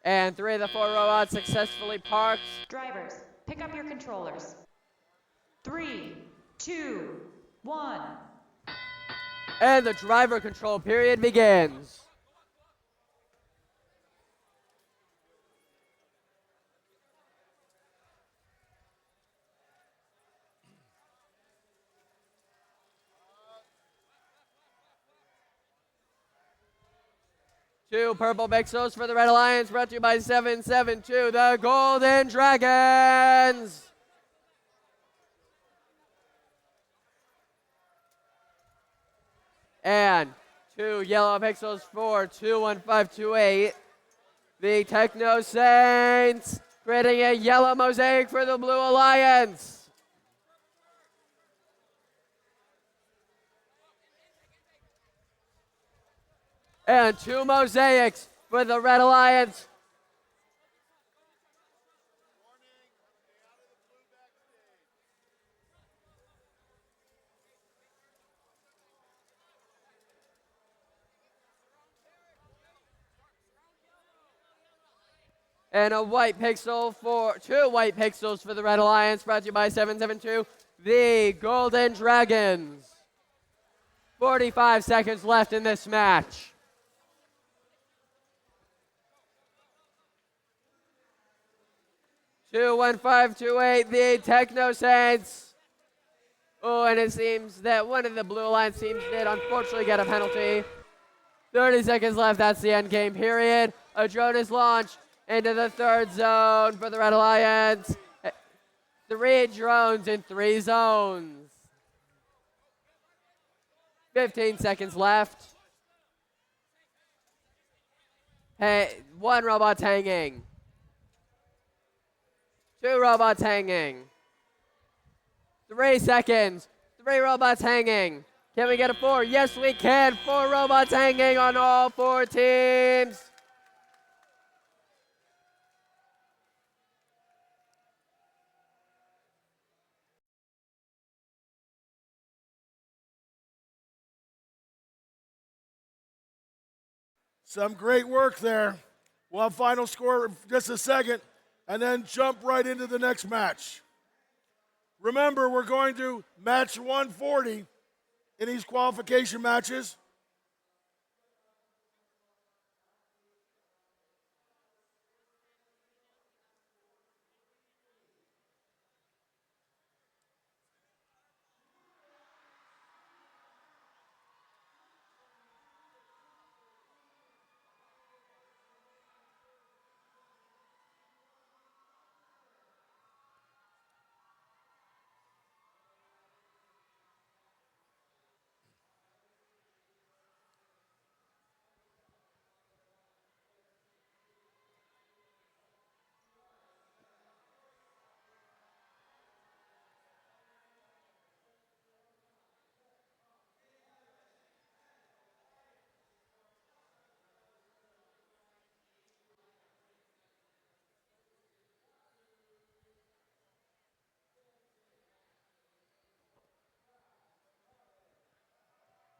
And 3 of the 4 robots successfully parked. Drivers, pick up your controllers. 3, 2, 1. And the driver control period begins. Two purple pixels for the Red Alliance, brought to you by 772, the Golden Dragons. And 2 yellow pixels for 21528, the Techno Saints, creating a yellow mosaic for the Blue Alliance. And 2 mosaics for the Red Alliance. And a white pixel for 2 white pixels for the Red Alliance, brought to you by 772, the Golden Dragons. 45 seconds left in this match. 21528, the Techno Saints. Oh, and it seems that one of the Blue Alliance teams did unfortunately get a penalty. 30 seconds left, that's the end game period. A drone is launched into the 3rd zone for the Red Alliance. 3 drones in 3 zones. 15 seconds left. Hey, 1 robot's hanging. 2 robots hanging. 3 seconds. 3 robots hanging. Can we get a 4? Yes, we can. 4 robots hanging on all 4 teams. Some great work there. We'll have final score in just a second and then jump right into the next match. Remember, we're going to match 140 in these qualification matches.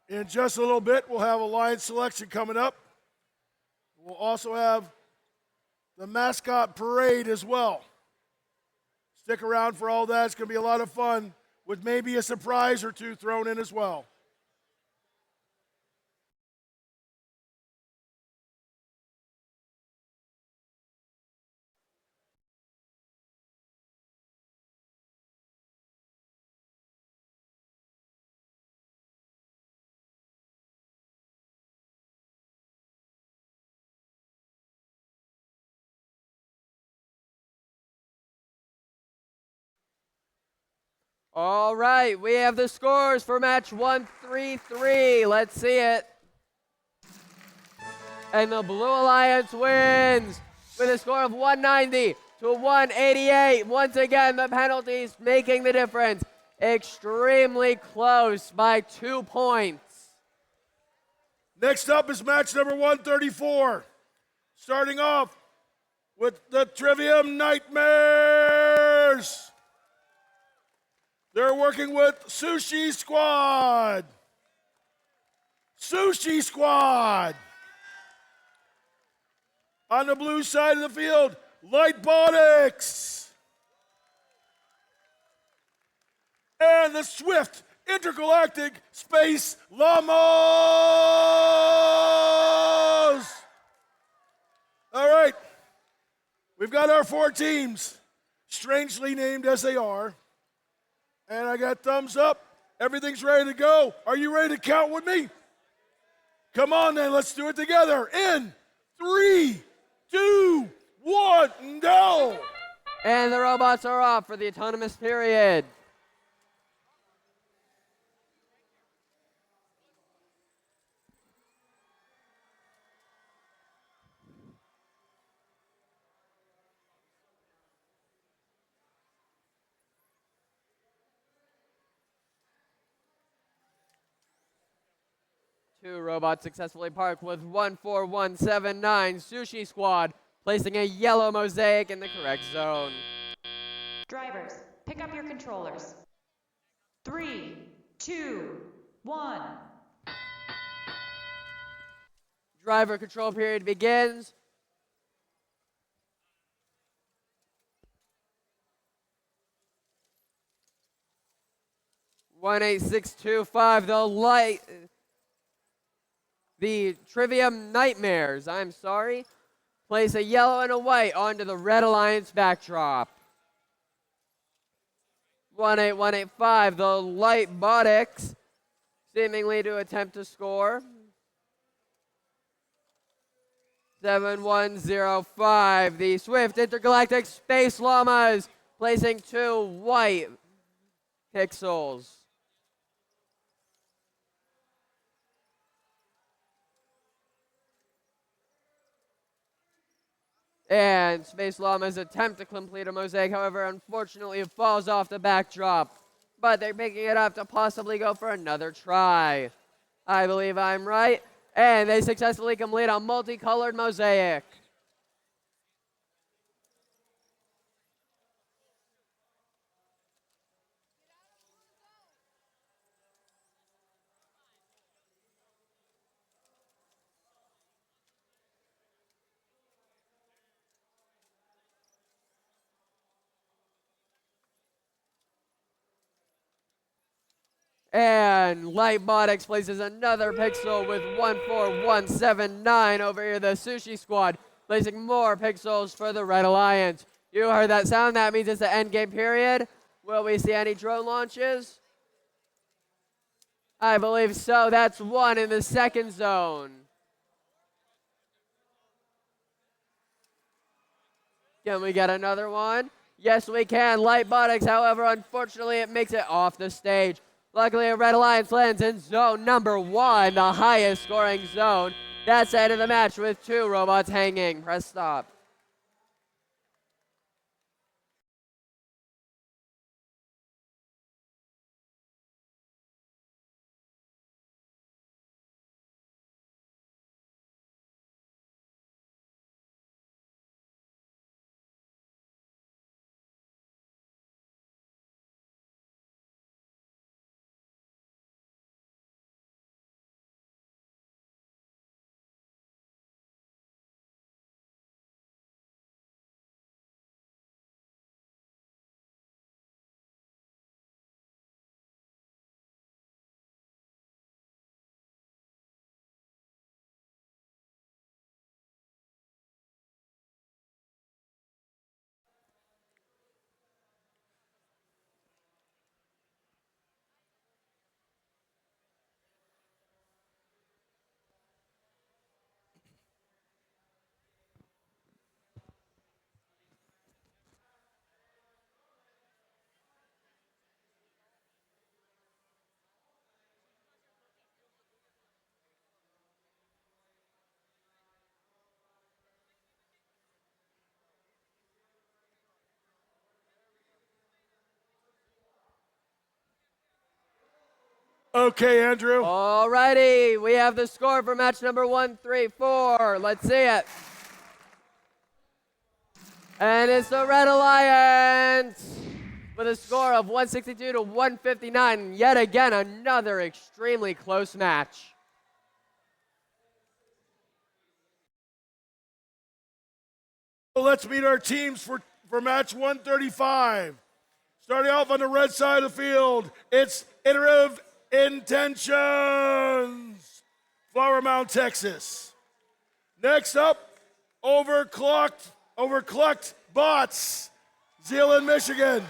In just a little bit, we'll have alliance selection coming up. We'll also have the mascot parade as well. Stick around for all that. It's going to be a lot of fun with maybe a surprise or 2 thrown in as well. All right, we have the scores for match 133. Let's see it. And the Blue Alliance wins with a score of 190 to 188. Once again, the penalties making the difference. Extremely close by 2 points. Next up is match number 134. Starting off with the Trivium Nightmares. They're working with Sushi Squad. Sushi Squad. On the blue side of the field, Lightbotics. And the Swift Intergalactic Space Llamas. All right, we've got our 4 teams, strangely named as they are. And I got thumbs up. Everything's ready to go. Are you ready to count with me? Come on then, let's do it together. In 3, 2, 1, go! And the robots are off for the autonomous period. Two robots successfully parked with 14179. Sushi Squad placing a yellow mosaic in the correct zone. Drivers, pick up your controllers. 3, 2, 1. Driver control period begins. (18625). The Trivium Nightmares, place a yellow and a white onto the Red Alliance backdrop. 18185, the Lightbotics, seemingly to attempt to score. 7105, the Swift Intergalactic Space Llamas, placing 2 white pixels. And Space Llama's attempt to complete a mosaic, however, unfortunately it falls off the backdrop. But they're picking it up to possibly go for another try. I believe I'm right. And they successfully complete a multicolored mosaic. And Lightbotics places another pixel with 14179 over here. The Sushi Squad placing more pixels for the Red Alliance. You heard that sound. That means it's the end game period. Will we see any drone launches? I believe so. That's 1 in the second zone. Can we get another one? Yes, we can. Lightbotics, however, unfortunately, it makes it off the stage. Luckily, a Red Alliance lands in zone number 1, the highest scoring zone. That's the end of the match with 2 robots hanging. Press stop. Okay, Andrew. Alrighty, we have the score for match number 1, 3, 4. Let's see it. And it's the Red Alliance with a score of 162 to 159. Yet again, another extremely close match. Let's meet our teams for match 135. Starting off on the red side of the field, it's Iterative Intentions, Flower Mound, Texas. Next up, Overclocked Bots, Zeeland, Michigan.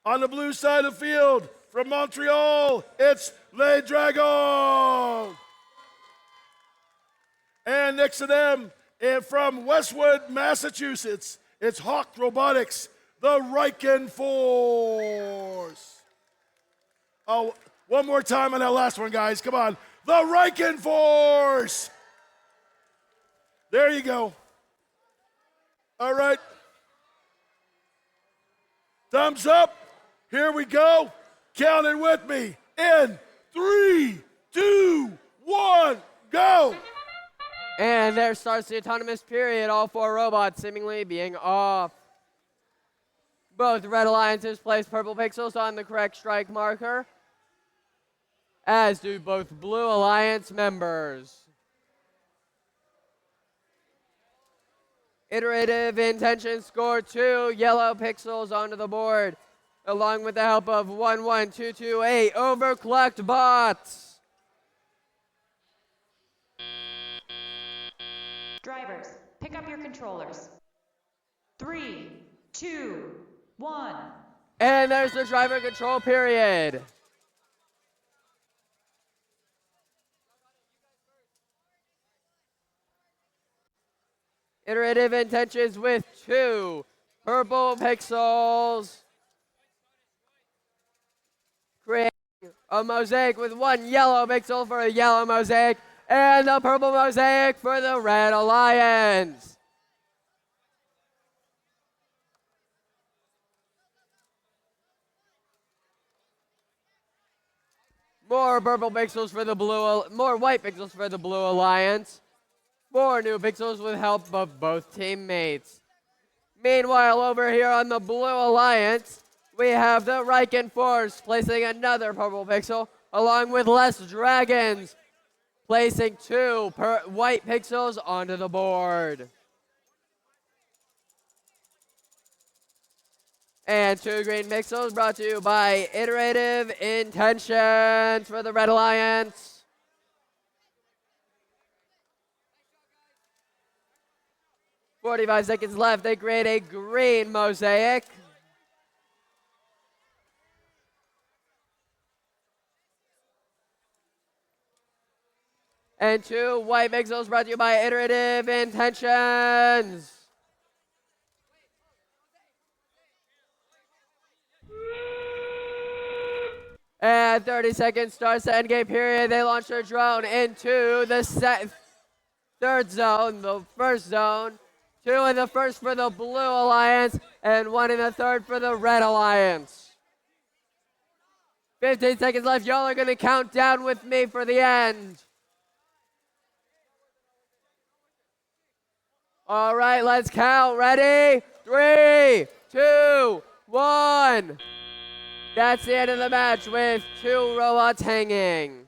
On the blue side of the field, from Montreal, it's Les Dragons. And next to them, and from Westwood, Massachusetts, it's Hawk Robotics, the Riken Force. Oh, one more time on that last one, guys. Come on. The Riken Force. There you go. All right. Thumbs up. Here we go. Count it with me. In 3, 2, 1, go. And there starts the autonomous period, all 4 robots seemingly being off. Both Red Alliances place purple pixels on the correct strike marker, as do both Blue Alliance members. Iterative Intention score 2 yellow pixels onto the board, along with the help of 11228 Overclocked Bots. Drivers, pick up your controllers. 3, 2, 1. And there's the driver control period. Iterative Intentions with 2 purple pixels. Creating a mosaic with 1 yellow pixel for a yellow mosaic, and the purple mosaic for the Red Alliance. More purple pixels for the more white pixels for the Blue Alliance. 4 new pixels with help of both teammates. Meanwhile, over here on the Blue Alliance, we have the Riken Force placing another purple pixel, along with Les Dragons placing 2 white pixels onto the board. And 2 green pixels brought to you by Iterative Intentions for the Red Alliance. 45 seconds left. They create a green mosaic. And 2 white pixels brought to you by Iterative Intentions. And 30 seconds starts the endgame period. They launch their drone into the third zone, the first zone. 2 in the first for the Blue Alliance, and 1 in the third for the Red Alliance. 15 seconds left. Y'all are going to count down with me for the end. All right, let's count. Ready? 3, 2, 1. That's the end of the match with 2 robots hanging.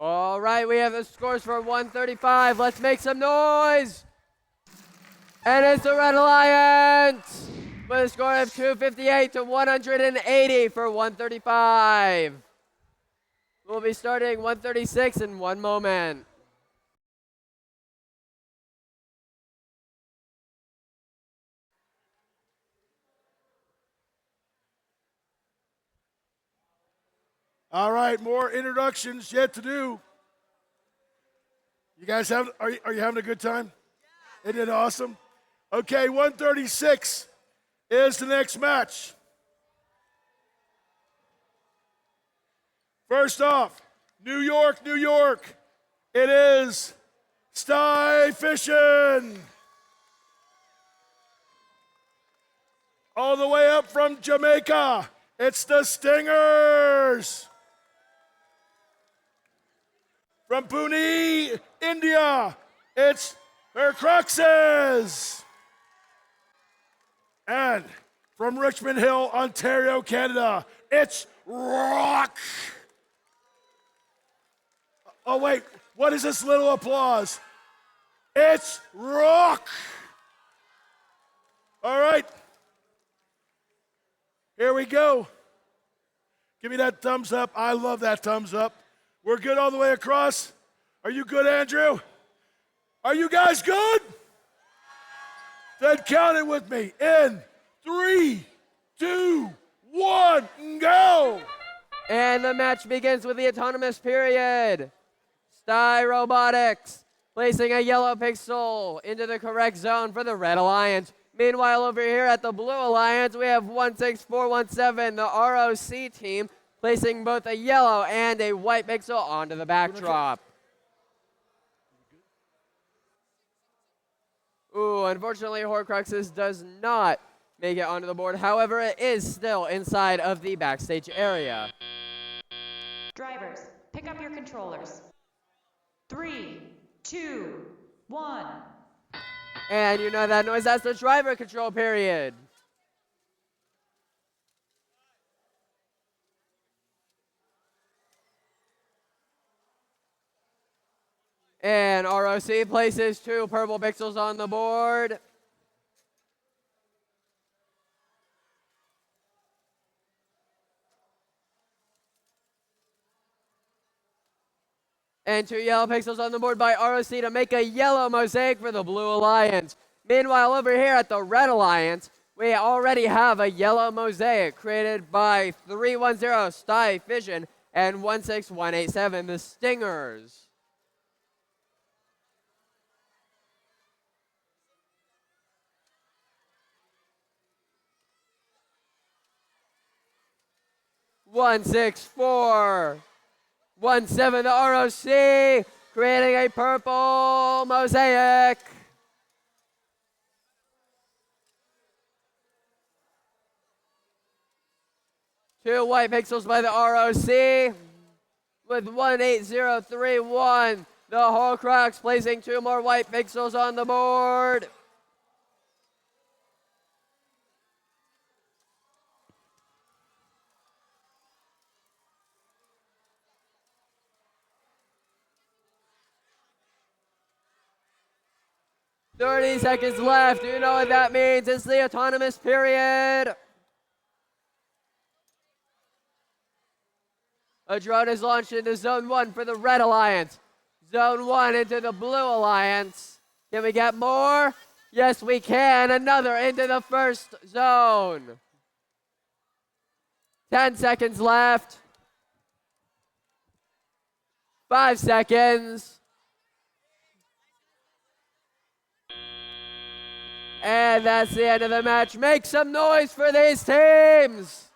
All right, we have the scores for 135. Let's make some noise. And it's the Red Alliance with a score of 258 to 180 for 135. We'll be starting 136 in one moment. All right, more introductions yet to do. You guys are you having a good time? Isn't it awesome? Okay, 136 is the next match. First off, New York, New York. It is Sty Fishing. All the way up from Jamaica, it's the Stingers. From Pune, India, it's her Cruxes. And from Richmond Hill, Ontario, Canada, it's Rock. Oh, wait, what is this little applause? It's Rock. All right, here we go. Give me that thumbs up. I love that thumbs up. We're good all the way across. Are you good, Andrew? Are you guys good? Then count it with me. In 3, 2, 1, go! And the match begins with the autonomous period. Sty Robotics placing a yellow pixel into the correct zone for the Red Alliance. Meanwhile, over here at the Blue Alliance, we have 16417, the ROC team, placing both a yellow and a white pixel onto the backdrop. Ooh, unfortunately, Horcruxes does not make it onto the board. However, it is still inside of the backstage area. Drivers, pick up your controllers. 3, 2, 1. And you know that noise, that's the driver control period. And ROC places 2 purple pixels on the board. And 2 yellow pixels on the board by ROC to make a yellow mosaic for the Blue Alliance. Meanwhile, over here at the Red Alliance, we already have a yellow mosaic created by 310 Sty Fission and 16187, the Stingers. One, 6, 4, 1, 7, the ROC, creating a purple mosaic. Two white pixels by the ROC with 18031. The Horcrux placing 2 more white pixels on the board. "30 seconds left." You know what that means. It's the autonomous period. A drone is launched into Zone 1 for the Red Alliance. Zone 1 into the Blue Alliance. Can we get more? Yes, we can. Another into the first zone. 10 seconds left. 5 seconds. And that's the end of the match. Make some noise for these teams.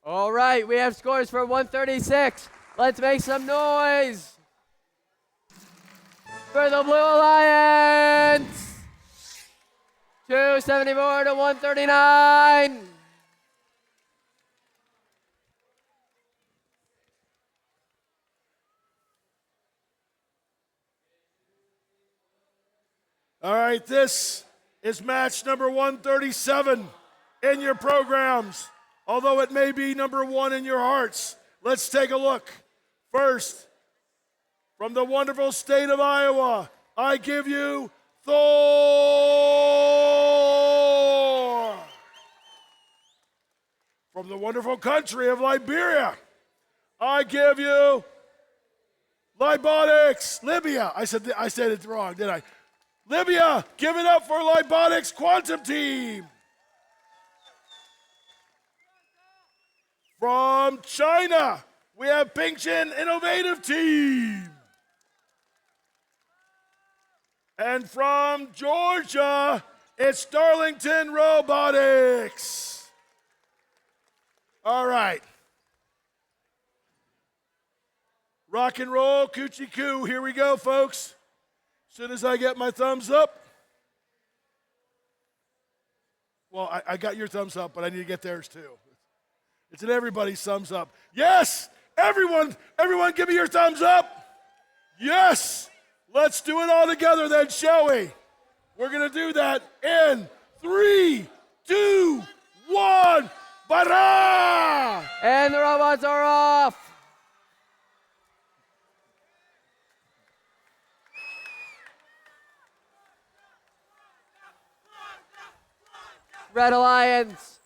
All right, we have scores for 136. Let's make some noise for the Blue Alliance. 274 to 139. All right, this is match number 137 in your programs, although it may be number 1 in your hearts. Let's take a look. First, from the wonderful state of Iowa, I give you Thor. From the wonderful country of Liberia, I give you Libotics. Libya. I said it wrong, did I? Libya, give it up for Libotics Quantum Team. From China, we have Pingshin Innovative Team. And from Georgia, it's Darlington Robotics. All right. Rock and roll, coochie coo. Here we go, folks. As soon as I get my thumbs up. Well, I got your thumbs up, but I need to get theirs too. It's an everybody's thumbs up. Yes! Everyone give me your thumbs up. Yes! Let's do it all together then, shall we? We're going to do that in 3, 2, 1. Bara! And the robots are off. Red Alliance.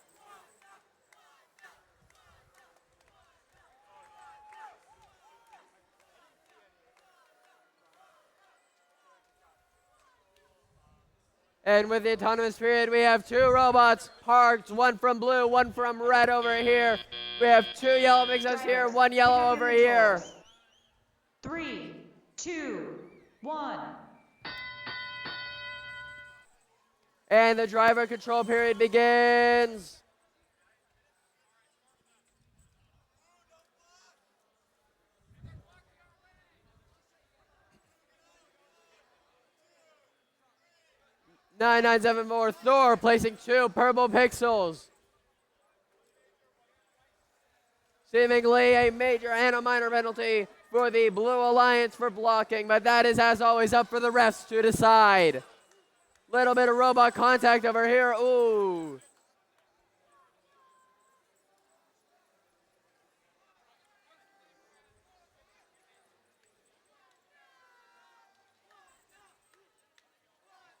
And with the autonomous period, we have 2 robots parked, 1 from blue, 1 from red over here. We have 2 yellow pixels here, 1 yellow over here. 3, 2, 1. And the driver control period begins. Nine nine seven more. Thor placing 2 purple pixels. Seemingly a major and a minor penalty for the Blue Alliance for blocking, but that is, as always, up for the refs to decide. Little bit of robot contact over here. Ooh.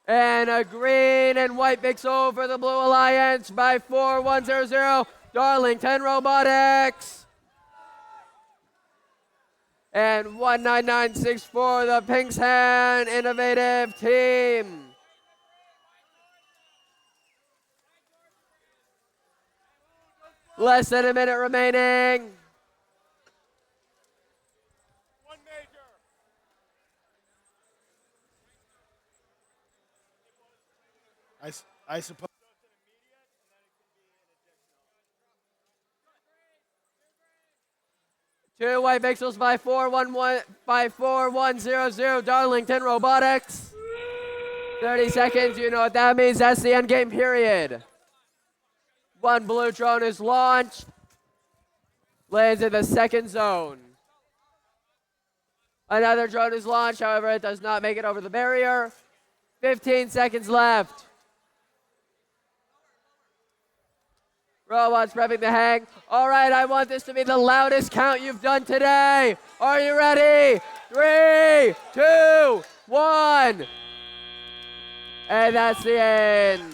And a green and white pixel for the Blue Alliance by 4100. Darlington Robotics. And 19964 for the Pinkshan Innovative Team. Less than a minute remaining. I suppose. Two white pixels by 4100. Darlington Robotics. 30 seconds, you know what that means. That's the end game period. 1 blue drone is launched. Lands in the second zone. Another drone is launched, however, it does not make it over the barrier. 15 seconds left. Robots prepping to hang. All right, I want this to be the loudest count you've done today. Are you ready? 3, 2, 1. And that's the end.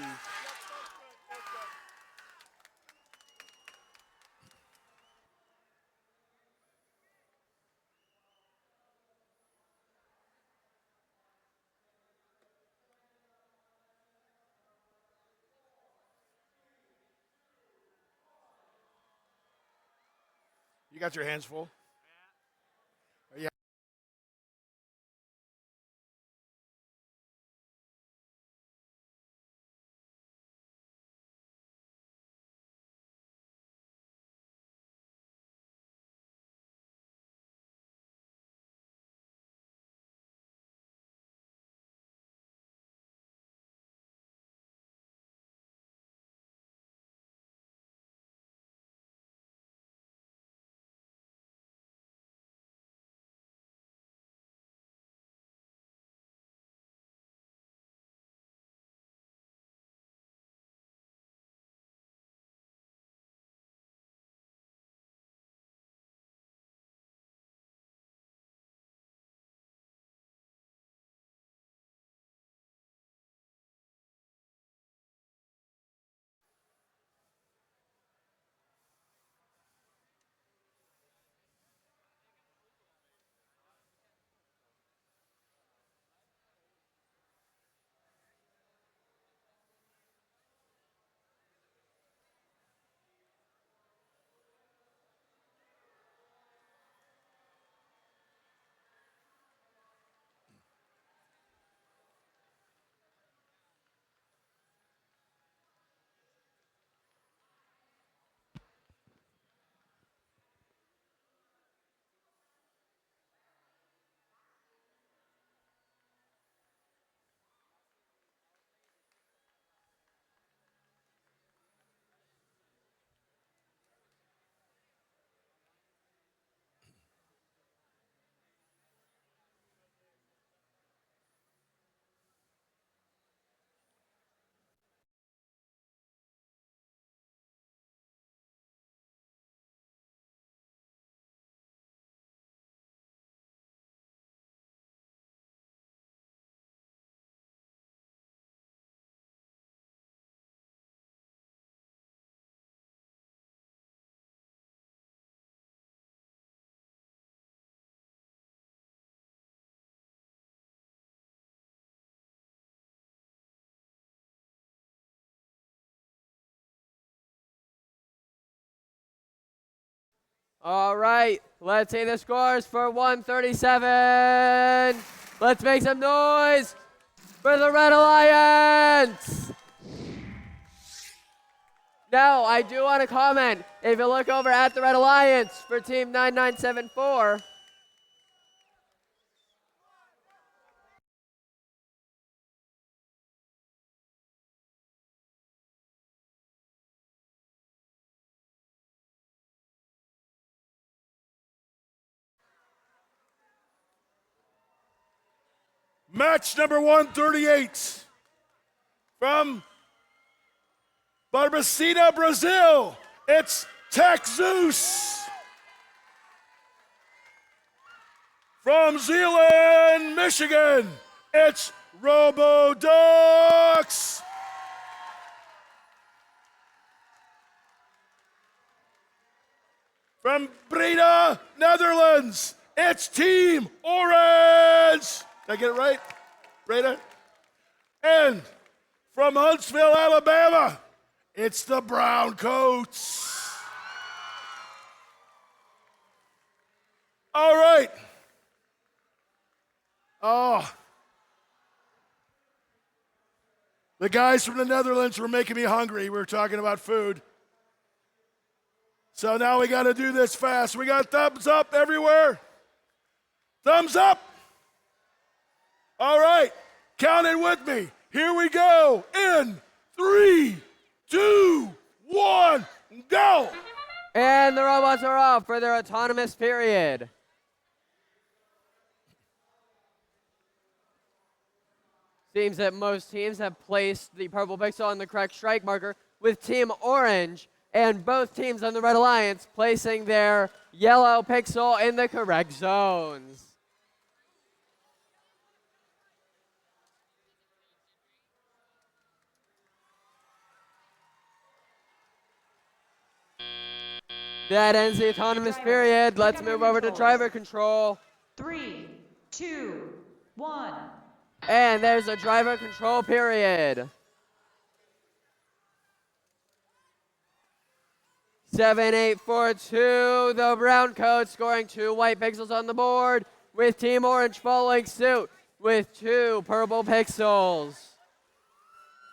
You got your hands full? All right, let's see the scores for 137. Let's make some noise for the Red Alliance. Now, I do want to comment, if you look over at the Red Alliance for Team 9974, Match number 138 from Barbacena, Brazil. It's Zeus. From Zeeland, Michigan, it's Robodux. From Breda, Netherlands, it's Team Orange. Did I get it right? Breda? And from Huntsville, Alabama, it's the Brown Coats. All right. Oh. The guys from the Netherlands were making me hungry. We were talking about food. So now we got to do this fast. We got thumbs up everywhere. Thumbs up. All right. Count it with me. Here we go. In 3, 2, 1, go. and the robots are off for their autonomous period. Seems that most teams have placed the purple pixel on the correct strike marker, with Team Orange and both teams on the Red Alliance placing their yellow pixel in the correct zones. That ends the autonomous period. Let's move over to driver control. 3, 2, 1. And there's a driver control period. 7-8-4-2, the brown coat scoring 2 white pixels on the board, with Team Orange following suit with 2 purple pixels.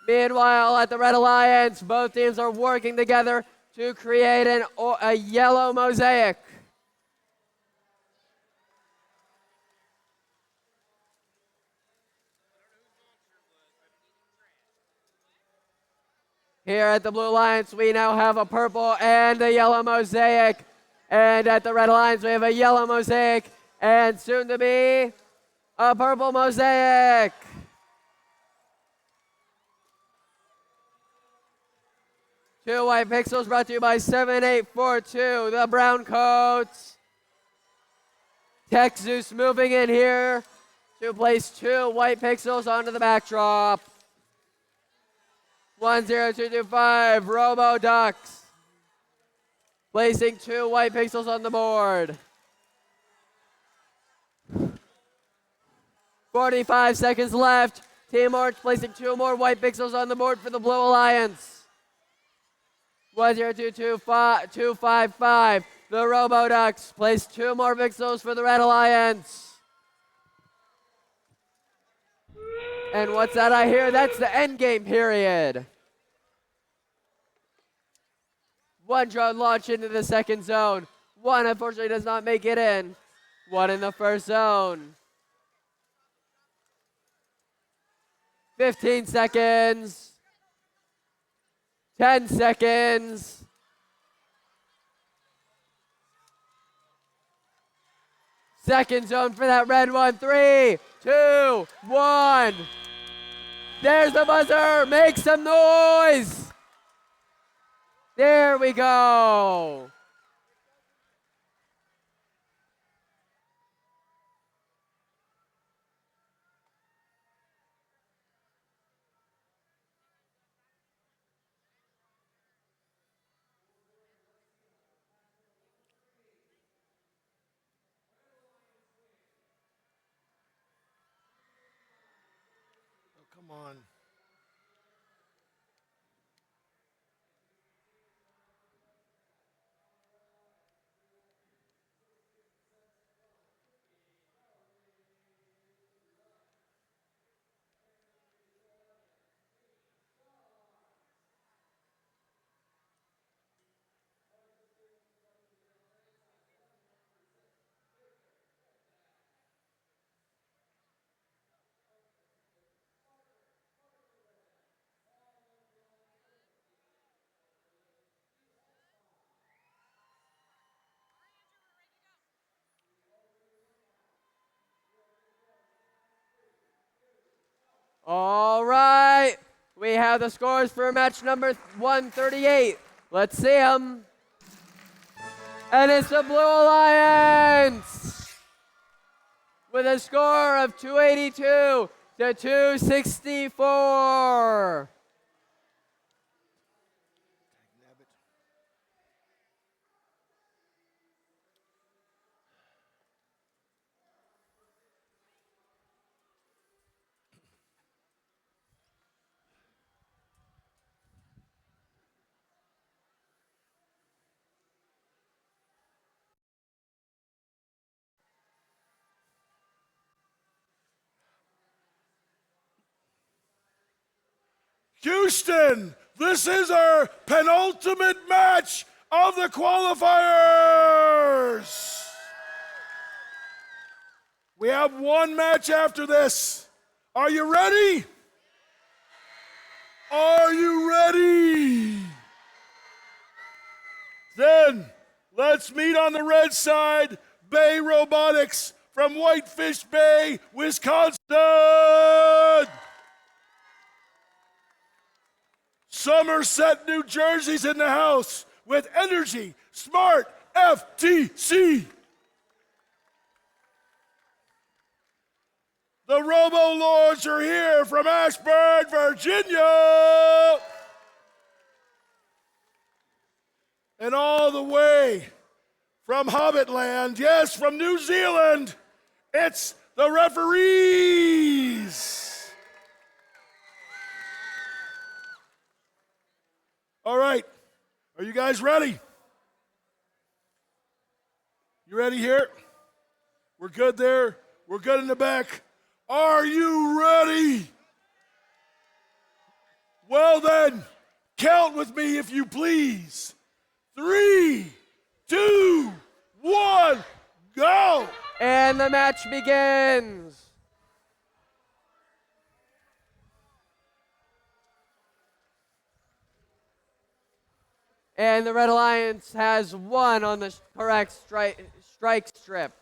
Meanwhile, at the Red Alliance, both teams are working together to create a yellow mosaic. Here at the Blue Alliance, we now have a purple and a yellow mosaic. And at the Red Alliance, we have a yellow mosaic and soon to be a purple mosaic. Two white pixels brought to you by 7842, the brown coats. Zeus moving in here to place 2 white pixels onto the backdrop. 10225, Robo Ducks, placing 2 white pixels on the board. 45 seconds left. Team Orange placing 2 more white pixels on the board for the Blue Alliance. 10255, the Robo Ducks place 2 more pixels for the Red Alliance. And what's that I hear? That's the end game period. 1 drone launch into the second zone. 1 unfortunately does not make it in. 1 in the first zone. 15 seconds. 10 seconds. Second zone for that red one. 3, 2, 1. There's the buzzer. Make some noise. There we go. Oh, come on. All right. We have the scores for match number 138. Let's see them. And it's the Blue Alliance with a score of 282 to 264. Houston, this is our penultimate match of the qualifiers. We have one match after this. Are you ready? Are you ready? Then let's meet on the red side, Bay Robotics from Whitefish Bay, Wisconsin. Somerset, New Jersey's in the house with Energy Smart FTC. The Robo Lords are here from Ashburn, Virginia. And all the way from Hobbitland, yes, from New Zealand, it's the referees. All right, are you guys ready? You ready here? We're good there. We're good in the back. Are you ready? Well then, count with me if you please. 3, 2, 1, go! And the match begins. And the Red Alliance has one on the correct strike strip.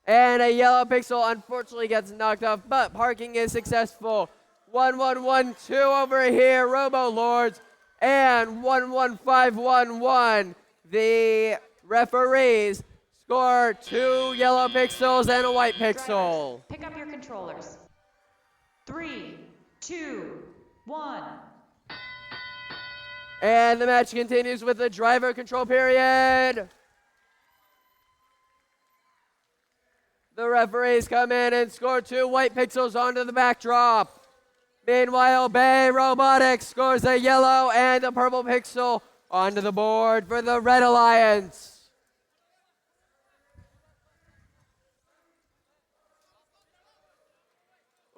And a yellow pixel unfortunately gets knocked off, but parking is successful. 1-1-1-2 over here, Robo Lords, and 1-1-5-1-1. The referees score 2 yellow pixels and a white pixel. Pick up your controllers. 3, 2, 1. And the match continues with the driver control period. The referees come in and score 2 white pixels onto the backdrop. Meanwhile, Bay Robotics scores a yellow and a purple pixel onto the board for the Red Alliance.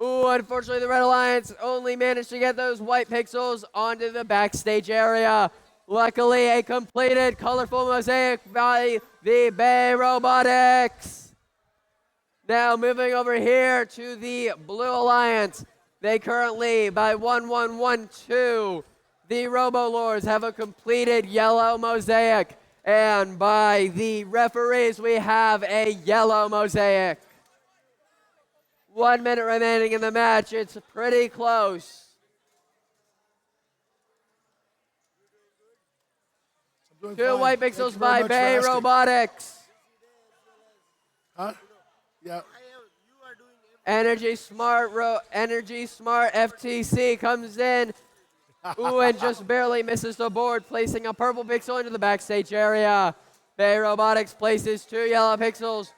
Ooh, unfortunately, the Red Alliance only managed to get those white pixels onto the backstage area. Luckily, a completed colorful mosaic by the Bay Robotics. Now moving over here to the Blue Alliance. They currently, by 1-1-1-2, the Robo Lords have a completed yellow mosaic. And by the referees, we have a yellow mosaic. 1 minute remaining in the match. It's pretty close. Two white pixels by Bay Robotics. Huh? Yeah. Energy Smart FTC comes in. Ooh, and just barely misses the board, placing a purple pixel into the backstage area. Bay Robotics places 2 yellow pixels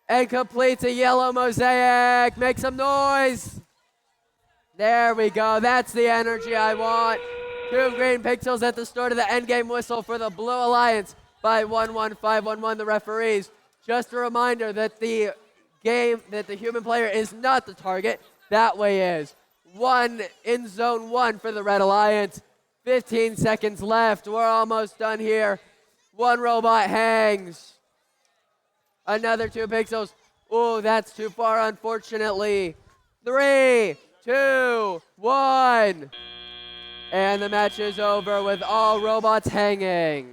and completes a yellow mosaic. Make some noise. There we go. That's the energy I want. 2 green pixels at the start of the endgame whistle for the Blue Alliance by 1-1-5-1-1, the referees. Just a reminder that the human player is not the target. That way is. 1 in zone 1 for the Red Alliance. 15 seconds left. We're almost done here. 1 robot hangs. Another 2 pixels. Ooh, that's too far, unfortunately. 3, 2, 1. And the match is over with all robots hanging.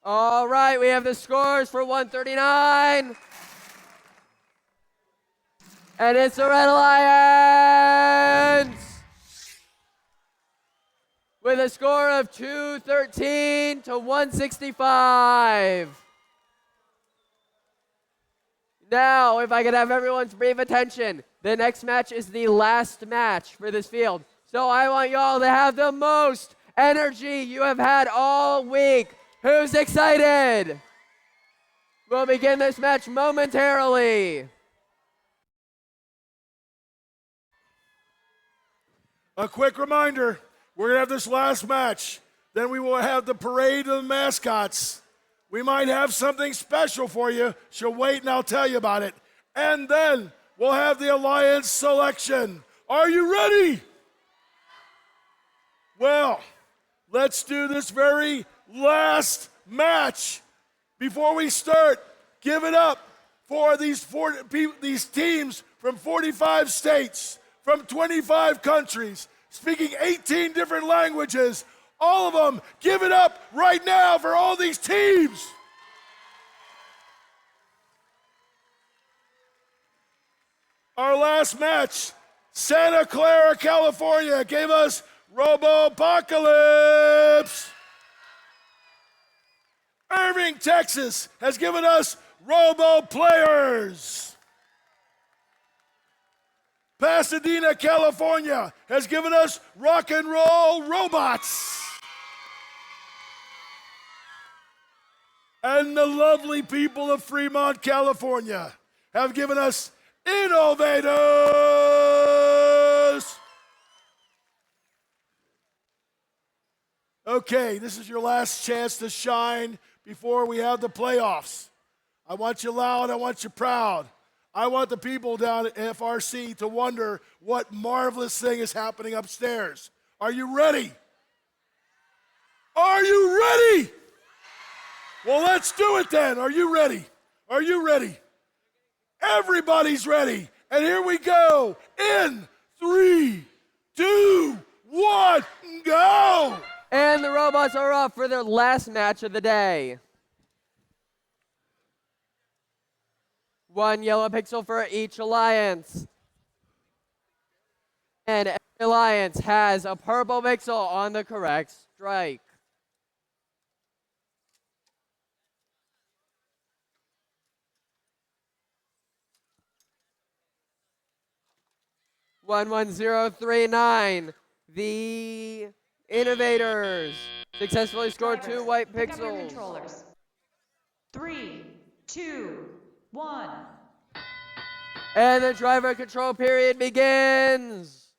All right, we have the scores for 139. And it's the Red Alliance with a score of 213 to 165. Now, if I could have everyone's brief attention, the next match is the last match for this field. So I want y'all to have the most energy you have had all week. Who's excited? We'll begin this match momentarily. A quick reminder, we're going to have this last match. Then we will have the parade of the mascots. We might have something special for you, so wait and I'll tell you about it. And then we'll have the Alliance selection. Are you ready? Well, let's do this very last match. Before we start, give it up for these teams from 45 states, from 25 countries, speaking 18 different languages. All of them, give it up right now for all these teams. Our last match, Santa Clara, California, gave us Robo-Apocalypse. Irving, Texas, has given us Robo-Players. Pasadena, California, has given us Rock and Roll Robots. And the lovely people of Fremont, California, have given us Innovators. Okay, this is your last chance to shine before we have the playoffs. I want you loud, I want you proud. I want the people down at FRC to wonder what marvelous thing is happening upstairs. Are you ready? Are you ready? Well, let's do it then. Are you ready? Are you ready? Everybody's ready. And here we go. In 3, 2, 1, go! And the robots are off for their last match of the day. 1 yellow pixel for each alliance. And every alliance has a purple pixel on the correct strike. One 1-0-3-9. The Innovators successfully scored 2 white Pick up your pixels. controllers. 3, 2, 1. And the driver control period begins.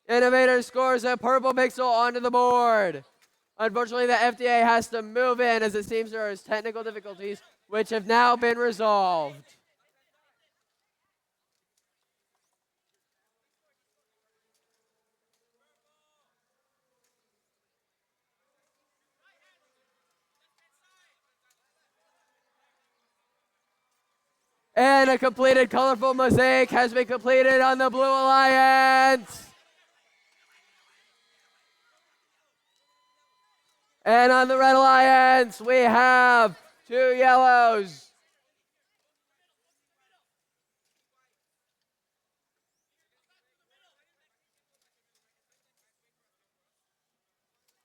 Innovator scores a purple pixel onto the board. Unfortunately, the FDA has to move in as it seems there is technical difficulties, which have now been resolved. And a completed colorful mosaic has been completed on the Blue Alliance. And on the Red Alliance, we have 2 yellows.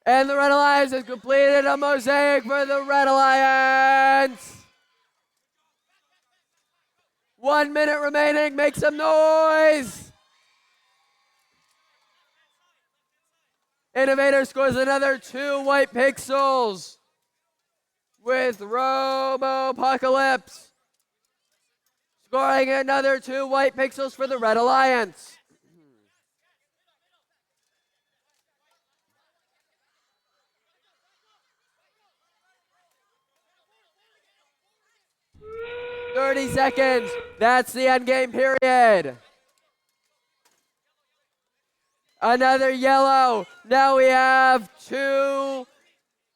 And the Red Alliance has completed a mosaic for the Red Alliance. 1 minute remaining, make some noise. Innovator scores another 2 white pixels with Robo-Apocalypse scoring another 2 white pixels for the Red Alliance. "30 seconds. That's the end game period. Another yellow. Now we have 2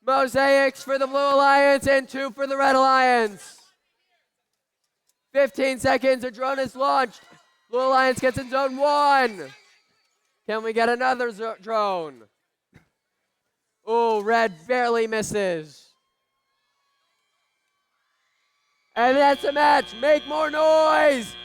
mosaics for the Blue Alliance and 2 for the Red Alliance. 15 seconds. A drone is launched. Blue Alliance gets in zone 1. Can we get another drone? Oh, red barely misses. And that's a match. Make more noise.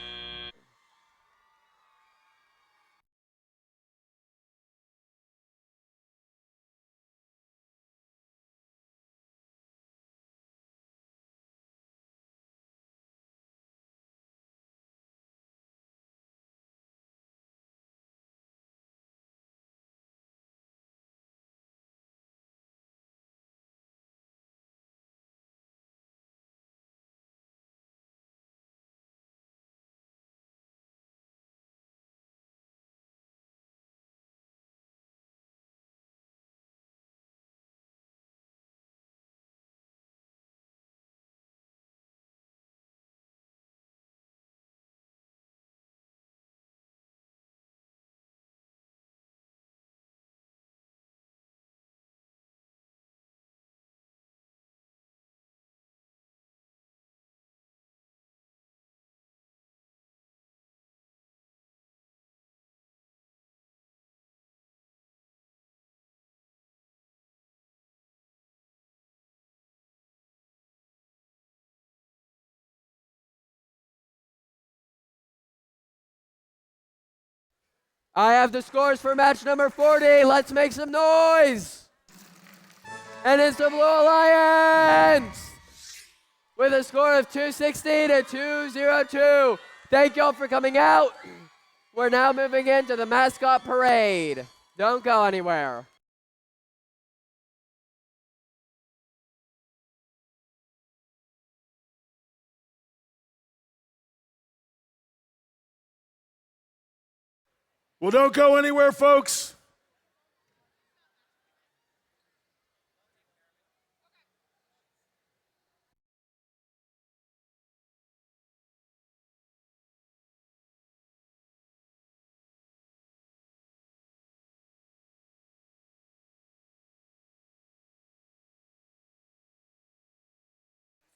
I have the scores for match number 40. Let's make some noise. And it's the Blue Alliance with a score of 260 to 202. Thank y'all for coming out. We're now moving into the mascot parade. Don't go anywhere. Well, don't go anywhere, folks.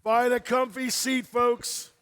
Find a comfy seat, folks.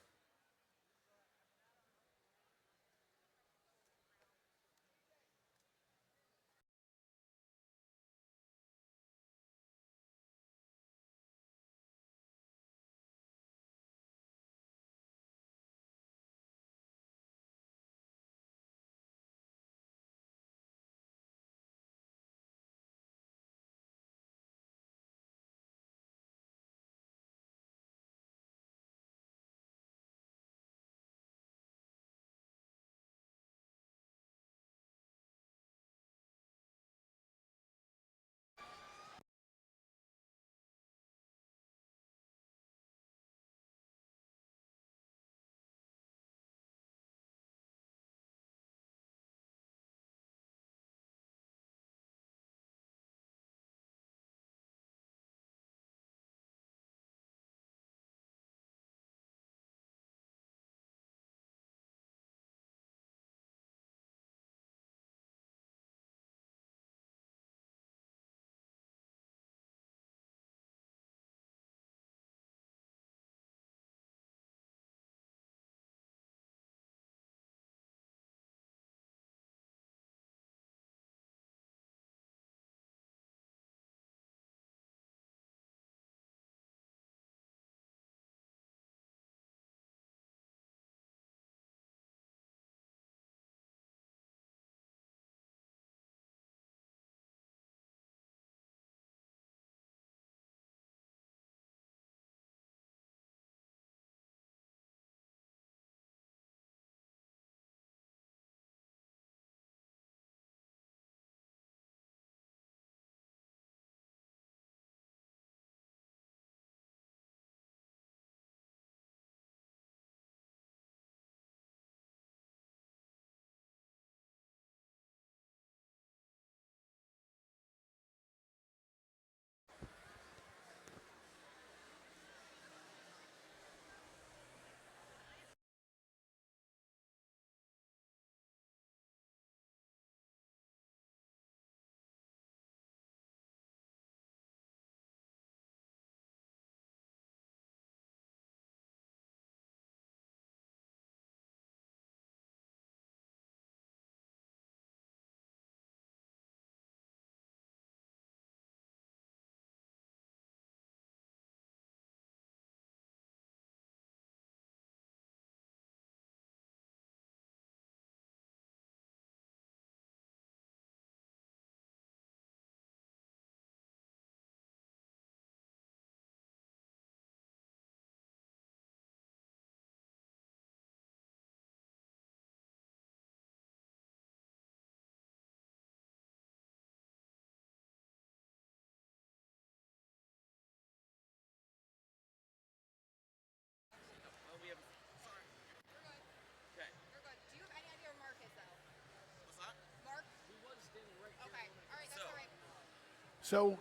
So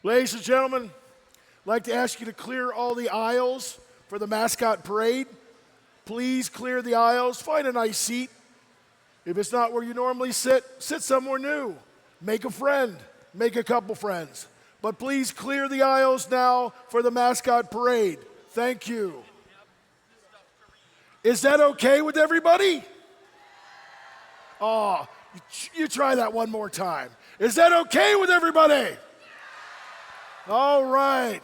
ladies and gentlemen, I'd like to ask you to clear all the aisles for the mascot parade. Please clear the aisles. Find a nice seat. If it's not where you normally sit, sit somewhere new. Make a friend. Make a couple friends. But please clear the aisles now for the mascot parade. Thank you. Is that okay with everybody? Oh, you try that one more time. Is that okay with everybody? All right.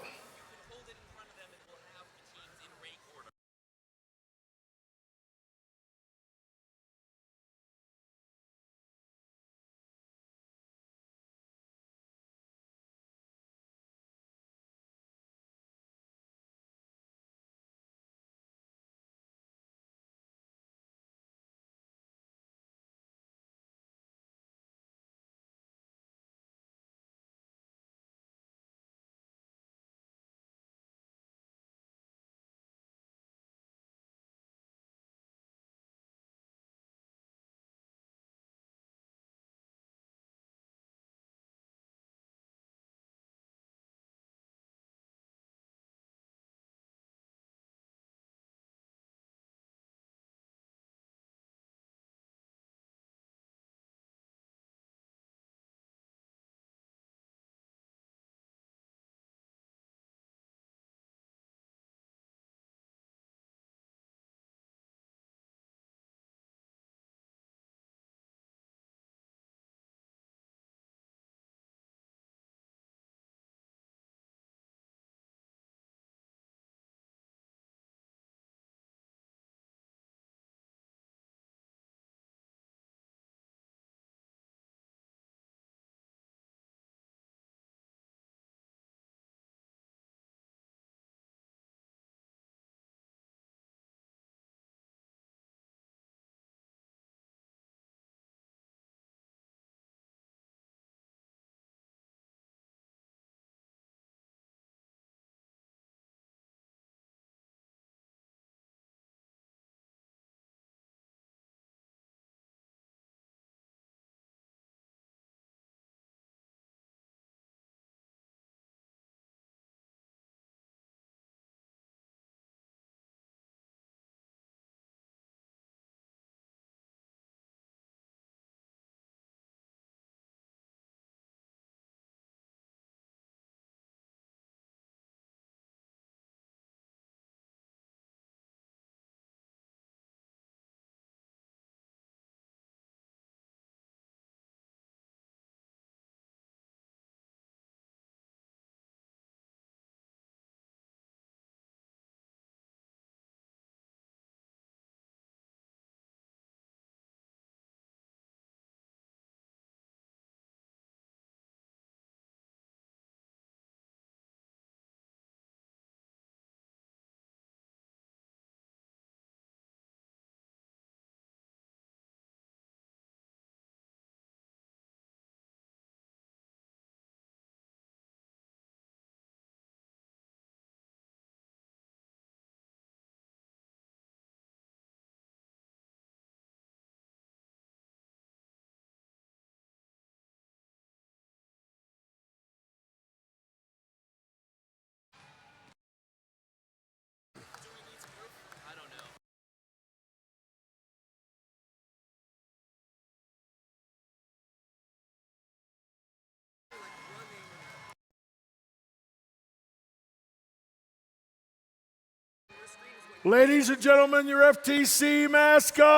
Ladies and gentlemen, your FTC mascots.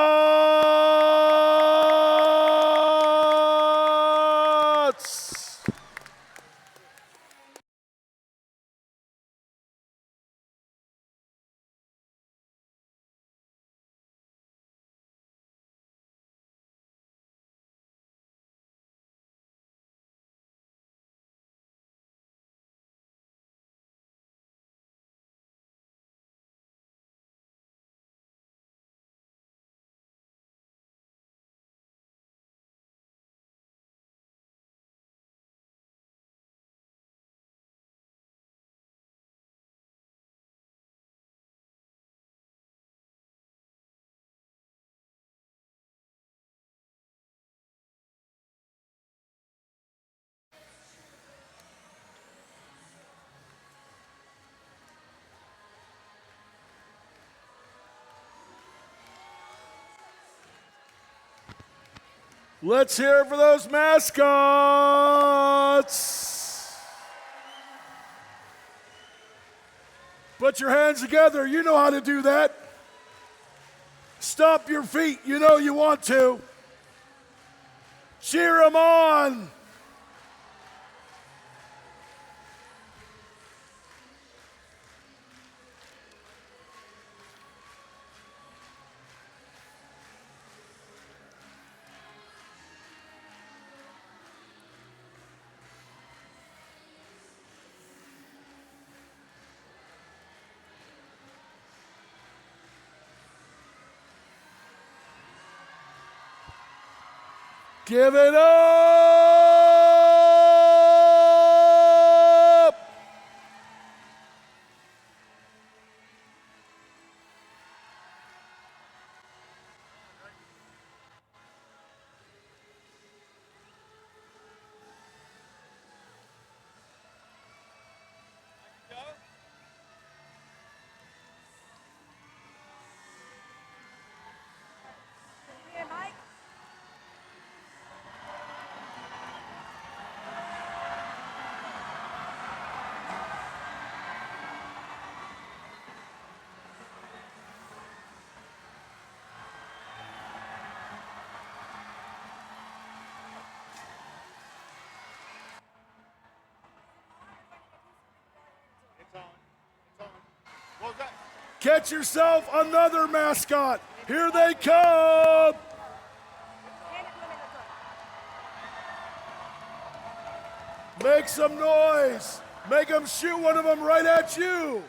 Let's hear it for those mascots. Put your hands together. You know how to do that. Stomp your feet. You know you want to. Cheer them on. Give it up! Get yourself another mascot. Here they come. Make some noise. Make them shoot one of them right at you.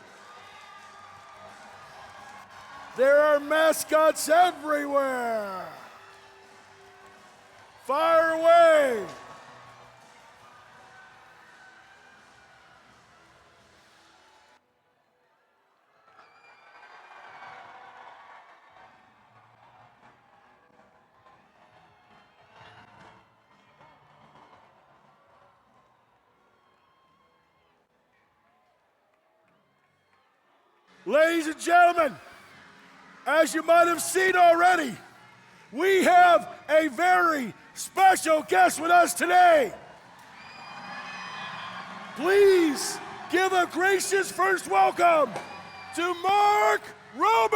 There are mascots everywhere. Fire away. Ladies and gentlemen, as you might have seen already, we have a very special guest with us today. Please give a gracious first welcome to Mark Rober.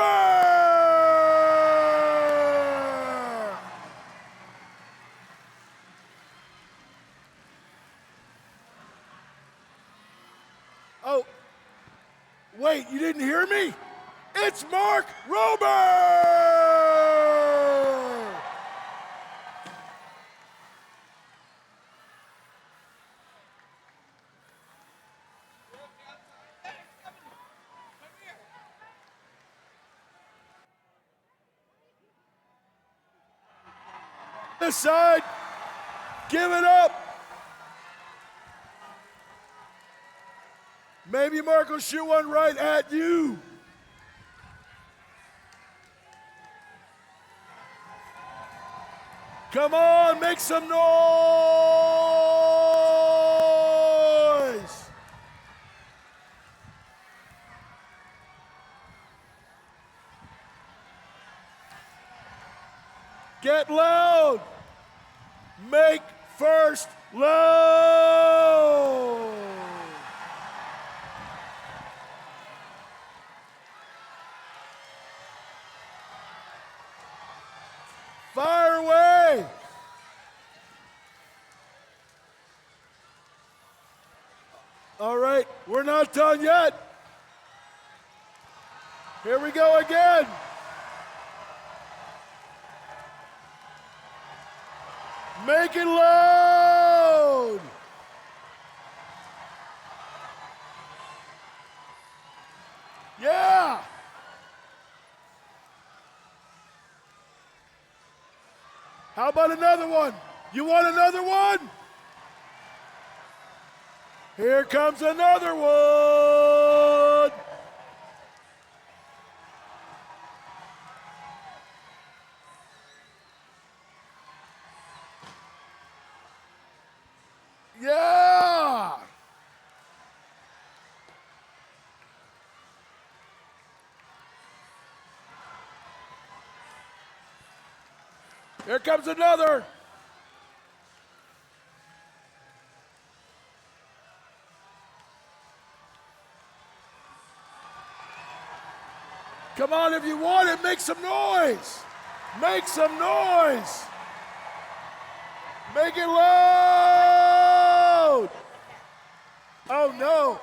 Oh, wait, you didn't hear me? It's Mark Rober! This side, give it up. Maybe Mark will shoot one right at you. Come on, make some noise. Get loud. Make first loud. wait, we're not done yet. Here we go again. Make it load. Yeah. How about another one? You want another one? Here comes another one. Yeah. Here comes another. Come on, if you want it, make some noise. Make some noise. Make it loud. Oh no.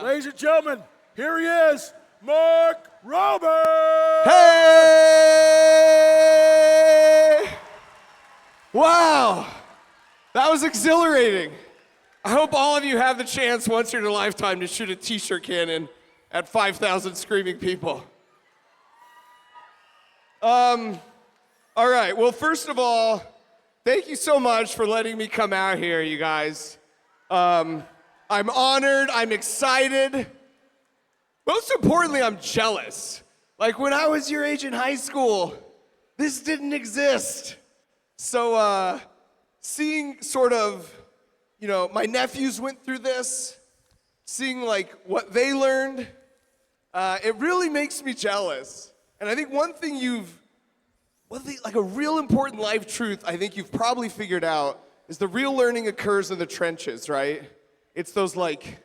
Ladies and gentlemen, here he is, Mark Roberts. Hey! Wow, that was exhilarating. I hope all of you have the chance once in your lifetime to shoot a t-shirt cannon at 5,000 screaming people. All right, well, first of all, thank you so much for letting me come out here, you guys. I'm honored, I'm excited. Most importantly, I'm jealous. Like when I was your age in high school, this didn't exist. So seeing sort of, you know, my nephews went through this, seeing like what they learned, it really makes me jealous. And I think one thing like a real important life truth I think you've probably figured out is the real learning occurs in the trenches, right? It's those like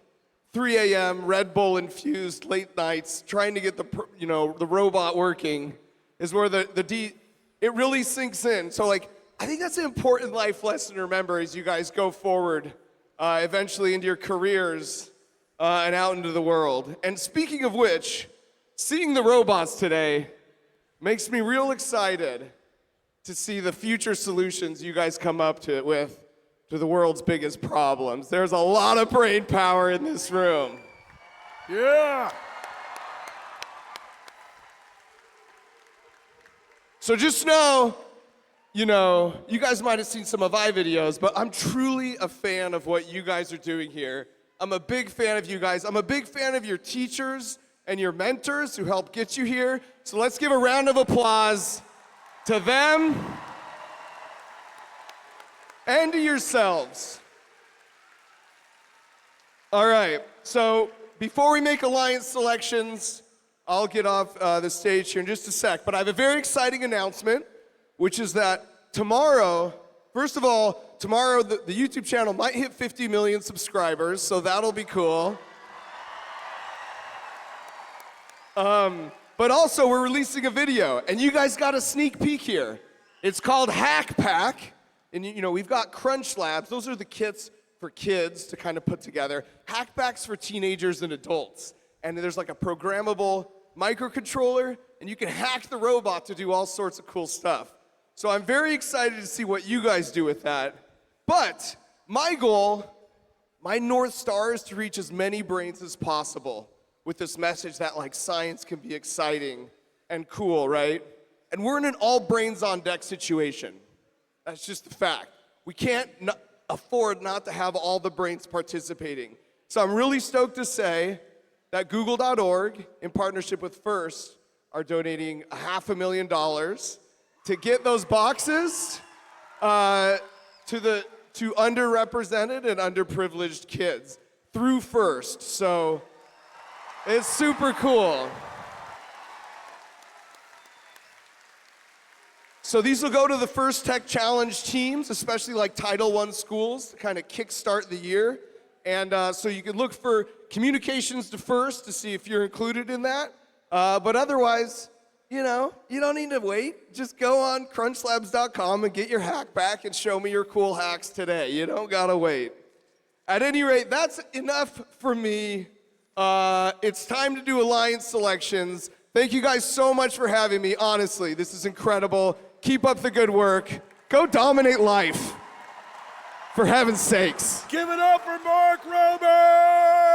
3 a.m. Red Bull infused late nights trying to get the robot working is where it really sinks in. So like I think that's an important life lesson to remember as you guys go forward eventually into your careers and out into the world. And speaking of which, seeing the robots today makes me real excited to see the future solutions you guys come up with to the world's biggest problems. There's a lot of brain power in this room. Yeah. So just know, you guys might have seen some of my videos, but I'm truly a fan of what you guys are doing here. I'm a big fan of you guys. I'm a big fan of your teachers and your mentors who helped get you here. So let's give a round of applause to them and to yourselves. All right, so before we make alliance selections, I'll get off the stage here in just a sec, but I have a very exciting announcement, which is that tomorrow, first of all, tomorrow the YouTube channel might hit 50 million subscribers, so that'll be cool. But also, we're releasing a video, and you guys got a sneak peek here. It's called Hack Pack, and we've got Crunch Labs. Those are the kits for kids to kind of put together. Hack Packs for teenagers and adults. And there's like a programmable microcontroller, and you can hack the robot to do all sorts of cool stuff. So I'm very excited to see what you guys do with that. But my goal, my North Star is to reach as many brains as possible with this message that like science can be exciting and cool, right? And we're in an all brains on deck situation. That's just the fact. We can't afford not to have all the brains participating. So I'm really stoked to say that Google.org, in partnership with FIRST, are donating $500,000 to get those boxes to underrepresented and underprivileged kids through FIRST. So it's super cool. So these will go to the FIRST Tech Challenge teams, especially like Title I schools, to kind of kickstart the year. And so you can look for communications to first to see if you're included in that. But otherwise, you know, you don't need to wait. Just go on crunchlabs.com and get your hack back and show me your cool hacks today. You don't gotta wait. At any rate, that's enough for me. It's time to do alliance selections. Thank you guys so much for having me. Honestly, this is incredible. Keep up the good work. Go dominate life. For heaven's sakes. Give it up for Mark Rober!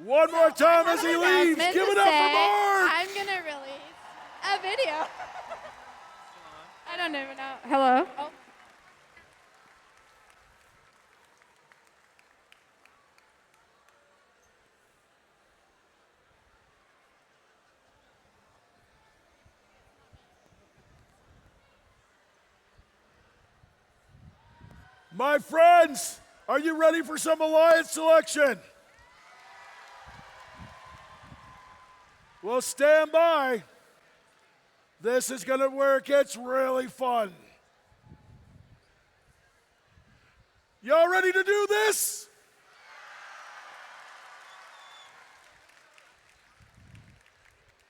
One more time as he leaves. Give it up for Mark! I'm gonna release a video. I don't even know. Hello? Oh. My friends, are you ready for some alliance selection? Well, stand by. This is gonna where it gets really fun. Y'all ready to do this?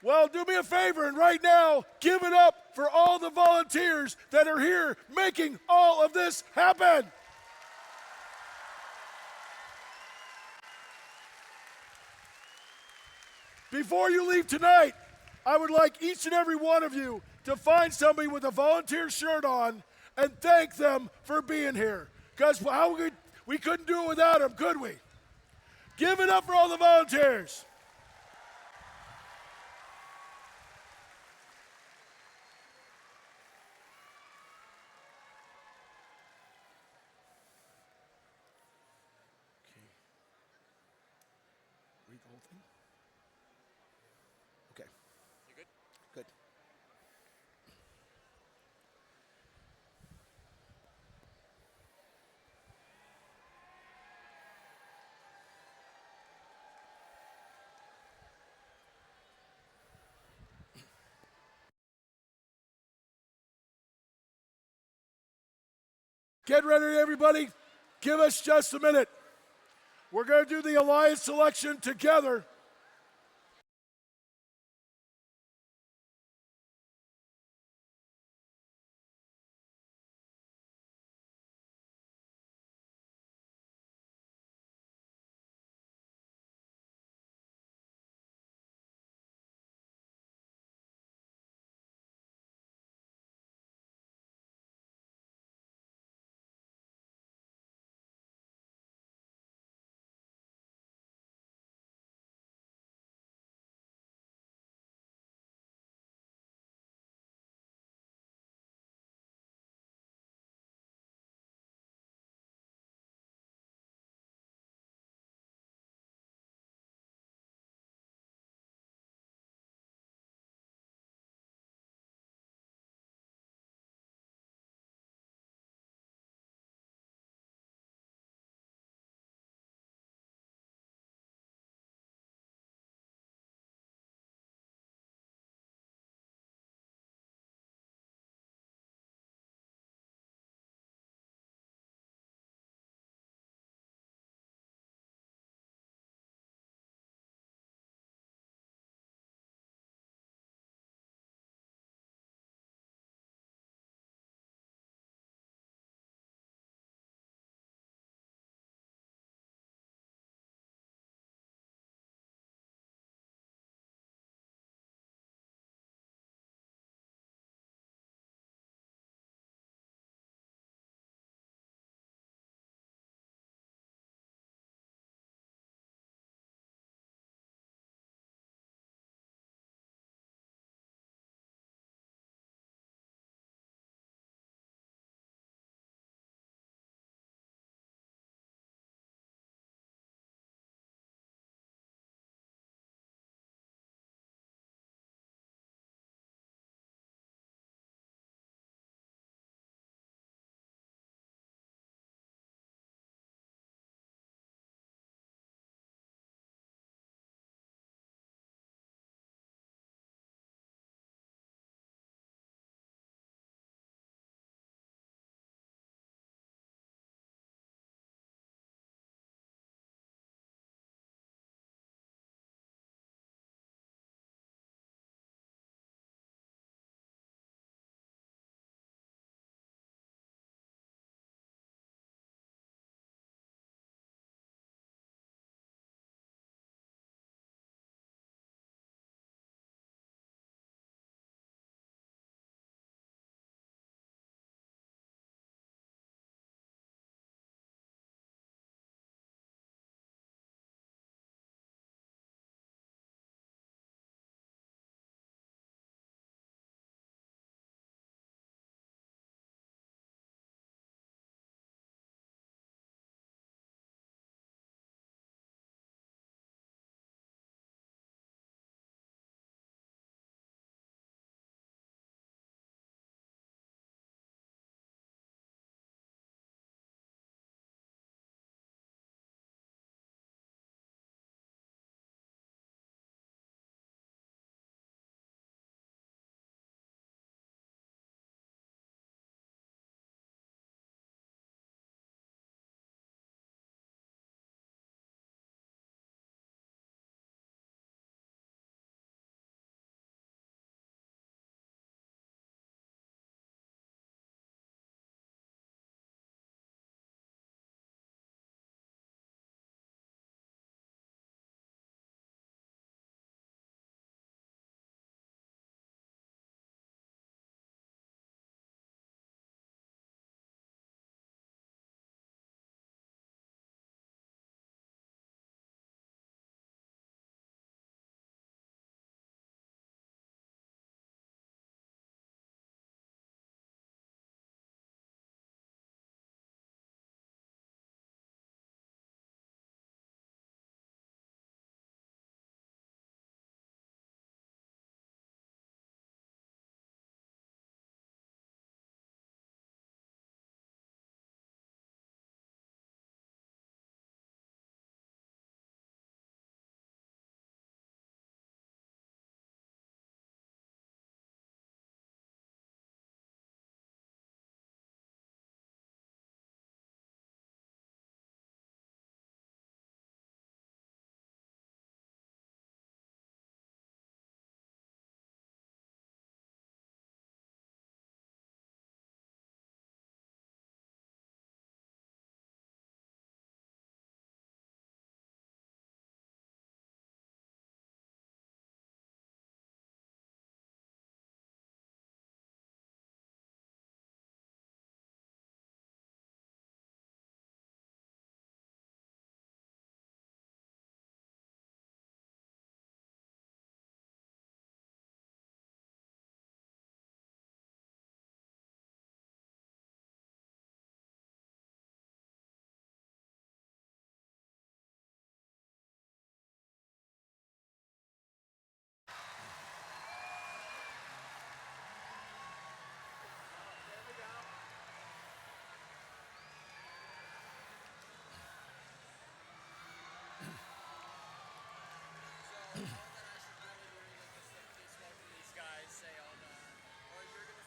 Well, do me a favor and right now, give it up for all the volunteers that are here making all of this happen. Before you leave tonight, I would like each and every one of you to find somebody with a volunteer shirt on and thank them for being here. Because we couldn't do it without them, could we? Give it up for all the volunteers. Okay. You good? Good. Get ready, everybody. Give us just a minute. We're going to do the alliance selection together.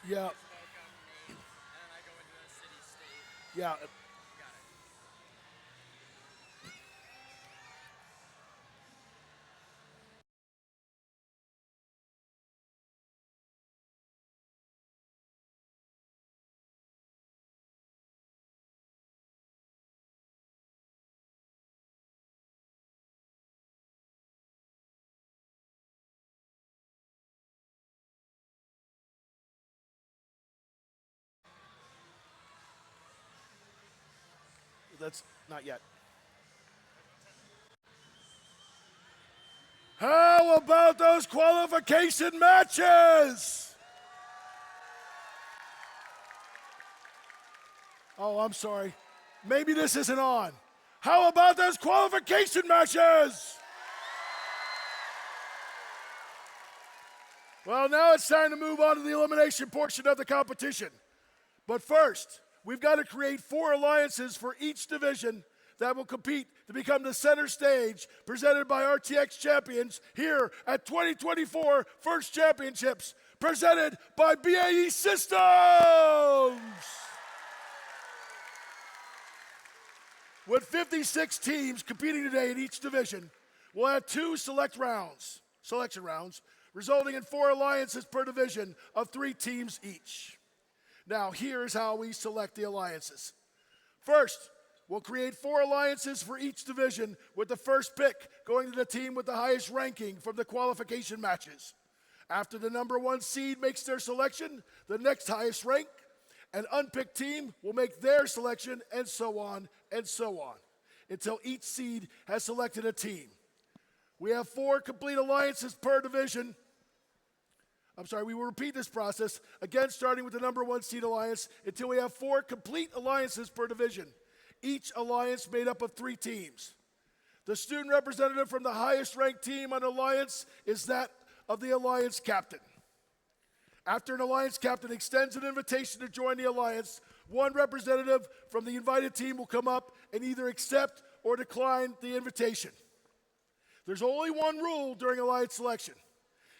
Yeah. Yeah. That's not yet. How about those qualification matches? Oh, I'm sorry. Maybe this isn't on. How about those qualification matches? Well, now it's time to move on to the elimination portion of the competition. But first, we've got to create 4 alliances for each division that will compete to become the center stage presented by RTX champions here at 2024 First Championships, presented by BAE Systems. With 56 teams competing today in each division, we'll have 2 selection rounds, resulting in 4 alliances per division of 3 teams each. Now, here's how we select the alliances. First, we'll create 4 alliances for each division, with the first pick going to the team with the highest ranking from the qualification matches. After the number 1 seed makes their selection, the next highest rank, an unpicked team will make their selection, and so on, until each seed has selected a team. We have 4 complete alliances per division. We will repeat this process, again starting with the number 1 seed alliance, until we have 4 complete alliances per division, each alliance made up of 3 teams. The student representative from the highest ranked team on alliance is that of the alliance captain. After an alliance captain extends an invitation to join the alliance, 1 representative from the invited team will come up and either accept or decline the invitation. There's only one rule during alliance selection.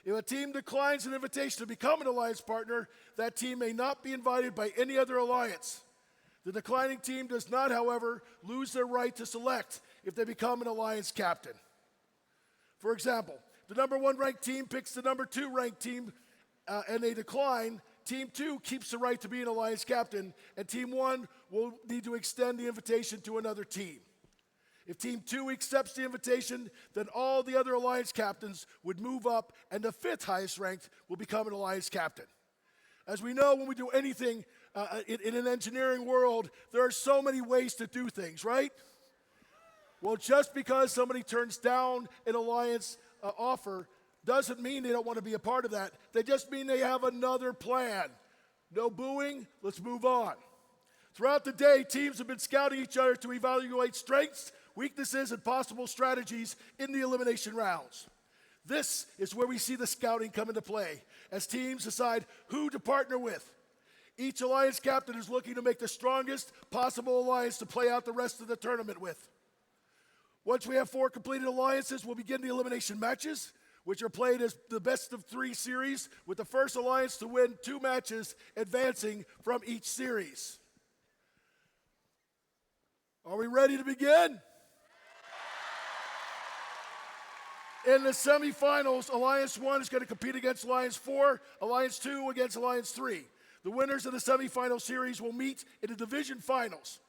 If a team declines an invitation to become an alliance partner, that team may not be invited by any other alliance. The declining team does not, however, lose their right to select if they become an alliance captain. For example, the number 1 ranked team picks the number 2 ranked team and they decline. Team 2 keeps the right to be an alliance captain, and Team 1 will need to extend the invitation to another team. If Team 2 accepts the invitation, then all the other alliance captains would move up, and the 5th highest ranked will become an alliance captain. As we know, when we do anything in an engineering world, there are so many ways to do things, right? Well, just because somebody turns down an alliance offer doesn't mean they don't want to be a part of that. They just mean they have another plan. No booing, let's move on. Throughout the day, teams have been scouting each other to evaluate strengths, weaknesses, and possible strategies in the elimination rounds. This is where we see the scouting come into play, as teams decide who to partner with. Each alliance captain is looking to make the strongest possible alliance to play out the rest of the tournament with. Once we have 4 completed alliances, we'll begin the elimination matches, which are played as the best of 3 series, with the first alliance to win 2 matches advancing from each series. Are we ready to begin? In the semifinals, Alliance 1 is going to compete against Alliance 4, Alliance 2 against Alliance 3. The winners of the semifinal series will meet in the division finals.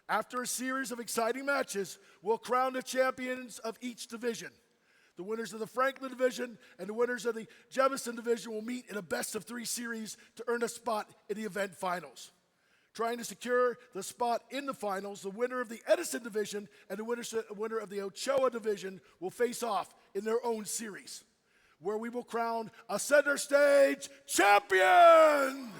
After a series of exciting matches, we'll crown the champions of each division. The winners of the Franklin division and the winners of the Jemison division will meet in a best-of-3 series to earn a spot in the event finals. Trying to secure the spot in the finals, the winner of the Edison division and the winner of the Ochoa division will face off in their own series, where we will crown a Centerstage champion.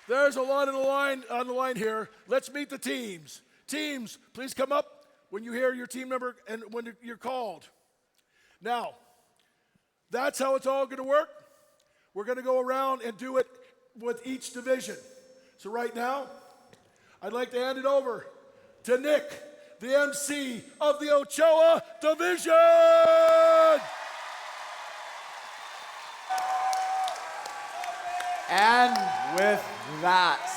There's a lot on the line here. Let's meet the teams. Teams, please come up when you hear your team number and when you're called. Now, that's how it's all going to work. We're going to go around and do it with each division. So right now, I'd like to hand it over to Nick, the MC of the Ochoa division. And with that,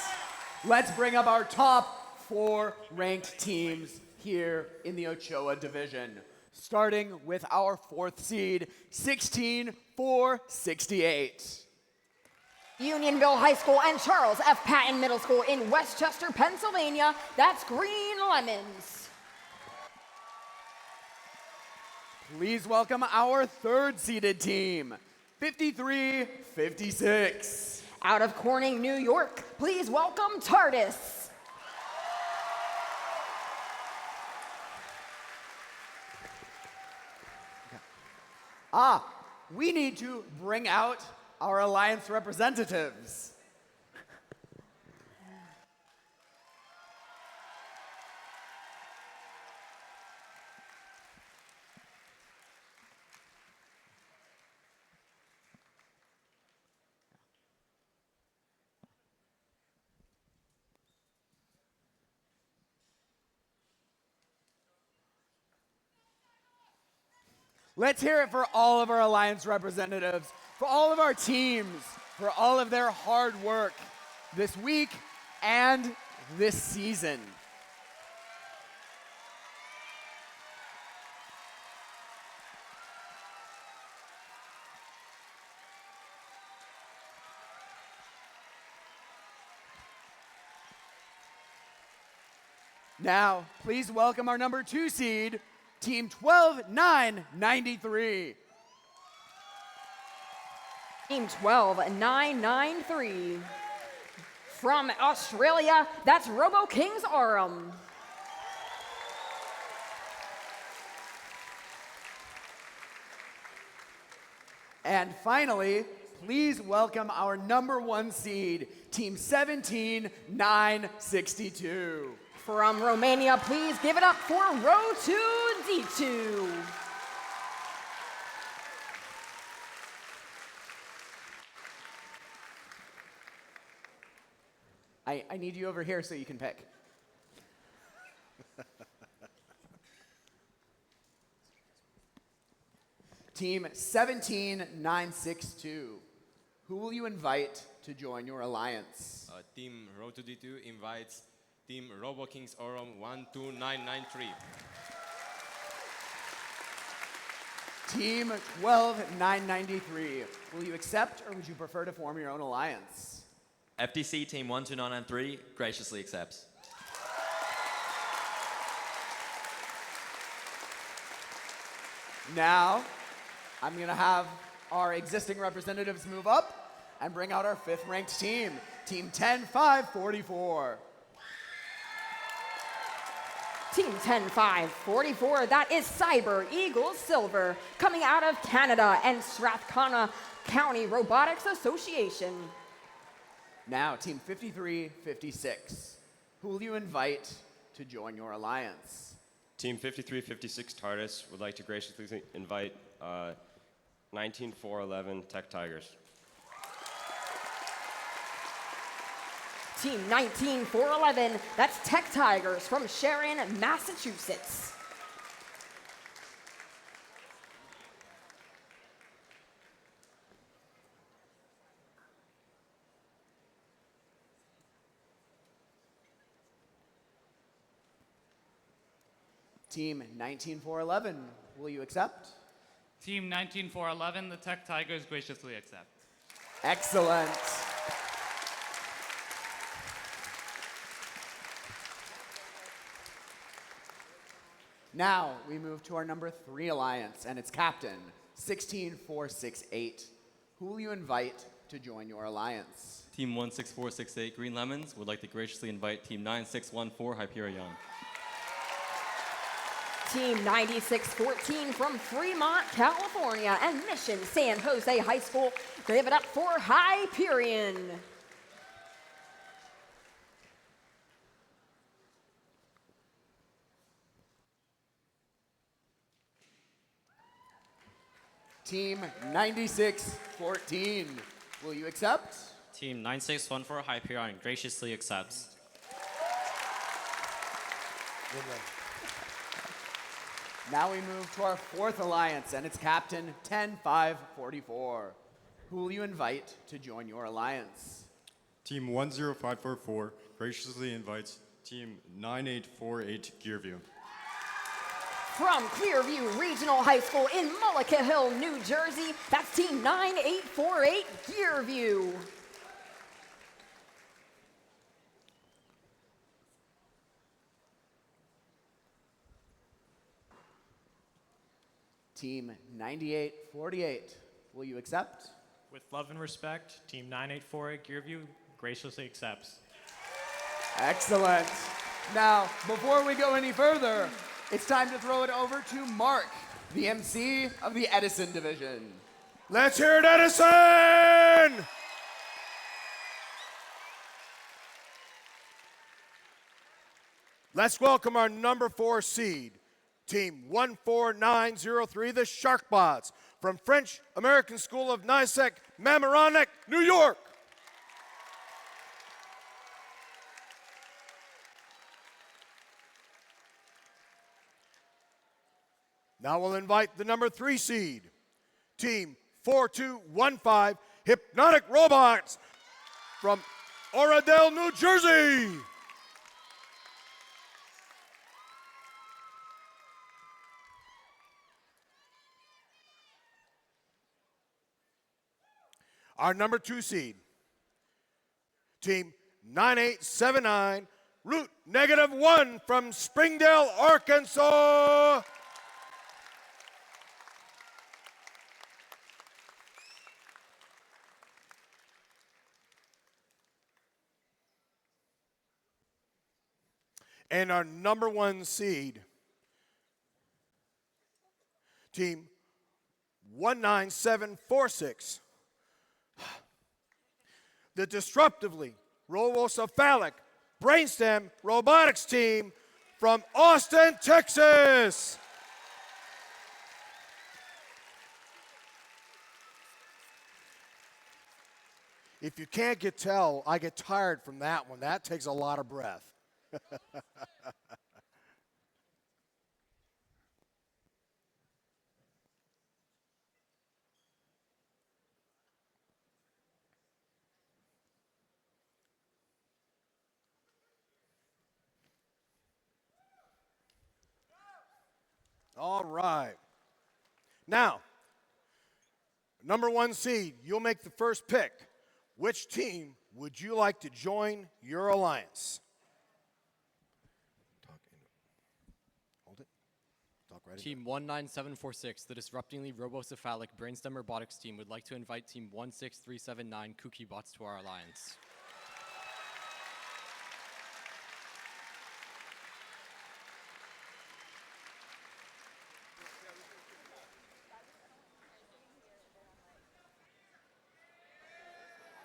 let's bring up our top 4 ranked teams here in the Ochoa division, starting with our 4th seed, 16-4-68. Unionville High School and Charles F. Patton Middle School in Westchester, Pennsylvania. That's Green Lemons. Please welcome our 3rd seeded team, 53-56. Out of Corning, New York, please welcome TARDIS. We need to bring out our Alliance representatives. Let's hear it for all of our Alliance representatives, for all of our teams, for all of their hard work this week and this season. Now, please welcome our number 2 seed, Team 12-9-93. Team 12-9-9-3. From Australia, that's Robo Kings Arum. And finally, please welcome our number 1 seed, Team 17-9-62. From Romania, please give it up for Row 2D2. I need you over here so you can pick. Team 17-9-6-2. Who will you invite to join your alliance? Team Row to D2 invites Team Robo Kings Orum 12993. Team 12-9-93. Will you accept or would you prefer to form your own alliance? FTC Team 12993 graciously accepts. Now, I'm going to have our existing representatives move up and bring out our 5th ranked team, Team 10-5-44. Team 10-5-44, that is Cyber Eagles Silver, coming out of Canada and Strathcona County Robotics Association. Now, Team 53-56. Who will you invite to join your alliance? Team 5356 TARDIS would like to graciously invite 19411 Tech Tigers. Team 19-411, that's Tech Tigers from Sharon, Massachusetts. Team 19-411, will you accept? Team 19-411, the Tech Tigers graciously accept. Excellent. Now we move to our number 3 alliance, and its captain, 16-4-6-8. Who will you invite to join your alliance? Team 16468 Green Lemons would like to graciously invite Team 9614 Hyperion. Team 9614 from Fremont, California, and Mission San Jose High School, give it up for Hyperion. Team 9614, will you accept? Team 9614 Hyperion graciously accepts. Now we move to our 4th alliance, and its captain, 10-5-44. who will you invite to join your alliance? Team 10544 graciously invites Team 9848 Gearview. From Clearview Regional High School in Mullica Hill, New Jersey, that's Team 9848 Gearview. Team 9848, will you accept? With love and respect, Team 9848 Gearview graciously accepts. Excellent. Now, before we go any further, it's time to throw it over to Mark, the MC of the Edison division. Let's hear it, Edison! Let's welcome our number 4 seed, Team 14903, the Sharkbots, from French American School of Nyasac, Mamaroneck, New York. Now we'll invite the number 3 seed, Team 4215, Hypnotic Robots, from Oradell, New Jersey. Our number 2 seed, Team 9879, Root -1 from Springdale, Arkansas. And our number 1 seed, Team 19746, the disruptively robocephalic brainstem robotics team from Austin, Texas. If you can't tell, I get tired from that one. That takes a lot of breath. All right. Now, number 1 seed, you'll make the first pick. Which team would you like to join your alliance? Team 19746, the disruptingly robocephalic brainstem robotics team, would like to invite Team 16379 Kooky Bots to our alliance.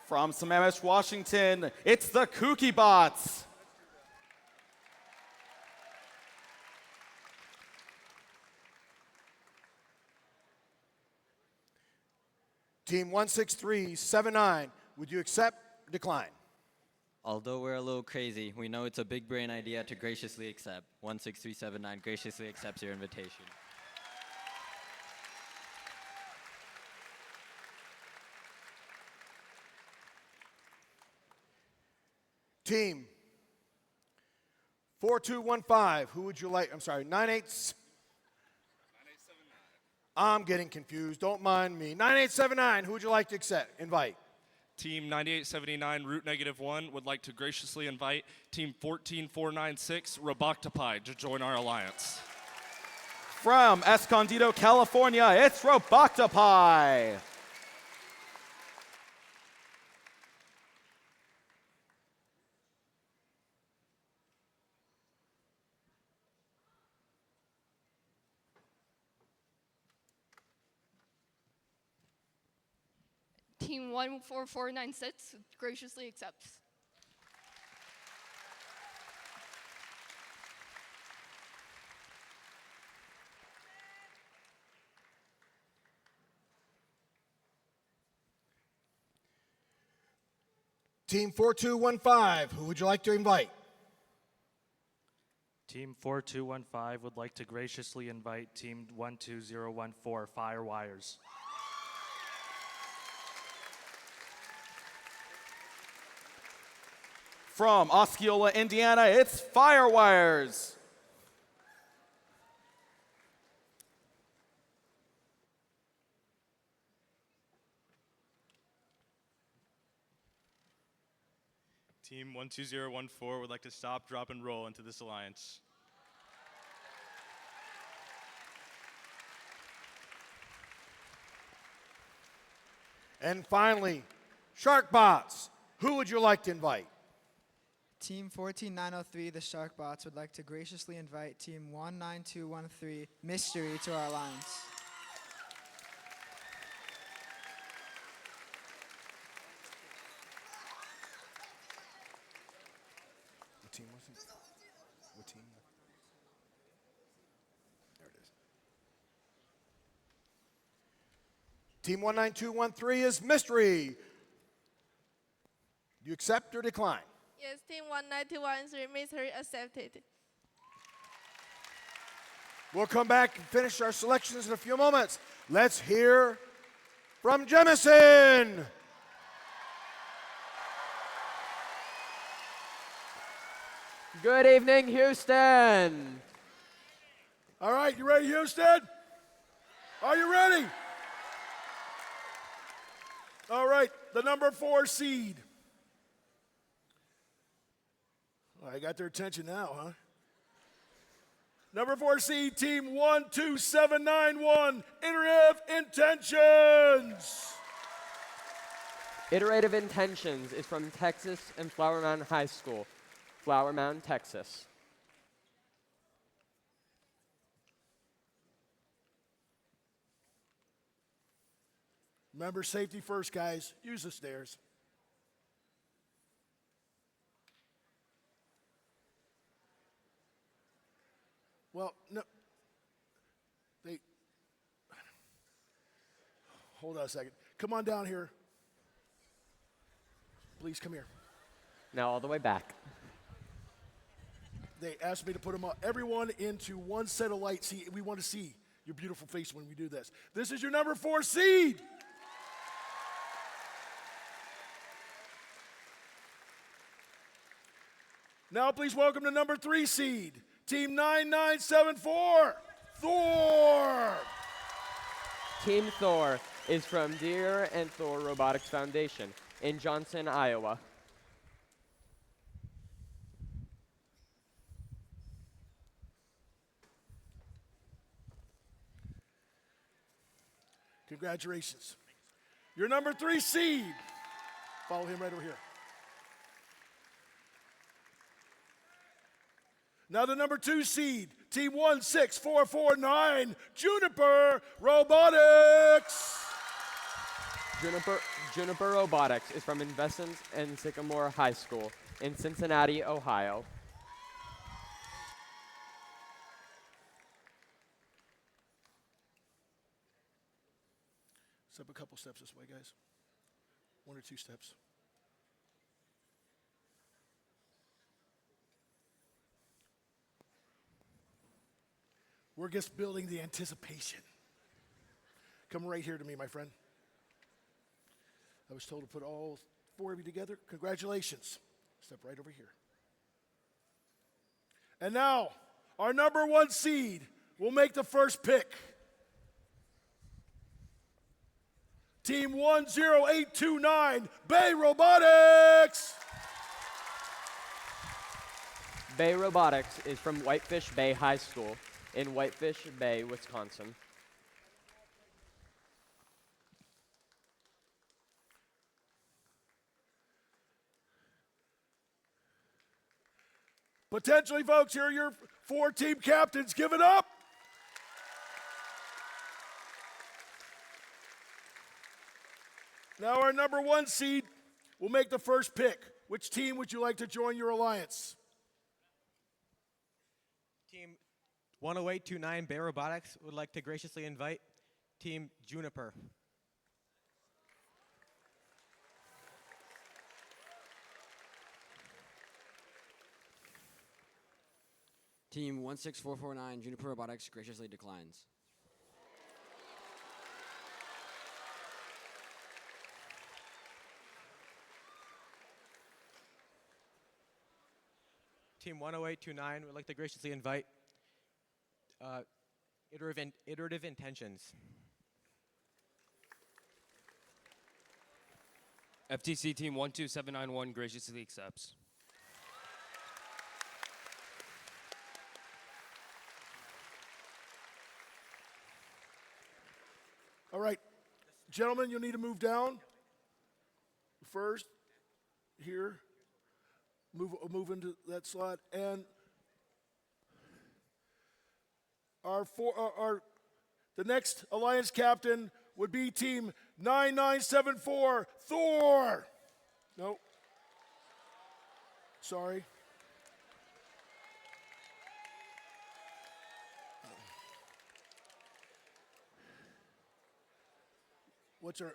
From Sammamish, Washington, it's the Kooky Bots. Team 16379, would you accept or decline? Although we're a little crazy, we know it's a big brain idea to graciously accept. 16379 graciously accepts your invitation. Team 4215, who would you like? I'm sorry, 9879. I'm getting confused. Don't mind me. 9879, who would you like to invite? Team 9879, Root -1, would like to graciously invite Team 14496, Roboctopi, to join our alliance. From Escondido, California, it's Roboctopi. Team 14496 graciously accepts. Team 4215, who would you like to invite? Team 4215 would like to graciously invite Team 12014 Firewires. from Osceola, Indiana, it's Firewires. Team 12014 would like to stop, drop, and roll into this alliance. And finally, Sharkbots, who would you like to invite? Team 14903, the Sharkbots, would like to graciously invite Team 19213, Mystery, to our alliance. What team was it? What team? There it is. Team 19213 is Mystery. Do you accept or decline? Yes, Team 19213, mystery accepted. We'll come back and finish our selections in a few moments. Let's hear from Jemison. Good evening, Houston. All right, you ready, Houston? Are you ready? All right, the number 4 seed. I got their attention now, huh? Number 4 seed, Team 12791, Iterative Intentions. Iterative Intentions is from Texas and Flower Mound High School, Flower Mound, Texas. Remember, safety first, guys. Use the stairs. Well, no. Hold on a second. Come on down here. Please come here. Now all the way back. They asked me to put them up, everyone into one set of lights. See, we want to see your beautiful face when we do this. This is your number 4 seed. Now please welcome the number 3 seed, Team 9974, Thor. Team Thor is from Deer and Thor Robotics Foundation in Johnson, Iowa. Congratulations. Your number 3 seed. Follow him right over here. Now the number 2 seed, Team 16449, Juniper Robotics. Juniper Robotics is from Investments and Sycamore High School in Cincinnati, Ohio. Step a couple steps this way, guys. 1 or 2 steps. We're just building the anticipation. Come right here to me, my friend. I was told to put all 4 of you together. Congratulations. Step right over here. And now, our number 1 seed will make the first pick. Team 10829, Bay Robotics. Bay Robotics is from Whitefish Bay High School in Whitefish Bay, Wisconsin. Potentially, folks, here are your 4 team captains. Give it up. Now our number 1 seed will make the first pick. Which team would you like to join your alliance? Team 10829 Bay Robotics would like to graciously invite Team Juniper. Team 16449 Juniper Robotics graciously declines. Team 10829 would like to graciously invite Iterative Intentions. FTC Team 12791 graciously accepts. All right, gentlemen, you'll need to move down first here. Move into that slot, and the next alliance captain would be Team 9974 Thor. Nope. Sorry. What's our?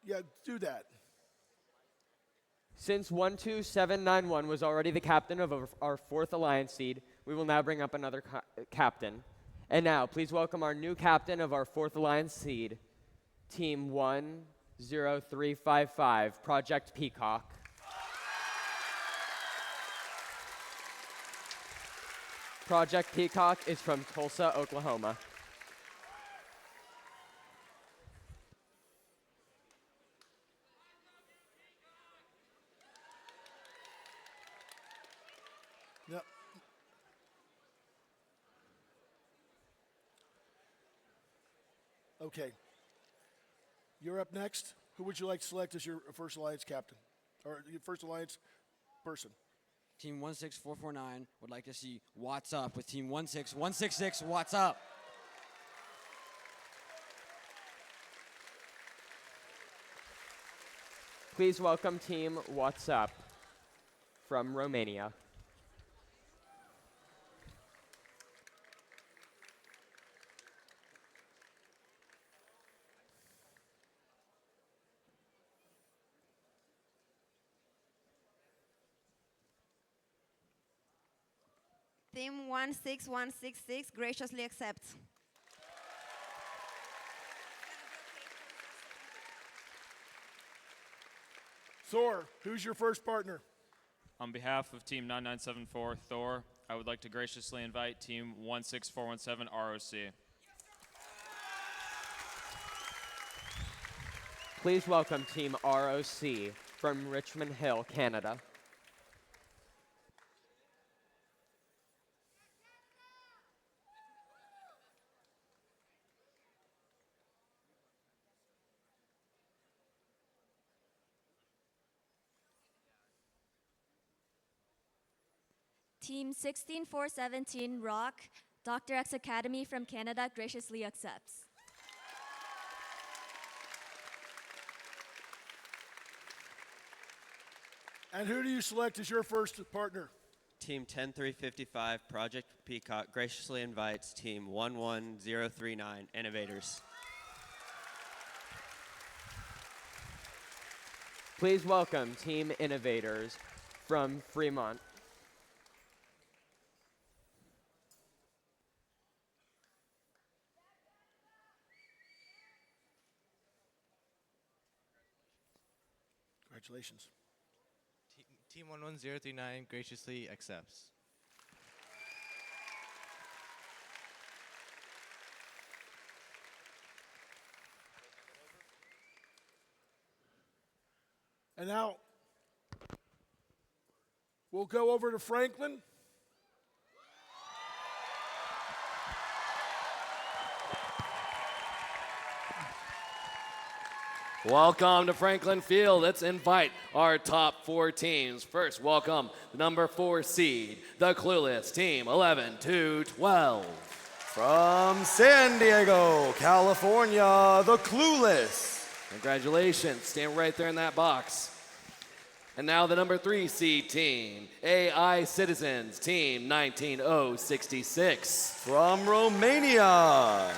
Yeah, do that. Since 12791 was already the captain of our fourth alliance seed, we will now bring up another captain. And now, please welcome our new captain of our fourth alliance seed, Team 10355, Project Peacock. Project Peacock is from Tulsa, Oklahoma. Yep. Okay. You're up next. Who would you like to select as your first alliance captain? Or your first alliance person? Team 16449 would like to see What's Up with Team 16166. What's Up? Please welcome Team What's Up from Romania. Team 16166 graciously accepts. Thor, who's your first partner? On behalf of Team 9974 Thor, I would like to graciously invite Team 16417 ROC. Please welcome Team ROC from Richmond Hill, Canada. Team 16417 Rock, Dr. X Academy from Canada graciously accepts. And who do you select as your first partner? Team 10355 Project Peacock graciously invites Team 11039 Innovators. Please welcome Team Innovators from Fremont. Congratulations. Team 11039 graciously accepts. And now we'll go over to Franklin. Welcome to Franklin Field. Let's invite our top four teams. First, welcome the number 4 seed, the Clueless Team 11-12. From San Diego, California, the Clueless. Congratulations. Stand right there in that box. And now the number 3 seed team, AI Citizens Team 19066. From Romania.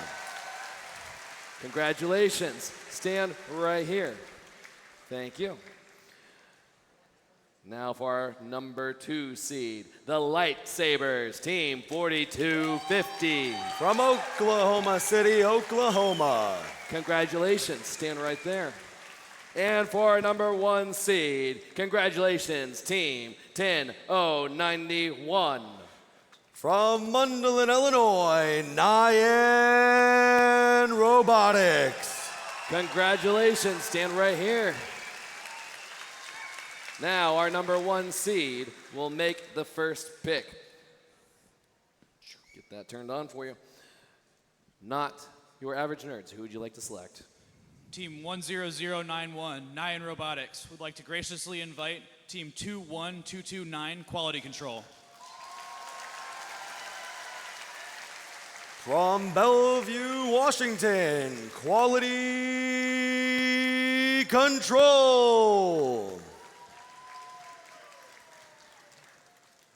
Congratulations. Stand right here. Thank you. Now for our number 2 seed, the Lightsabers, Team 4250. From Oklahoma City, Oklahoma. Congratulations. Stand right there. And for our number 1 seed, congratulations, Team 10091. From Mundelein, Illinois, Nyan Robotics. Congratulations, stand right here. Now our number 1 seed will make the first pick. Get that turned on for you. Not your average nerds. Who would you like to select? Team 10091, Nyan Robotics, would like to graciously invite Team 21229, Quality Control. From Bellevue, Washington, Quality Control.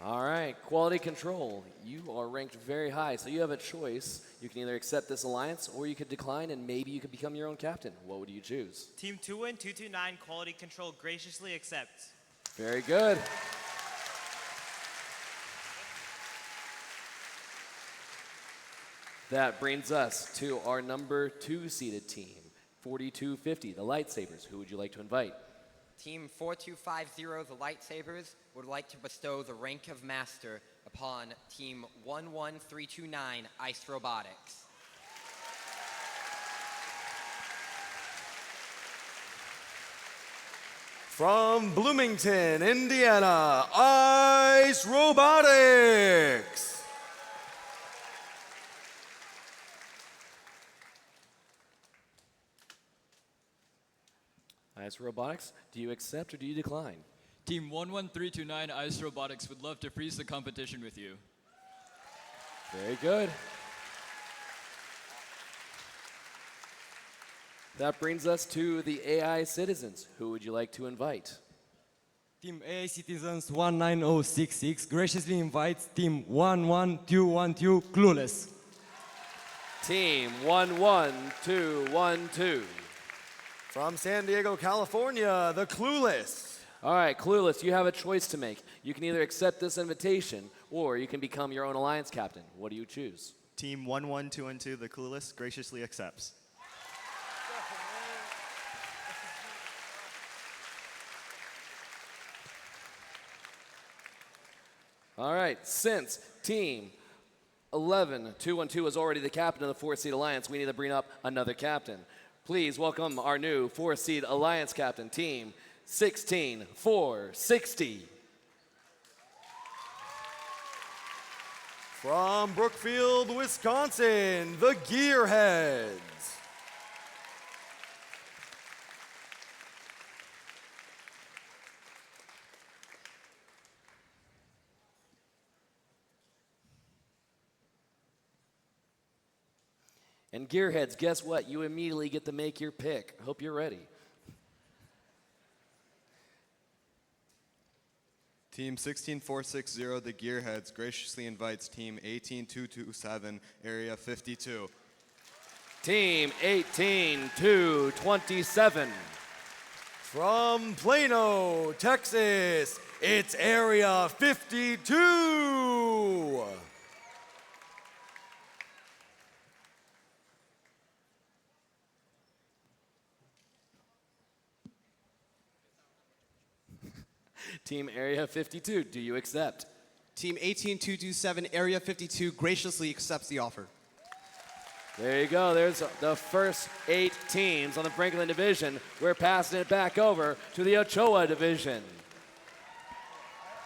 All right, Quality Control. You are ranked very high, so you have a choice. You can either accept this alliance or you could decline and maybe you could become your own captain. What would you choose? Team 21229 Quality Control graciously accepts. Very good. That brings us to our number 2 seeded team, 4250, the Lightsabers. Who would you like to invite? Team 4250, the Lightsabers, would like to bestow the rank of Master upon Team 11329, Ice Robotics. From Bloomington, Indiana, Ice Robotics. Ice Robotics, do you accept or do you decline? Team 11329 Ice Robotics would love to freeze the competition with you. Very good. That brings us to the AI citizens. Who would you like to invite? Team AI Citizens 19066 graciously invites Team 11212 Clueless. Team 11212. From San Diego, California, the Clueless. All right, Clueless, you have a choice to make. You can either accept this invitation or you can become your own alliance captain. What do you choose? Team 11212, the Clueless, graciously accepts. All right, since Team 11212 is already the captain of the 4-seed alliance, we need to bring up another captain. Please welcome our new 4-seed alliance captain, Team 16460. From Brookfield, Wisconsin, the Gearheads. And Gearheads, guess what? You immediately get to make your pick. Hope you're ready. Team 16460, the Gearheads, graciously invites Team 18227, Area 52. Team 18227. From Plano, Texas, it's Area 52. Team Area 52, do you accept? Team 18227, Area 52, graciously accepts the offer. There you go. There's the first 8 teams on the Franklin division. We're passing it back over to the Ochoa division.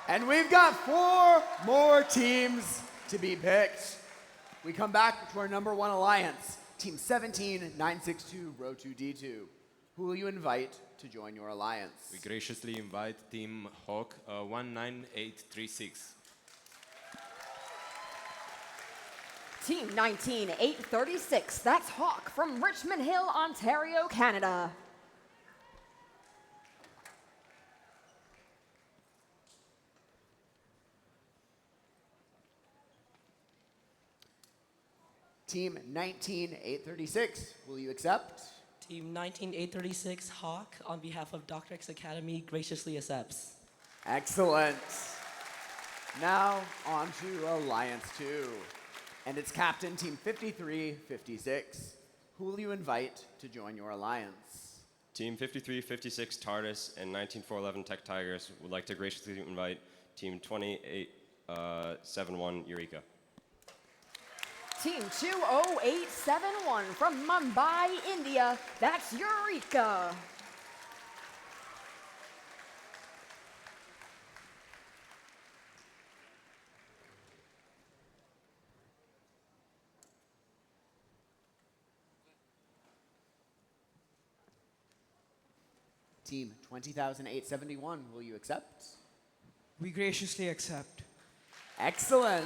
And we've got 4 more teams to be picked. We come back to our number 1 alliance, Team 17962, Row 2D2. Who will you invite to join your alliance? We graciously invite Team Hawk 19836. Team 19836, that's Hawk from Richmond Hill, Ontario, Canada. Team 19836, will you accept? Team 19836, Hawk, on behalf of Dr. X Academy, graciously accepts. Excellent. Now on to Alliance 2. And it's Captain Team 5356. Who will you invite to join your alliance? Team 5356 TARDIS and 19411 Tech Tigers would like to graciously invite Team 2871 Eureka. Team 20871 from Mumbai, India, that's Eureka. Team 20871, will you accept? We graciously accept. Excellent.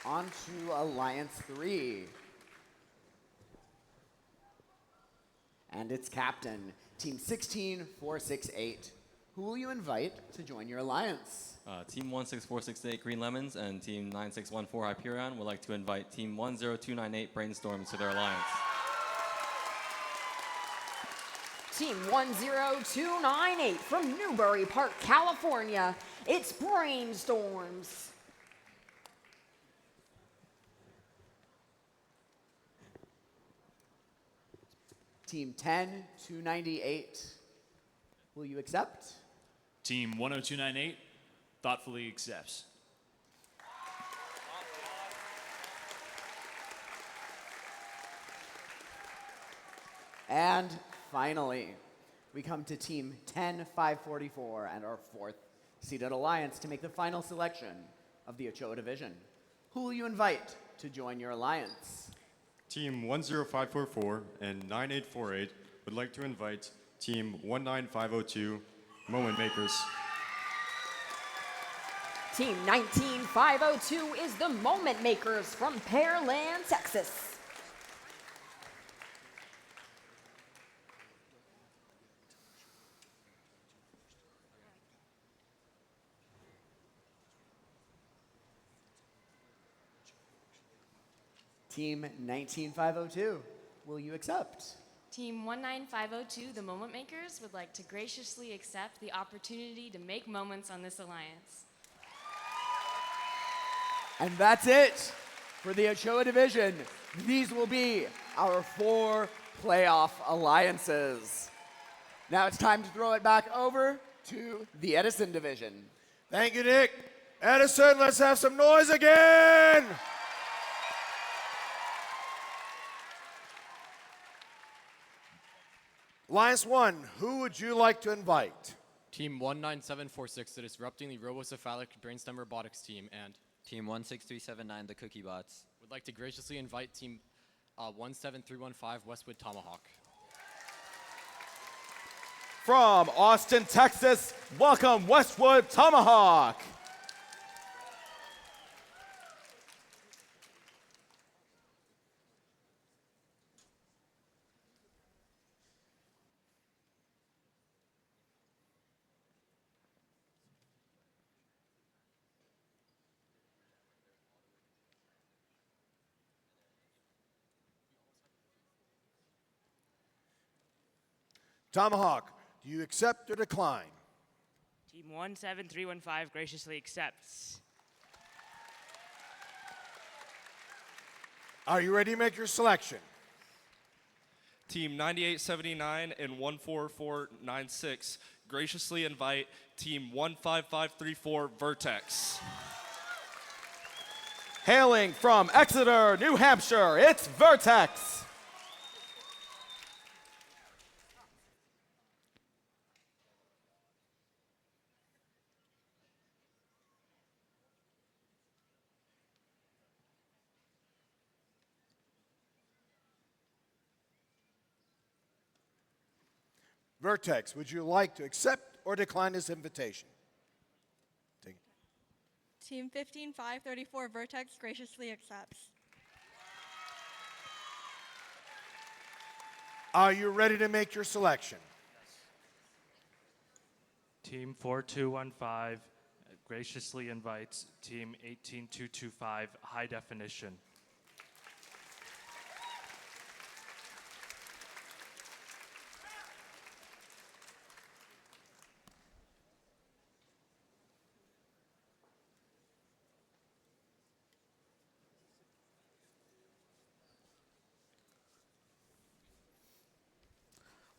On to Alliance 3. And its captain, Team 16468. Who will you invite to join your alliance? Team 16468 Green Lemons and Team 9614 Hyperion would like to invite Team 10298 Brainstorms to their alliance. Team 10298 from Newbury Park, California, it's Brainstorms. Team 10298, will you accept? Team 10298 thoughtfully accepts. And finally, we come to Team 10544 and our fourth seeded alliance to make the final selection of the Ochoa Division. Who will you invite to join your alliance? Team 10544 and 9848 would like to invite Team 19502 Moment Makers. Team 19502 is the Moment Makers from Pearland, Texas. Team 19502, will you accept? Team 19502, the Moment Makers, would like to graciously accept the opportunity to make moments on this alliance. And that's it for the Ochoa Division. These will be our 4 playoff alliances. Now it's time to throw it back over to the Edison Division. Thank you, Nick. Edison, let's have some noise again. Alliance 1, who would you like to invite? Team 19746, the Disruptingly Robocephalic Brainstem Robotics team, and Team 16379, the Cookie Bots. would like to graciously invite Team 17315 Westwood Tomahawk. From Austin, Texas, welcome Westwood Tomahawk. Tomahawk, do you accept or decline? Team 17315 graciously accepts. Are you ready to make your selection? Team 9879 and 14496 graciously invite Team 15534 Vertex. Hailing from Exeter, New Hampshire, it's Vertex. Vertex, would you like to accept or decline this invitation? Take it. Team 15534 Vertex graciously accepts. Are you ready to make your selection? Team 4215 graciously invites Team 18225 High Definition.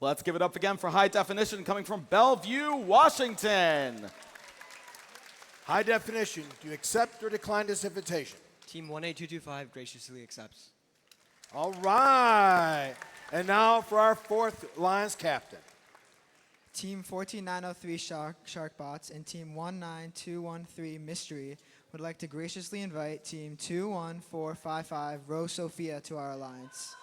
Let's give it up again for High Definition coming from Bellevue, Washington. High Definition, do you accept or decline this invitation? Team 18225 graciously accepts. All right. And now for our fourth Alliance captain. Team 14903 Sharkbots and Team 19213 Mystery would like to graciously invite Team 21455 Rose Sophia to our alliance.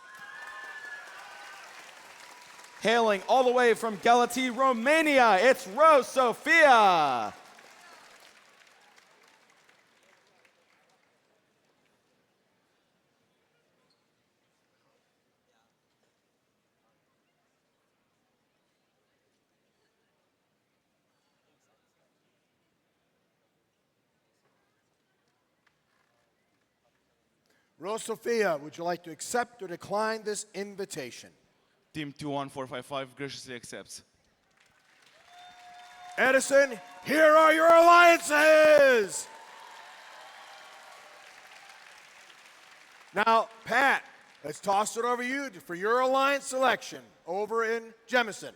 Hailing all the way from Galati, Romania, it's Rose Sophia. Rose Sophia, would you like to accept or decline this invitation? Team 21455 graciously accepts. Edison, here are your alliances! Now, Pat, let's toss it over to you for your alliance selection over in Jemison.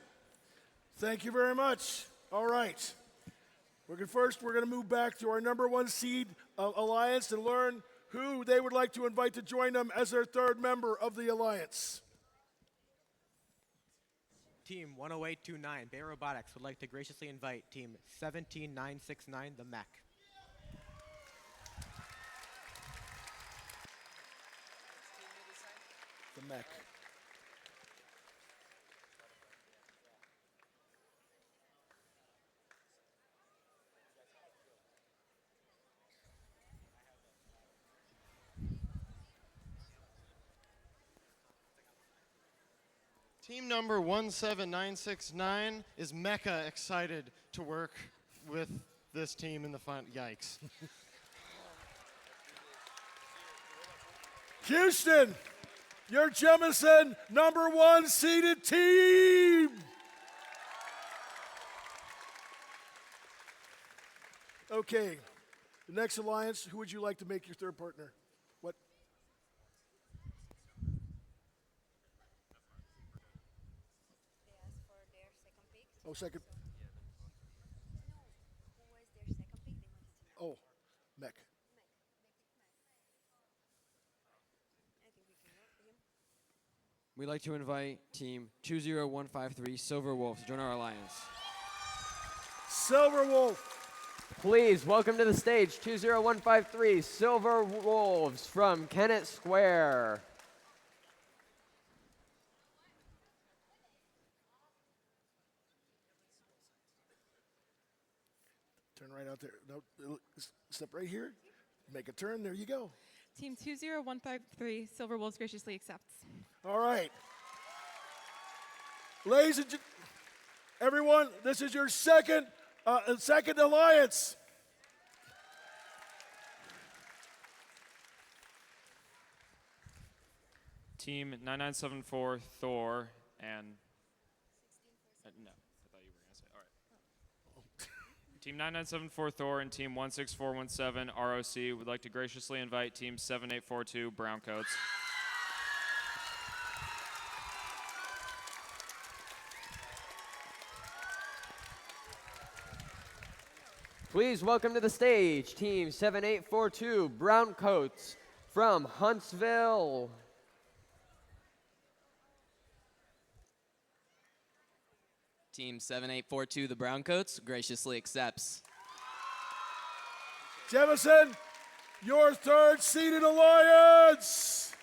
Thank you very much. All right. First, we're going to move back to our number one seed alliance and learn who they would like to invite to join them as their third member of the alliance. Team 10829 Bay Robotics would like to graciously invite Team 17969 the Mech. The Mech. Team number 17969 is mecca excited to work with this team in the fun. Yikes. Houston, your Jemison number one seeded team. Okay, the next alliance, who would you like to make your third partner? What? Oh, second. Oh, Mech. We'd like to invite Team 20153 Silver Wolf to join our alliance. Silver Wolf. Please welcome to the stage 20153 Silver Wolves from Kennett Square. Turn right out there. No, step right here. Make a turn. There you go. Team 20153 Silver Wolves graciously accepts. All right. Ladies and everyone, this is your second alliance. Team 9974 Thor and no, I thought you were gonna say. All right. Team 9974 Thor and Team 16417 ROC would like to graciously invite Team 7842 Browncoats. Please welcome to the stage Team 7842 Browncoats from Huntsville. Team 7842 the Browncoats graciously accepts. Jemison, your third seeded alliance.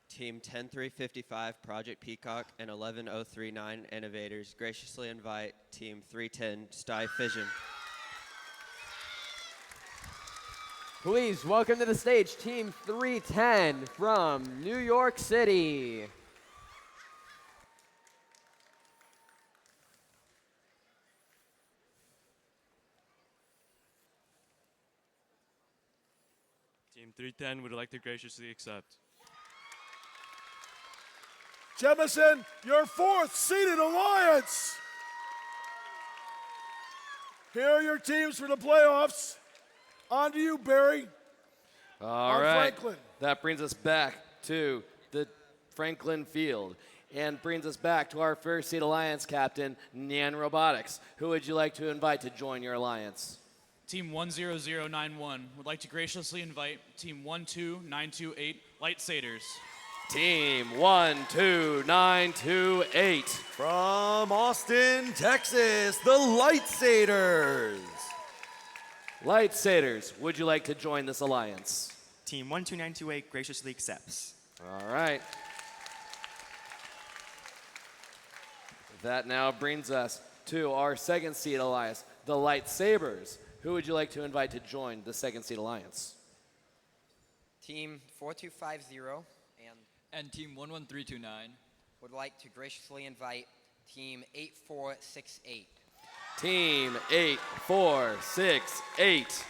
Team 10355 Project Peacock and 11039 Innovators graciously invite Team 310 Sty Fission. Please welcome to the stage Team 310 from New York City. Team 310 would like to graciously accept. Jemison, your fourth seeded alliance. Here are your teams for the playoffs. On to you, Barry. All right. Franklin. That brings us back to the Franklin Field. And brings us back to our first seed alliance captain, Nyan Robotics. Who would you like to invite to join your alliance? Team 10091 would like to graciously invite Team 12928 Light Satyrs. Team 12928. From Austin, Texas, the Light Satyrs. Light Satyrs, would you like to join this alliance? Team 12928 graciously accepts. All right. That now brings us to our second seed alliance, the Lightsabers. Who would you like to invite to join the second seed alliance? Team 4250 and Team 11329 would like to graciously invite Team 8468. Team 8468.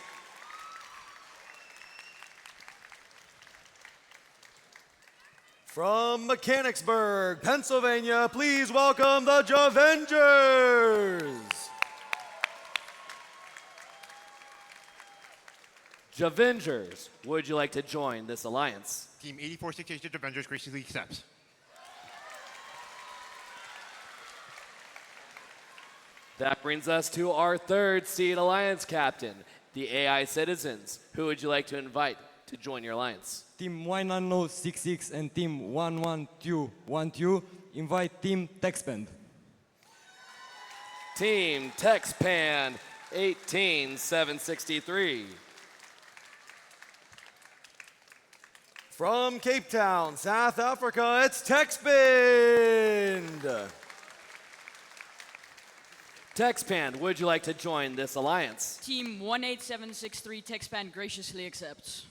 From Mechanicsburg, Pennsylvania, please welcome the Javengers. Javengers, would you like to join this alliance? Team 8468 Avengers graciously accepts. That brings us to our third seed alliance captain, the AI Citizens. Who would you like to invite to join your alliance? Team 1066 and Team 11212 invite Team TechSpend. Team TechSpan 18763. From Cape Town, South Africa, it's TechSpend. TechSpan, would you like to join this alliance? Team 18763 TechSpan graciously accepts.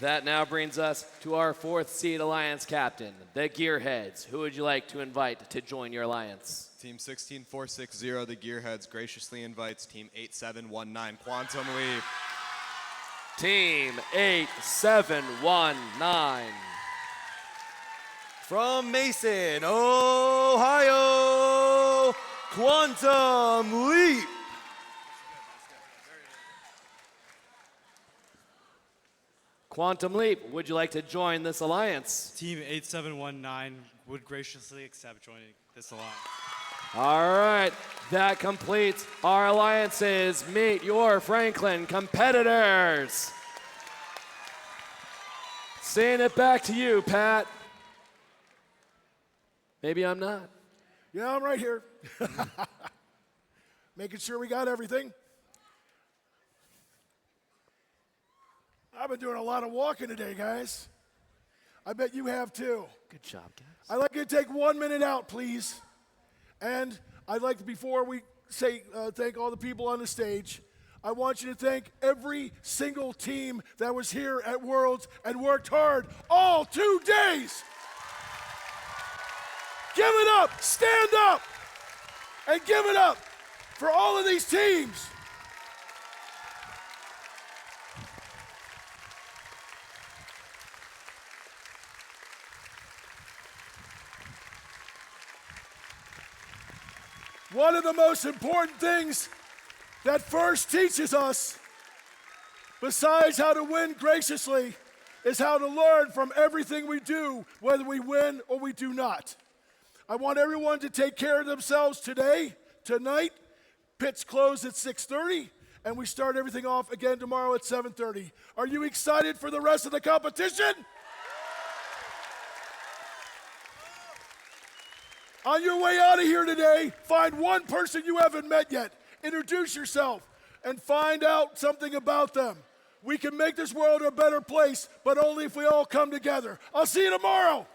That now brings us to our fourth seed alliance captain, the Gearheads. Who would you like to invite to join your alliance? Team 16460, the Gearheads, graciously invites Team 8719 Quantum Leap. Team 8719. From Mason, Ohio, Quantum Leap. Quantum Leap, would you like to join this alliance? Team 8719 would graciously accept joining this alliance. All right, that completes our alliances. Meet your Franklin competitors. Saying it back to you, Pat. Maybe I'm not. Yeah, I'm right here. Making sure we got everything. I've been doing a lot of walking today, guys. I bet you have too. Good job, guys. I'd like you to take 1 minute out, please. And I'd like to, before we say thank all the people on the stage, I want you to thank every single team that was here at Worlds and worked hard all 2 days. Give it up, stand up, and give it up for all of these teams. One of the most important things that FIRST teaches us, besides how to win graciously, is how to learn from everything we do, whether we win or we do not. I want everyone to take care of themselves today, tonight. Pits close at 6:30, and we start everything off again tomorrow at 7:30. Are you excited for the rest of the competition? On your way out of here today, find one person you haven't met yet. Introduce yourself and find out something about them. We can make this world a better place, but only if we all come together. I'll see you tomorrow.